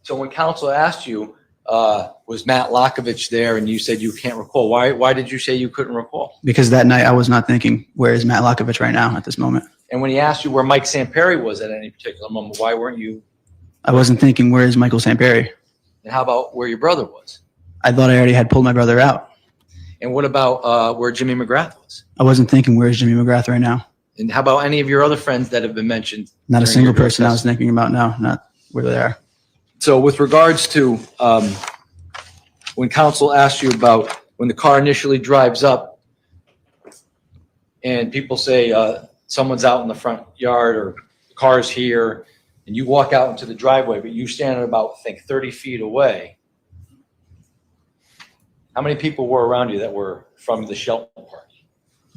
So when counsel asked you, was Matt Lockovich there, and you said you can't recall? Why did you say you couldn't recall? Because that night I was not thinking, where is Matt Lockovich right now at this moment? And when he asked you where Mike Samperi was at any particular moment, why weren't you? I wasn't thinking, where is Michael Samperi? And how about where your brother was? I thought I already had pulled my brother out. And what about where Jimmy McGrath was? I wasn't thinking, where is Jimmy McGrath right now? And how about any of your other friends that have been mentioned? Not a during single your drug person I was testing? thinking about. No, not where they are. So with regards to when counsel asked you about when the car initially drives up and people say someone's out in the front yard or the car's here and you walk out into the driveway, but you stand at about, I think, 30 feet away. How many people were around you that were from the Shelton party?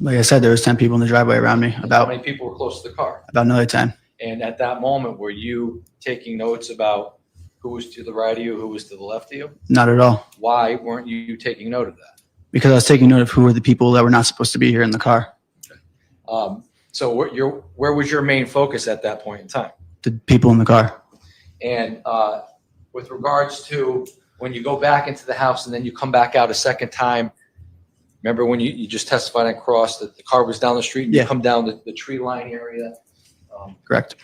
Like I said, there was 10 people in the driveway around me, How about many people were close to the car? another 10. And at that moment, were you taking notes about who was to the right of you, who was to the left of you? Not at all. Why weren't you taking note of that? Because I was taking note of who were the people that were not supposed to be here in the car. So where was your main focus at that point in time? The people in the car. And with regards to when you go back into the house and then you come back out a second time, remember when you just testified on cross that the car was down the street and Yeah. you come down the tree line area? Correct.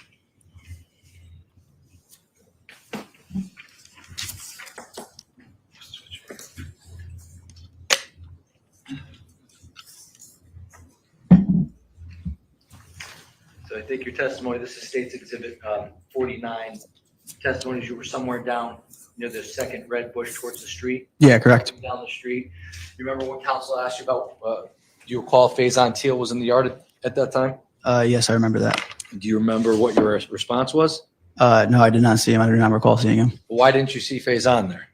So I think your testimony, this is State's Exhibit 49, testimonies you were somewhere down near the second red bush towards the street. Yeah, correct. Down the street. You remember when counsel asked you about, do you recall Faison Teal was in the yard at that time? Yes, I remember that. Do you remember what your response was? No, I did not see him. I do not recall seeing him. Why didn't you see Faison there?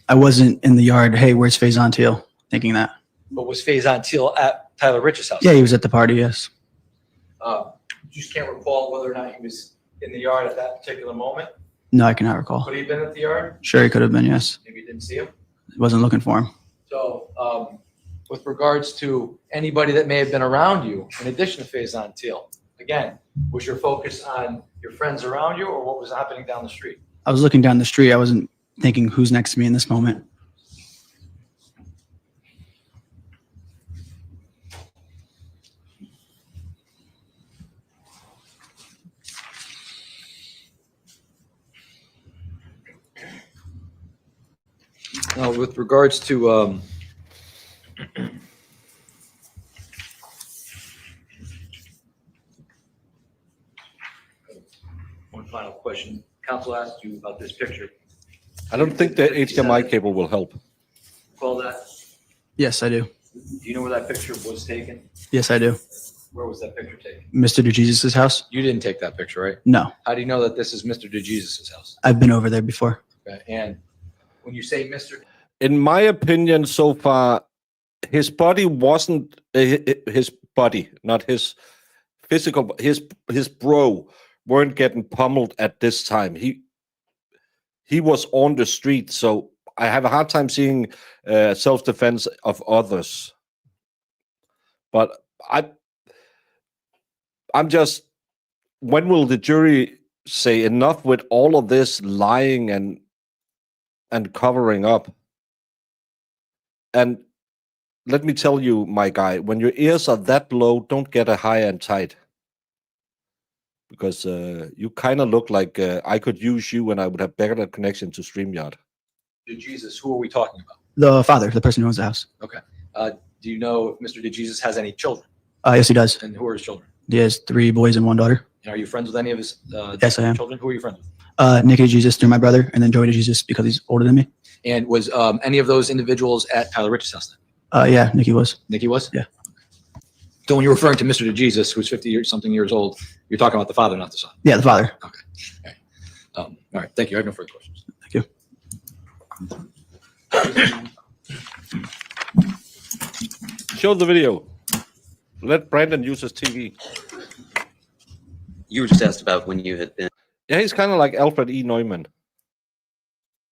I wasn't in the yard. Hey, where's Faison Teal? Thinking that. But was Faison Teal at Tyler Rich's house? Yeah, he was at the party. Yes. You just can't recall whether or not he was in the yard at that particular moment? No, I cannot recall. Could he have been at the yard? Sure, he could have been. Yes. Maybe you didn't see him? Wasn't looking for him. So, with regards to anybody that may have been around you, in addition to Faison Teal, again, was your focus on your friends around you or what was happening down the street? I was looking down the street. I wasn't thinking who's next to me in this moment. Now, with regards to one final question. Counsel asked you about this picture. I don't think the HDMI cable will help. Recall that? Yes, I do. Do you know where that picture was taken? Yes, I do. Where was that picture taken? Mr. DeJesus's house? You didn't take that picture, right? No, How do you know that this is Mr. DeJesus's house? I've been over there before. Okay. And when you say Mr. In my opinion, so far, his body wasn't his body, not his physical. His bro weren't getting pummeled at this time. He was on the street, so I have a hard time seeing self-defense of others. But I'm just, when will the jury say enough with all of this lying and covering up? And let me tell you, my guy, when your ears are that low, don't get a high and tight. Because you kind of look like I could use you when I would have better connection to StreamYard. DeJesus, who are we talking about? The father, the person who owns the house. Okay. Do you know if Mr. DeJesus has any children? Yes, he does. And who are his children? He has 3 boys and 1 daughter. And are you friends with any of his Yes, I am. children? Who are you friends with? Nick DeJesus through my brother, and then Joey DeJesus because he's older than me. And was any of those individuals at Tyler Rich's house then? Yeah, Nicky was. Nikki was? Yeah. So when you're referring to Mr. DeJesus, who's 50-something years old, you're talking about the father, not the son. Yeah, the father. Okay. All right. Thank you. I have no further questions. Thank you. Show the video. Let Brandon use his TV. You were just asked about when you had been Yeah, he's kind of like Alfred E. Neumann.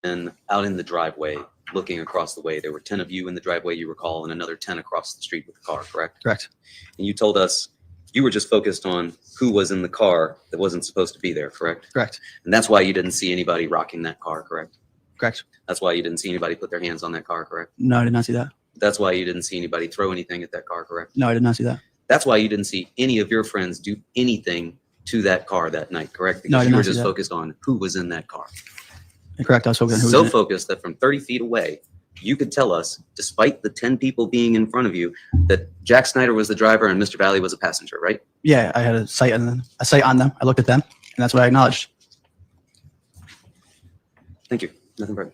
out in the driveway, looking across the way. There were 10 of you in the driveway, you recall, and another 10 across the street with the car, correct? Correct. And you told us you were just focused on who was in the car that wasn't supposed to be there, correct? Correct. And that's why you didn't see anybody rocking that car, correct? Correct. That's why you didn't see anybody put their hands on that car, correct? No, I did not see that. That's why you didn't see anybody throw anything at that car, correct? No, I did not see that. That's why you didn't see any of your friends do anything to that car that night, correct? No, I Because did you were not see just that. focused on who was in that car. Correct. I was focused on who So was in it. focused that from 30 feet away, you could tell us, despite the 10 people being in front of you, that Jack Snyder was the driver and Mr. Valle was a passenger, right? Yeah, I had a sight on them. I looked at them, and that's what I acknowledged. Thank you. Nothing further.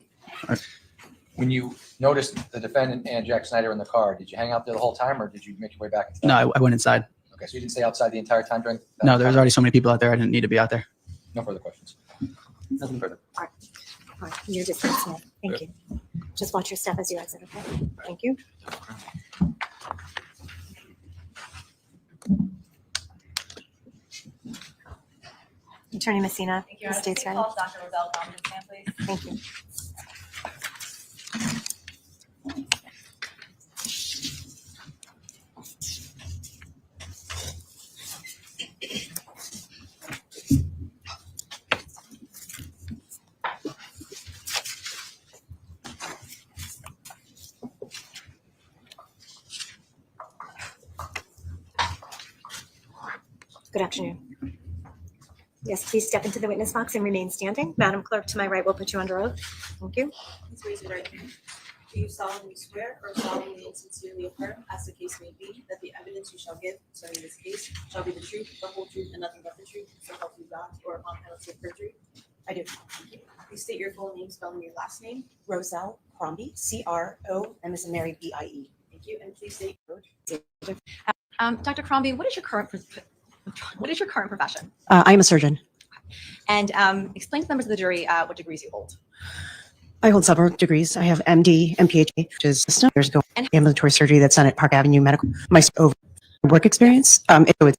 When you noticed the defendant and Jack Snyder in the car, did you hang out there the whole time or did you make your way back inside? No, I went inside. Okay, so you didn't stay outside the entire time during that No, there was time? already so many people out there. I didn't need to be out there. No further questions. Nothing further. All right, you're dismissed, Smith. Thank you. Just watch your step as you exit, okay? Thank you. Attorney Messina, Thank you. the state's ready. Call Dr. Roselle, dominant stand, please. Thank you. Good afternoon. Yes, please step into the witness box and remain standing. Madam Clerk, to my right will put you under oath. Thank you. Please raise your right hand. Do you solemnly swear or solemnly and sincerely affirm, as the case may be, that the evidence you shall give concerning this case shall be the truth, the whole truth, and nothing but the truth, so help you God, or upon penalty of perjury? I do. Thank you. Please state your full name, spelling your last name. Roselle Crombie, C-R-O-M as in Mary, B-I-E. Thank you, and please state. Dr. Crombie, what is your current profession? I am a surgeon. And explain to members of the jury what degrees you hold. I hold several degrees. I have MD and PhD, which is years ago, And- ambulatory surgery that's done at Park Avenue Medical. My over work experience, it's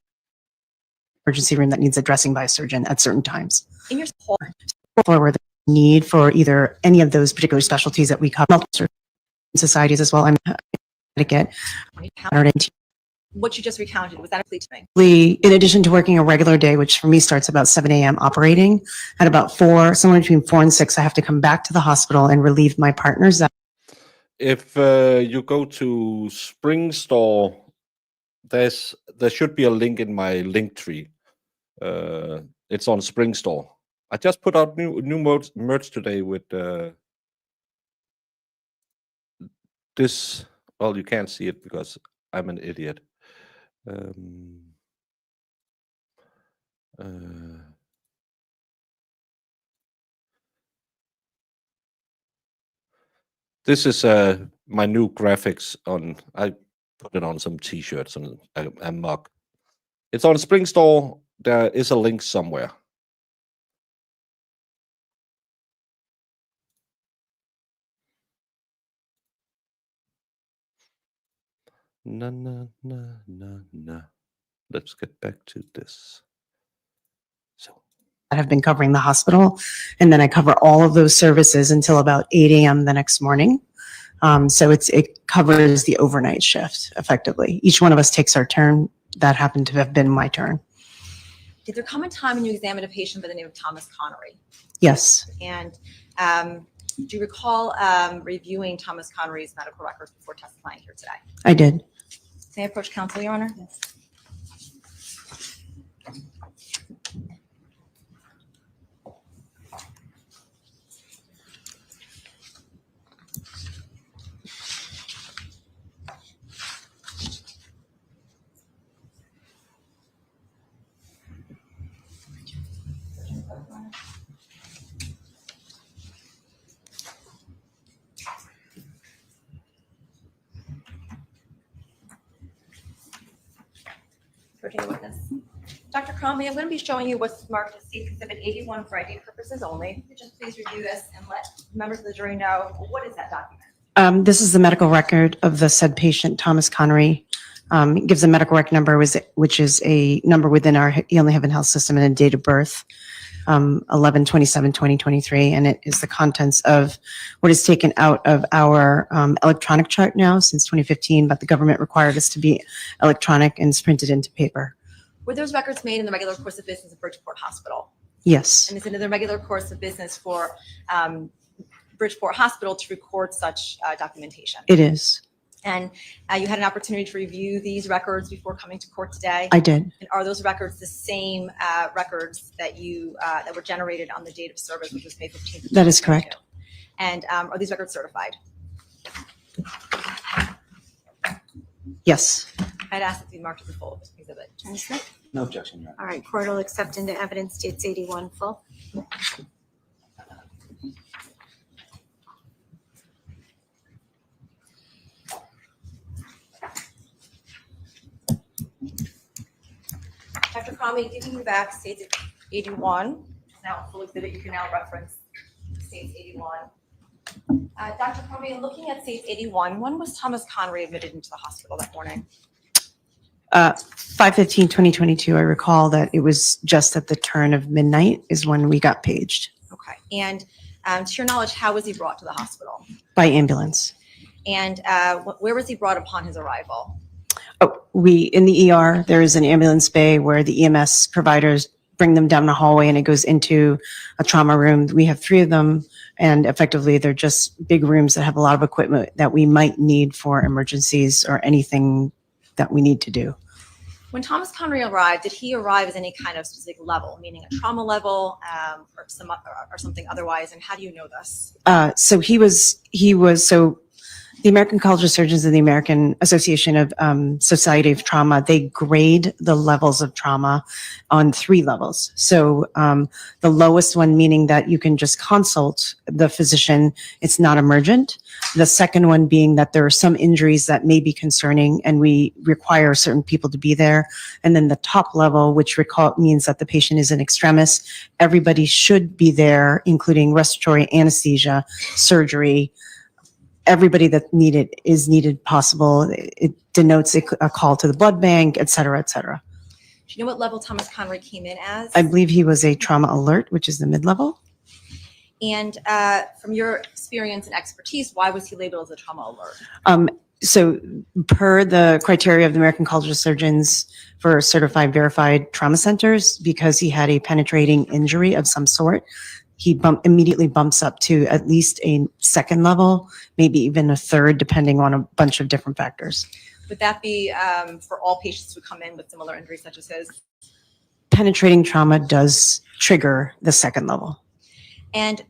emergency room that needs addressing by a surgeon at certain times. In your whole, Where the need for either any of those particular specialties that we cover, multiple societies as well. I'm to get what you just recounted, was that a plea to me? in addition to working a regular day, which for me starts about 7 a.m. operating, at about 4, somewhere between 4 and 6, I have to come back to the hospital and relieve my partners. If you go to Spring Store, there should be a link in my link tree. It's on Spring Store. I just put out new merch today with this. Well, you can't see it because I'm an idiot. This is my new graphics on. I put it on some T-shirts and a mug. It's on Spring Store. There is a link somewhere. Na. Let's get back to this. So That have been covering the hospital. And then I cover all of those services until about 8 a.m. the next morning. So it covers the overnight shift effectively. Each one of us takes our turn. That happened to have been my turn. Did there come a time when you examined a patient by the name of Thomas Connery? Yes, And do you recall reviewing Thomas Connery's medical records before testifying here today? I did. May I approach counsel, Your Honor? Approaching the witness. Dr. Crombie, I'm going to be showing you what's marked as State Exhibit 81 for ID purposes only. Could you just please review this and let members of the jury know what is that document? This is the medical record of the said patient, Thomas Connery. It gives a medical record number, which is a number within our Healing Heaven Health System and a date of birth, 11/27/2023, and it is the contents of what is taken out of our electronic chart now since 2015, but the government required us to be electronic and it's printed into paper. Were those records made in the regular course of business of Bridgeport Hospital? Yes, And is it in the regular course of business for Bridgeport Hospital to record such documentation? it is. And you had an opportunity to review these records before coming to court today? I did. And are those records the same records that you that were generated on the date of service, which was May 15th? That is correct. And are these records certified? Yes. I'd ask that they be marked as a full exhibit. No objection, Your Honor. All right, court will accept into evidence dates 81 full. Dr. Crombie, giving you back states 81, now a full exhibit, you can now reference states 81. Dr. Crombie, looking at states 81, when was Thomas Connery admitted into the hospital that morning? 5/15/2022, I recall that it was just at the turn of midnight is when we got paged Okay. And to your knowledge, how was he brought to the hospital? by ambulance. And where was he brought upon his arrival? Oh, in the ER, there is an ambulance bay where the EMS providers bring them down the hallway and it goes into a trauma room. We have 3 of them, and effectively they're just big rooms that have a lot of equipment that we might need for emergencies or anything that we need to do. When Thomas Connery arrived, did he arrive as any kind of specific level, meaning a trauma level or something otherwise? And how do you know this? So he was, so The American College of Surgeons and the American Association of Society of Trauma, they grade the levels of trauma on 3 levels. So the lowest one meaning that you can just consult the physician, it's not emergent. The second one being that there are some injuries that may be concerning and we require certain people to be there. And then the top level, which means that the patient is an extremis. Everybody should be there, including respiratory anesthesia, surgery. Everybody that is needed possible. It denotes a call to the blood bank, et cetera, et cetera. Do you know what level Thomas Conroy came in as? I believe he was a trauma alert, which is the mid-level. And from your experience and expertise, why was he labeled as a trauma alert? So per the criteria of the American College of Surgeons for certified verified trauma centers, because he had a penetrating injury of some sort, he immediately bumps up to at least a second level, maybe even a third, depending on a bunch of different factors. Would that be for all patients who come in with similar injuries such as his? Penetrating trauma does trigger the second level. And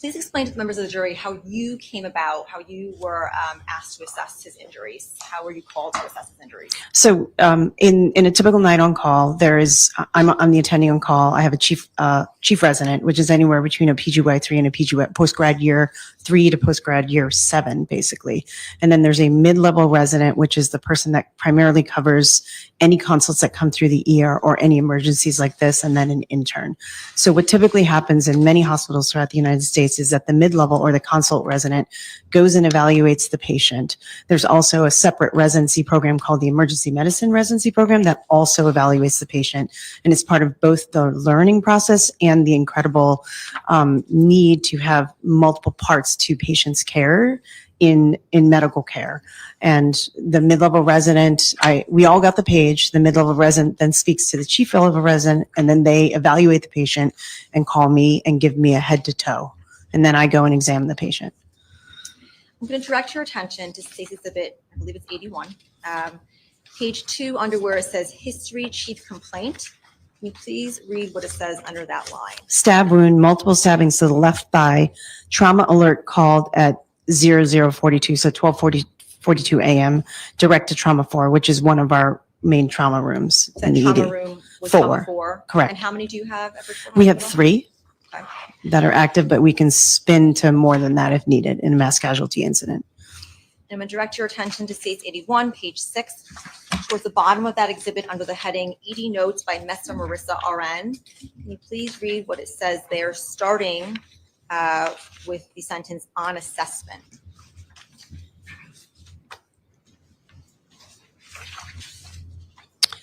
please explain to the members of the jury how you came about, how you were asked to assess his injuries. How were you called to assess his injuries? So in a typical night on call, I'm the attending on call. I have a chief resident, which is anywhere between a PGY3 and a PGY post-grad year 3 to post-grad year 7, basically. And then there's a mid-level resident, which is the person that primarily covers any consults that come through the ER or any emergencies like this, and then an intern. So what typically happens in many hospitals throughout the United States is that the mid-level or the consult resident goes and evaluates the patient. There's also a separate residency program called the Emergency Medicine Residency Program that also evaluates the patient. And it's part of both the learning process and the incredible need to have multiple parts to patient's care in medical care. And the mid-level resident, we all got the page. The mid-level resident then speaks to the chief level resident, and then they evaluate the patient and call me and give me a head to toe. And then I go and examine the patient. I'm going to direct your attention to Stacy's exhibit, I believe it's 81. Page 2, under where it says history chief complaint. Can you please read what it says under that line? Stab wound, multiple stabbings to the left thigh, trauma alert called at 0042, so 12:42 a.m., direct to trauma 4, which is one of our main trauma rooms. That trauma room was trauma 4. Correct. And how many do you have at Bridgeport We have Hospital? 3 Okay. that are active, but we can spin to more than that if needed in a mass casualty incident. I'm going to direct your attention to States 81, page 6, towards the bottom of that exhibit under the heading ED Notes by Messer Marissa RN. Can you please read what it says there, starting with the sentence on assessment?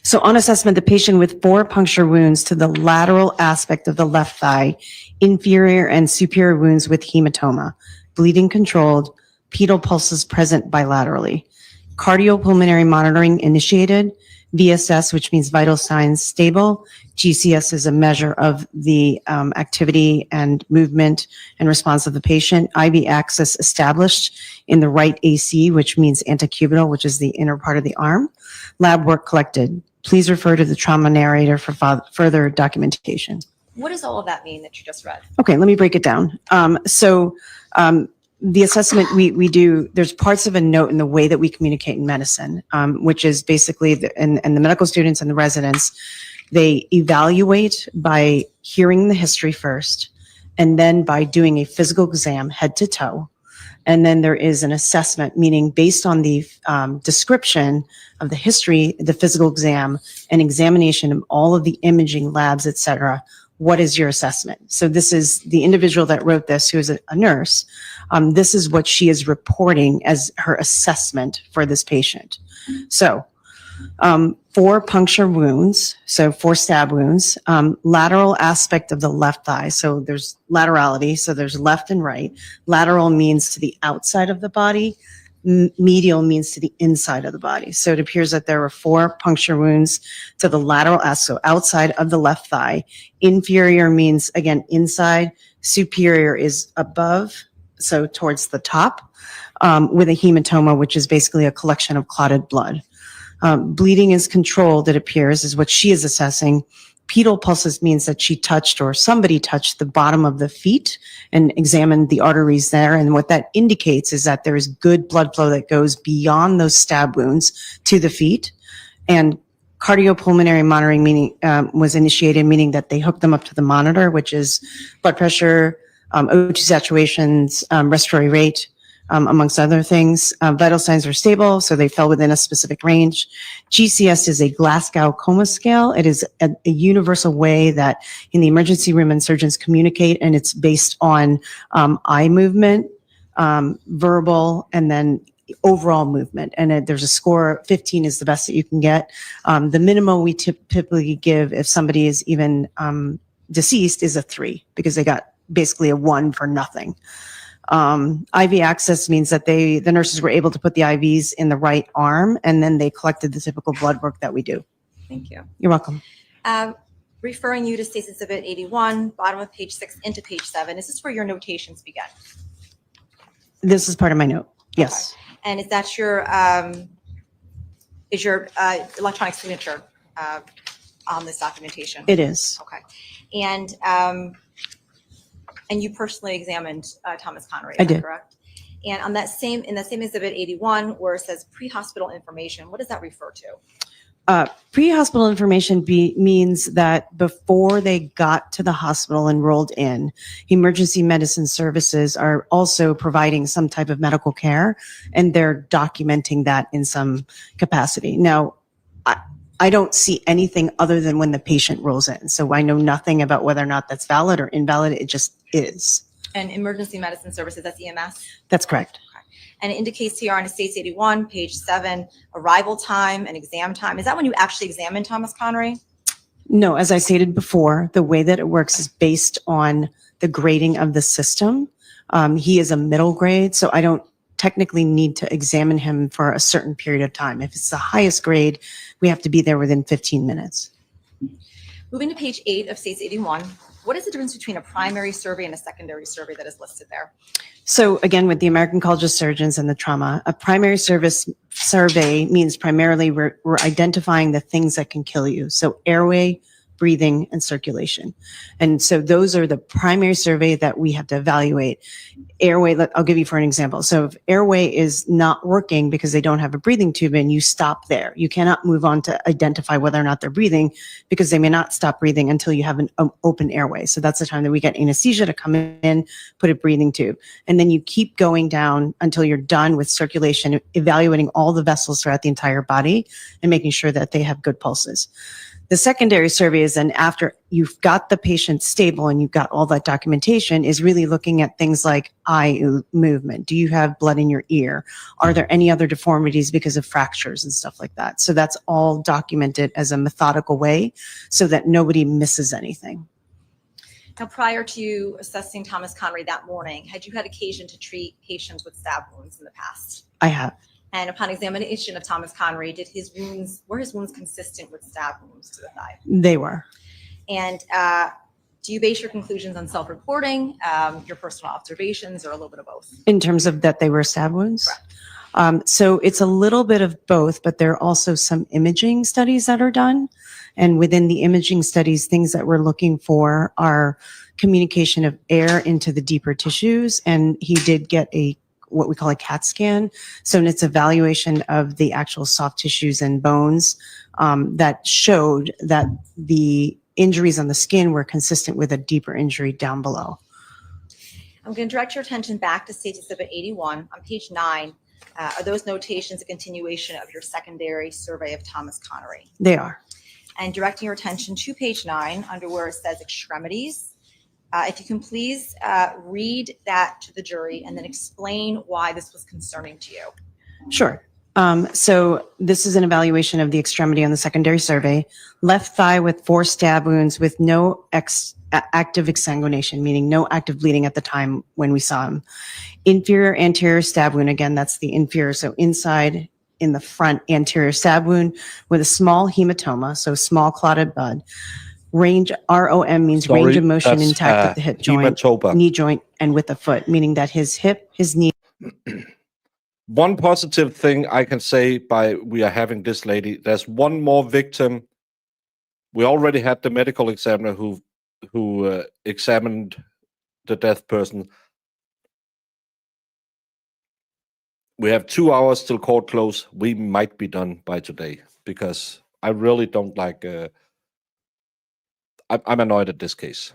So on assessment, the patient with 4 puncture wounds to the lateral aspect of the left thigh, inferior and superior wounds with hematoma, bleeding controlled, pedal pulses present bilaterally, cardiopulmonary monitoring initiated, VSS, which means vital signs stable. GCS is a measure of the activity and movement and response of the patient. IV access established in the right AC, which means antecubital, which is the inner part of the arm. Lab work collected. Please refer to the trauma narrator for further documentation. What does all of that mean that you just read? Okay, let me break it down. The assessment we do, there's parts of a note in the way that we communicate in medicine, which is basically, and the medical students and the residents, they evaluate by hearing the history first, and then by doing a physical exam head to toe. And then there is an assessment, meaning based on the description of the history, the physical exam, and examination of all of the imaging labs, et cetera, what is your assessment? So this is the individual that wrote this, who is a nurse. This is what she is reporting as her assessment for this patient. So 4 puncture wounds, so 4 stab wounds, lateral aspect of the left thigh. So there's laterality, so there's left and right. Lateral means to the outside of the body. Medial means to the inside of the body. So it appears that there were 4 puncture wounds to the lateral aspect, so outside of the left thigh. Inferior means, again, inside. Superior is above, so towards the top, with a hematoma, which is basically a collection of clotted blood. Bleeding is controlled, it appears, is what she is assessing. pedal pulses means that she touched or somebody touched the bottom of the feet and examined the arteries there. And what that indicates is that there is good blood flow that goes beyond those stab wounds to the feet. And cardiopulmonary monitoring was initiated, meaning that they hooked them up to the monitor, which is blood pressure, O2 saturations, respiratory rate, amongst other things. Vital signs are stable, so they fell within a specific range. GCS is a Glasgow Coma Scale. It is a universal way that in the emergency room and surgeons communicate, and it's based on eye movement, verbal, and then overall movement. And there's a score, 15 is the best that you can get. The minimum we typically give if somebody is even deceased is a 3, because they got basically a 1 for nothing. IV access means that the nurses were able to put the IVs in the right arm, and then they collected the typical blood work that we do. Thank you. You're welcome. Referring you to State's Exhibit 81, bottom of page 6 into page 7. Is this where your notations begin? This is part of my note. Yes. And is that your electronic signature on this documentation? It is. Okay. And you personally examined Thomas Connery, I is that did. correct? And on that same Exhibit 81, where it says pre-hospital information, what does that refer to? Pre-hospital information means that before they got to the hospital and rolled in, emergency medicine services are also providing some type of medical care, and they're documenting that in some capacity. Now, I don't see anything other than when the patient rolls in. So I know nothing about whether or not that's valid or invalid. It just is. And emergency medicine services, that's EMS? That's correct. And it indicates here on States 81, page 7, arrival time and exam time. Is that when you actually examined Thomas Connery? No, as I stated before, the way that it works is based on the grading of the system. He is a middle grade, so I don't technically need to examine him for a certain period of time. If it's the highest grade, we have to be there within 15 minutes. Moving to page 8 of States 81, what is the difference between a primary survey and a secondary survey that is listed there? So again, with the American College of Surgeons and the trauma, a primary service survey means primarily we're identifying the things that can kill you. So airway, breathing, and circulation. And so those are the primary survey that we have to evaluate. Airway, I'll give you for an example. So if airway is not working because they don't have a breathing tube in, you stop there. You cannot move on to identify whether or not they're breathing, because they may not stop breathing until you have an open airway. So that's the time that we get anesthesia to come in, put a breathing tube. And then you keep going down until you're done with circulation, evaluating all the vessels throughout the entire body and making sure that they have good pulses. The secondary survey is then after you've got the patient stable and you've got all that documentation, is really looking at things like eye movement. Do you have blood in your ear? Are there any other deformities because of fractures and stuff like that? So that's all documented as a methodical way so that nobody misses anything. Now, prior to assessing Thomas Connery that morning, had you had occasion to treat patients with stab wounds in the past? I have. And upon examination of Thomas Connery, were his wounds consistent with stab wounds to the thigh? They were. And do you base your conclusions on self-reporting, your personal observations, or a little bit of both? In terms of that they were stab wounds? Correct. So it's a little bit of both, but there are also some imaging studies that are done. And within the imaging studies, things that we're looking for are communication of air into the deeper tissues. And he did get what we call a CAT scan. So it's evaluation of the actual soft tissues and bones that showed that the injuries on the skin were consistent with a deeper injury down below. I'm going to direct your attention back to States Exhibit 81 on page 9. Are those notations a continuation of your secondary survey of Thomas Connery? They are. And directing your attention to page 9 under where it says extremities. If you can please read that to the jury and then explain why this was concerning to you. Sure. So this is an evaluation of the extremity on the secondary survey. Left thigh with 4 stab wounds with no active exsanguination, meaning no active bleeding at the time when we saw him. Inferior anterior stab wound, again, that's the inferior, so inside in the front anterior stab wound with a small hematoma, so small clotted blood. Range, ROM means range of motion that's, intact with the hip joint, hematoma. knee joint, and with the foot, meaning that his hip, his knee. One positive thing I can say by we are having this lady, there's one more victim We already had the medical examiner who examined the dead person. We have 2 hours till court close. We might be done by today because I really don't like. I'm annoyed at this case.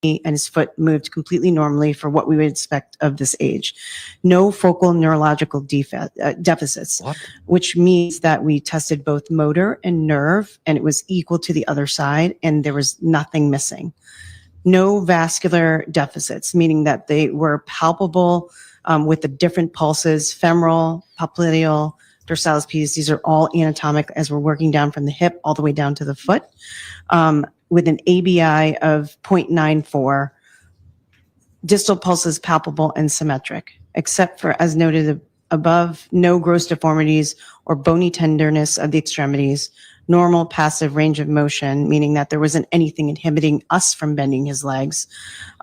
And his foot moved completely normally for what we would expect of this age. No focal neurological deficits, What? which means that we tested both motor and nerve, and it was equal to the other side, and there was nothing missing. No vascular deficits, meaning that they were palpable with the different pulses, femoral, popliteal, dorsalis pedis. These are all anatomic as we're working down from the hip all the way down to the foot. With an ABI of 0.94, distal pulses palpable and symmetric, except for, as noted above, no gross deformities or bony tenderness of the extremities, normal passive range of motion, meaning that there wasn't anything inhibiting us from bending his legs,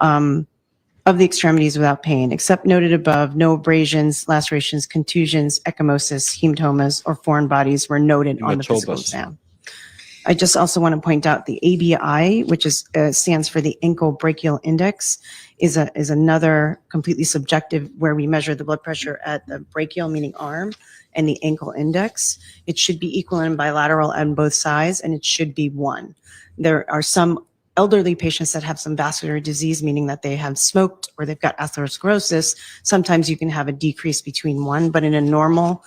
of the extremities without pain, except noted above, no abrasions, lacerations, contusions, ecchymosis, hematomas, or foreign bodies were noted on the physical exam. I just also want to point out the ABI, which is stands for the ankle brachial index, is another completely subjective where we measure the blood pressure at the brachial, meaning arm, and the ankle index. It should be equal and bilateral on both sides, and it should be 1. There are some elderly patients that have some vascular disease, meaning that they have smoked or they've got atherosclerosis. Sometimes you can have a decrease between 1, but in a normal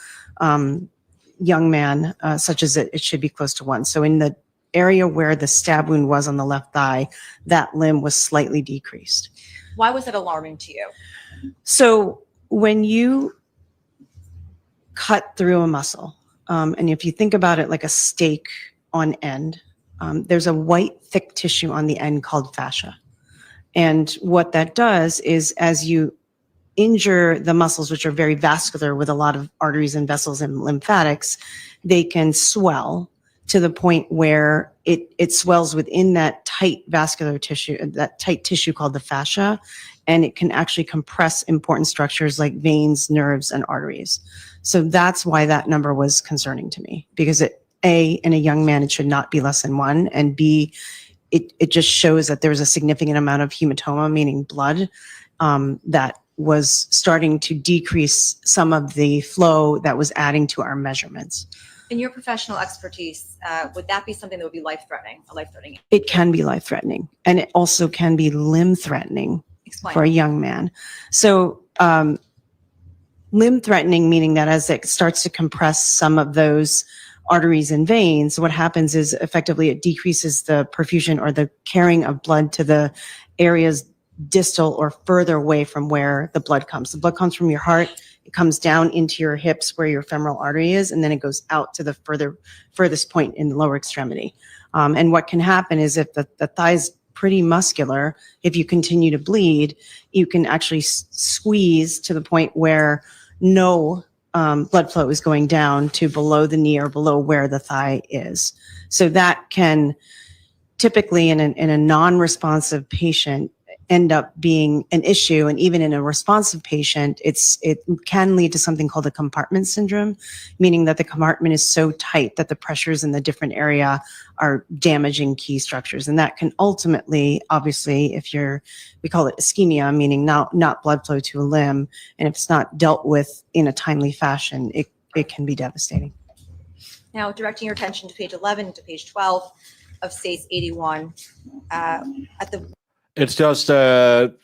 young man, such as it should be close to 1. So in the area where the stab wound was on the left thigh, that limb was slightly decreased. Why was that alarming to you? So when you cut through a muscle, and if you think about it like a steak on end, there's a white thick tissue on the end called fascia. And what that does is as you injure the muscles, which are very vascular with a lot of arteries and vessels and lymphatics, they can swell to the point where it swells within that tight vascular tissue, that tight tissue called the fascia, and it can actually compress important structures like veins, nerves, and arteries. So that's why that number was concerning to me, because A, in a young man, it should not be less than 1, and B, it just shows that there's a significant amount of hematoma, meaning blood, that was starting to decrease some of the flow that was adding to our measurements. In your professional expertise, would that be something that would be life-threatening, a life-threatening? It can be life-threatening, and it also can be limb-threatening for a young man. So limb-threatening, meaning that as it starts to compress some of those arteries and veins, what happens is effectively it decreases the perfusion or the carrying of blood to the areas distal or further away from where the blood comes. The blood comes from your heart, it comes down into your hips where your femoral artery is, and then it goes out to the furthest point in the lower extremity. And what can happen is if the thigh is pretty muscular, if you continue to bleed, you can actually squeeze to the point where no blood flow is going down to below the knee or below where the thigh is. So that can typically in a non-responsive patient end up being an issue. And even in a responsive patient, it can lead to something called a compartment syndrome, meaning that the compartment is so tight that the pressures in the different area are damaging key structures. And that can ultimately, obviously, we call it ischemia, meaning not blood flow to a limb. And if it's not dealt with in a timely fashion, it can be devastating. Now, directing your attention to page 11 to page 12 of SACE 81, It's just that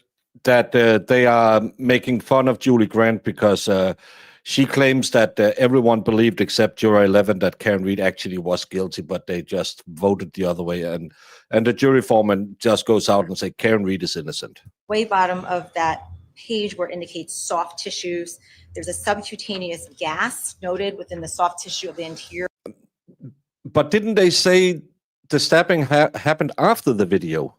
they are making fun of Julie Grant because she claims that everyone believed except Juror 11 that Karen Reed actually was guilty, but they just voted the other way. And the jury foreman just goes out and says Karen Reed is innocent. way bottom of that page where it indicates soft tissues, there's a subcutaneous gas noted within the soft tissue of the anterior. But didn't they say the stabbing happened after the video?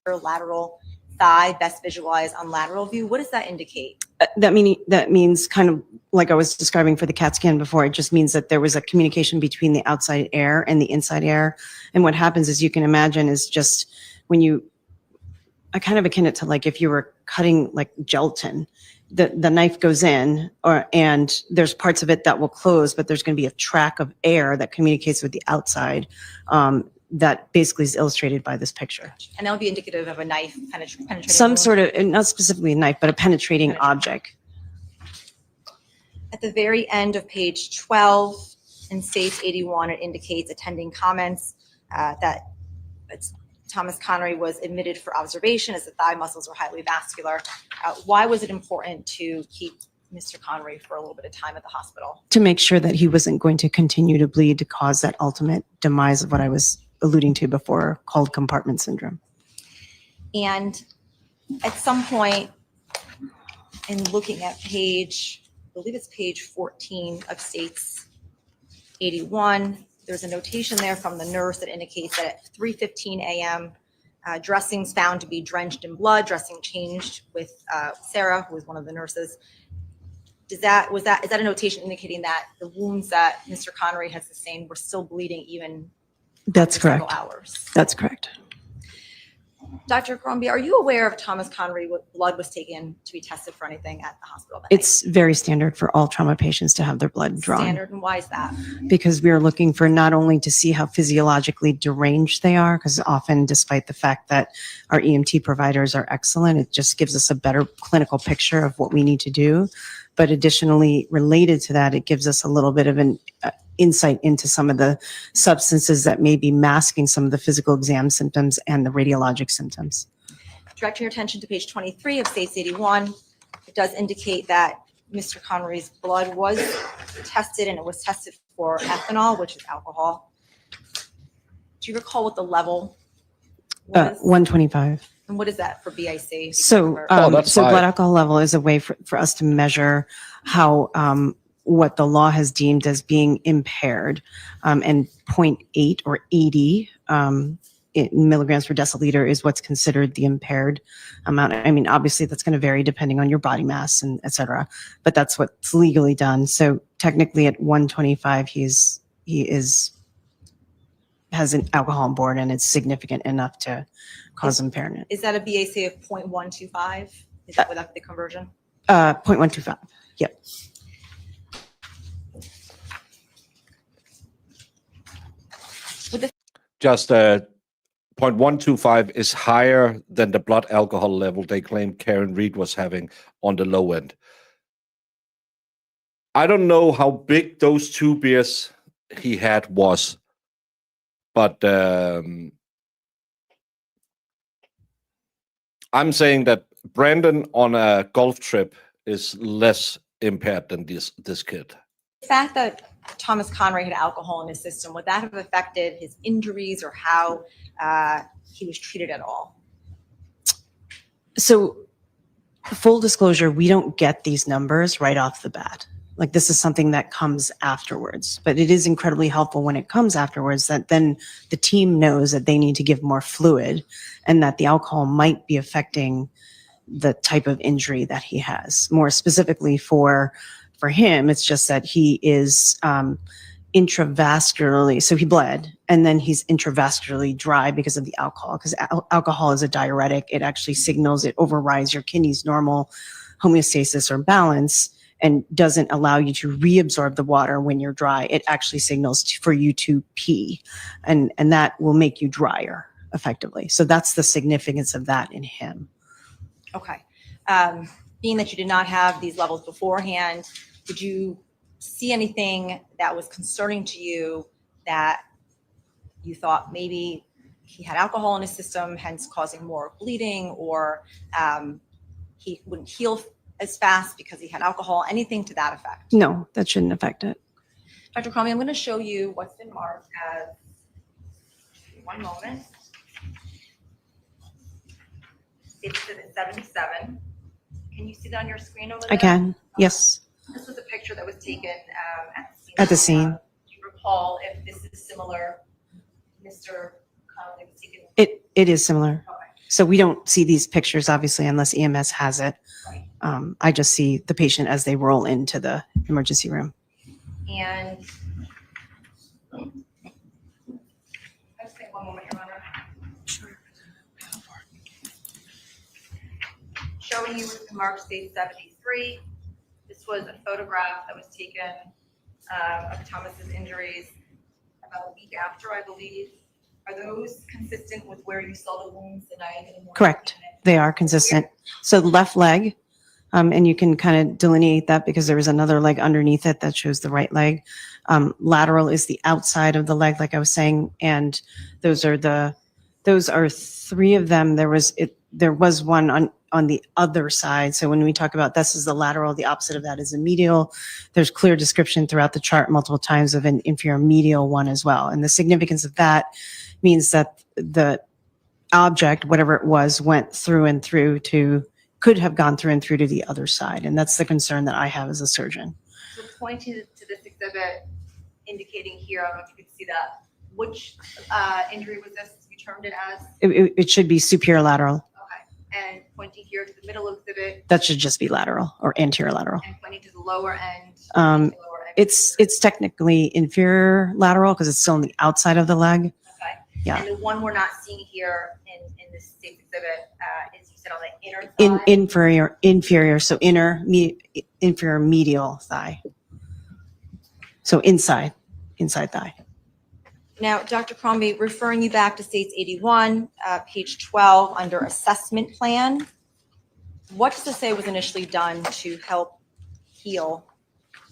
Lateral thigh, best visualized on lateral view. What does that indicate? That means kind of like I was describing for the CAT scan before. It just means that there was a communication between the outside air and the inside air. And what happens is, you can imagine, is just when I kind of akin it to like if you were cutting like gelatin, the knife goes in, and there's parts of it that will close, but there's going to be a track of air that communicates with the outside. That basically is illustrated by this picture. And that would be indicative of a knife penetrating. Some wound. sort of, not specifically a knife, but a penetrating object. At the very end of page 12, in States 81, it indicates attending comments that Thomas Connery was admitted for observation as the thigh muscles were highly vascular. Why was it important to keep Mr. Connery for a little bit of time at the hospital? To make sure that he wasn't going to continue to bleed to cause that ultimate demise of what I was alluding to before, called compartment syndrome. And at some point in looking at page, I believe it's page 14 of States 81, there's a notation there from the nurse that indicates that at 3:15 a.m., dressings found to be drenched in blood, dressing changed with Sarah, who was one of the nurses. Is that a notation indicating that the wounds that Mr. Connery had sustained were still bleeding even That's after several correct. hours? That's correct. Dr. Crombie, are you aware if Thomas Connery blood was taken to be tested for anything at the hospital that night? It's very standard for all trauma patients to have their blood drawn. Standard, and why is that? Because we are looking for not only to see how physiologically deranged they are, because often, despite the fact that our EMT providers are excellent, it just gives us a better clinical picture of what we need to do. But additionally, related to that, it gives us a little bit of an insight into some of the substances that may be masking some of the physical exam symptoms and the radiologic symptoms. Directing your attention to page 23 of States 81, it does indicate that Mr. Connery's blood was tested, and it was tested for ethanol, which is alcohol. Do you recall what the level was? 125. And what is that for BIC? So, that's so high. blood alcohol level is a way for us to measure how what the law has deemed as being impaired, and 0.8 or 80 milligrams per deciliter is what's considered the impaired amount. I mean, obviously that's going to vary depending on your body mass and et cetera, but that's what's legally done. So technically at 125, he has an alcohol on board, and it's significant enough to cause impairment. Is that a BAC of 0.125? Is that without the conversion? 0.125. Yep. Just 0.125 is higher than the blood alcohol level they claimed Karen Reed was having on the low end. I don't know how big those 2 beers he had was, but I'm saying that Brandon on a golf trip is less impaired than this kid. The fact that Thomas Connery had alcohol in his system, would that have affected his injuries or how he was treated at all? So full disclosure, we don't get these numbers right off the bat. Like, this is something that comes afterwards, but it is incredibly helpful when it comes afterwards that then the team knows that they need to give more fluid and that the alcohol might be affecting the type of injury that he has. More specifically for him, it's just that he is intravascularly, so he bled, and then he's intravascularly dry because of the alcohol, because alcohol is a diuretic. It actually signals, it overrides your kidney's normal homeostasis or balance and doesn't allow you to reabsorb the water when you're dry. It actually signals for you to pee, and that will make you drier effectively. So that's the significance of that in him. Okay. Being that you did not have these levels beforehand, did you see anything that was concerning to you that you thought maybe he had alcohol in his system, hence causing more bleeding, or he wouldn't heal as fast because he had alcohol? Anything to that effect? No, that shouldn't affect it. Dr. Crombie, I'm going to show you what's been marked as, one moment. It's exhibit 77. Can you see that on your screen over there? I can, yes. This was a picture that was taken at the scene. At the scene. Do you recall if this is similar? Mr. Connolly was taken. It is similar. Okay. So we don't see these pictures, obviously, unless EMS has it. Right. I just see the patient as they roll into the emergency room. And I just think one moment, Your Honor. Showing you with the marked state 77. 3. This was a photograph that was taken of Thomas's injuries about a week after, I believe. Are those consistent with where you saw the wounds the night of the morning? Correct. They are consistent. So the left leg, and you can kind of delineate that because there was another leg underneath it that shows the right leg. Lateral is the outside of the leg, like I was saying, and those are 3 of them. There was one on the other side. So when we talk about this is the lateral, the opposite of that is the medial. There's clear description throughout the chart multiple times of an inferior medial one as well. And the significance of that means that the object, whatever it was, went through and through could have gone through and through to the other side. And that's the concern that I have as a surgeon. So pointing to this exhibit, indicating here, I don't know if you can see that, which injury was this? You termed it as? It should be superior lateral. Okay. And pointing here to the middle exhibit. That should just be lateral or anterior lateral. And pointing to the lower end. It's technically inferior lateral because it's still on the outside of the leg. Okay. Yeah. And the one we're not seeing here in this same exhibit is, you said, on the inner side? Inferior. So inferior medial thigh. So inside thigh. Now, Dr. Crombie, referring you back to States 81, page 12, under assessment plan, what does it say was initially done to help heal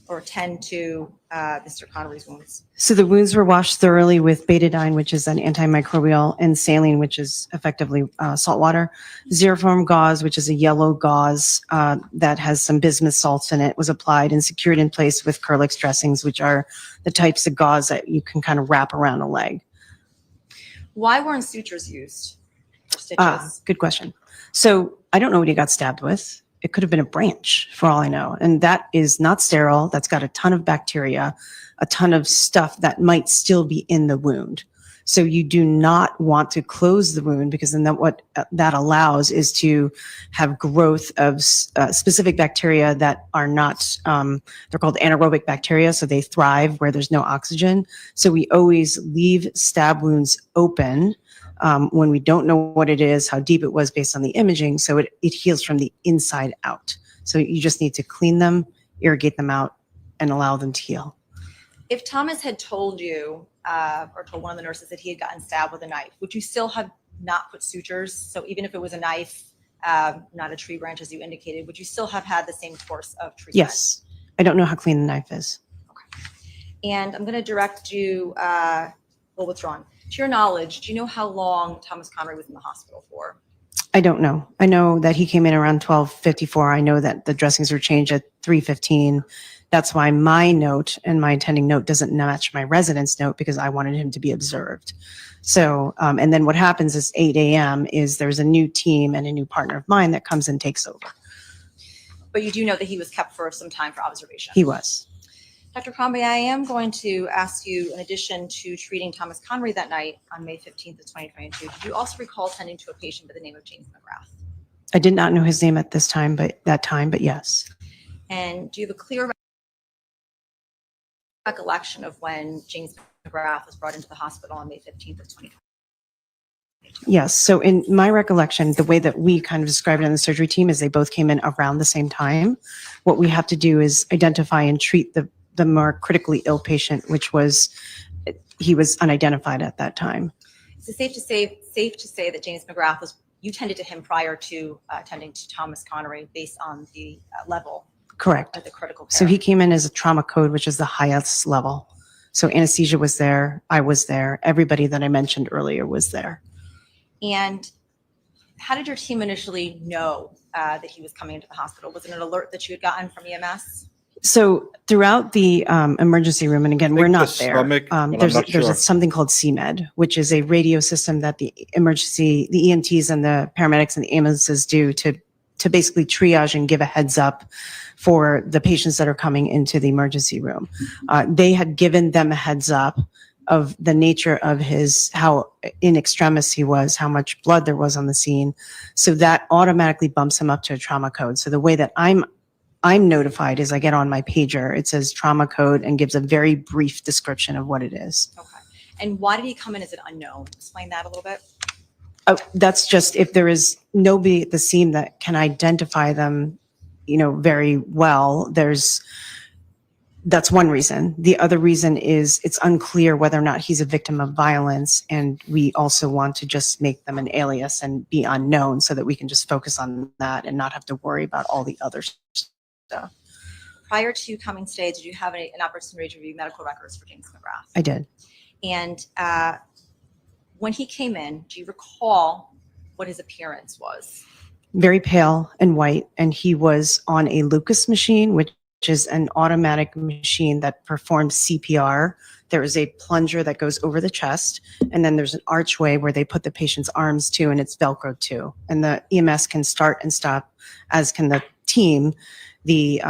or tend to Mr. Connery's wounds? So the wounds were washed thoroughly with betadine, which is an antimicrobial, and saline, which is effectively salt water. Xeroform gauze, which is a yellow gauze that has some bismuth salts in it, was applied and secured in place with Kerlix dressings, which are the types of gauze that you can kind of wrap around a leg. Why weren't sutures used? Stitches? Good question. So I don't know what he got stabbed with. It could have been a branch for all I know. And that is not sterile. That's got a ton of bacteria, a ton of stuff that might still be in the wound. So you do not want to close the wound because then what that allows is to have growth of specific bacteria that are not, they're called anaerobic bacteria. So they thrive where there's no oxygen. So we always leave stab wounds open when we don't know what it is, how deep it was based on the imaging. So it heals from the inside out. So you just need to clean them, irrigate them out, and allow them to heal. If Thomas had told you or told one of the nurses that he had gotten stabbed with a knife, would you still have not put sutures? So even if it was a knife, not a tree branch as you indicated, would you still have had the same course of treatment? Yes. I don't know how clean the knife is. Okay. And I'm going to direct you, withdrawn. To your knowledge, do you know how long Thomas Connery was in the hospital for? I don't know. I know that he came in around 12:54. I know that the dressings were changed at 3:15. That's why my note and my attending note doesn't match my resident's note because I wanted him to be observed. So, and then what happens is 8 a.m. is there's a new team and a new partner of mine that comes and takes over. But you do know that he was kept for some time for observation? He was. Dr. Crombie, I am going to ask you, in addition to treating Thomas Connery that night on May 15th of 2022, did you also recall attending to a patient by the name of James McGrath? I did not know his name at this time, but yes. And do you have a clear recollection of when James McGrath was brought into the hospital on May 15th of 2020? Yes. So in my recollection, the way that we kind of described it on the surgery team is they both came in around the same time. What we have to do is identify and treat the more critically ill patient, which was, he was unidentified at that time. Is it safe to say that James McGrath you tended to him prior to tending to Thomas Connery based on the level? Correct. Of the critical care? So he came in as a trauma code, which is the highest level. So anesthesia was there. I was there. Everybody that I mentioned earlier was there. And how did your team initially know that he was coming into the hospital? Was it an alert that you had gotten from EMS? So throughout the emergency room, and again, we're not there. There's something called CMED, which is a radio system that the EMTs and the paramedics and the ambulances do to basically triage and give a heads up for the patients that are coming into the emergency room. They had given them a heads up of the nature of how in extremis he was, how much blood there was on the scene. So that automatically bumps him up to a trauma code. So the way that I'm notified is I get on my pager, it says trauma code and gives a very brief description of what it is. Okay. And why did he come in as an unknown? Explain that a little bit. Oh, that's just if there is nobody at the scene that can identify them very well. That's one reason. The other reason is it's unclear whether or not he's a victim of violence, and we also want to just make them an alias and be unknown so that we can just focus on that and not have to worry about all the other stuff. Prior to coming today, did you have an opportunity to review medical records for James McGrath? I did. And when he came in, do you recall what his appearance was? Very pale and white, and he was on a Lucas machine, which is an automatic machine that performs CPR. There is a plunger that goes over the chest, and then there's an archway where they put the patient's arms to, and it's Velcro too. And the EMS can start and stop, as can the team. The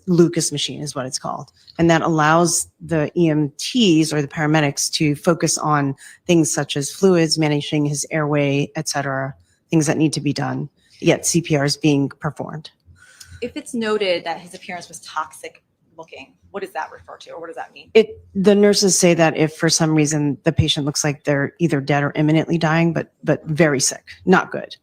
Lucas machine is what it's called. And that allows the EMTs or the paramedics to focus on things such as fluids, managing his airway, et cetera, things that need to be done, yet CPR is being performed. If it's noted that his appearance was toxic looking, what does that refer to, or what does that mean? The nurses say that if for some reason the patient looks like they're either dead or imminently dying, but very sick, not good.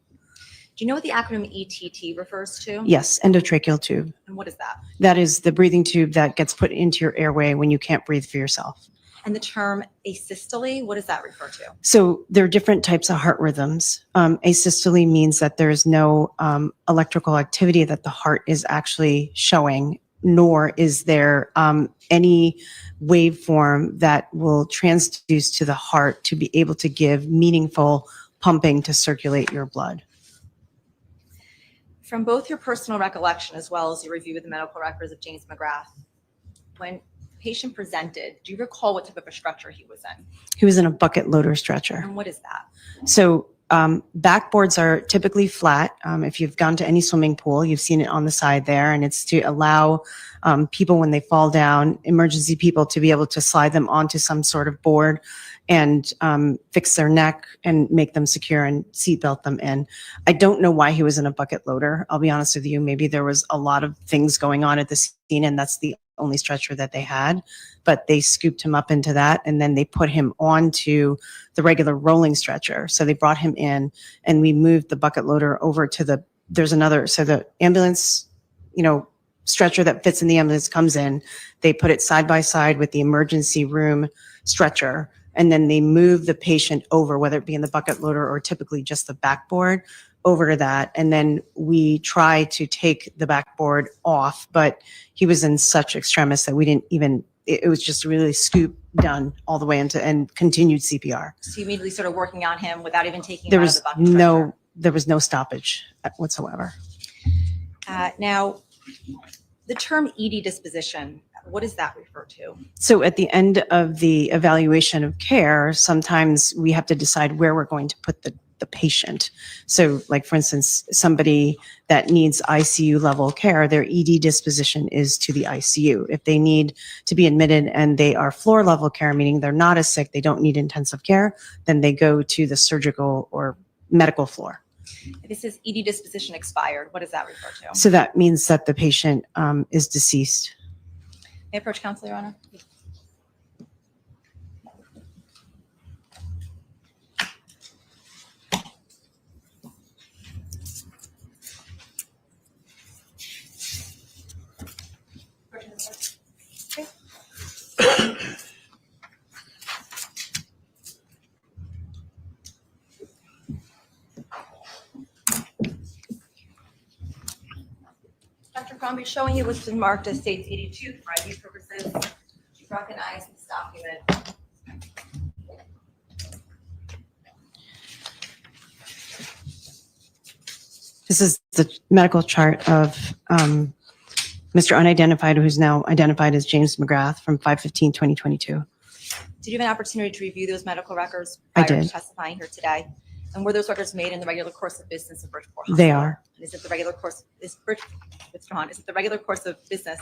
Do you know what the acronym ETT refers to? Yes, endotracheal tube. And what is that? That is the breathing tube that gets put into your airway when you can't breathe for yourself. And the term asystole, what does that refer to? So there are different types of heart rhythms. Asystole means that there is no electrical activity that the heart is actually showing, nor is there any waveform that will transduce to the heart to be able to give meaningful pumping to circulate your blood. From both your personal recollection as well as your review of the medical records of James McGrath, when patient presented, do you recall what type of a structure he was in? He was in a bucket loader stretcher. And what is that? So backboards are typically flat. If you've gone to any swimming pool, you've seen it on the side there, and it's to allow people when they fall down, emergency people, to be able to slide them onto some sort of board and fix their neck and make them secure and seatbelt them in. I don't know why he was in a bucket loader. I'll be honest with you. Maybe there was a lot of things going on at the scene, and that's the only stretcher that they had, but they scooped him up into that, and then they put him onto the regular rolling stretcher. So they brought him in, and we moved the bucket loader over to the ambulance, stretcher that fits in the ambulance comes in. They put it side by side with the emergency room stretcher, and then they move the patient over, whether it be in the bucket loader or typically just the backboard, over to that. And then we try to take the backboard off, but he was in such extremis that we didn't even, it was just really scoop done all the way into and continued CPR. So you immediately started working on him without even taking There him out of was the bucket stretcher. there was no stoppage whatsoever. Now, the term ED disposition, what does that refer to? So at the end of the evaluation of care, sometimes we have to decide where we're going to put the patient. So like, for instance, somebody that needs ICU level care, their ED disposition is to the ICU. If they need to be admitted and they are floor level care, meaning they're not as sick, they don't need intensive care, then they go to the surgical or medical floor. This is ED disposition expired. What does that refer to? So that means that the patient is deceased. May I approach counsel, Your Honor? Dr. Crombie, showing you what's been marked as states 82 for ID purposes. Do you recognize this document? This is the medical chart of Mr. Unidentified, who's now identified as James McGrath from 5/15/2022. Did you have an opportunity to review those medical records I prior to did. testifying here today? And were those records made in the regular course of business of Bridgeport Hospital? They are. And is it the regular course, is it the regular course of business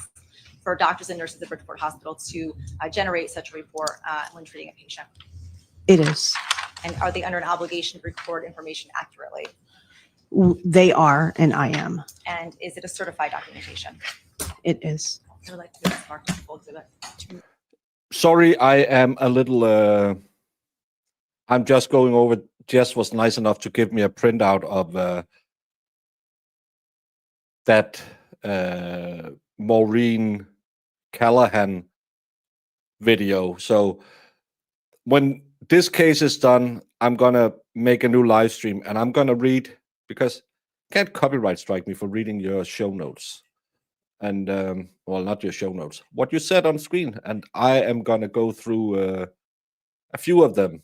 for doctors and nurses at Bridgeport Hospital to generate such a report when treating a patient? It is. And are they under an obligation to record information accurately? They are, and I am. And is it a certified documentation? It is. I would like to do this marked as a full exhibit. Sorry, I am a little. I'm just going over. Jess was nice enough to give me a printout of that Maureen Callahan video. So when this case is done, I'm gonna make a new live stream and I'm gonna read, because you can't copyright strike me for reading your show notes. And well, not your show notes, what you said on screen. And I am gonna go through a few of them.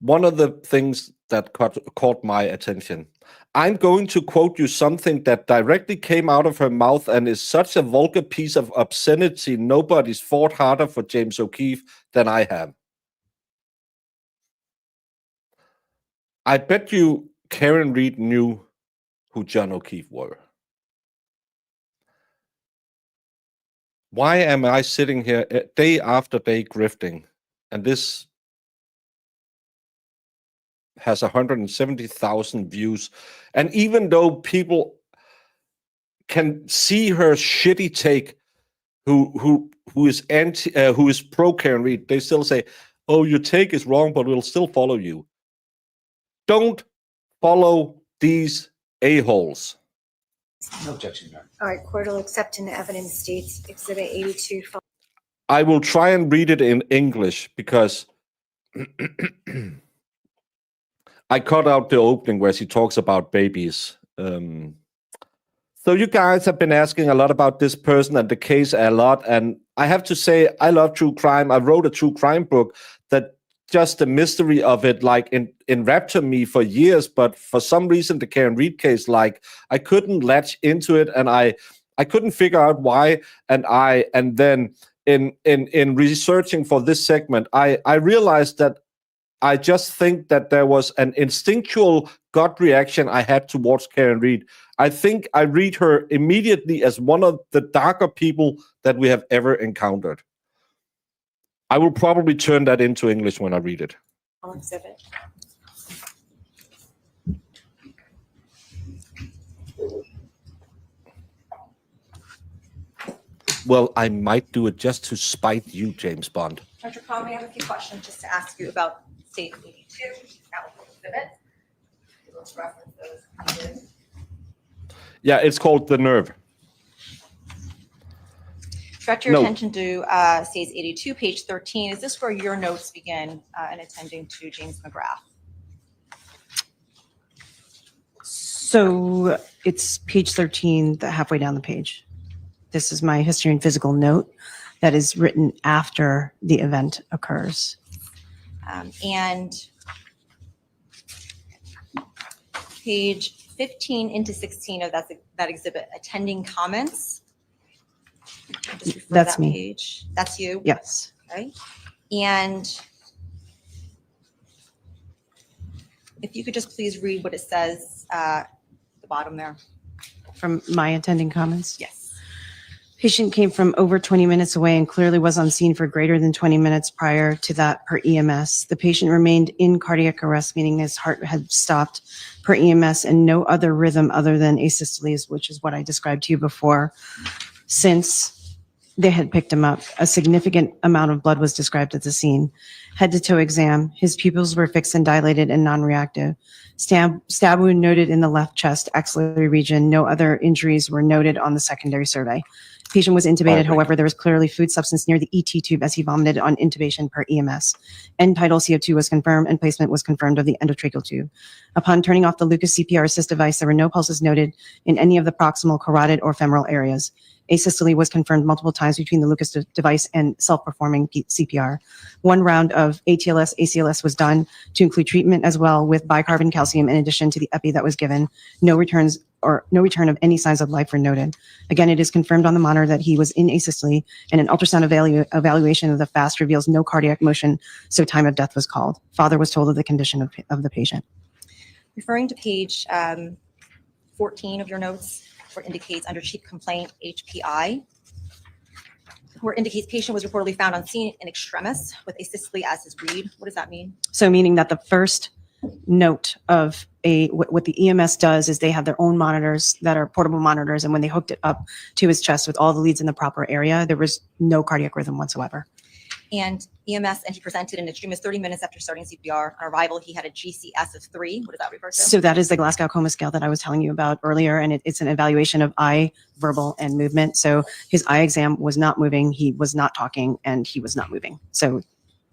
One of the things that caught my attention. I'm going to quote you something that directly came out of her mouth and is such a vulgar piece of obscenity. Nobody's fought harder for James O'Keefe than I have. I bet you Karen Reed knew who John O'Keefe were. Why am I sitting here day after day grifting? And this has 170,000 views. And even though people can see her shitty take, who is pro Karen Reed, they still say, "Oh, your take is wrong, but we'll still follow you." Don't follow these a-holes. No objection, Your Honor. All right, court will accept into evidence states Exhibit 82. I will try and read it in English because I cut out the opening where she talks about babies. So you guys have been asking a lot about this person and the case a lot. And I have to say, I love true crime. I wrote a true crime book that just the mystery of it, like, enraptured me for years. But for some reason, the Karen Reed case, like, I couldn't latch into it, and I couldn't figure out why. And then in researching for this segment, I realized that I just think that there was an instinctual gut reaction I had towards Karen Reed. I think I read her immediately as one of the darker people that we have ever encountered. I will probably turn that into English when I read it. Exhibit. Well, I might do it just to spite you, James Bond. Dr. Conway, I have a few questions just to ask you about State 82, Capital Exhibit. Let's reference those pages. Yeah, it's called The Nerve. Direct your No. attention to State 82, page 13. Is this where your notes begin in attending to James McGrath? So it's page 13, halfway down the page. This is my history and physical note that is written after the event occurs. And page 15 into 16 of that exhibit, attending comments. Just refer to That's that me. Page. That's you? Yes. Okay. And if you could just please read what it says at the bottom there. From my attending comments. Yes. Patient came from over 20 minutes away and clearly was on scene for greater than 20 minutes prior to that per EMS. The patient remained in cardiac arrest, meaning his heart had stopped per EMS and no other rhythm other than asystoles, which is what I described to you before. Since they had picked him up, a significant amount of blood was described at the scene. Head to toe exam. His pupils were fixed and dilated and non-reactive. Stab wound noted in the left chest axillary region. No other injuries were noted on the secondary survey. Patient was intubated. However, there was clearly food substance near the ET tube as he vomited on intubation per EMS. End tidal CO2 was confirmed and placement was confirmed of the endotracheal tube. Upon turning off the Lucas CPR assist device, there were no pulses noted in any of the proximal, carotid, or femoral areas. Asystole was confirmed multiple times between the Lucas device and self-performing CPR. One round of ATLS, ACLS was done to include treatment as well with bicarbon calcium in addition to the epi that was given. No return of any signs of life were noted. Again, it is confirmed on the monitor that he was in asystole, and an ultrasound evaluation of the FAST reveals no cardiac motion, so time of death was called. Father was told of the condition of the patient. Referring to page 14 of your notes, where it indicates under chief complaint HPI, where it indicates patient was reportedly found on scene in extremis with asystole as his read. What does that mean? So meaning that the first note of what the EMS does is they have their own monitors that are portable monitors, and when they hooked it up to his chest with all the leads in the proper area, there was no cardiac rhythm whatsoever. And EMS, and he presented an extremist 30 minutes after starting CPR. On arrival, he had a GCS of 3. What does that refer to? So that is the Glasgow Coma Scale that I was telling you about earlier, and it's an evaluation of eye, verbal, and movement. So his eye exam was not moving, he was not talking, and he was not moving. So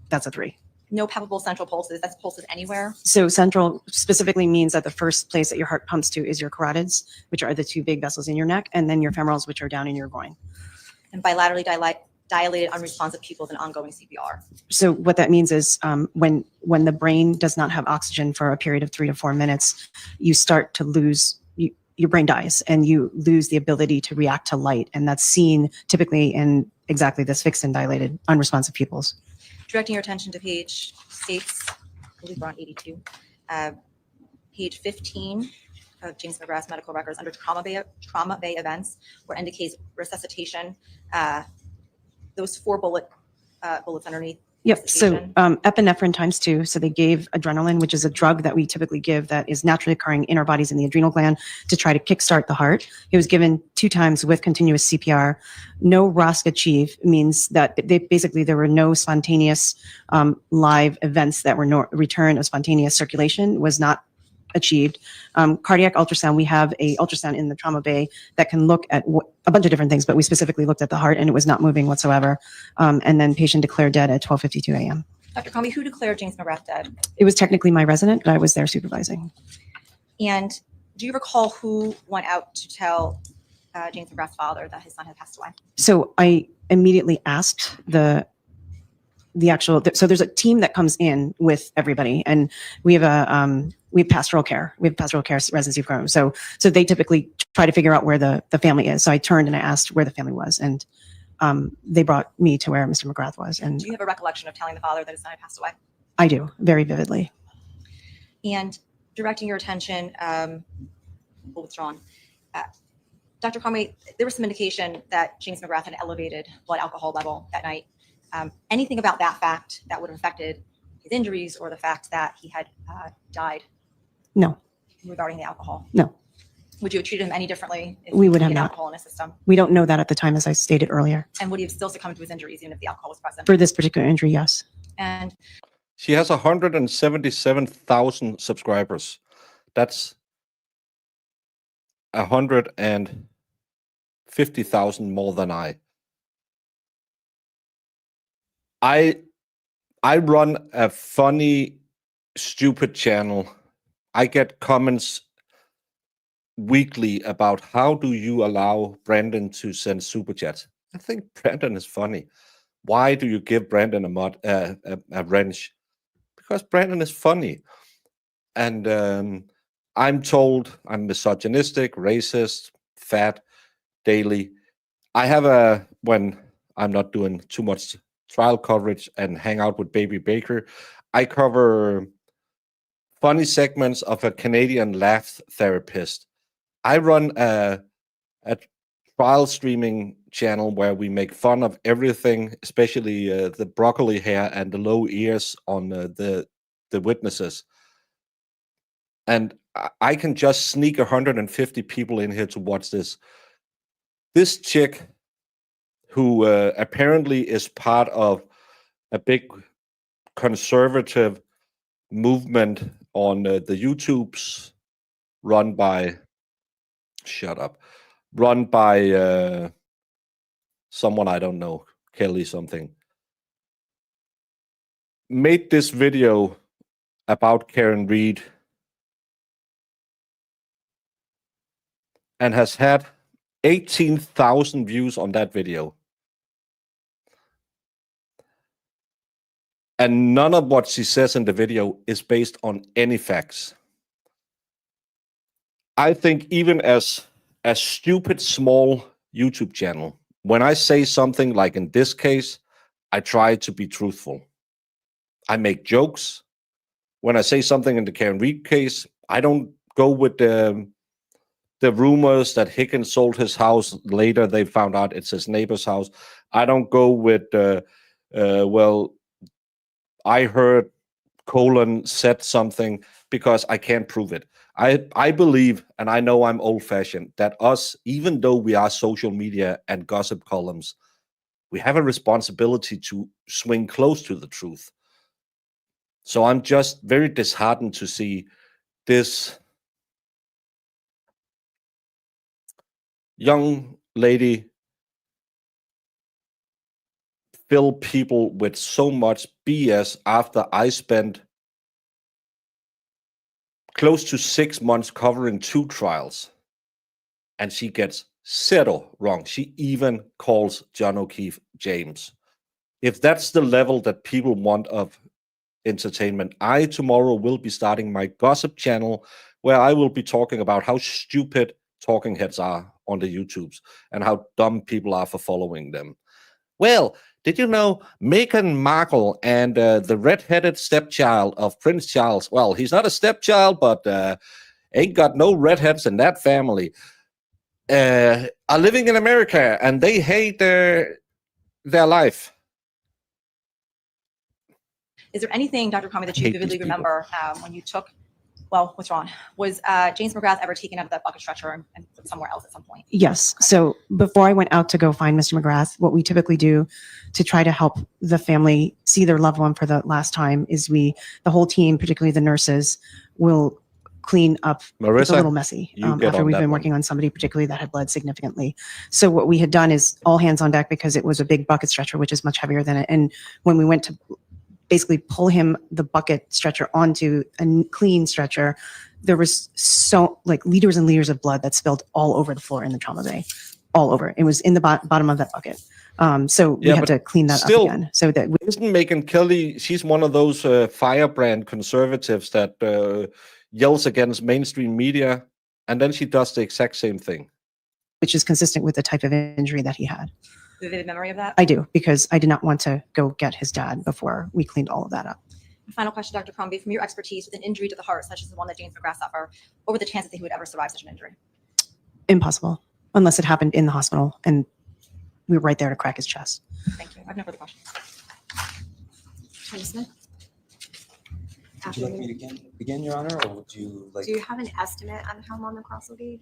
that's a 3. No palpable central pulses. That's pulses anywhere. So central specifically means that the first place that your heart pumps to is your carotids, which are the 2 big vessels in your neck, and then your femorals, which are down in your groin. And bilaterally dilated unresponsive pupils and ongoing CPR. So what that means is when the brain does not have oxygen for a period of 3 to 4 minutes, you start to lose, your brain dies and you lose the ability to react to light. And that's seen typically in exactly this fixed and dilated unresponsive pupils. Directing your attention to page states, I believe we're on 82, page 15 of James McGrath's medical records under trauma bay events, where indicates resuscitation. Those 4 bullets underneath. Yep. So resuscitation. epinephrine times 2. So they gave adrenaline, which is a drug that we typically give that is naturally occurring in our bodies in the adrenal gland to try to kickstart the heart. It was given 2 times with continuous CPR. No ROSC achieve means that there were no spontaneous live events that were return of spontaneous circulation was not achieved. Cardiac ultrasound, we have a ultrasound in the trauma bay that can look at a bunch of different things, but we specifically looked at the heart and it was not moving whatsoever. And then patient declared dead at 12:52 a.m. Dr. Comey, who declared James McGrath dead? It was technically my resident, but I was there supervising. And do you recall who went out to tell James McGrath's father that his son had passed away? So I immediately asked the so there's a team that comes in with everybody, and we have pastoral care. We have pastoral care residency program. So they typically try to figure out where the family is. So I turned and I asked where the family was, and they brought me to where Mr. McGrath was. And Do you have a recollection of telling the father that his son had passed away? I do, very vividly. And directing your attention, withdrawn. Dr. Comey, there was some indication that James McGrath had an elevated blood alcohol level that night. Anything about that fact that would have affected his injuries or the fact that he had died? No. Regarding the alcohol? No. Would you have treated him any differently if We would he have had not. alcohol in his system? We don't know that at the time, as I stated earlier. And would he have still succumbed to his injuries even if the alcohol was present? For this particular injury, yes. And She has 177,000 subscribers. That's 150,000 more than I run a funny, stupid channel. I get comments weekly about how do you allow Brandon to send super chats. I think Brandon is funny. Why do you give Brandon a wrench? Because Brandon is funny. And I'm told I'm misogynistic, racist, fat, daily. I have when I'm not doing too much trial coverage and hang out with Baby Baker, I cover funny segments of a Canadian laugh therapist. I run a trial streaming channel where we make fun of everything, especially the broccoli hair and the low ears on the witnesses. And I can just sneak 150 people in here to watch this. This chick, who apparently is part of a big conservative movement on the YouTubes run by someone I don't know, Kelly something, made this video about Karen Reed and has had 18,000 views on that video. And none of what she says in the video is based on any facts. I think even as a stupid small YouTube channel, when I say something like in this case, I try to be truthful. I make jokes. When I say something in the Karen Reed case, I don't go with the rumors that Higgins sold his house. Later, they found out it's his neighbor's house. I don't go with, well, I heard Colin said something, because I can't prove it. I believe, and I know I'm old-fashioned, that us, even though we are social media and gossip columns, we have a responsibility to swing close to the truth. So I'm just very disheartened to see this young lady fill people with so much BS after I spent close to 6 months covering 2 trials. And she gets zero wrong. She even calls John O'Keefe James. If that's the level that people want of entertainment, I tomorrow will be starting my gossip channel where I will be talking about how stupid talking heads are on the YouTubes and how dumb people are for following them. Well, did you know Meghan Markle and the red-headed stepchild of Prince Charles? Well, he's not a stepchild, but ain't got no redheads in that family. Are living in America and they hate their life. Is there anything, Dr. Comey, that you hate vividly these people. remember when you took, well, what's wrong? Was James McGrath ever taken out of that bucket stretcher and put somewhere else at some point? Yes. So before I went out to go find Mr. McGrath, what we typically do to try to help the family see their loved one for the last time is the whole team, particularly the nurses, will clean up. It's Marissa, a little messy you get after on we've that been one. working on somebody particularly that had bled significantly. So what we had done is all hands on deck because it was a big bucket stretcher, which is much heavier than it. And when we went to basically pull him, the bucket stretcher, onto a clean stretcher, there was liters and liters of blood that spilled all over the floor in the trauma bay, all over. It was in the bottom of that bucket. So we Yeah, had but to clean that still, up again. So that Isn't Megyn Kelly, she's one of those firebrand conservatives that yells against mainstream media, and then she does the exact same thing. which is consistent with the type of injury that he had. Vivid memory of that? I do, because I did not want to go get his dad before we cleaned all of that up. Final question, Dr. Crombie, from your expertise with an injury to the heart, such as the one that James McGrath suffered, what were the chances that he would ever survive such an injury? Impossible, unless it happened in the hospital and we were right there to crack his chest. Thank you. I have no further questions. Attorney Smith? Would you like me to begin, Your Honor, or would you like? Do you have an estimate on how long the cross will be?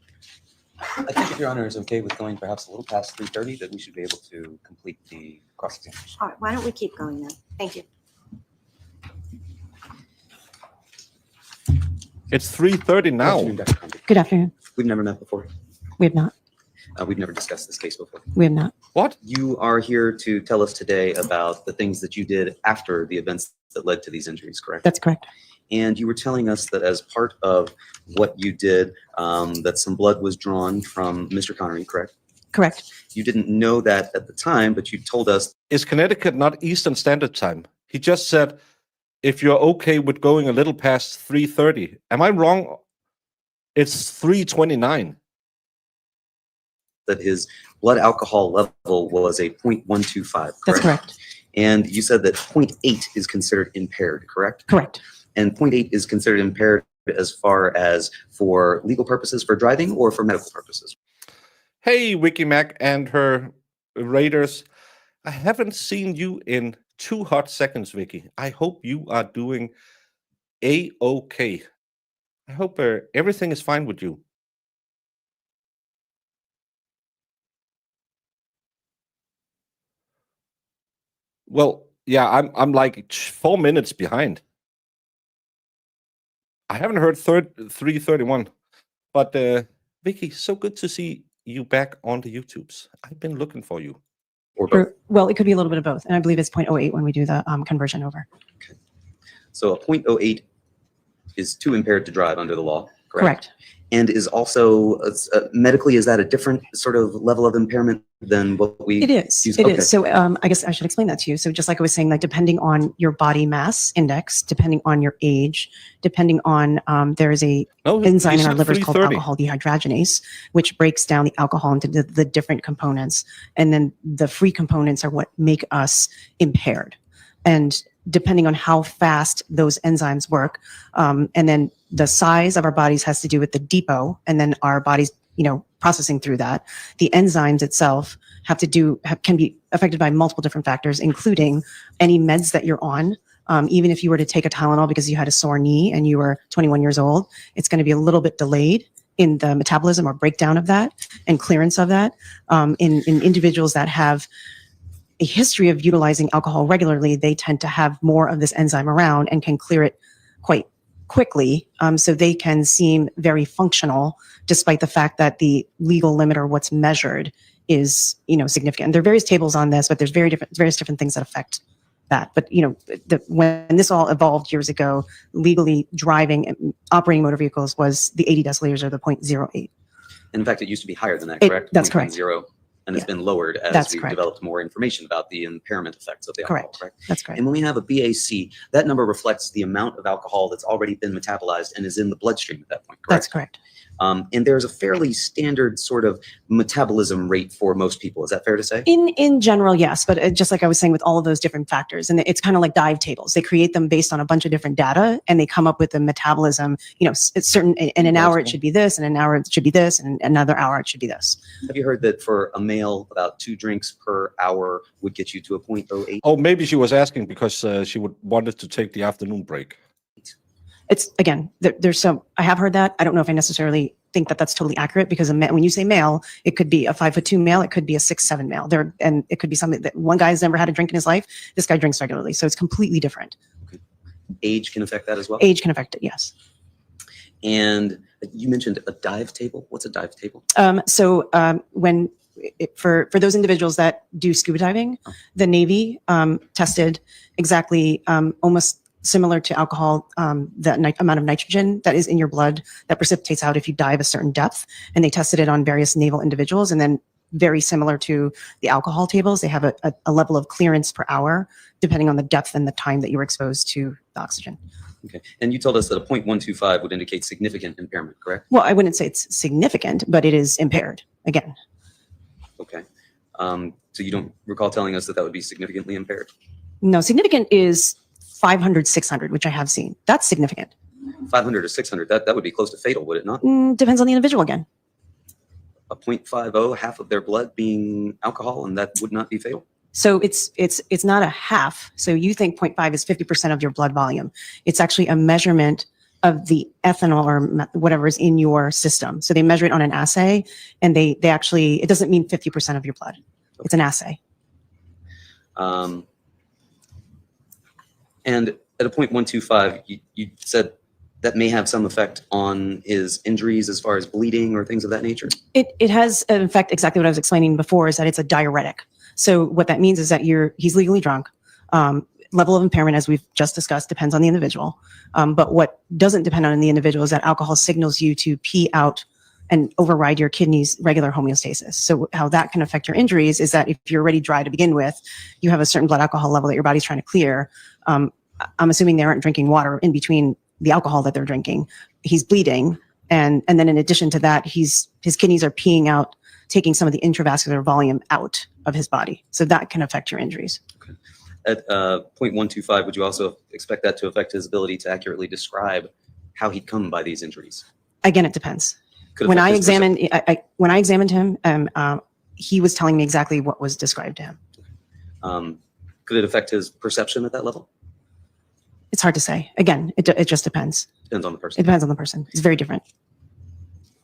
I think if Your Honor is okay with going perhaps a little past 3:30, that we should be able to complete the cross-examination. All right, why don't we keep going then? Thank you. It's 3:30 now. Afternoon, Dr. Crombie. Good afternoon. We've never met before. We have not. We've never discussed this case before. We have not. What? You are here to tell us today about the things that you did after the events that led to these injuries, correct? That's correct. And you were telling us that as part of what you did, that some blood was drawn from Mr. Connery, correct? Correct. You didn't know that at the time, but you told us. Is Connecticut not Eastern Standard Time? He just said, if you're okay with going a little past 3:30. Am I wrong? It's 3:29. That his blood alcohol level was a 0.125, correct? That's correct. And you said that 0.8 is considered impaired, correct? Correct. And 0.8 is considered impaired as far as for legal purposes for driving or for medical purposes? Hey, Wiki Mac and her raiders. I haven't seen you in 2 hot seconds, Vicky. I hope you are doing A-okay. I hope everything is fine with you. Well, yeah, I'm like 4 minutes behind. I haven't heard 3:31, but Vicky, so good to see you back on the YouTubes. I've been looking for you. Or both? Well, it could be a little bit of both. And I believe it's 0.08 when we do the conversion over. So a 0.08 is too impaired to drive under the law, correct? Correct. And is also medically, is that a different sort of level of impairment than what we It is. use? It Okay. is. So I guess I should explain that to you. So just like I was saying, like depending on your body mass index, depending on your age, depending on there is a enzyme in our livers called 3:30. alcohol dehydrogenase, which breaks down the alcohol into the different components. And then the free components are what make us impaired. And depending on how fast those enzymes work, and then the size of our bodies has to do with the depot, and then our bodies, processing through that. The enzymes itself can be affected by multiple different factors, including any meds that you're on. Even if you were to take a Tylenol because you had a sore knee and you were 21 years old, it's going to be a little bit delayed in the metabolism or breakdown of that and clearance of that. In individuals that have a history of utilizing alcohol regularly, they tend to have more of this enzyme around and can clear it quite quickly. So they can seem very functional, despite the fact that the legal limit or what's measured is, significant. There are various tables on this, but there's various different things that affect that. But, when this all evolved years ago, legally driving and operating motor vehicles was the 80 deciliters or the 0.08. In fact, it used to be higher than that, correct? That's correct. 0.0, and it's Yeah. been lowered as That's we've correct. developed more information about the impairment effects of the alcohol, Correct. correct? That's correct. And when we have a BAC, that number reflects the amount of alcohol that's already been metabolized and is in the bloodstream at that point, correct? That's correct. And there's a fairly standard sort of metabolism rate for most people. Is that fair to say? In general, yes, but just like I was saying, with all of those different factors, and it's kind of like dive tables. They create them based on a bunch of different data, and they come up with a metabolism. It's certain. In an hour, it should be this, in an hour, it should be this, and another hour, it should be this. Have you heard that for a male, about 2 drinks per hour would get you to a 0.08? Oh, maybe she was asking because she wanted to take the afternoon break. It's again, there's some. I have heard that. I don't know if I necessarily think that that's totally accurate because when you say male, it could be a 5'2" male, it could be a 6'7" male. And it could be something that one guy's never had a drink in his life. This guy drinks regularly, so it's completely different. Age can affect that as well? Age can affect it, yes. And you mentioned a dive table. What's a dive table? For those individuals that do scuba diving, the Navy tested exactly almost similar to alcohol, the amount of nitrogen that is in your blood that precipitates out if you dive a certain depth. And they tested it on various naval individuals. And then very similar to the alcohol tables, they have a level of clearance per hour, depending on the depth and the time that you were exposed to the oxygen. Okay. And you told us that a 0.125 would indicate significant impairment, correct? Well, I wouldn't say it's significant, but it is impaired again. Okay. So you don't recall telling us that that would be significantly impaired? No, significant is 500, 600, which I have seen. That's significant. 500 or 600, that would be close to fatal, would it not? Depends on the individual again. A 0.50, half of their blood being alcohol, and that would not be fatal? So it's not a half. So you think 0.5 is 50% of your blood volume. It's actually a measurement of the ethanol or whatever is in your system. So they measure it on an assay, and they actually, it doesn't mean 50% of your blood. It's an assay. And at a 0.125, you said that may have some effect on his injuries as far as bleeding or things of that nature? It has an effect, exactly what I was explaining before, is that it's a diuretic. So what that means is that he's legally drunk. Level of impairment, as we've just discussed, depends on the individual. But what doesn't depend on the individual is that alcohol signals you to pee out and override your kidney's regular homeostasis. So how that can affect your injuries is that if you're already dry to begin with, you have a certain blood alcohol level that your body's trying to clear. I'm assuming they aren't drinking water in between the alcohol that they're drinking. He's bleeding. And then in addition to that, his kidneys are peeing out, taking some of the intravascular volume out of his body. So that can affect your injuries. Okay. At 0.125, would you also expect that to affect his ability to accurately describe how he'd come by these injuries? Again, it depends. Could When I affect his when I examined him, he was telling me exactly what was described to him. Could it affect his perception at that level? It's hard to say. Again, it just depends. Depends on the It person. depends on the person. It's very different.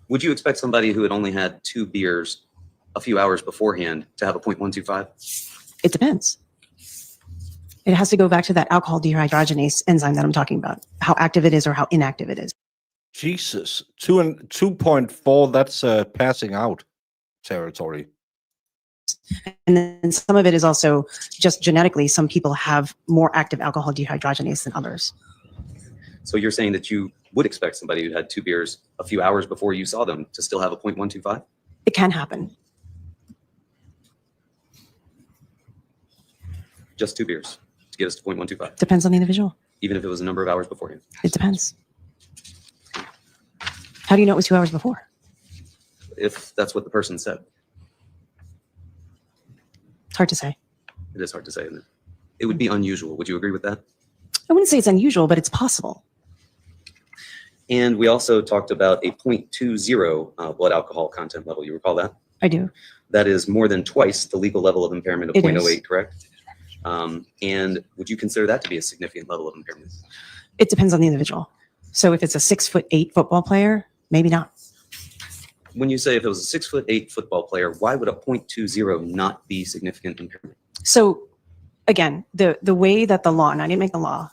Would you expect somebody who had only had 2 beers a few hours beforehand to have a 0.125? It depends. It has to go back to that alcohol dehydrogenase enzyme that I'm talking about, how active it is or how inactive it is. Jesus, 2.4, that's passing out territory. And then some of it is also just genetically, some people have more active alcohol dehydrogenase than others. So you're saying that you would expect somebody who had 2 beers a few hours before you saw them to still have a 0.125? It can happen. Just 2 beers to get us to 0.125, Depends on the individual. even if it was a number of hours beforehand. It depends. How do you know it was 2 hours before? If that's what the person said. It's hard to say. It is hard to say, isn't it? It would be unusual. Would you agree with that? I wouldn't say it's unusual, but it's possible. And we also talked about a 0.20 blood alcohol content level. You recall that? I do. That is more than twice the legal level of impairment of It 0.08, is. correct? And would you consider that to be a significant level of impairment? It depends on the individual. So if it's a 6'8" football player, maybe not. When you say if it was a 6'8" football player, why would a 0.20 not be significant impairment? So again, the way that the law, and I didn't make the law,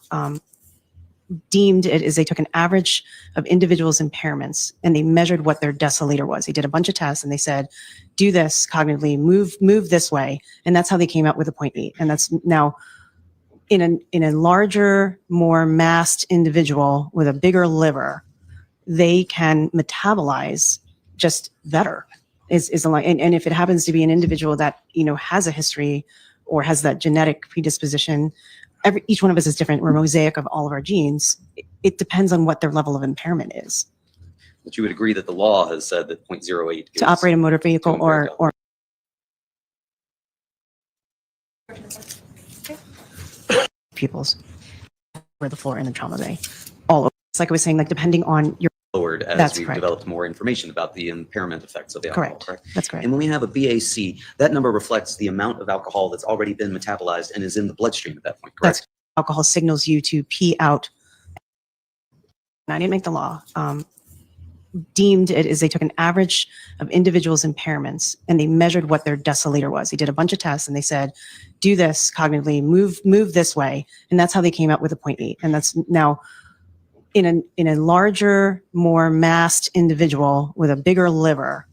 deemed it is they took an average of individuals' impairments and they measured what their deciliter was. They did a bunch of tests and they said, do this cognitively, move this way. And that's how they came up with a 0.8. And that's now in a larger, more massed individual with a bigger liver, they can metabolize just better. Is a line. And if it happens to be an individual that, you know, has a history or has that genetic predisposition, each one of us is different. We're a mosaic of all of our genes. It depends on what their level of impairment is. But you would agree that the law has said that 0.08 To operate a motor vehicle or pupils over the floor in the trauma bay. All over. It's like I was saying, like depending on your lowered as That's we've correct. developed more information about the impairment effects of the alcohol, correct? That's correct. And when we have a BAC, that number reflects the amount of alcohol that's already been metabolized and is in the bloodstream at that point, correct? That's alcohol signals you to pee out. And I didn't make the law. Deemed it is they took an average of individuals' impairments and they measured what their deciliter was. They did a bunch of tests and they said, do this cognitively, move this way. And that's how they came up with a 0.8. And that's now in a larger, more massed individual with a bigger liver,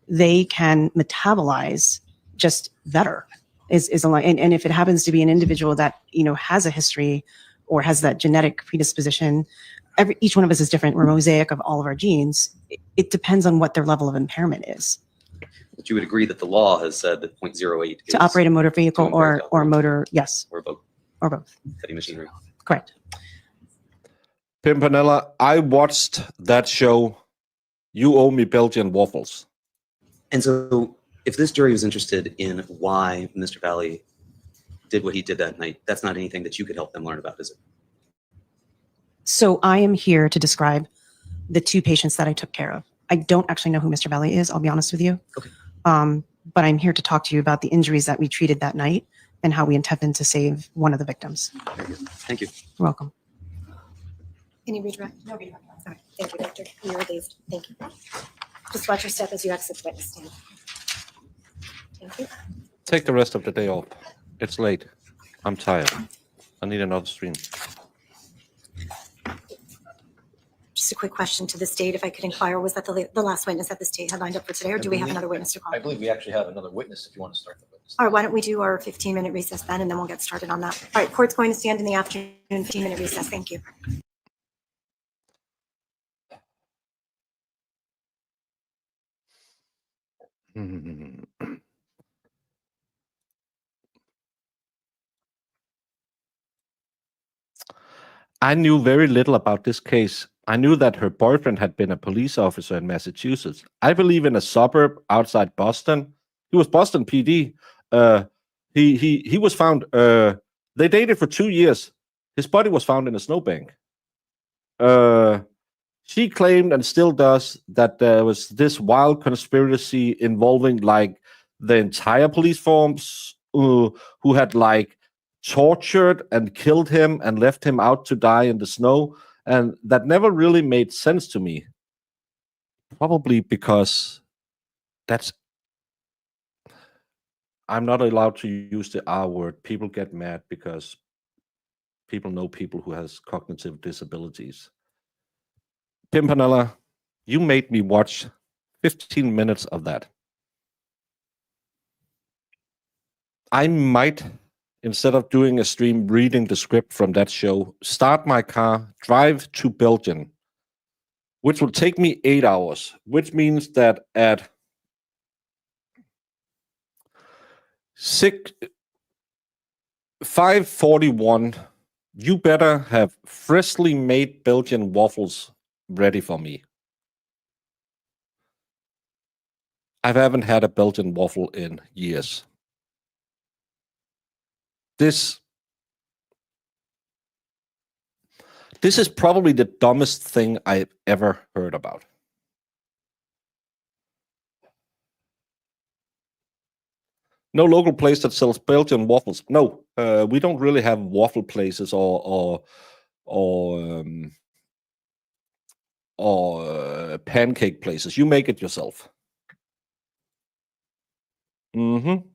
they can metabolize just better. Is a line. And if it happens to be an individual that, you know, has a history or has that genetic predisposition, each one of us is different. We're a mosaic of all of our genes. It depends on what their level of impairment is. But you would agree that the law has said that 0.08 is To operate a motor vehicle to impaired or alcohol. motor, yes, or both or both. heavy machinery. Correct. Pimpernella, I watched that show. You owe me Belgian waffles. And so if this jury was interested in why Mr. Valle did what he did that night, that's not anything that you could help them learn about, is it? So I am here to describe the two patients that I took care of. I don't actually know who Mr. Valle is, I'll be honest with you. Okay. But I'm here to talk to you about the injuries that we treated that night and how we intended to save one of the victims. Very good. Thank you. You're welcome. Any redirect? No redirect. All right, thank you, Doctor. You're released. Thank you. Just watch your step as you exit the witness stand. Thank you. Take the rest of the day off. It's late. I'm tired. I need another stream. Just a quick question to the state, if I could inquire, was that the last witness that the state had lined up for today, or do we have another witness to call? I believe we actually have another witness if you want to start the witness. All right, why don't we do our 15-minute recess then, and then we'll get started on that. All right, court's going to stand in the afternoon, 15-minute recess. Thank you. I knew very little about this case. I knew that her boyfriend had been a police officer in Massachusetts. I believe in a suburb outside Boston. He was Boston PD. He was found. They dated for 2 years. His body was found in a snowbank. She claimed and still does that there was this wild conspiracy involving like the entire police force who had like tortured and killed him and left him out to die in the snow. And that never really made sense to me. Probably because I'm not allowed to use the R word. People get mad because people know people who has cognitive disabilities. Pimpernella, you made me watch 15 minutes of that. I might, instead of doing a stream reading the script from that show, start my car, drive to Belgium, which will take me 8 hours, which means that at 5:41, you better have freshly made Belgian waffles ready for me. I haven't had a Belgian waffle in years. This is probably the dumbest thing I've ever heard about. No local place that sells Belgian waffles. No, we don't really have waffle places or pancake places. You make it yourself. Mm-hmm.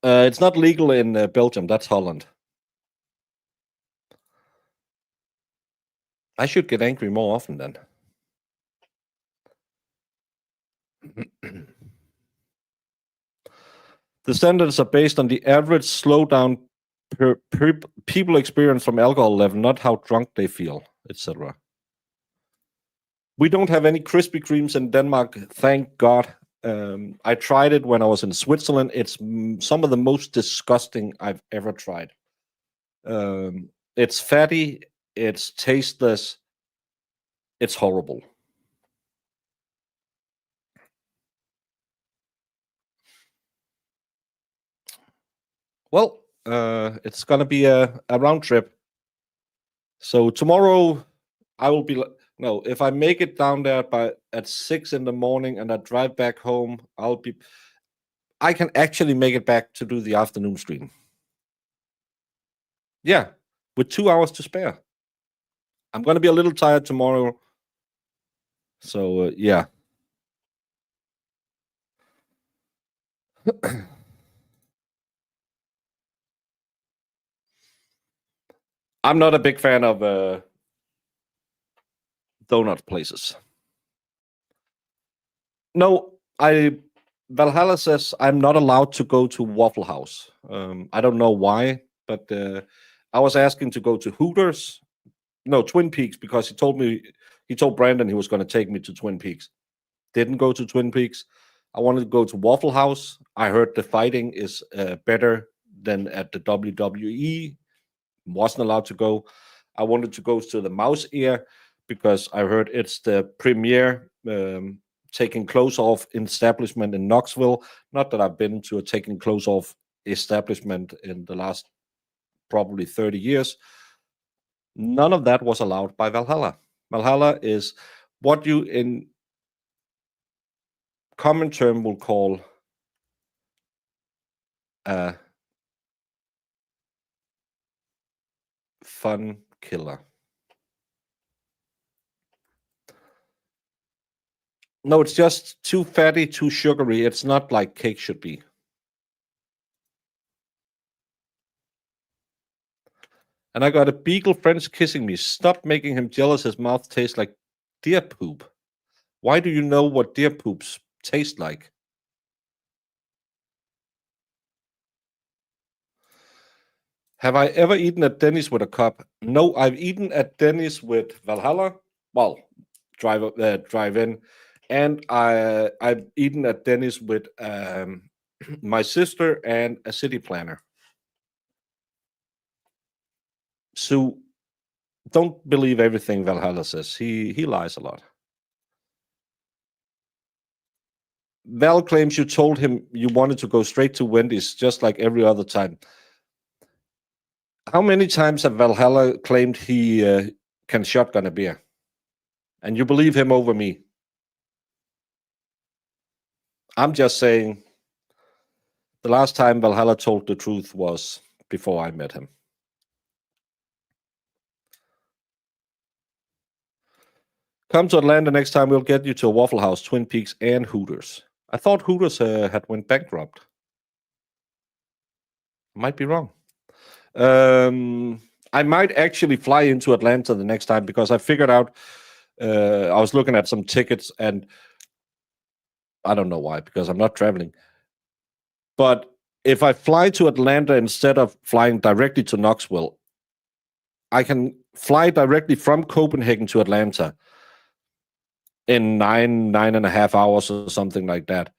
It's not legal in Belgium. That's Holland. I should get angry more often then. The standards are based on the average slowdown people experience from alcohol level, not how drunk they feel, etc. We don't have any Krispy Kremes in Denmark, thank God. I tried it when I was in Switzerland. It's some of the most disgusting I've ever tried. It's fatty, it's tasteless, it's horrible. Well, it's gonna be a round trip. So tomorrow I will be no. If I make it down there at 6 in the morning and I drive back home, I can actually make it back to do the afternoon stream. Yeah, with 2 hours to spare. I'm gonna be a little tired tomorrow. So yeah. I'm not a big fan of donut places. No, Valhalla says I'm not allowed to go to Waffle House. I don't know why, but I was asking to go to Hooters. No, Twin Peaks, because he told Brandon he was going to take me to Twin Peaks. Didn't go to Twin Peaks. I wanted to go to Waffle House. I heard the fighting is better than at the WWE. Wasn't allowed to go. I wanted to go to the Mouse Ear because I heard it's the premier taking clothes off establishment in Knoxville. Not that I've been to a taking clothes off establishment in the last probably 30 years. None of that was allowed by Valhalla. Valhalla is what you in common term will call a fun killer. No, it's just too fatty, too sugary. It's not like cake should be. And I got a beagle French kissing me. Stop making him jealous. His mouth tastes like deer poop. Why do you know what deer poops taste like? Have I ever eaten at Denny's with a cup? No, I've eaten at Denny's with Valhalla. Well, drive in. And I've eaten at Denny's with my sister and a city planner. So don't believe everything Valhalla says. He lies a lot. Val claims you told him you wanted to go straight to Wendy's just like every other time. How many times have Valhalla claimed he can shotgun a beer? And you believe him over me? I'm just saying the last time Valhalla told the truth was before I met him. Come to Atlanta next time. We'll get you to a Waffle House, Twin Peaks, and Hooters. I thought Hooters had went bankrupt. Might be wrong. I might actually fly into Atlanta the next time because I figured out I was looking at some tickets and I don't know why, because I'm not traveling. But if I fly to Atlanta instead of flying directly to Knoxville, I can fly directly from Copenhagen to Atlanta in 9.5 hours or something like that,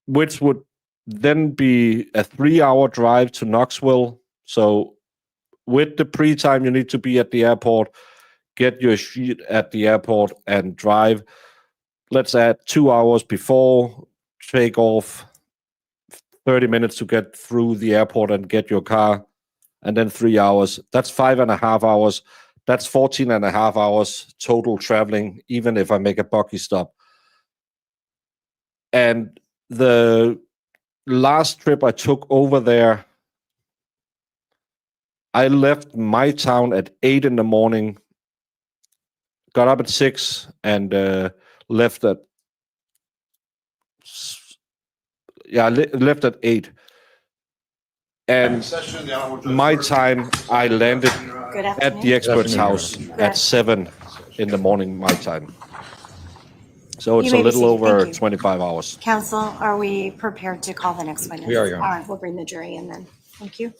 which would then be a 3-hour drive to Knoxville. So with the pre-time, you need to be at the airport, get your sheet at the airport and drive. Let's add 2 hours before, take off 30 minutes to get through the airport and get your car, and then 3 hours. That's 5.5 hours. That's 14.5 hours total traveling, even if I make a bucky stop. And the last trip I took over there, I left my town at 8 in the morning, got up at 6, and left at Yeah, left at 8. And Session, the Honorable Judge my Murphy. time, I landed Good at afternoon. the expert's afternoon, Your house Honor. at 7 in the morning, my time. So it's You a may be little seated. over Thank you. 25 hours. Counsel, are we prepared to call the next witness? We are, Your Honor. All right, we'll bring the jury in then. Thank you.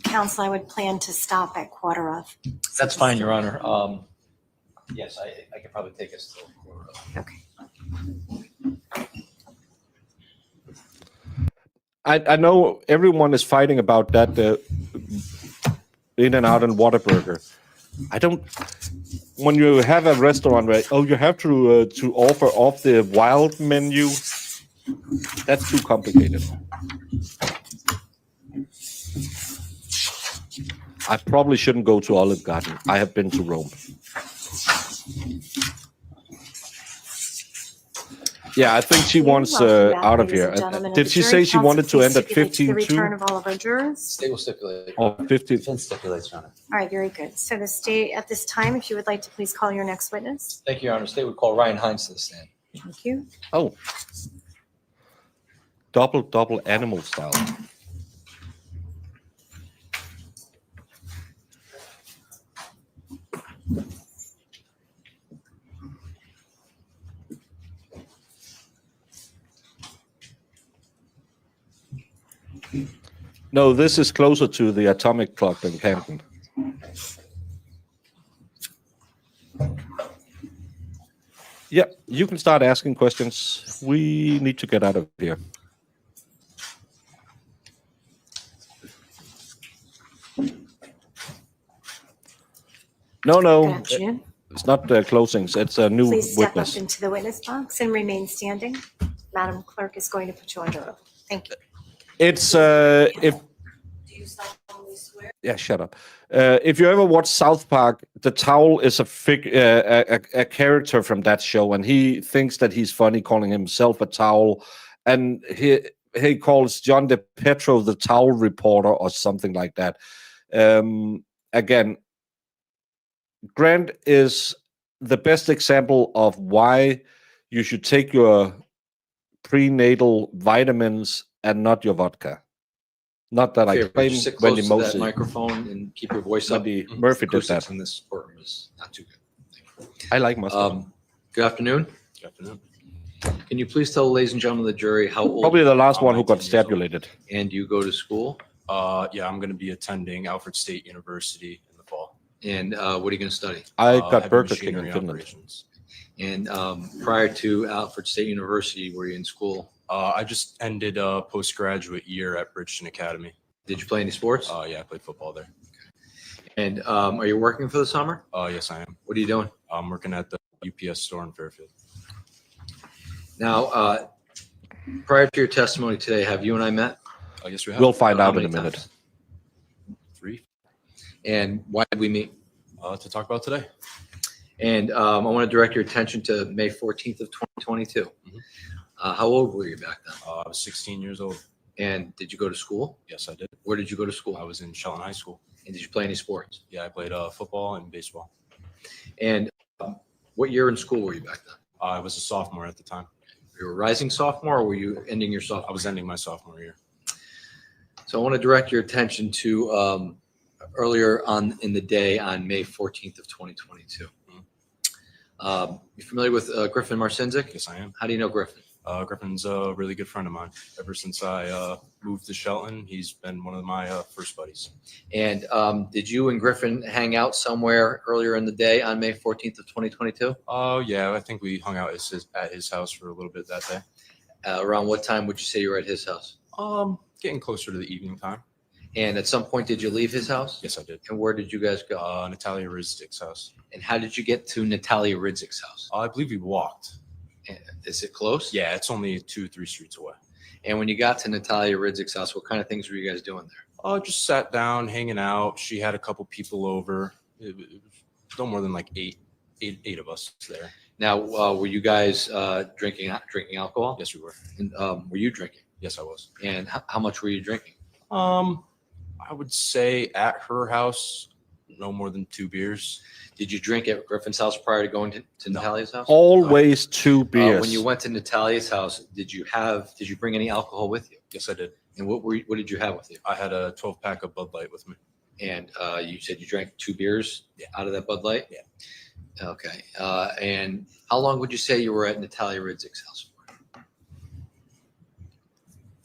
Counsel, I would plan to stop at 1:15. That's fine, Your Honor. Yes, I could probably take us till. Okay. I know everyone is fighting about that In-N-Out and Whataburger. I don't. When you have a restaurant where you have to offer off the wild menu, that's too complicated. I probably shouldn't go to Olive Garden. I have been to Rome. Yeah, I think she wants Welcome back, out of ladies here. and gentlemen of Did the she jury. say she Counsel, wanted to please end at stipulate to the 15 return too? of all of our jurors. State will stipulate. Or 15? Defense stipulates, Your Honor. All right, very good. So the state, at this time, if you would like to please call your next witness. Thank you, Your Honor. State would call Ryan Hines to the stand. Thank you. Oh. Double animal style. No, this is closer to the atomic clock than Camden. Yeah, you can start asking questions. We need to get out of here. Good No, afternoon. it's not closings. It's a new Please step up witness. into the witness box and remain standing. Madam Clerk is going to put you under oath. Thank you. It's if Do you solemnly swear? yeah, shut up. If you ever watch South Park, the Towel is a character from that show, and he thinks that he's funny, calling himself a towel, and he calls John DePetro the towel reporter or something like that. Again, Grant is the best example of why you should take your prenatal vitamins and not your vodka. Not that I Favor, claim just sit Wendy close to that Mosey. microphone and keep your voice up. Wendy Murphy did Acoustics that. in this courtroom is not too good. I like mustard. Good afternoon. Good afternoon. Can you please tell the ladies and gentlemen of the jury how old Probably the last one who 19 got years old. stabulated. and you go to school? Yeah, I'm going to be attending Alfred State University in the fall. And what are you going to study? I got Heavy Burger King in machinery Finland. operations. And prior to Alfred State University, were you in school? I just ended a postgraduate year at Bridgeton Academy. Did you play any sports? Yeah, I played football there. And are you working for the summer? Yes, I am. What are you doing? I'm working at the UPS store in Fairfield. Now, prior to your testimony today, have you and I met? Yes, we have. We'll find How out in a many minute. times? 3 And why did we meet? to talk about today. And I want to direct your attention to May 14th of 2022. Mhm. How old were you back then? I was 16 years old. And did you go to school? Yes, I did. Where did you go to school? I was in Shelton High School. And did you play any sports? Yeah, I played football and baseball. And what year in school were you back then? I was a sophomore at the time. You were a rising sophomore, or were you ending your I sophomore? was ending my sophomore year. So I want to direct your attention to earlier on in the day on May 14th of 2022. You familiar with Griffin Marcinzik? Yes, I am. How do you know Griffin? Griffin's a really good friend of mine. Ever since I moved to Shelton, he's been one of my first buddies. And did you and Griffin hang out somewhere earlier in the day on May 14th of 2022? Yeah, I think we hung out at his house for a little bit that day. Around what time would you say you were at his house? Getting closer to the evening time. And at some point, did you leave his house? Yes, I did. And where did you guys go? Natalia Rizdik's house. And how did you get to Natalia Ridzik's house? I believe we walked. Is it close? Yeah, it's only 2-3 streets away. And when you got to Natalia Ridzik's house, what kind of things were you guys doing there? Just sat down, hanging out. She had a couple people over. It was no more than like eight of us there. Now, were you guys drinking alcohol? Yes, we were. And were you drinking? Yes, I was. And how much were you drinking? I would say at her house, no more than 2 beers. Did you drink at Griffin's house prior to going to No. Natalia's house? Always 2 beers. When you went to Natalia's house, did you bring any alcohol with you? Yes, I did. And what did you have with you? I had a 12-pack of Bud Light with me. And you said you drank 2 beers out of that Bud Light? Yeah. Okay. And how long would you say you were at Natalia Ridzik's house for?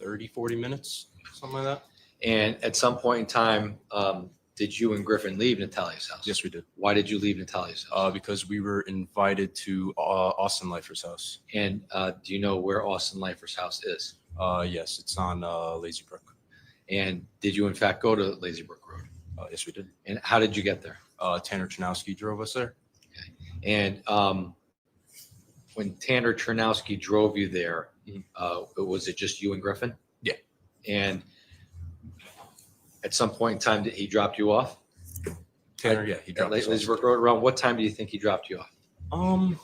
30, 40 minutes, something like that. And at some point in time, did you and Griffin leave Natalia's house? Yes, we did. Why did you leave Natalia's house? Because we were invited to Austin Leifer's house. And do you know where Austin Leifer's house is? Yes, it's on Lazy Brook. And did you in fact go to Lazy Brook Road? Yes, we did. And how did you get there? Tanner Chernowski drove us there. And when Tanner Chernowski drove you there, was it just you and Griffin? Yeah. And at some point in time, did he drop you off? Tanner, yeah, he dropped us Lazy off. Brook Road. Around what time do you think he dropped you off?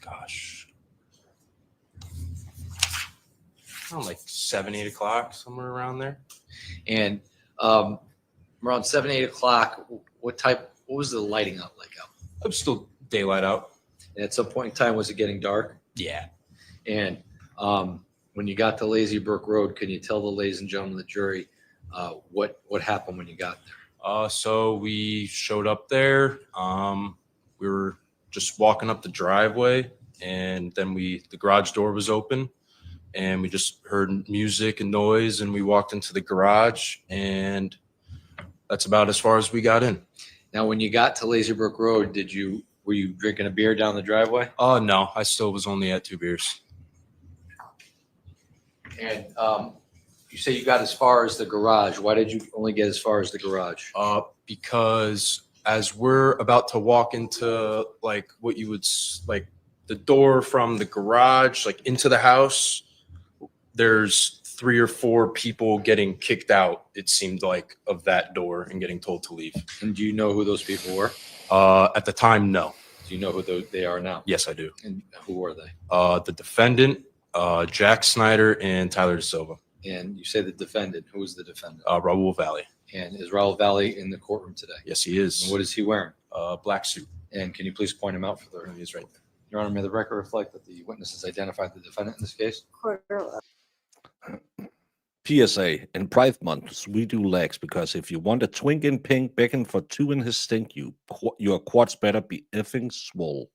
Gosh. Around like 7, 8 o'clock, somewhere around there. And around 7, 8 o'clock, what was the lighting up like out? It was still daylight out. And at some point in time, was it getting dark? Yeah. And when you got to Lazy Brook Road, can you tell the ladies and gentlemen of the jury what happened when you got there? So we showed up there. We were just walking up the driveway, and then the garage door was open, and we just heard music and noise, and we walked into the garage, and that's about as far as we got in. Now, when you got to Lazy Brook Road, were you drinking a beer down the driveway? No, I still was only at 2 beers. And you say you got as far as the garage. Why did you only get as far as the garage? Because as we're about to walk into like what you would like the door from the garage, like into the house, there's 3 or 4 people getting kicked out, it seemed like, of that door and getting told to leave. And do you know who those people were? At the time, no. Do you know who they are now? Yes, I do. And who are they? The defendant, Jack Snyder, and Tyler De Silva. And you say the defendant. Who is the defendant? Raul Valle. And is Raul Valle in the courtroom today? Yes, he is. And what is he wearing? Black suit. And can you please point him out for the record? He is right there. Your Honor, may the record reflect that the witnesses identified the defendant in this case? PSA, in Pride Months, we do legs because if you want a twink in pink begging for 2 in his stink, your quads better be effing swole.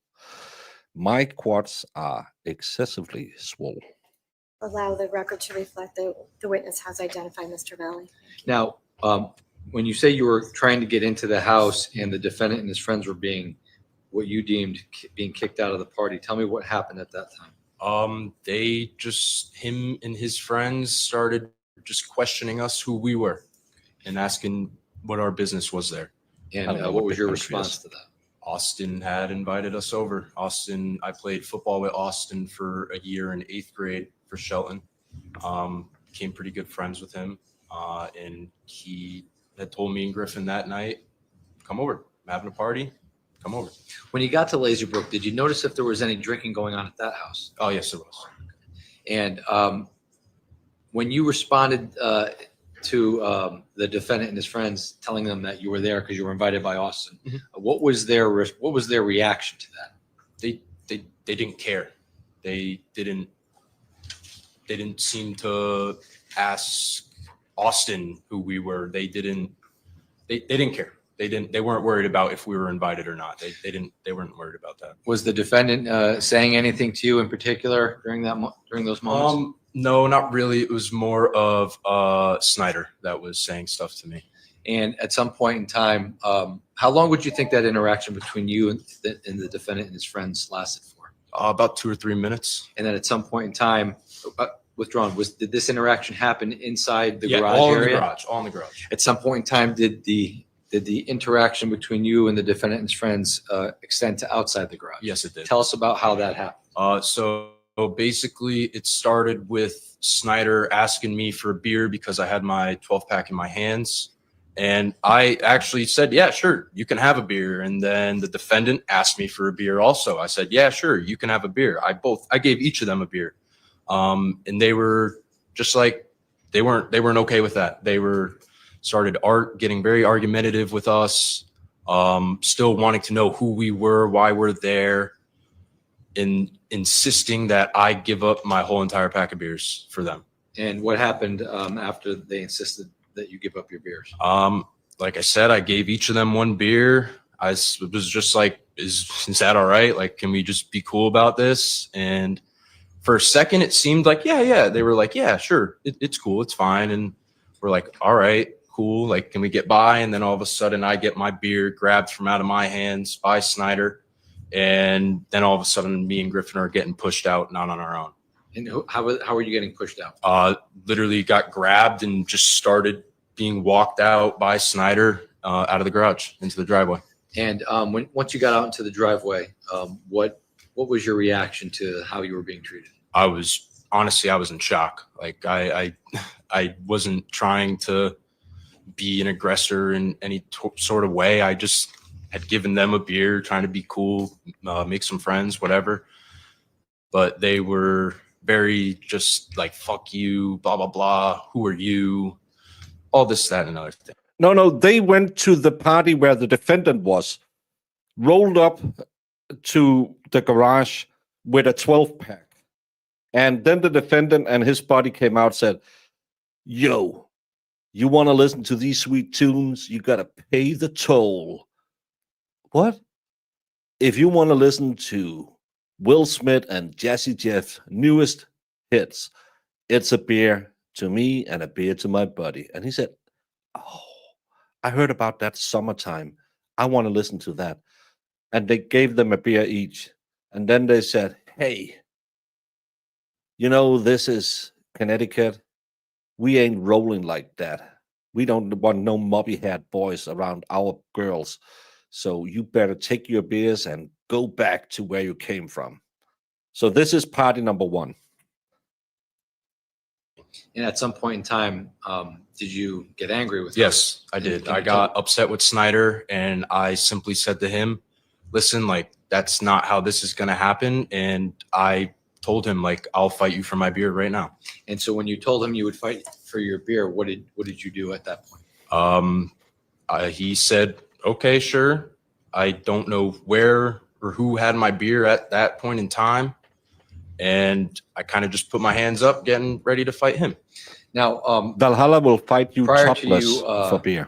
My quads are excessively swole. Allow the record to reflect that the witness has identified Mr. Valle. Now, when you say you were trying to get into the house and the defendant and his friends were being what you deemed being kicked out of the party, tell me what happened at that time. Him and his friends started just questioning us who we were and asking what our business was there. And what was your response to that? Austin had invited us over. I played football with Austin for a year in 8th grade for Shelton. Became pretty good friends with him. And he had told me and Griffin that night, come over, I'm having a party, come over. When you got to Lazy Brook, did you notice if there was any drinking going on at that house? Oh, yes, there was. And when you responded to the defendant and his friends telling them that you were there because you were invited by Austin, what was their reaction to that? They didn't care. They didn't seem to ask Austin who we were. They didn't care. They weren't worried about if we were invited or not. They weren't worried about that. Was the defendant saying anything to you in particular during those moments? No, not really. It was more of Snyder that was saying stuff to me. And at some point in time, how long would you think that interaction between you and the defendant and his friends lasted for? About 2 or 3 minutes. And then at some point in time, withdrawn. Did this interaction happen inside the garage all area? All in the garage. At some point in time, did the interaction between you and the defendant and his friends extend to outside the garage? Yes, it did. Tell us about how that happened. So basically, it started with Snyder asking me for a beer because I had my 12-pack in my hands. And I actually said, yeah, sure, you can have a beer. And then the defendant asked me for a beer also. I said, yeah, sure, you can have a beer. I gave each of them a beer. And they were just like they weren't okay with that. They started getting very argumentative with us, still wanting to know who we were, why we're there, and insisting that I give up my whole entire pack of beers for them. And what happened after they insisted that you give up your beers? Like I said, I gave each of them one beer. I was just like, is that all right? Like, can we just be cool about this? And for a second, it seemed like, yeah. They were like, yeah, sure. It's cool. It's fine. And we're like, all right, cool. Like, can we get by? And then all of a sudden I get my beer grabbed from out of my hands by Snyder. And then all of a sudden me and Griffin are getting pushed out, not on our own. And how are you getting pushed out? Literally got grabbed and just started being walked out by Snyder out of the garage into the driveway. And once you got out into the driveway, what was your reaction to how you were being treated? I was in shock. Like I wasn't trying to be an aggressor in any sort of way. I just had given them a beer, trying to be cool, make some friends, whatever. But they were very just like, fuck you, blah, blah, blah. Who are you? All this, that, and another thing. No, they went to the party where the defendant was, rolled up to the garage with a 12-pack. And then the defendant and his buddy came out and said, yo, you want to listen to these sweet tunes? You got to pay the toll. What? If you want to listen to Will Smith and Jazzy Jeff's newest hits, it's a beer to me and a beer to my buddy. And he said, oh, I heard about that Summertime. I want to listen to that. And they gave them a beer each. And then they said, hey, you know, this is Connecticut. We ain't rolling like that. We don't want no mobby-haired boys around our girls. So you better take your beers and go back to where you came from. So this is party number one. And at some point in time, did you get angry with Yes, I did. I got upset with Snyder, and I simply said to him, listen, like, that's not how this is going to happen. And I told him, like, I'll fight you for my beer right now. And so when you told him you would fight for your beer, what did you do at that point? He said, okay, sure. I don't know where or who had my beer at that point in time. And I kind of just put my hands up, getting ready to fight him. Now, Valhalla will fight you prior topless to you for beer.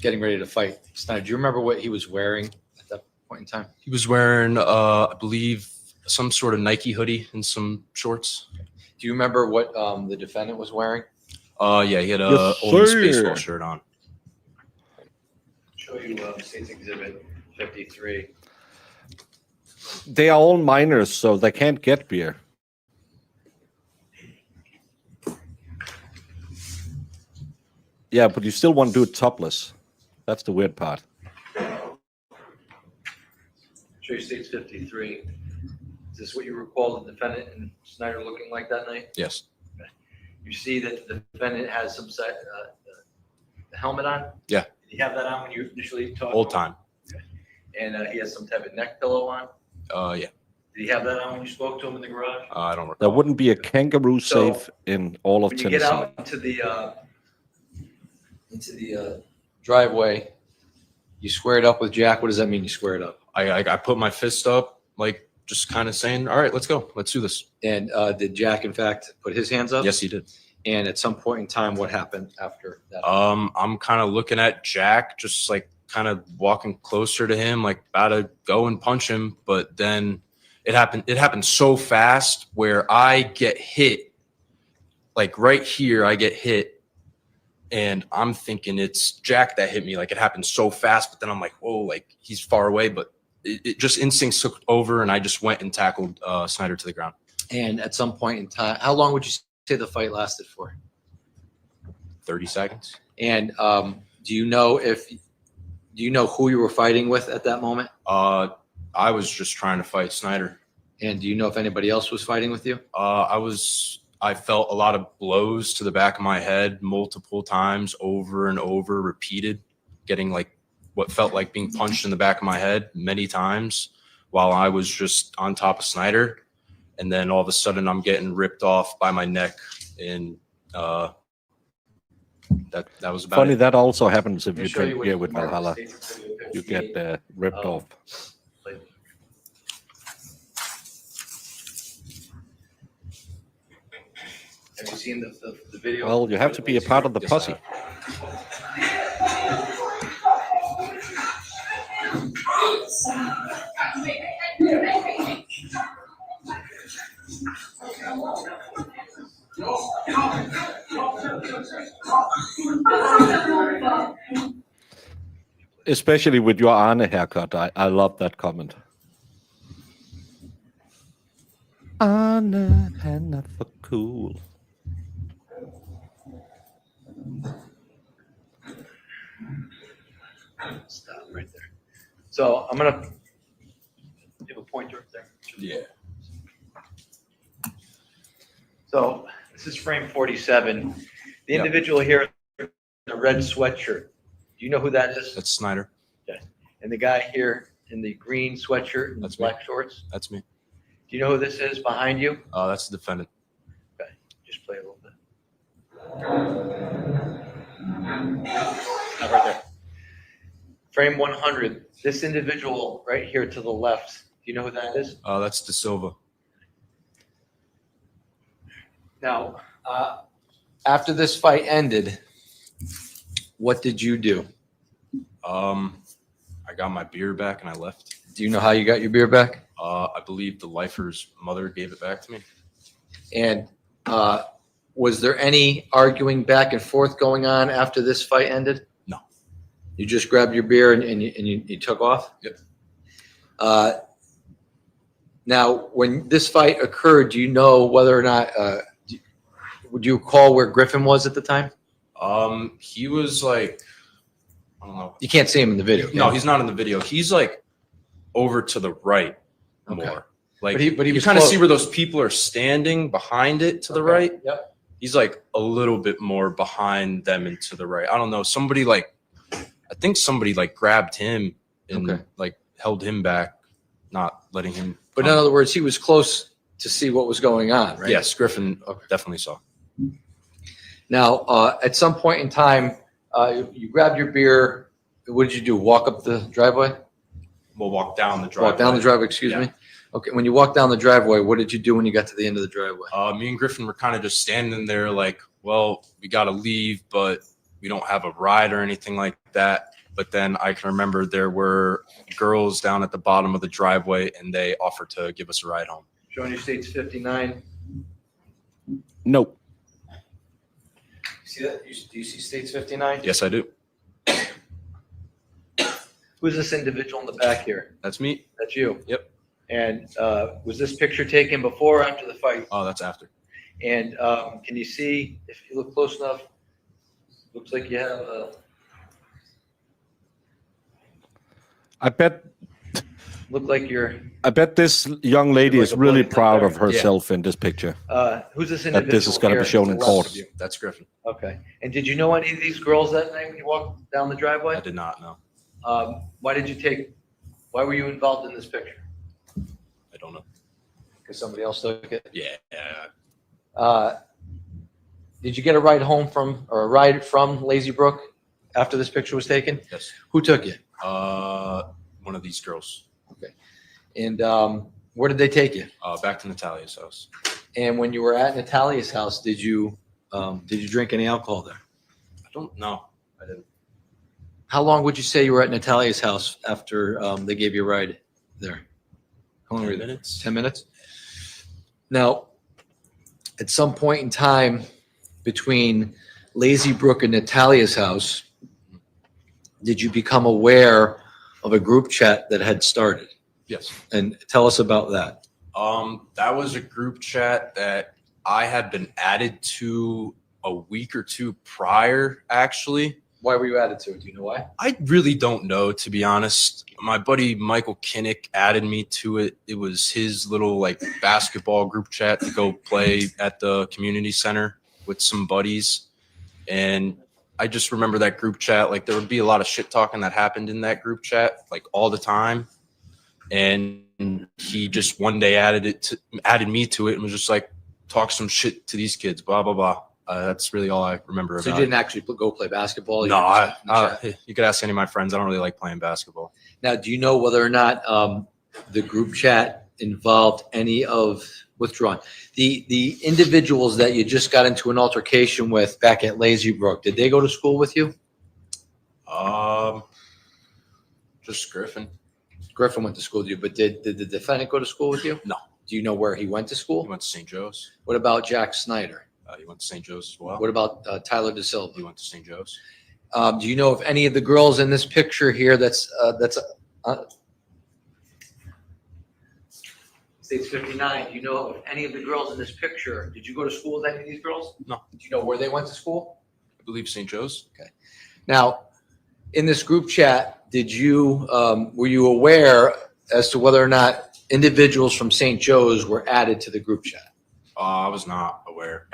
getting ready to fight Snyder, do you remember what he was wearing at that point in time? He was wearing, I believe, some sort of Nike hoodie and some shorts. Do you remember what the defendant was wearing? Yeah, he had a Yes, Ole Miss sir. baseball shirt on. Show you State's Exhibit 53. They are all minors, so they can't get beer. Yeah, but you still want to do it topless. That's the weird part. Show you State's 53. Is this what you recall the defendant and Snyder looking like that night? Yes. You see that the defendant has some the helmet on? Yeah. Did he have that on when you initially talked? Whole time. And he has some type of neck pillow on? Yeah. Did he have that on when you spoke to him in the garage? I don't recall. There wouldn't be a kangaroo So, safe in all of When you get Tennessee. out into the driveway, you squared up with Jack. What does that mean? You squared up? I put my fist up, like, just kind of saying, all right, let's go. Let's do this. And did Jack, in fact, put his hands up? Yes, he did. And at some point in time, what happened after that? I'm kind of looking at Jack, just like kind of walking closer to him, like about to go and punch him. But then it happened so fast where I get hit, like right here, I get hit. And I'm thinking it's Jack that hit me. Like it happened so fast, but then I'm like, whoa, like he's far away. But it just instincts took over, and I just went and tackled Snyder to the ground. And at some point in time, how long would you say the fight lasted for? 30 seconds. And do you know who you were fighting with at that moment? I was just trying to fight Snyder. And do you know if anybody else was fighting with you? I felt a lot of blows to the back of my head multiple times, over and over, repeated, getting like what felt like being punched in the back of my head many times while I was just on top of Snyder. And then all of a sudden I'm getting ripped off by my neck and that was about Funny, it. that also happens if Let me you show you drink what beer with Mark Valhalla. states in Video You 58. get ripped off. Have you seen the video? Well, you have to be a part of the Yes, I posse. have. Especially with your Arne haircut. I love that comment. Arne, Hannah for cool. Stop right there. So I'm gonna give a pointer up there. Yeah. So this is frame 47. The Yeah. individual here in the red sweatshirt. Do you know who that is? That's Snyder. Okay. And the guy here in the green sweatshirt and That's black shorts. That's me. Do you know who this is behind you? That's the defendant. Okay. Just play a little bit. Stop right there. Frame 100. This individual right here to the left. Do you know who that is? That's De Silva. Now, after this fight ended, what did you do? I got my beer back and I left. Do you know how you got your beer back? I believe the lifer's mother gave it back to me. And was there any arguing back and forth going on after this fight ended? No. You just grabbed your beer and you took off? Yep. Now, when this fight occurred, do you know whether or not, would you recall where Griffin was at the time? He was like, I don't know. You can't see him in the video. No, he's not in the video. He's like over to the right more. Okay. Like But he you was kind of close. see where those people are standing behind it to the Okay. right. Yep. He's like a little bit more behind them and to the right. I don't know. Somebody like, I think somebody like grabbed him and Okay. like held him back, not letting him. But in other words, he was close to see what was going on, right? Yes, Griffin definitely saw. Now, at some point in time, you grabbed your beer. What did you do? Walk up the driveway? We'll walk down the driveway. Walk down the driveway, excuse Yeah. me. Okay, when you walked down the driveway, what did you do when you got to the end of the driveway? Me and Griffin were kind of just standing there like, well, we got to leave, but we don't have a ride or anything like that. But then I can remember there were girls down at the bottom of the driveway and they offered to give us a ride home. Showing your state's 59. No. See that? Do you see state's 59? Yes, I do. Who's this individual in the back here? That's me. That's you? Yep. And was this picture taken before or after the fight? Oh, that's after. And can you see, if you look close enough, looks like you have a, I bet I bet this young lady Like is a really bloody proud thumb of there. herself in this picture. who's this That individual? this is going to here be shown to in the court. left of you? That's Griffin. Okay. And did you know any of these girls that night when you walked down the I driveway? did not know. Why were you involved in this picture? I don't know. Because somebody else took it? Yeah. Did you get a ride home or a ride from Lazy Brook after this picture was taken? Yes. Who took you? One of these girls. Okay. And where did they take you? Back to Natalia's house. And when you were at Natalia's house, did you drink any alcohol there? I don't know. I didn't. How long would you say you were at Natalia's house after they gave you a ride there? How long were you 10 there? minutes. 10 minutes? Now, at some point in time between Lazy Brook and Natalia's house, did you become aware of a group chat that had started? Yes. And tell us about that. That was a group chat that I had been added to a week or two prior, actually. Why were you added to it? Do you know why? I really don't know, to be honest. My buddy Michael Kinnick added me to it. It was his little like basketball group chat to go play at the community center with some buddies. And I just remember that group chat. Like there would be a lot of shit talking that happened in that group chat, like all the time. And he just one day added me to it and was just like, talk some shit to these kids, blah, blah, blah. That's really all I remember So you about didn't actually go play basketball? it. No, You just- you could ask any of my friends. I don't really like playing basketball. Now, do you know whether or not the group chat involved any of withdrawn? The individuals that you just got into an altercation with back at Lazy Brook, did they go to school with you? Just Griffin. Griffin went to school with you, but did the defendant go to school with you? No. Do you know where he went to school? He went to St. Joe's. What about Jack Snyder? He went to St. Joe's as well. What about Tyler De Silva? He went to St. Joe's. Do you know if any of the girls in this picture here States 59, do you know if any of the girls in this picture, did you go to school with any of these girls? No. Do you know where they went to school? I believe St. Joe's. Okay. Now, in this group chat, were you aware as to whether or not individuals from St. Joe's were added to the group chat? I was not aware.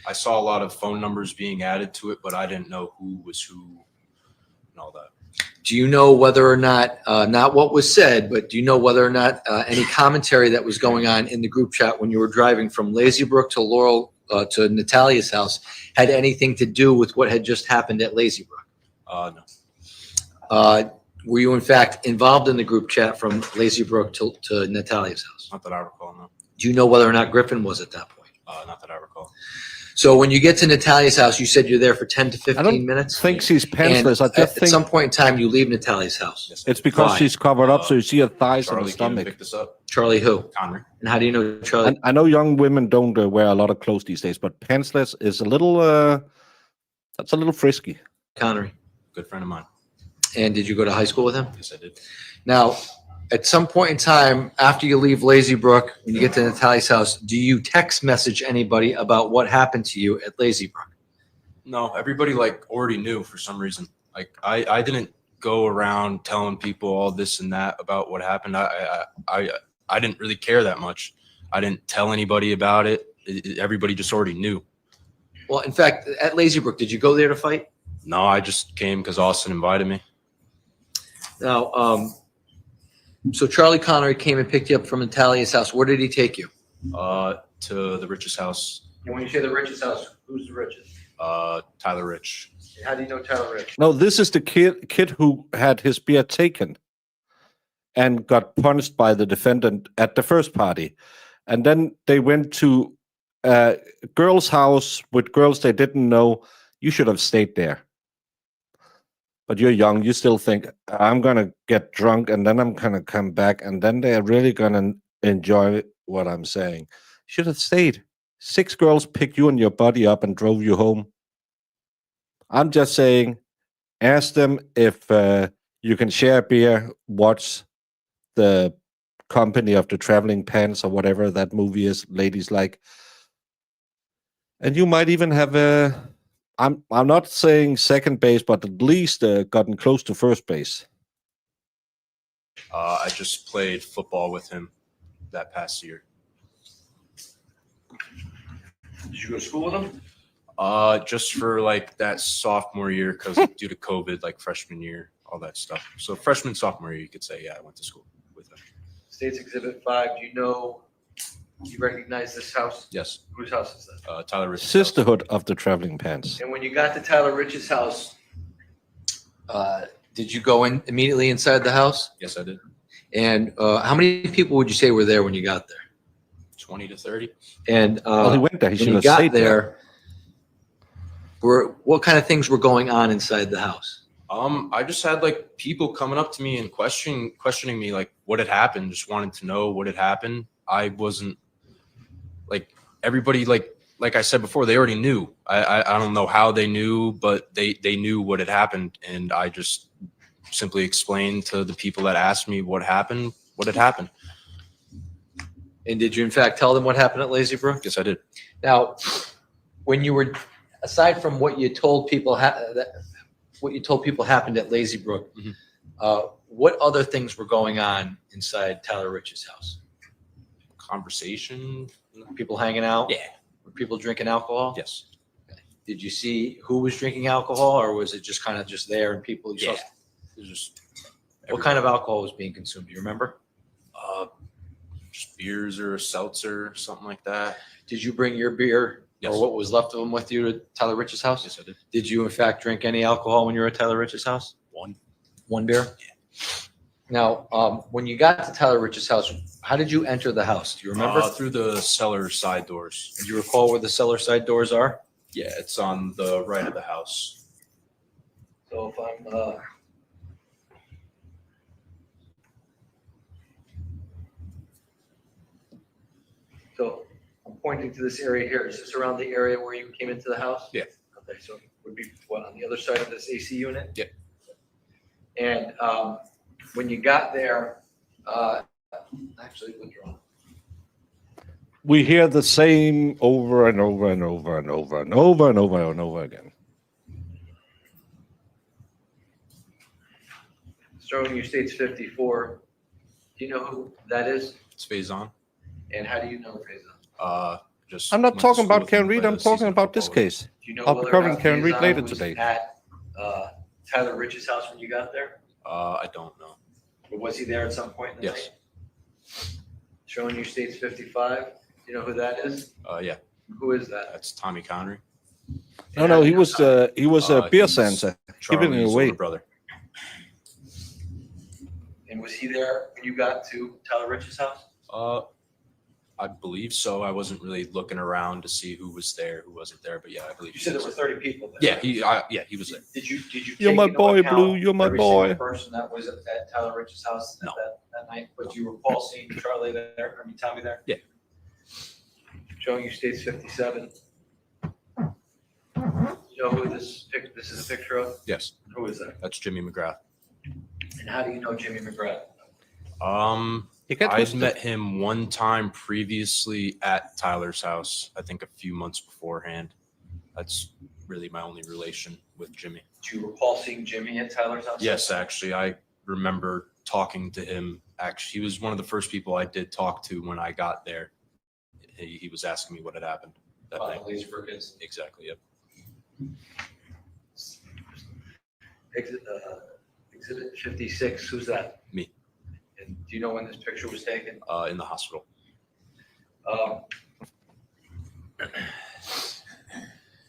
I saw a lot of phone numbers being added to it, but I didn't know who was who and all that. Do you know whether or not what was said, but do you know whether or not any commentary that was going on in the group chat when you were driving from Lazy Brook to Laurel to Natalia's house had anything to do with what had just happened at Lazy Brook? No. Were you in fact involved in the group chat from Lazy Brook to Natalia's house? Not that I recall, no. Do you know whether or not Griffin was at that point? Not that I recall. So when you get to Natalia's house, you said you're there for 10 to 15 I don't minutes? think she's pantsless. I And just at think some point in time, you leave Natalia's house. it's because Why? she's covered up, so you see her thighs and Charlie her came and stomach. picked us up. Charlie who? Connery. And how do you know Charlie? I know young women don't wear a lot of clothes these days, but pantsless is a little, that's a little frisky. Connery. Good friend of mine. And did you go to high school with him? Yes, I did. Now, at some point in time, after you leave Lazy Brook, when you get to Natalia's house, do you text message anybody about what happened to you at Lazy Brook? No, everybody already knew for some reason. I didn't go around telling people all this and that about what happened. I didn't really care that much. I didn't tell anybody about it. Everybody just already knew. Well, in fact, at Lazy Brook, did you go there to fight? No, I just came because Austin invited me. Now, so Charlie Connery came and picked you up from Natalia's house. Where did he take you? To the richest house. And when you say the richest house, who's the richest? Tyler Rich. How do you know Tyler Rich? No, this is the kid who had his beer taken and got punished by the defendant at the first party. And then they went to a girl's house with girls they didn't know. You should have stayed there. But you're young. You still think, I'm going to get drunk and then I'm going to come back and then they're really going to enjoy what I'm saying. Should have stayed. 6 girls picked you and your buddy up and drove you home. I'm just saying, ask them if you can share a beer, watch the Company of the Traveling Pants or whatever that movie is, ladies like. And you might even have I'm not saying second base, but at least gotten close to first base. I just played football with him that past year. Did you go to school with him? Just for that sophomore year because due to COVID, freshman year, all that stuff. So freshman, sophomore year, you could say, yeah, I went to school with him. States Exhibit 5, do you recognize this house? Yes. Whose house is that? Tyler Rich's Sisterhood of the Traveling Pants. And when you got to Tyler Rich's house, did you go in immediately inside the house? Yes, I did. And how many people would you say were there when you got there? 20 to 30. And Well, he went there. He when should you have got stayed there. what kind of things were going on inside the house? I just had people coming up to me and questioning me what had happened, just wanting to know what had happened. I wasn't everybody like I said before, they already knew. I don't know how they knew, but they knew what had happened, and I just simply explained to the people that asked me what had happened. And did you in fact tell them what happened at Lazy Brook? Yes, I did. Now, when you were, aside from what you told people happened at Lazy Brook, what other things were going on inside Tyler Rich's house? Conversation. People hanging out? Yeah. Were people drinking alcohol? Yes. Okay. Did you see who was drinking alcohol, or was it just kind of just there and people? Yeah. It was just What kind of alcohol was being consumed? Do you remember? just beers or a seltzer, something like that. Did you bring your beer Yes. or what was left of them with you to Tyler Rich's house? Yes, I did. Did you in fact drink any alcohol when you were at Tyler Rich's house? One beer? Now, when you got to Tyler Rich's house, how did you enter the house? Do you remember? Through the cellar side doors. Do you recall where the cellar side doors are? Yeah, it's on the right of the house. So if I'm, so I'm pointing to this area here. Is this around the area where you came into the house? Yeah. Okay, so it would be what, on the other side of this AC unit? Yeah. And when you got there, actually withdraw. We hear the same over and over and over and over and over and over and over again. Showing you states 54. Do you know who that is? It's Faison. And how do you know Faison? Just I'm not went to talking school about with him, Karen Reed. played I'm a season talking of about this football with him. case. Do you know I'll be whether or covering not Karen Reed Faison later was today. At Tyler Rich's house when you got there? I don't know. Or was he there at some point in the Yes. night? Showing you states 55. Do you know who that is? Yeah, Who is that? that's Tommy Connery. No, he was a beer He's Santa, giving it Charlie's away. older brother. And was he there when you got to Tyler Rich's house? I believe so. I wasn't really looking around to see who was there, who wasn't there, but yeah, I believe You he said there was were there. 30 people there. Yeah, he was there. Did you You're take my into boy, account Blue. You're my every single boy. person that was at Tyler Rich's house No. that night? But do you recall seeing Charlie there? I mean, Tommy there? Yeah. Showing you states 57. You know who this is a picture of? Yes, Who is that? that's Jimmy McGrath. And how do you know Jimmy McGrath? You get I'd twisted. met him one time previously at Tyler's house, I think a few months beforehand. That's really my only relation with Jimmy. Do you recall seeing Jimmy at Tyler's house? Yes, actually, I remember talking to him. Actually, he was one of the first people I did talk to when I got there. He was asking me what had happened that About night. the Laser Kids. Exactly, yep. Exhibit 56, who's that? Me. And do you know when this picture was taken? In the hospital.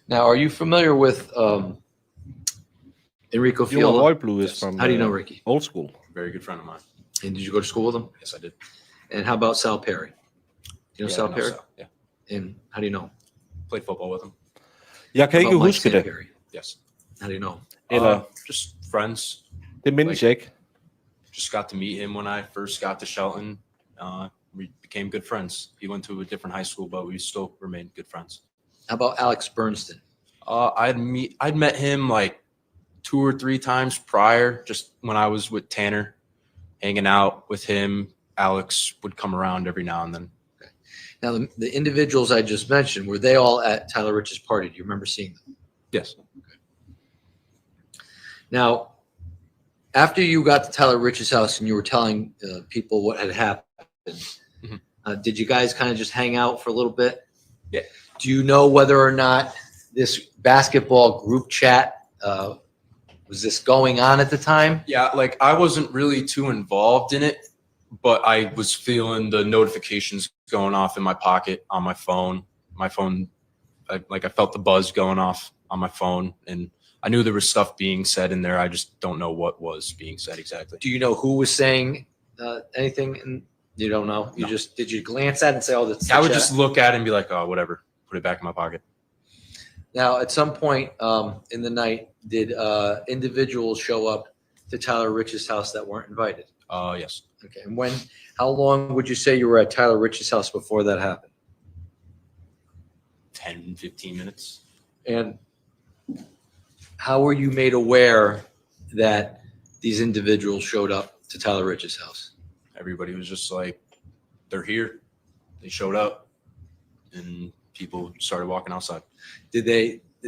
Now, are you familiar with Enrico You know, Roy Fiola? Blue is Yes. from How do you know Ricky? old school. Very good friend of mine. And did you go to school with him? Yes, I did. And how about Sal Perry? You know Yeah, Sal I know Perry? Sal, yeah. And how do you know? Played football with him. Jeg kan How ikke about Mike huske det. Perry? Yes. How do you know? Eller, Just friends. det mindes jeg ikke. Just got to meet him when I first got to Shelton. We became good friends. He went to a different high school, but we still remained good friends. How about Alex Bernston? I'd met him like 2 or 3 times prior, just when I was with Tanner, hanging out with him. Alex would come around every now and then. Now, the individuals I just mentioned, were they all at Tyler Rich's party? Do you remember seeing them? Yes. Now, after you got to Tyler Rich's house and you were telling people what had happened, Mhm. did you guys kind of just hang out for a little bit? Yeah. Do you know whether or not this basketball group chat, was this going on at the time? Yeah, like I wasn't really too involved in it, but I was feeling the notifications going off in my pocket on my phone. My phone, I felt the buzz going off on my phone, and I knew there was stuff being said in there. I just don't know what was being said exactly. Do you know who was saying anything? And you don't know? You No. just, did you glance at it and say, oh, that's the I would chat? just look at it and be like, oh, whatever, put it back in my pocket. Now, at some point in the night, did individuals show up to Tyler Rich's house that weren't invited? Yes. Okay, and how long would you say you were at Tyler Rich's house before that happened? 10, 15 minutes. And how were you made aware that these individuals showed up to Tyler Rich's house? Everybody was just like, they're here. They showed up, and people started walking outside.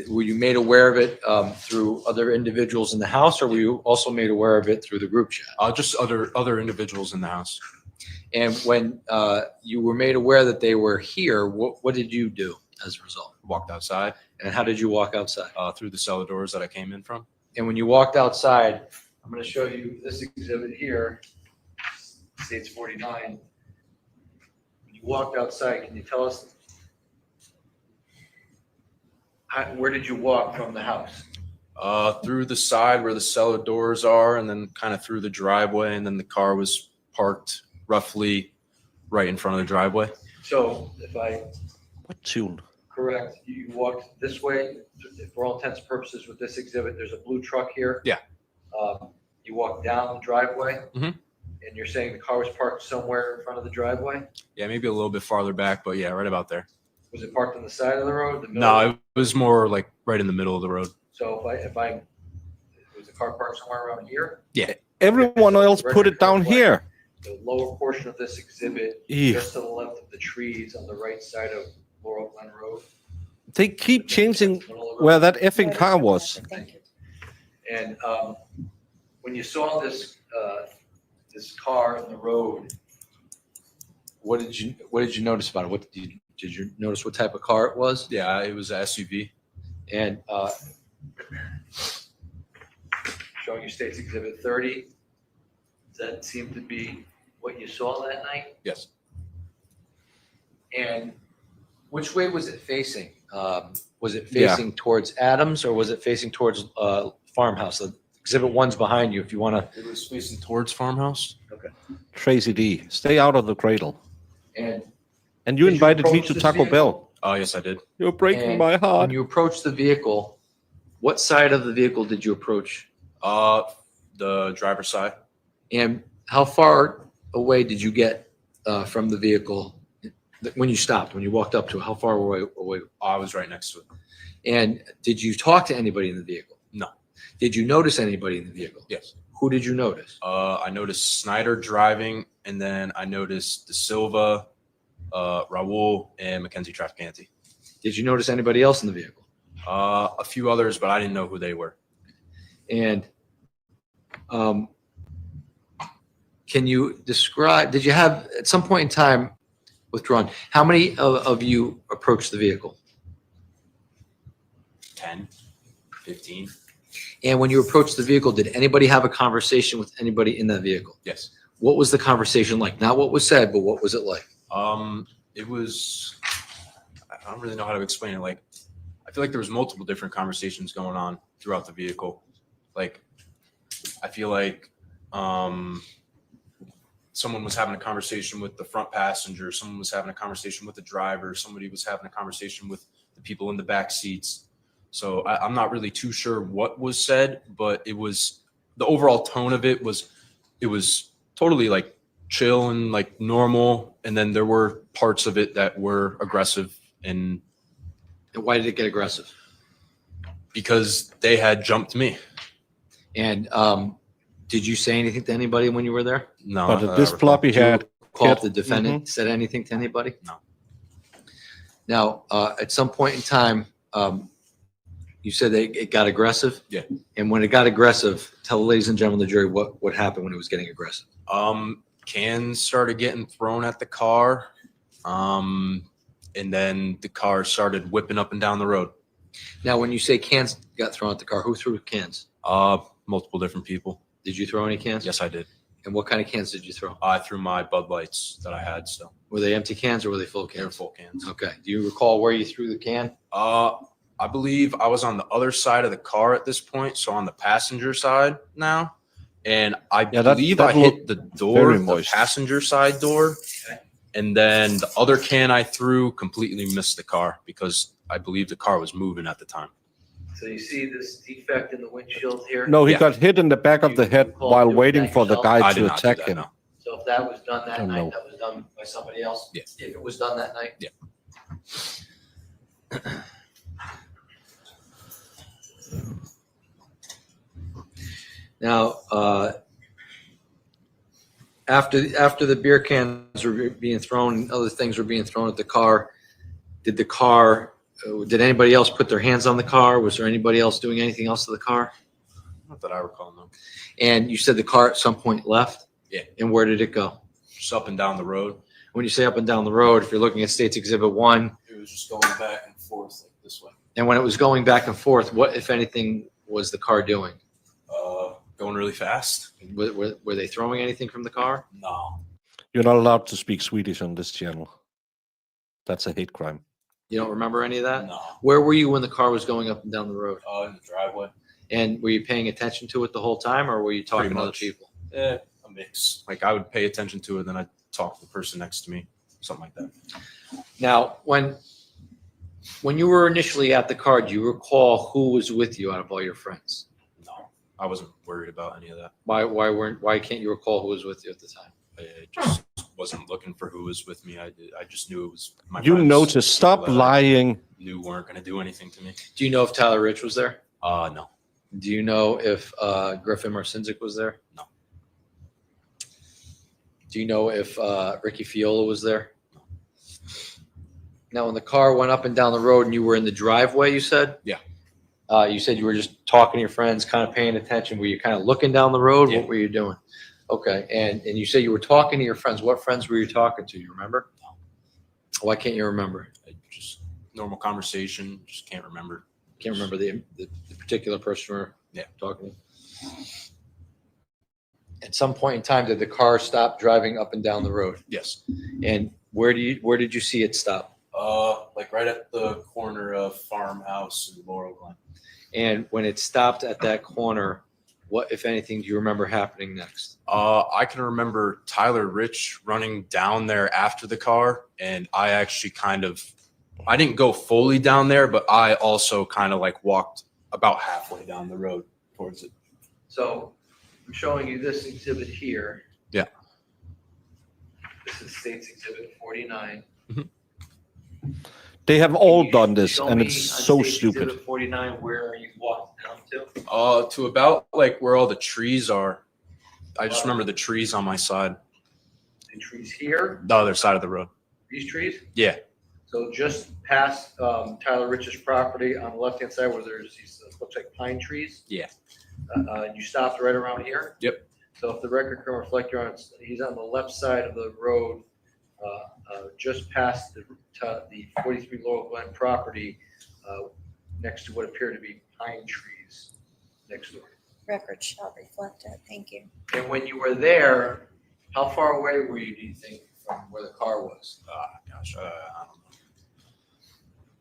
Were you made aware of it through other individuals in the house, or were you also made aware of it through the group chat? Just other individuals in the house. And when you were made aware that they were here, what did you do as a result? Walked outside. And how did you walk outside? Through the cellar doors that I came in from. And when you walked outside, I'm going to show you this exhibit here, states 49. you walked outside, can you tell us where did you walk from the house? Through the side where the cellar doors are, and then kind of through the driveway, and then the car was parked roughly right in front of the driveway. So if I What tune? correct, you walked this way, for all intents and purposes with this exhibit, there's a blue truck here. Yeah. You walked down the driveway. Mhm. And you're saying the car was parked somewhere in front of the driveway? Yeah, maybe a little bit farther back, but yeah, right about there. Was it parked on the side of the road? The middle? No, it was more like right in the middle of the road. So was the car parked somewhere around here? Yeah. Everyone else put it down here. The lower portion of this exhibit, Ew. just to the left of the trees on the right side of Laurel Glen Road. They keep changing where that effing car was. Thank you. And when you saw this car in the road, what did you notice about it? Did you notice what type of car it was? Yeah, it was a SUV. And showing you State's Exhibit 30, does that seem to be what you saw that night? Yes. And which way was it facing? Was it facing towards Adams, or was it facing towards Farmhouse? So Exhibit 1's behind you if you want to. It was facing towards Farmhouse. Okay. Tracy D, stay out of the cradle. And And you Did you invited me approach to this Taco vehicle? Bell. Oh, yes, I did. You're breaking And my when heart. you approached the vehicle, what side of the vehicle did you approach? The driver's side. And how far away did you get from the vehicle when you stopped, when you walked up to it? How far away? I was right next to it. And did you talk to anybody in the vehicle? No. Did you notice anybody in the vehicle? Yes. Who did you notice? I noticed Snyder driving, and then I noticed De Silva, Raul, and Mackenzie Traficante. Did you notice anybody else in the vehicle? A few others, but I didn't know who they were. And can you describe, did you have at some point in time withdrawn, how many of you approached the vehicle? 10, 15. And when you approached the vehicle, did anybody have a conversation with anybody in that vehicle? Yes. What was the conversation like? Not what was said, but what was it like? It was, I don't really know how to explain it. Like, I feel like there was multiple different conversations going on throughout the vehicle. Like, I feel like someone was having a conversation with the front passenger, someone was having a conversation with the driver, somebody was having a conversation with the people in the back seats. So I'm not really too sure what was said, but it was, the overall tone of it was totally like chill and like normal. And then there were parts of it that were aggressive. And why did it get aggressive? Because they had jumped me. And did you say anything to anybody when you were there? No. But this floppy head. Call if the defendant said anything to anybody? No. Now, at some point in time, you said that it got aggressive? Yeah. And when it got aggressive, tell the ladies and gentlemen of the jury what happened when it was getting aggressive. Cans started getting thrown at the car. And then the car started whipping up and down the road. Now, when you say cans got thrown at the car, who threw cans? Multiple different people. Did you throw any cans? Yes, I did. And what kind of cans did you throw? I threw my Bud Lights that I had still. Were they empty cans or were they full cans? They were full cans. Okay. Do you recall where you threw the can? I believe I was on the other side of the car at this point, so on the passenger side now. And I believe I hit the door, the passenger side door. And then the other can I threw completely missed the car because I believe the car was moving at the time. So you see this defect in the windshield here? No, he got hit in the back of the head while waiting for the guy I did to not do attack that, him. no. So if that was done that Oh, night, no. that was done by somebody else? Yeah. If it was done that night? Yeah. Now, after the beer cans were being thrown and other things were being thrown at the car, did anybody else put their hands on the car? Was there anybody else doing anything else to the car? Not that I recall, no. And you said the car at some point left? Yeah. And where did it go? Just up and down the road. When you say up and down the road, if you're looking at State's Exhibit 1, It was just going back and forth like this way. and when it was going back and forth, what, if anything, was the car doing? Going really fast. Were they throwing anything from the car? No. You're not allowed to speak Swedish on this channel. That's a hate crime. You don't remember any of that? No. Where were you when the car was going up and down the road? In the driveway. And were you paying attention to it the whole time, or were you talking Pretty to other much. people? A mix. Like I would pay attention to it, then I'd talk to the person next to me, something like that. Now, when you were initially at the car, do you recall who was with you out of all your friends? No, I wasn't worried about any of that. Why can't you recall who was with you at the time? I just wasn't looking for who was with me. I just knew it was my You friends, notice. Stop people that I lying. Knew weren't going to do anything to me. Do you know if Tyler Rich was there? No. Do you know if Griffin Marcinzik was there? No. Do you know if Ricky Fiola was there? Now, when the car went up and down the road and you were in the driveway, you said? Yeah. You said you were just talking to your friends, kind of paying attention. Were you kind of looking down the road? Yeah. What were you doing? Okay. And you said you were talking to your friends. What friends were you talking to? You remember? No. Why can't you remember? Just normal conversation. Just can't remember. Can't remember the particular person you were talking to? At some point in time, did the car stop driving up and down the road? Yes. And where did you see it stop? Like right at the corner of Farmhouse and Laurel Glen. And when it stopped at that corner, what, if anything, do you remember happening next? I can remember Tyler Rich running down there after the car, and I actually I didn't go fully down there, but I also kind of like walked about halfway down the road towards it. So I'm showing you this exhibit here. Yeah. This is State's Exhibit 49. They have all Can you done this, show and me it's on so State's stupid. Exhibit 49, where are you walking down to? To about like where all the trees are. I just remember the trees on my side, The trees here, the other side of the road. these trees? Yeah. So just past Tyler Rich's property on the left-hand side where there's these, looks like pine trees? Yeah. You stopped right around here? Yep. So if the record can reflect, he's on the left side of the road, just past the 43 Laurel Glen property, next to what appear to be pine trees next door. Record shall reflect it. Thank you. And when you were there, how far away were you, do you think, from where the car was? I don't know.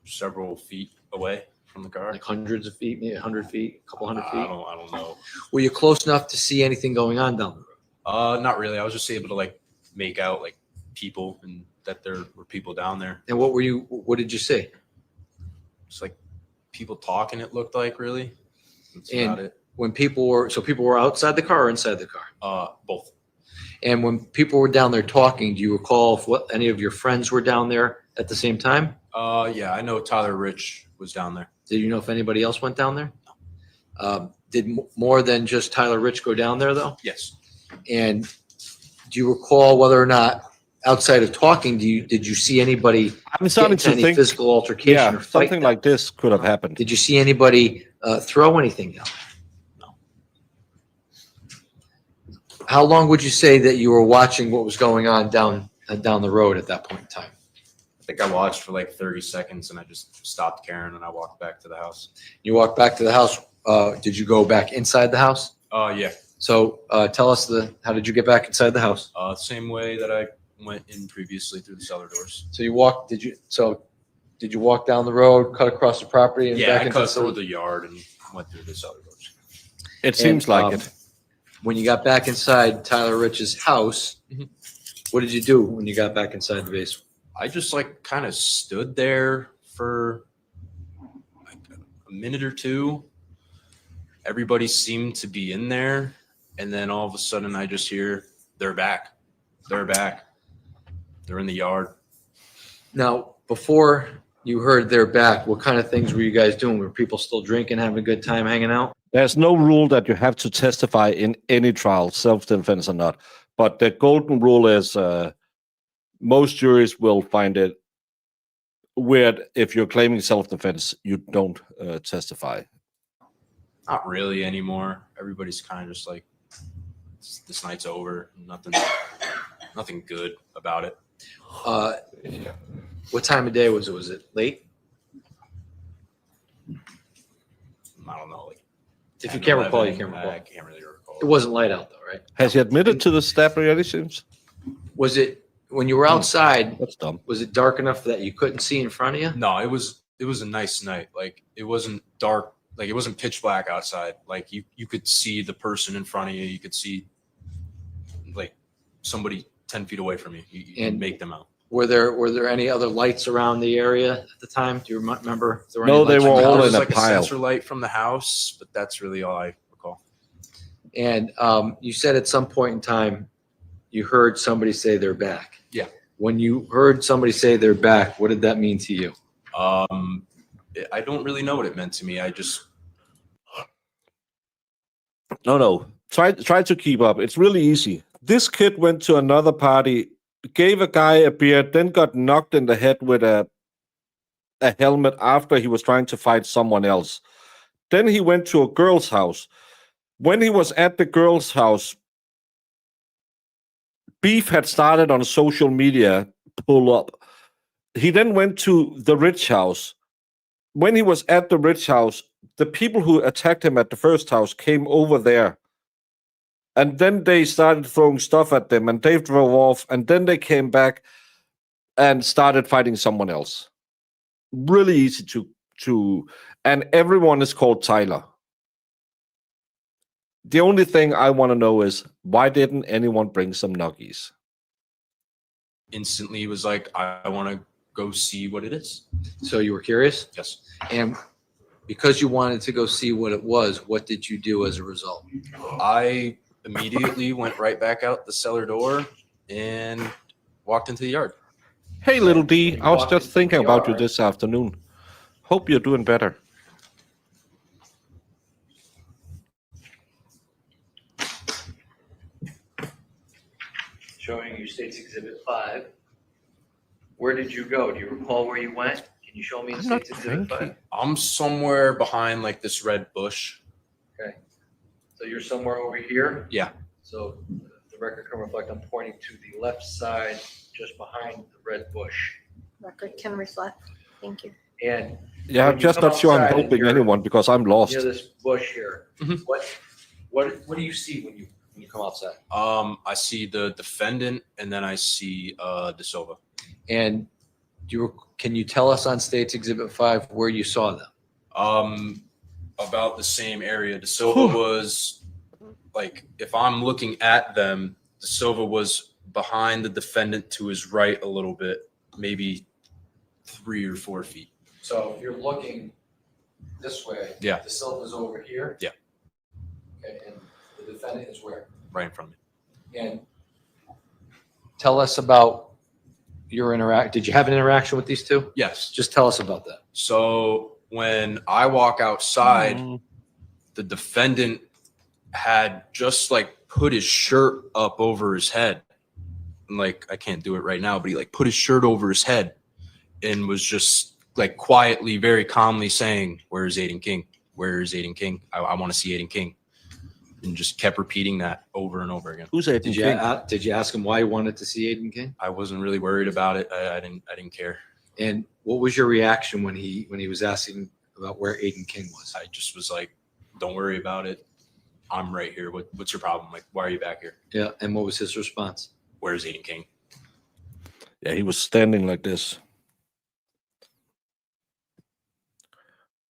Several feet away from the car. Like hundreds of feet, maybe 100 feet, a couple hundred I feet? don't know. Were you close enough to see anything going on down the road? Not really. I was just able to like make out like people and that there were people down there. And what did you see? It's like people talking, it looked like, really. That's And about it. when people were outside the car or inside the car? Both. And when people were down there talking, do you recall if any of your friends were down there at the same time? Yeah, I know Tyler Rich was down there. Did you know if anybody else went down there? Did more than just Tyler Rich go down there though? Yes. And do you recall whether or not, outside of talking, did you see anybody I'm get starting into to any think, physical altercation yeah, or fight? something like this could have happened. Did you see anybody throw anything down? No. How long would you say that you were watching what was going on down the road at that point in time? I think I watched for like 30 seconds and I just stopped caring and I walked back to the house. You walked back to the house. Did you go back inside the house? Yeah. So tell us how did you get back inside the house? Same way that I went in previously through the cellar doors. So you walked, did you walk down the road, cut across the property and Yeah, back I into cut through the the yard and went through the cellar doors. It seems like it. When you got back inside Tyler Rich's house, Mhm. what did you do when you got back inside the basement? I just like kind of stood there for like a minute or two. Everybody seemed to be in there. And then all of a sudden I just hear, they're back. They're back. They're in the yard. Now, before you heard they're back, what kind of things were you guys doing? Were people still drinking, having a good time, hanging out? There's no rule that you have to testify in any trial, self-defense or not. But the golden rule is most juries will find it weird if you're claiming self-defense, you don't testify. Not really anymore. Everybody's kind of just like, this night's over. Nothing good about it. What time of day was it? Was it late? I don't know. Like, If 10, you can't recall, you 11, can't recall. I can't really recall. It wasn't light out though, right? Has he admitted to the stab already, seems? Was it When you were outside, That's dumb. was it dark enough that you couldn't see in front of you? No, it was a nice night. Like it wasn't dark, like it wasn't pitch black outside. Like you could see the person in front of you. You could see like somebody 10 feet away from you. You can And- make them out. Were there any other lights around the area at the time? Do you remember? If there No, any they lights were around the all house? in a like pile. a sensor light from the house, but that's really all I recall. And you said at some point in time, you heard somebody say they're back. Yeah. When you heard somebody say they're back, what did that mean to you? I don't really know what it meant to me. I just No. Try to keep up. It's really easy. This kid went to another party, gave a guy a beer, then got knocked in the head with a helmet after he was trying to fight someone else. Then he went to a girl's house. When he was at the girl's house, beef had started on social media, pull up. He then went to the rich house. When he was at the rich house, the people who attacked him at the first house came over there. And then they started throwing stuff at them and they drove off. And then they came back and started fighting someone else. Really easy to and everyone is called Tyler. The only thing I want to know is why didn't anyone bring some nuggies? instantly was like, I want to go see what it is. So you were curious? Yes. And because you wanted to go see what it was, what did you do as a result? I immediately went right back out the cellar door and walked into the yard. Hey, little D, I was just thinking about you this afternoon. Hope you're doing better. Showing you State's Exhibit 5. Where did you go? Do you recall where you went? Can you show me the State's Exhibit 5? I'm somewhere behind like this red bush. Okay. So you're somewhere over here? Yeah. So the record can reflect I'm pointing to the left side, just behind the red bush. Record can reflect. Thank you. And Yeah, when I'm you just come not sure I'm outside and helping you're anyone because I'm lost. near this bush here, Mhm. what do you see when you come outside? I see the defendant and then I see De Silva. And can you tell us on State's Exhibit 5 where you saw them? About the same area. De Silva was like, if I'm looking at them, De Silva was behind the defendant to his right a little bit, maybe 3 or 4 feet. So if you're looking this way, Yeah. the Silva's over here. Yeah. Okay, and the defendant is where? Right in front of me. And tell us about your did you have an interaction with these two? Yes. Just tell us about that. So when I walk outside, the defendant had just like put his shirt up over his head. And like, I can't do it right now, but he like put his shirt over his head and was just like quietly, very calmly saying, "Where's Aiden King? Where's Aiden King? I want to see Aiden King." And just kept repeating that over and over again. Who's Aiden King? Did you ask him why you wanted to see Aiden King? I wasn't really worried about it. I didn't care. And what was your reaction when he was asking about where Aiden King was? I just was like, "Don't worry about it. I'm right here. What's your problem? Like, why are you back here? Yeah. And what was his response? Where's Aiden King?" Yeah, he was standing like this.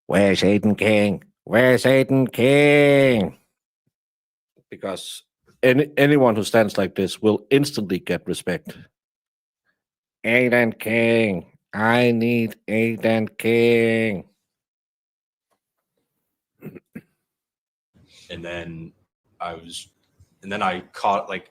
Where's Aiden King? Where's Aiden King? Because anyone who stands like this will instantly get respect. Aiden King. I need Aiden King. And then I caught like,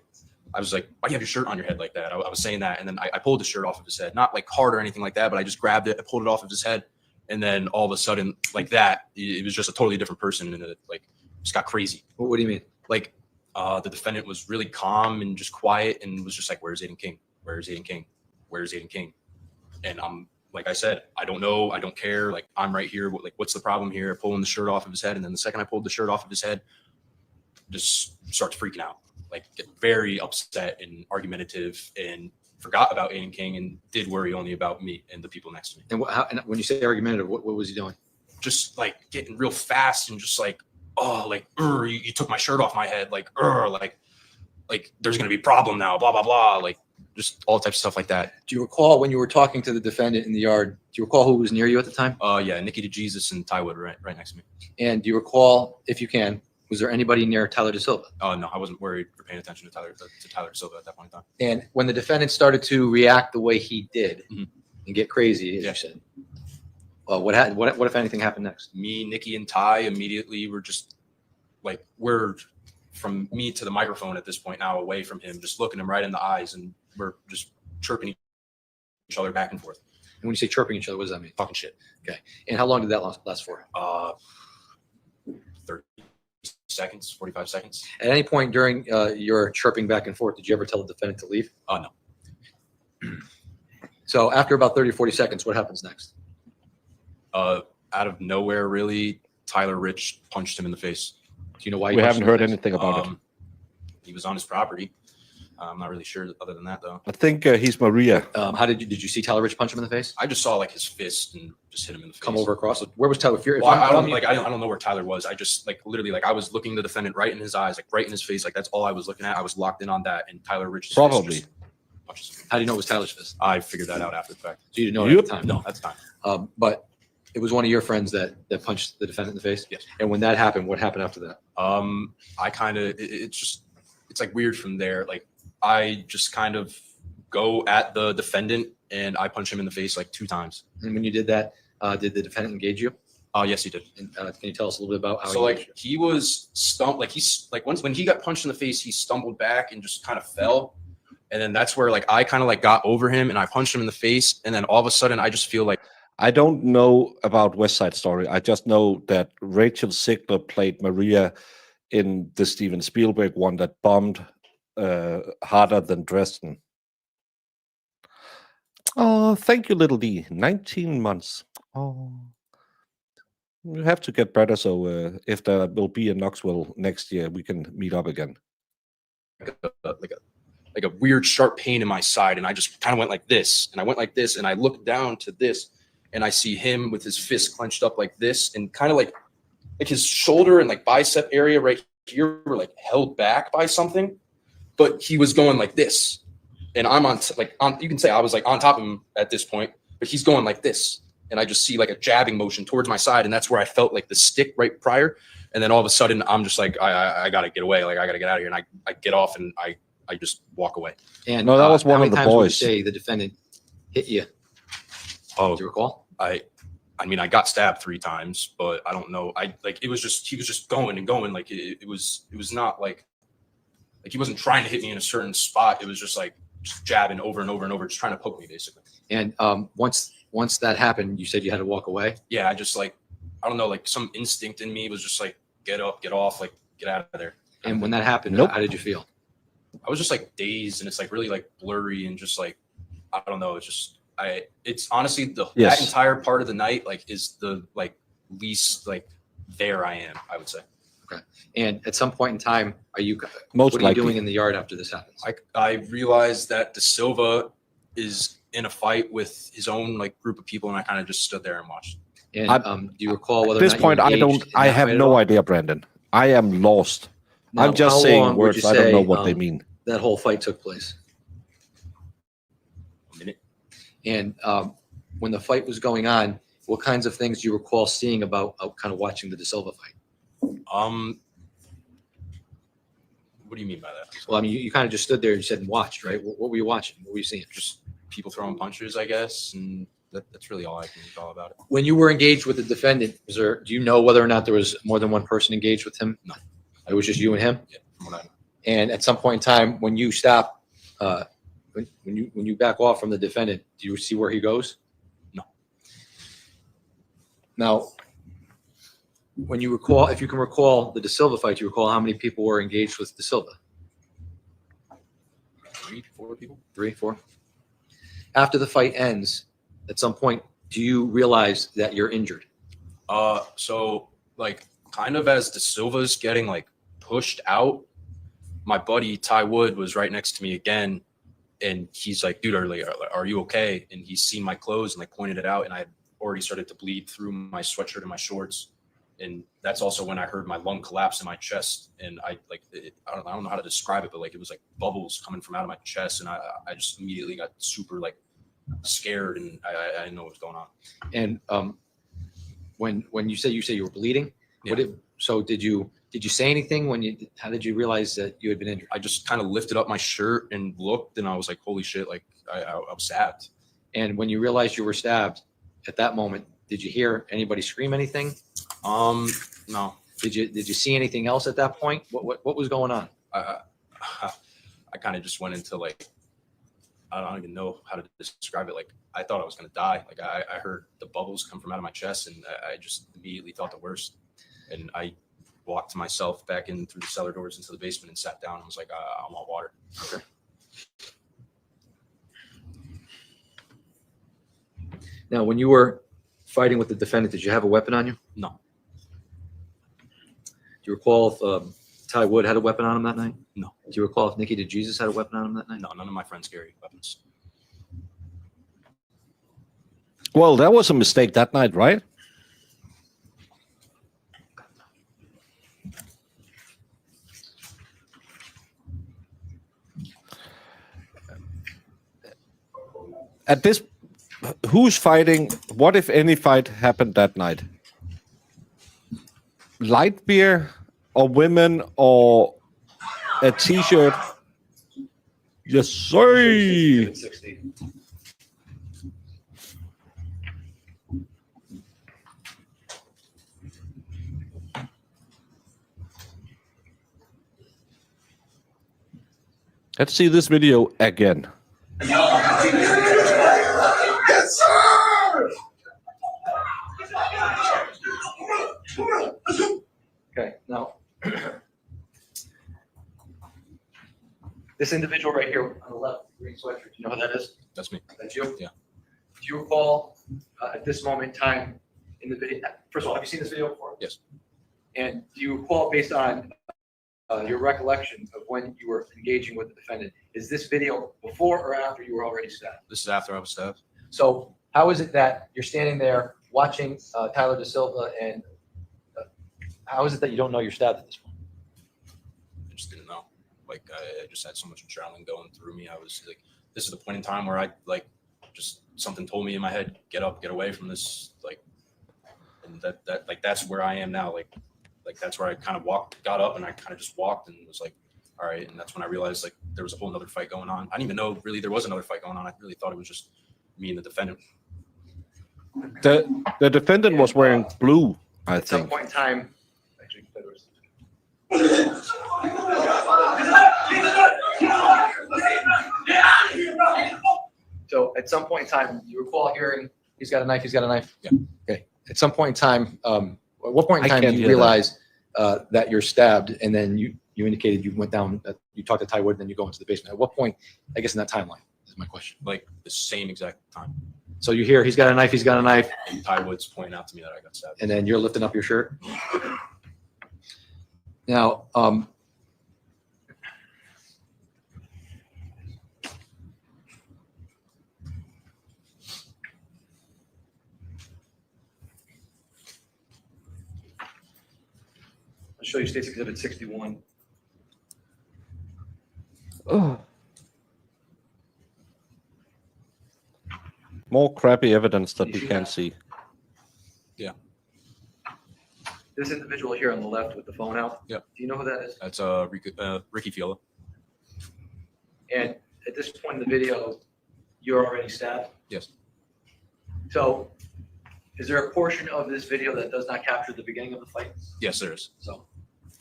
I was like, "Why do you have your shirt on your head like that?" I was saying that. And then I pulled the shirt off of his head, not like hard or anything like that, but I just grabbed it, I pulled it off of his head. And then all of a sudden like that, it was just a totally different person. And it like just got crazy. What do you mean? Like the defendant was really calm and just quiet and was just like, "Where's Aiden King? Where's Aiden King? Where's Aiden King?" And I'm, like I said, I don't know. I don't care. Like, I'm right here. What's the problem here? Pulling the shirt off of his head. And then the second I pulled the shirt off of his head, just starts freaking out, like get very upset and argumentative and forgot about Aiden King and did worry only about me and the people next to me. And when you say argumentative, what was he doing? Just like getting real fast and just like, "Oh, like, you took my shirt off my head. Like, like there's going to be a problem now, blah, blah, blah." Like just all types of stuff like that. Do you recall when you were talking to the defendant in the yard, do you recall who was near you at the time? Yeah, Nikki DeJesus and Ty Wood right next to me. And do you recall, if you can, was there anybody near Tyler De Silva? Oh, no, I wasn't worried or paying attention to Tyler De Silva at that point in time. And when the defendant started to react the way he did Mhm. and get crazy, as you said, what happened? What if anything happened next? Me, Nikki, and Ty immediately were just like, we're from me to the microphone at this point now, away from him, just looking him right in the eyes, and we're just chirping each other back and forth. And when you say chirping each other, what does that mean? Talking shit. Okay. And how long did that last for? 30 seconds, 45 seconds. At any point during your chirping back and forth, did you ever tell the defendant to leave? Oh, no. So after about 30 or 40 seconds, what happens next? Out of nowhere, really, Tyler Rich punched him in the face. Do you know why? We haven't heard anything about it. He was on his property. I'm not really sure other than that, though. I think he's Maria. How did you see Tyler Rich punch him in the face? I just saw like his fist and just hit him in the face. Come over across it. Where was Tyler? Well, I don't know where Tyler was. I just like literally like I was looking the defendant right in his eyes, like right in his face. Like that's all I was looking at. I was locked in on that, and Tyler Rich's Probably. fist just punches him. How do you know it was Tyler's fist? I figured that out after the fact. So you didn't know it at the time? No, at the time. But it was one of your friends that punched the defendant in the face? Yes. And when that happened, what happened after that? I kind of it's like weird from there. Like I just kind of go at the defendant and I punch him in the face like 2 times. And when you did that, did the defendant engage you? Yes, he did. And, can you tell us a little bit about how So he like engaged he was stumped, like he's like when he got punched in the face, he stumbled back and just kind of fell. And then that's where like I kind of like got over him and I punched him in the face. And then all of a sudden I just feel like I don't know about West Side Story. I just know that Rachel Ziegler played Maria in the Steven Spielberg one that bombed harder than Dresden. Oh, thank you, little D. 19 months. Oh, you have to get better. So if there will be a Knoxville next year, we can meet up again. like a weird sharp pain in my side, and I just kind of went like this, and I went like this, and I looked down to this, and I see him with his fist clenched up like this, and kind of like his shoulder and like bicep area right here were like held back by something, but he was going like this, and I'm on you can say I was like on top of him at this point, but he's going like this, and I just see like a jabbing motion towards my side, and that's where I felt like the stick right prior, and then all of a sudden I'm just like I gotta get away, like I gotta get out of here, and I get off and I just walk away. And no, that was one of the boys. Would you say the defendant hit you? Oh, do you recall? I mean, I got stabbed 3 times, but I don't know. He was just going and going. Like it was not like he wasn't trying to hit me in a certain spot. It was just like just jabbing over and over and over, just trying to poke me basically. And once that happened, you said you had to walk away. Yeah, I just like, I don't know, like some instinct in me was just like, get up, get off, like get out of there. And when that happened, Nope. how did you feel? I was just like dazed, and it's like really like blurry and just like, I don't know. It's just, it's honestly that entire part of the night, like is the like least like there I am, I would say. Okay. And at some point in time, what are you likely. doing in the yard after this happens? I realized that De Silva is in a fight with his own like group of people, and I kind of just stood there and watched. And do you recall whether At this or not point, you engaged in I that have fight at no all? idea, Brandon. I am lost. Now, I'm just how saying long would words. you I don't know say, what they mean. That whole fight took place. A minute. And when the fight was going on, what kinds of things do you recall seeing about kind of watching the De Silva fight? What do you mean by that? Well, I mean, you kind of just stood there and said and watched, right? What were you watching? What were you seeing? Just people throwing punches, I guess, and that's really all I can recall about it. When you were engaged with the defendant, do you know whether or not there was more than one person engaged with him? No. It was just you and him? Yeah, from what I know. And at some point in time, when you stop, when you back off from the defendant, do you see where he goes? No. Now, when you recall, if you can recall the De Silva fight, you recall how many people were engaged with De Silva? 3, 4 people. 3, 4. After the fight ends, at some point, do you realize that you're injured? So like kind of as De Silva's getting like pushed out, my buddy Ty Wood was right next to me again, and he's like, "Dude, are you okay?" And he's seen my clothes and like pointed it out, and I had already started to bleed through my sweatshirt and my shorts. And that's also when I heard my lung collapse in my chest, and I don't know how to describe it, but like it was like bubbles coming from out of my chest, and I just immediately got super like scared, and I didn't know what was going on. And when you say you were bleeding, Yeah. did you say anything how did you realize that you had been injured? I just kind of lifted up my shirt and looked, and I was like, holy shit, like I was stabbed. And when you realized you were stabbed at that moment, did you hear anybody scream anything? No. Did you see anything else at that point? What was going on? I kind of just went into like, I don't even know how to describe it. Like I thought I was going to die. Like I heard the bubbles come from out of my chest, and I just immediately thought the worst. And I walked myself back in through the cellar doors into the basement and sat down and was like, I want water. Okay. Now, when you were fighting with the defendant, did you have a weapon on you? No. Do you recall if Ty Wood had a weapon on him that night? No. Do you recall if Nikki DeJesus had a weapon on him that night? No, none of my friends carry weapons. Well, that was a mistake that night, right? At this, who's fighting? What, if any, fight happened that night? Light beer or women or a t-shirt? Yes, sir. 60. Let's see this video again. Yes, sir! Okay, now, this individual right here on the left, green sweatshirt, do you know who that is? That's me. That's you? Yeah. Do you recall at this moment in time in the video, first of all, have you seen this video before? Yes. And do you recall, based on your recollection of when you were engaging with the defendant, is this video before or after you were already stabbed? This is after I was stabbed. So how is it that you're standing there watching Tyler Da Silva, and how is it that you don't know you're stabbed at this point? I just didn't know. Like I just had so much adrenaline going through me. I was like, this is the point in time where I like just something told me in my head, get up, get away from this. Like, and that like that's where I am now. Like that's where I kind of got up, and I kind of just walked and was like, all right. And that's when I realized like there was a whole nother fight going on. I didn't even know really there was another fight going on. I really thought it was just me and the defendant. The defendant was wearing blue, I At some think. point in time, actually, so at some point in time, you recall hearing, he's got a knife, he's got a knife? Yeah. Okay. At some point in time, at what point in I time can't do you hear that. realize that you're stabbed, and then you indicated you went down, you talked to Ty Wood, and then you go into the basement? At what point, I guess in that timeline, is my question. Like the same exact time. So you hear, he's got a knife, he's got a knife, And Ty Wood's pointing out to me that I got stabbed. and then you're lifting up your shirt? Now, I'll show you State's Exhibit 61. Oh. More crappy evidence that we can't see. Yeah. This individual here on the left with the phone out. Yep. Do you know who that is? That's Ricky Fiola. And at this point in the video, you're already stabbed. Yes. So is there a portion of this video that does not capture the beginning of the fight? Yes, there is. So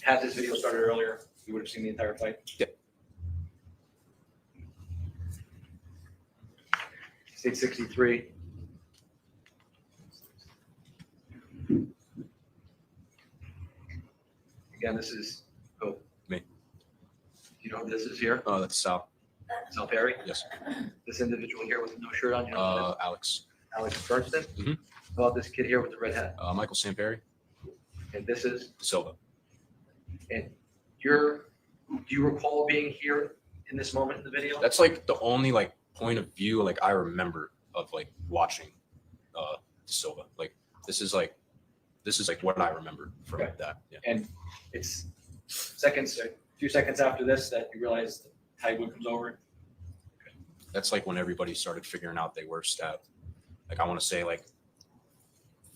had this video started earlier, you would have seen the entire fight? Yep. State 63. Again, this is, oh. Me. Do you know who this is here? That's Sal. Sal Perry? Yes. This individual here with no shirt on, you know who that is? Alex. Alex Bernstein? Mhm. How about this kid here with the red hat? Michael Samperi. And this is, Silva. and do you recall being here in this moment in the video? That's like the only like point of view like I remember of like watching Silva. Like this is like this is like what I remember from Okay. that. Yeah. And it's a few seconds after this that you realize the Tidewood comes over. That's like when everybody started figuring out they were stabbed. Like I want to say like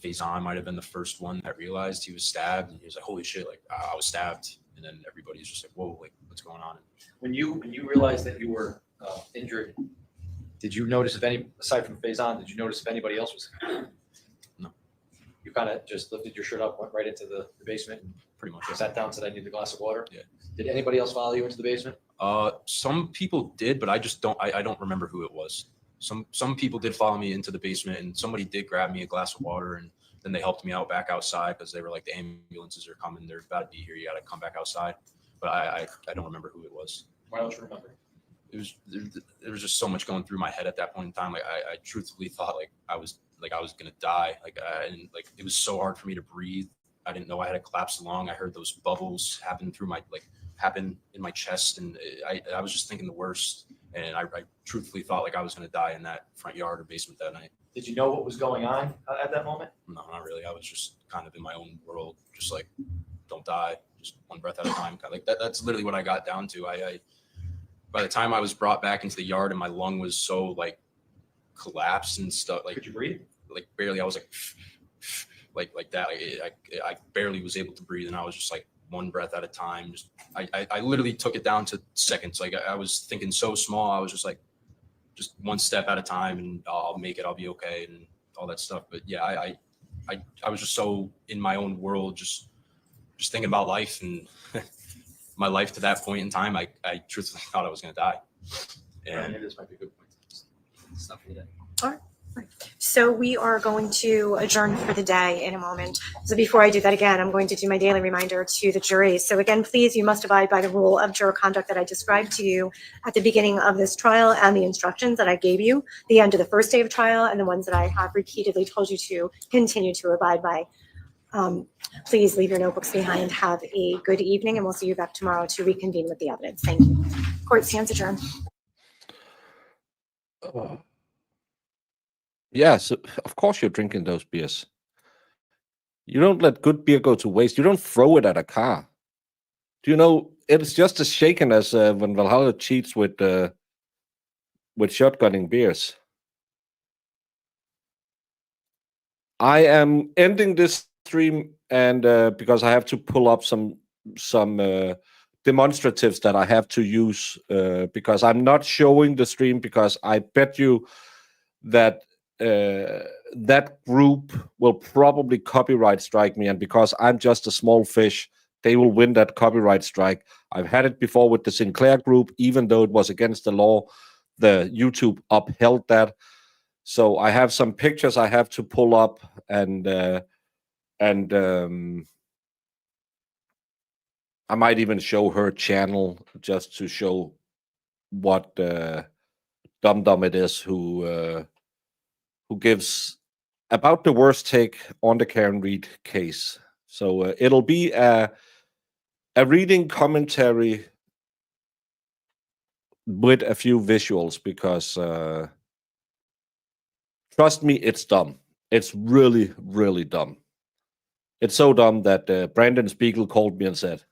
Faison might have been the first one that realized he was stabbed, and he was like, "Holy shit! Like I was stabbed." And then everybody's just like, "Whoa! Like what's going on?" When you realized that you were injured, did you notice aside from Faison, did you notice if anybody else was? No. You kind of just lifted your shirt up, went right into the basement, and Pretty much. sat down, said, "I need a glass of water." Yeah. Did anybody else follow you into the basement? Some people did, but I just don't. I don't remember who it was. Some people did follow me into the basement, and somebody did grab me a glass of water, and then they helped me out back outside because they were like, "The ambulances are coming. They're about to be here. You got to come back outside." But I don't remember who it was. Why don't you remember? It was there was just so much going through my head at that point in time. Like I truthfully thought like I was gonna die. It was so hard for me to breathe. I didn't know I had a collapsed lung. I heard those bubbles happen in my chest, and I was just thinking the worst. And I truthfully thought like I was gonna die in that front yard or basement that night. Did you know what was going on at that moment? No, not really. I was just kind of in my own world, just like, don't die, just one breath at a time. Like that's literally what I got down to. By the time I was brought back into the yard and my lung was so like collapsed and stuff, like Could you breathe? like barely. I was like that. I barely was able to breathe, and I was just like one breath at a time. Just I literally took it down to seconds. Like I was thinking so small. I was just like, just one step at a time, and I'll make it. I'll be okay, and all that stuff. But yeah, I was just so in my own world, just thinking about life and my life to that point in time. I truthfully thought I was going to die. And Maybe this might be a good point. Stop for the day. All right. So we are going to adjourn for the day in a moment. So before I do that again, I'm going to do my daily reminder to the jury. So again, please, you must abide by the rule of juror conduct that I described to you at the beginning of this trial and the instructions that I gave you the end of the first day of trial and the ones that I have repeatedly told you to continue to abide by. Please leave your notebooks behind. Have a good evening, and we'll see you back tomorrow to reconvene with the evidence. Thank you. Court stands adjourned. Yes, of course you're drinking those beers. You don't let good beer go to waste. You don't throw it at a car. Do you know it's just as shaken as when Valhalla cheats with shotgunning beers. I am ending this stream, and because I have to pull up some demonstratives that I have to use because I'm not showing the stream, because I bet you that that group will probably copyright strike me, and because I'm just a small fish, they will win that copyright strike. I've had it before with the Sinclair group. Even though it was against the law, the YouTube upheld that. So I have some pictures I have to pull up, and I might even show her channel just to show what dum-dum it is who gives about the worst take on the Karen Reed case. So it'll be a reading commentary with a few visuals, because trust me, it's dumb. It's really, really dumb. It's so dumb that Brandon Spiegel called me and said,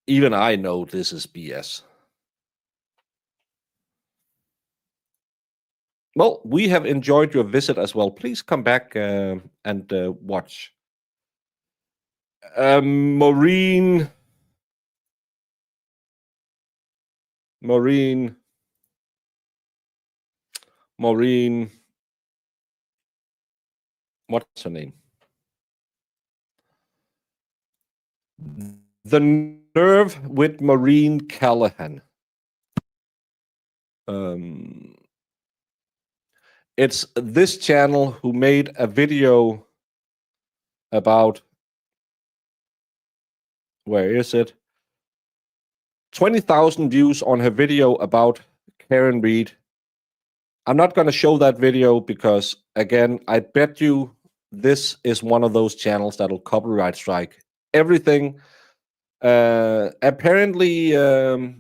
even I know this is BS. Well, we have enjoyed your visit as well. Please come back and watch. Maureen, what's her name? The Nerve with Maureen Callahan. It's this channel who made a video about, where is it? 20,000 views on her video about Karen Reed. I'm not going to show that video because, again, I bet you this is one of those channels that'll copyright strike everything. Apparently, the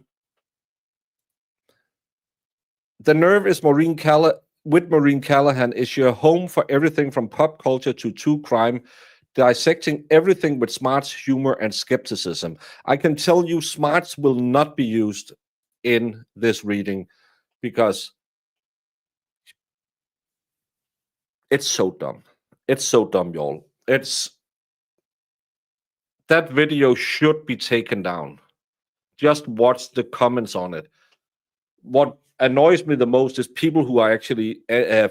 Nerve is Maureen with Maureen Callahan is your home for everything from pop culture to true crime, dissecting everything with smarts, humor, and skepticism. I can tell you smarts will not be used in this reading because it's so dumb. It's so dumb, y'all. That video should be taken down. Just watch the comments on it. What annoys me the most is people who are actually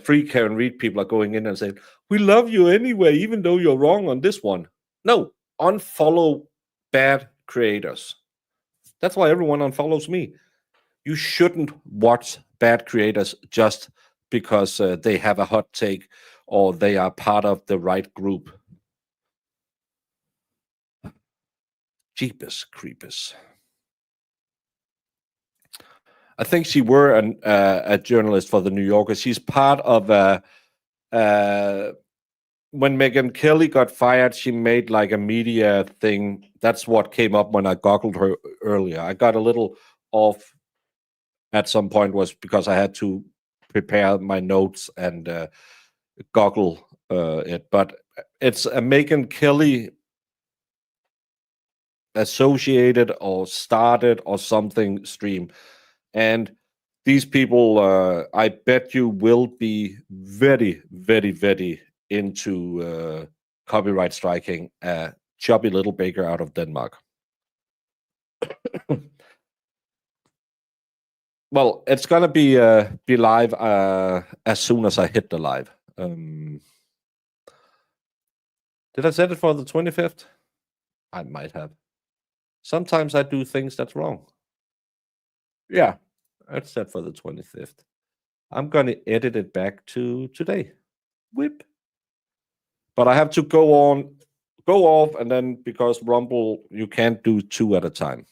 free care and read people are going in and saying, we love you anyway, even though you're wrong on this one. No, unfollow bad creators. That's why everyone unfollows me. You shouldn't watch bad creators just because they have a hot take or they are part of the right group. Jeepers creepers. I think she were a journalist for the New Yorker. She's part of when Megyn Kelly got fired, she made like a media thing. That's what came up when I Googled her earlier. I got a little off at some point was because I had to prepare my notes and Google it. But it's a Megyn Kelly associated or started or something stream. And these people, I bet you will be very, very, very into copyright striking a chubby little baker out of Denmark. Well, it's gonna be live as soon as I hit the live. Did I set it for the 25th? I might have. Sometimes I do things that's wrong. Yeah, it's set for the 25th. I'm gonna edit it back to today. Whip. But I have to go off, and then because Rumble, you can't do two at a time.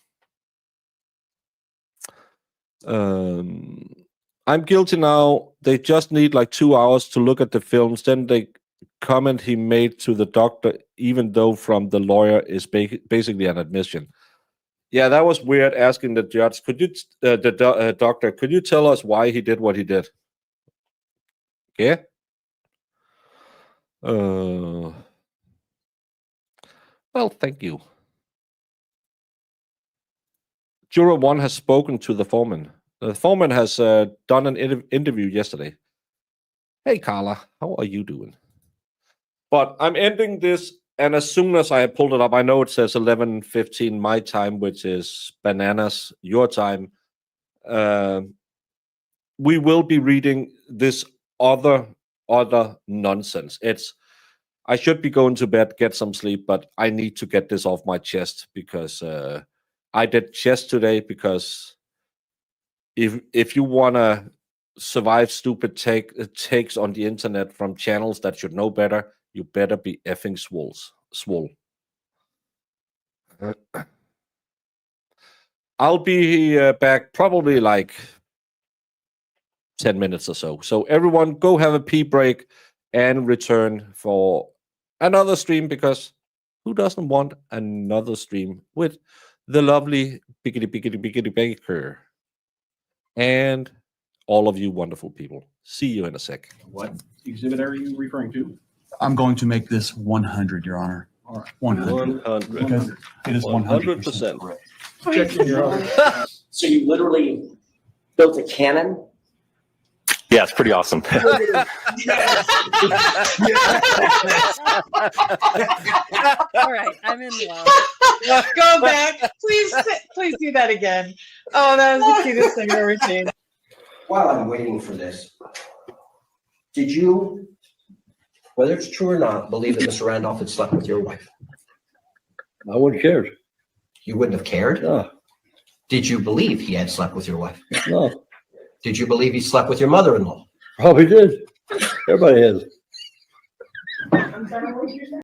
I'm guilty now. They just need like 2 hours to look at the films. Then they comment he made to the doctor, even though from the lawyer is basically an admission. Yeah, that was weird. Asking the judge, could you, doctor, could you tell us why he did what he did? Yeah. Well, thank you. Juror 1 has spoken to the foreman. The foreman has done an interview yesterday. Hey, Carla, how are you doing? But I'm ending this, and as soon as I pulled it up, I know it says 11:15 my time, which is bananas your time. We will be reading this other nonsense. I should be going to bed, get some sleep, but I need to get this off my chest because I did chess today because if you want to survive stupid takes on the internet from channels that should know better, you better be effing swole. I'll be back probably like 10 minutes or so. So everyone go have a pee break and return for another stream, because who doesn't want another stream with the lovely Biggity Baker and all of you wonderful people. See you in a sec. What exhibit are you referring to? I'm going to make this 100, Your Honor. All right. 100. 100. Because it is 100% 100%. correct. So you literally built a cannon? Yeah, it's pretty awesome. All right, I'm in love. Go back. Please do that again. Oh, that was the cutest thing I've ever seen. While I'm waiting for this, did you, whether it's true or not, believe that Mr. Randolph had slept with your wife? I wouldn't have cared. You wouldn't have cared? No. Did you believe he had slept with your wife? No. Did you believe he slept with your mother-in-law? Probably did. Everybody has.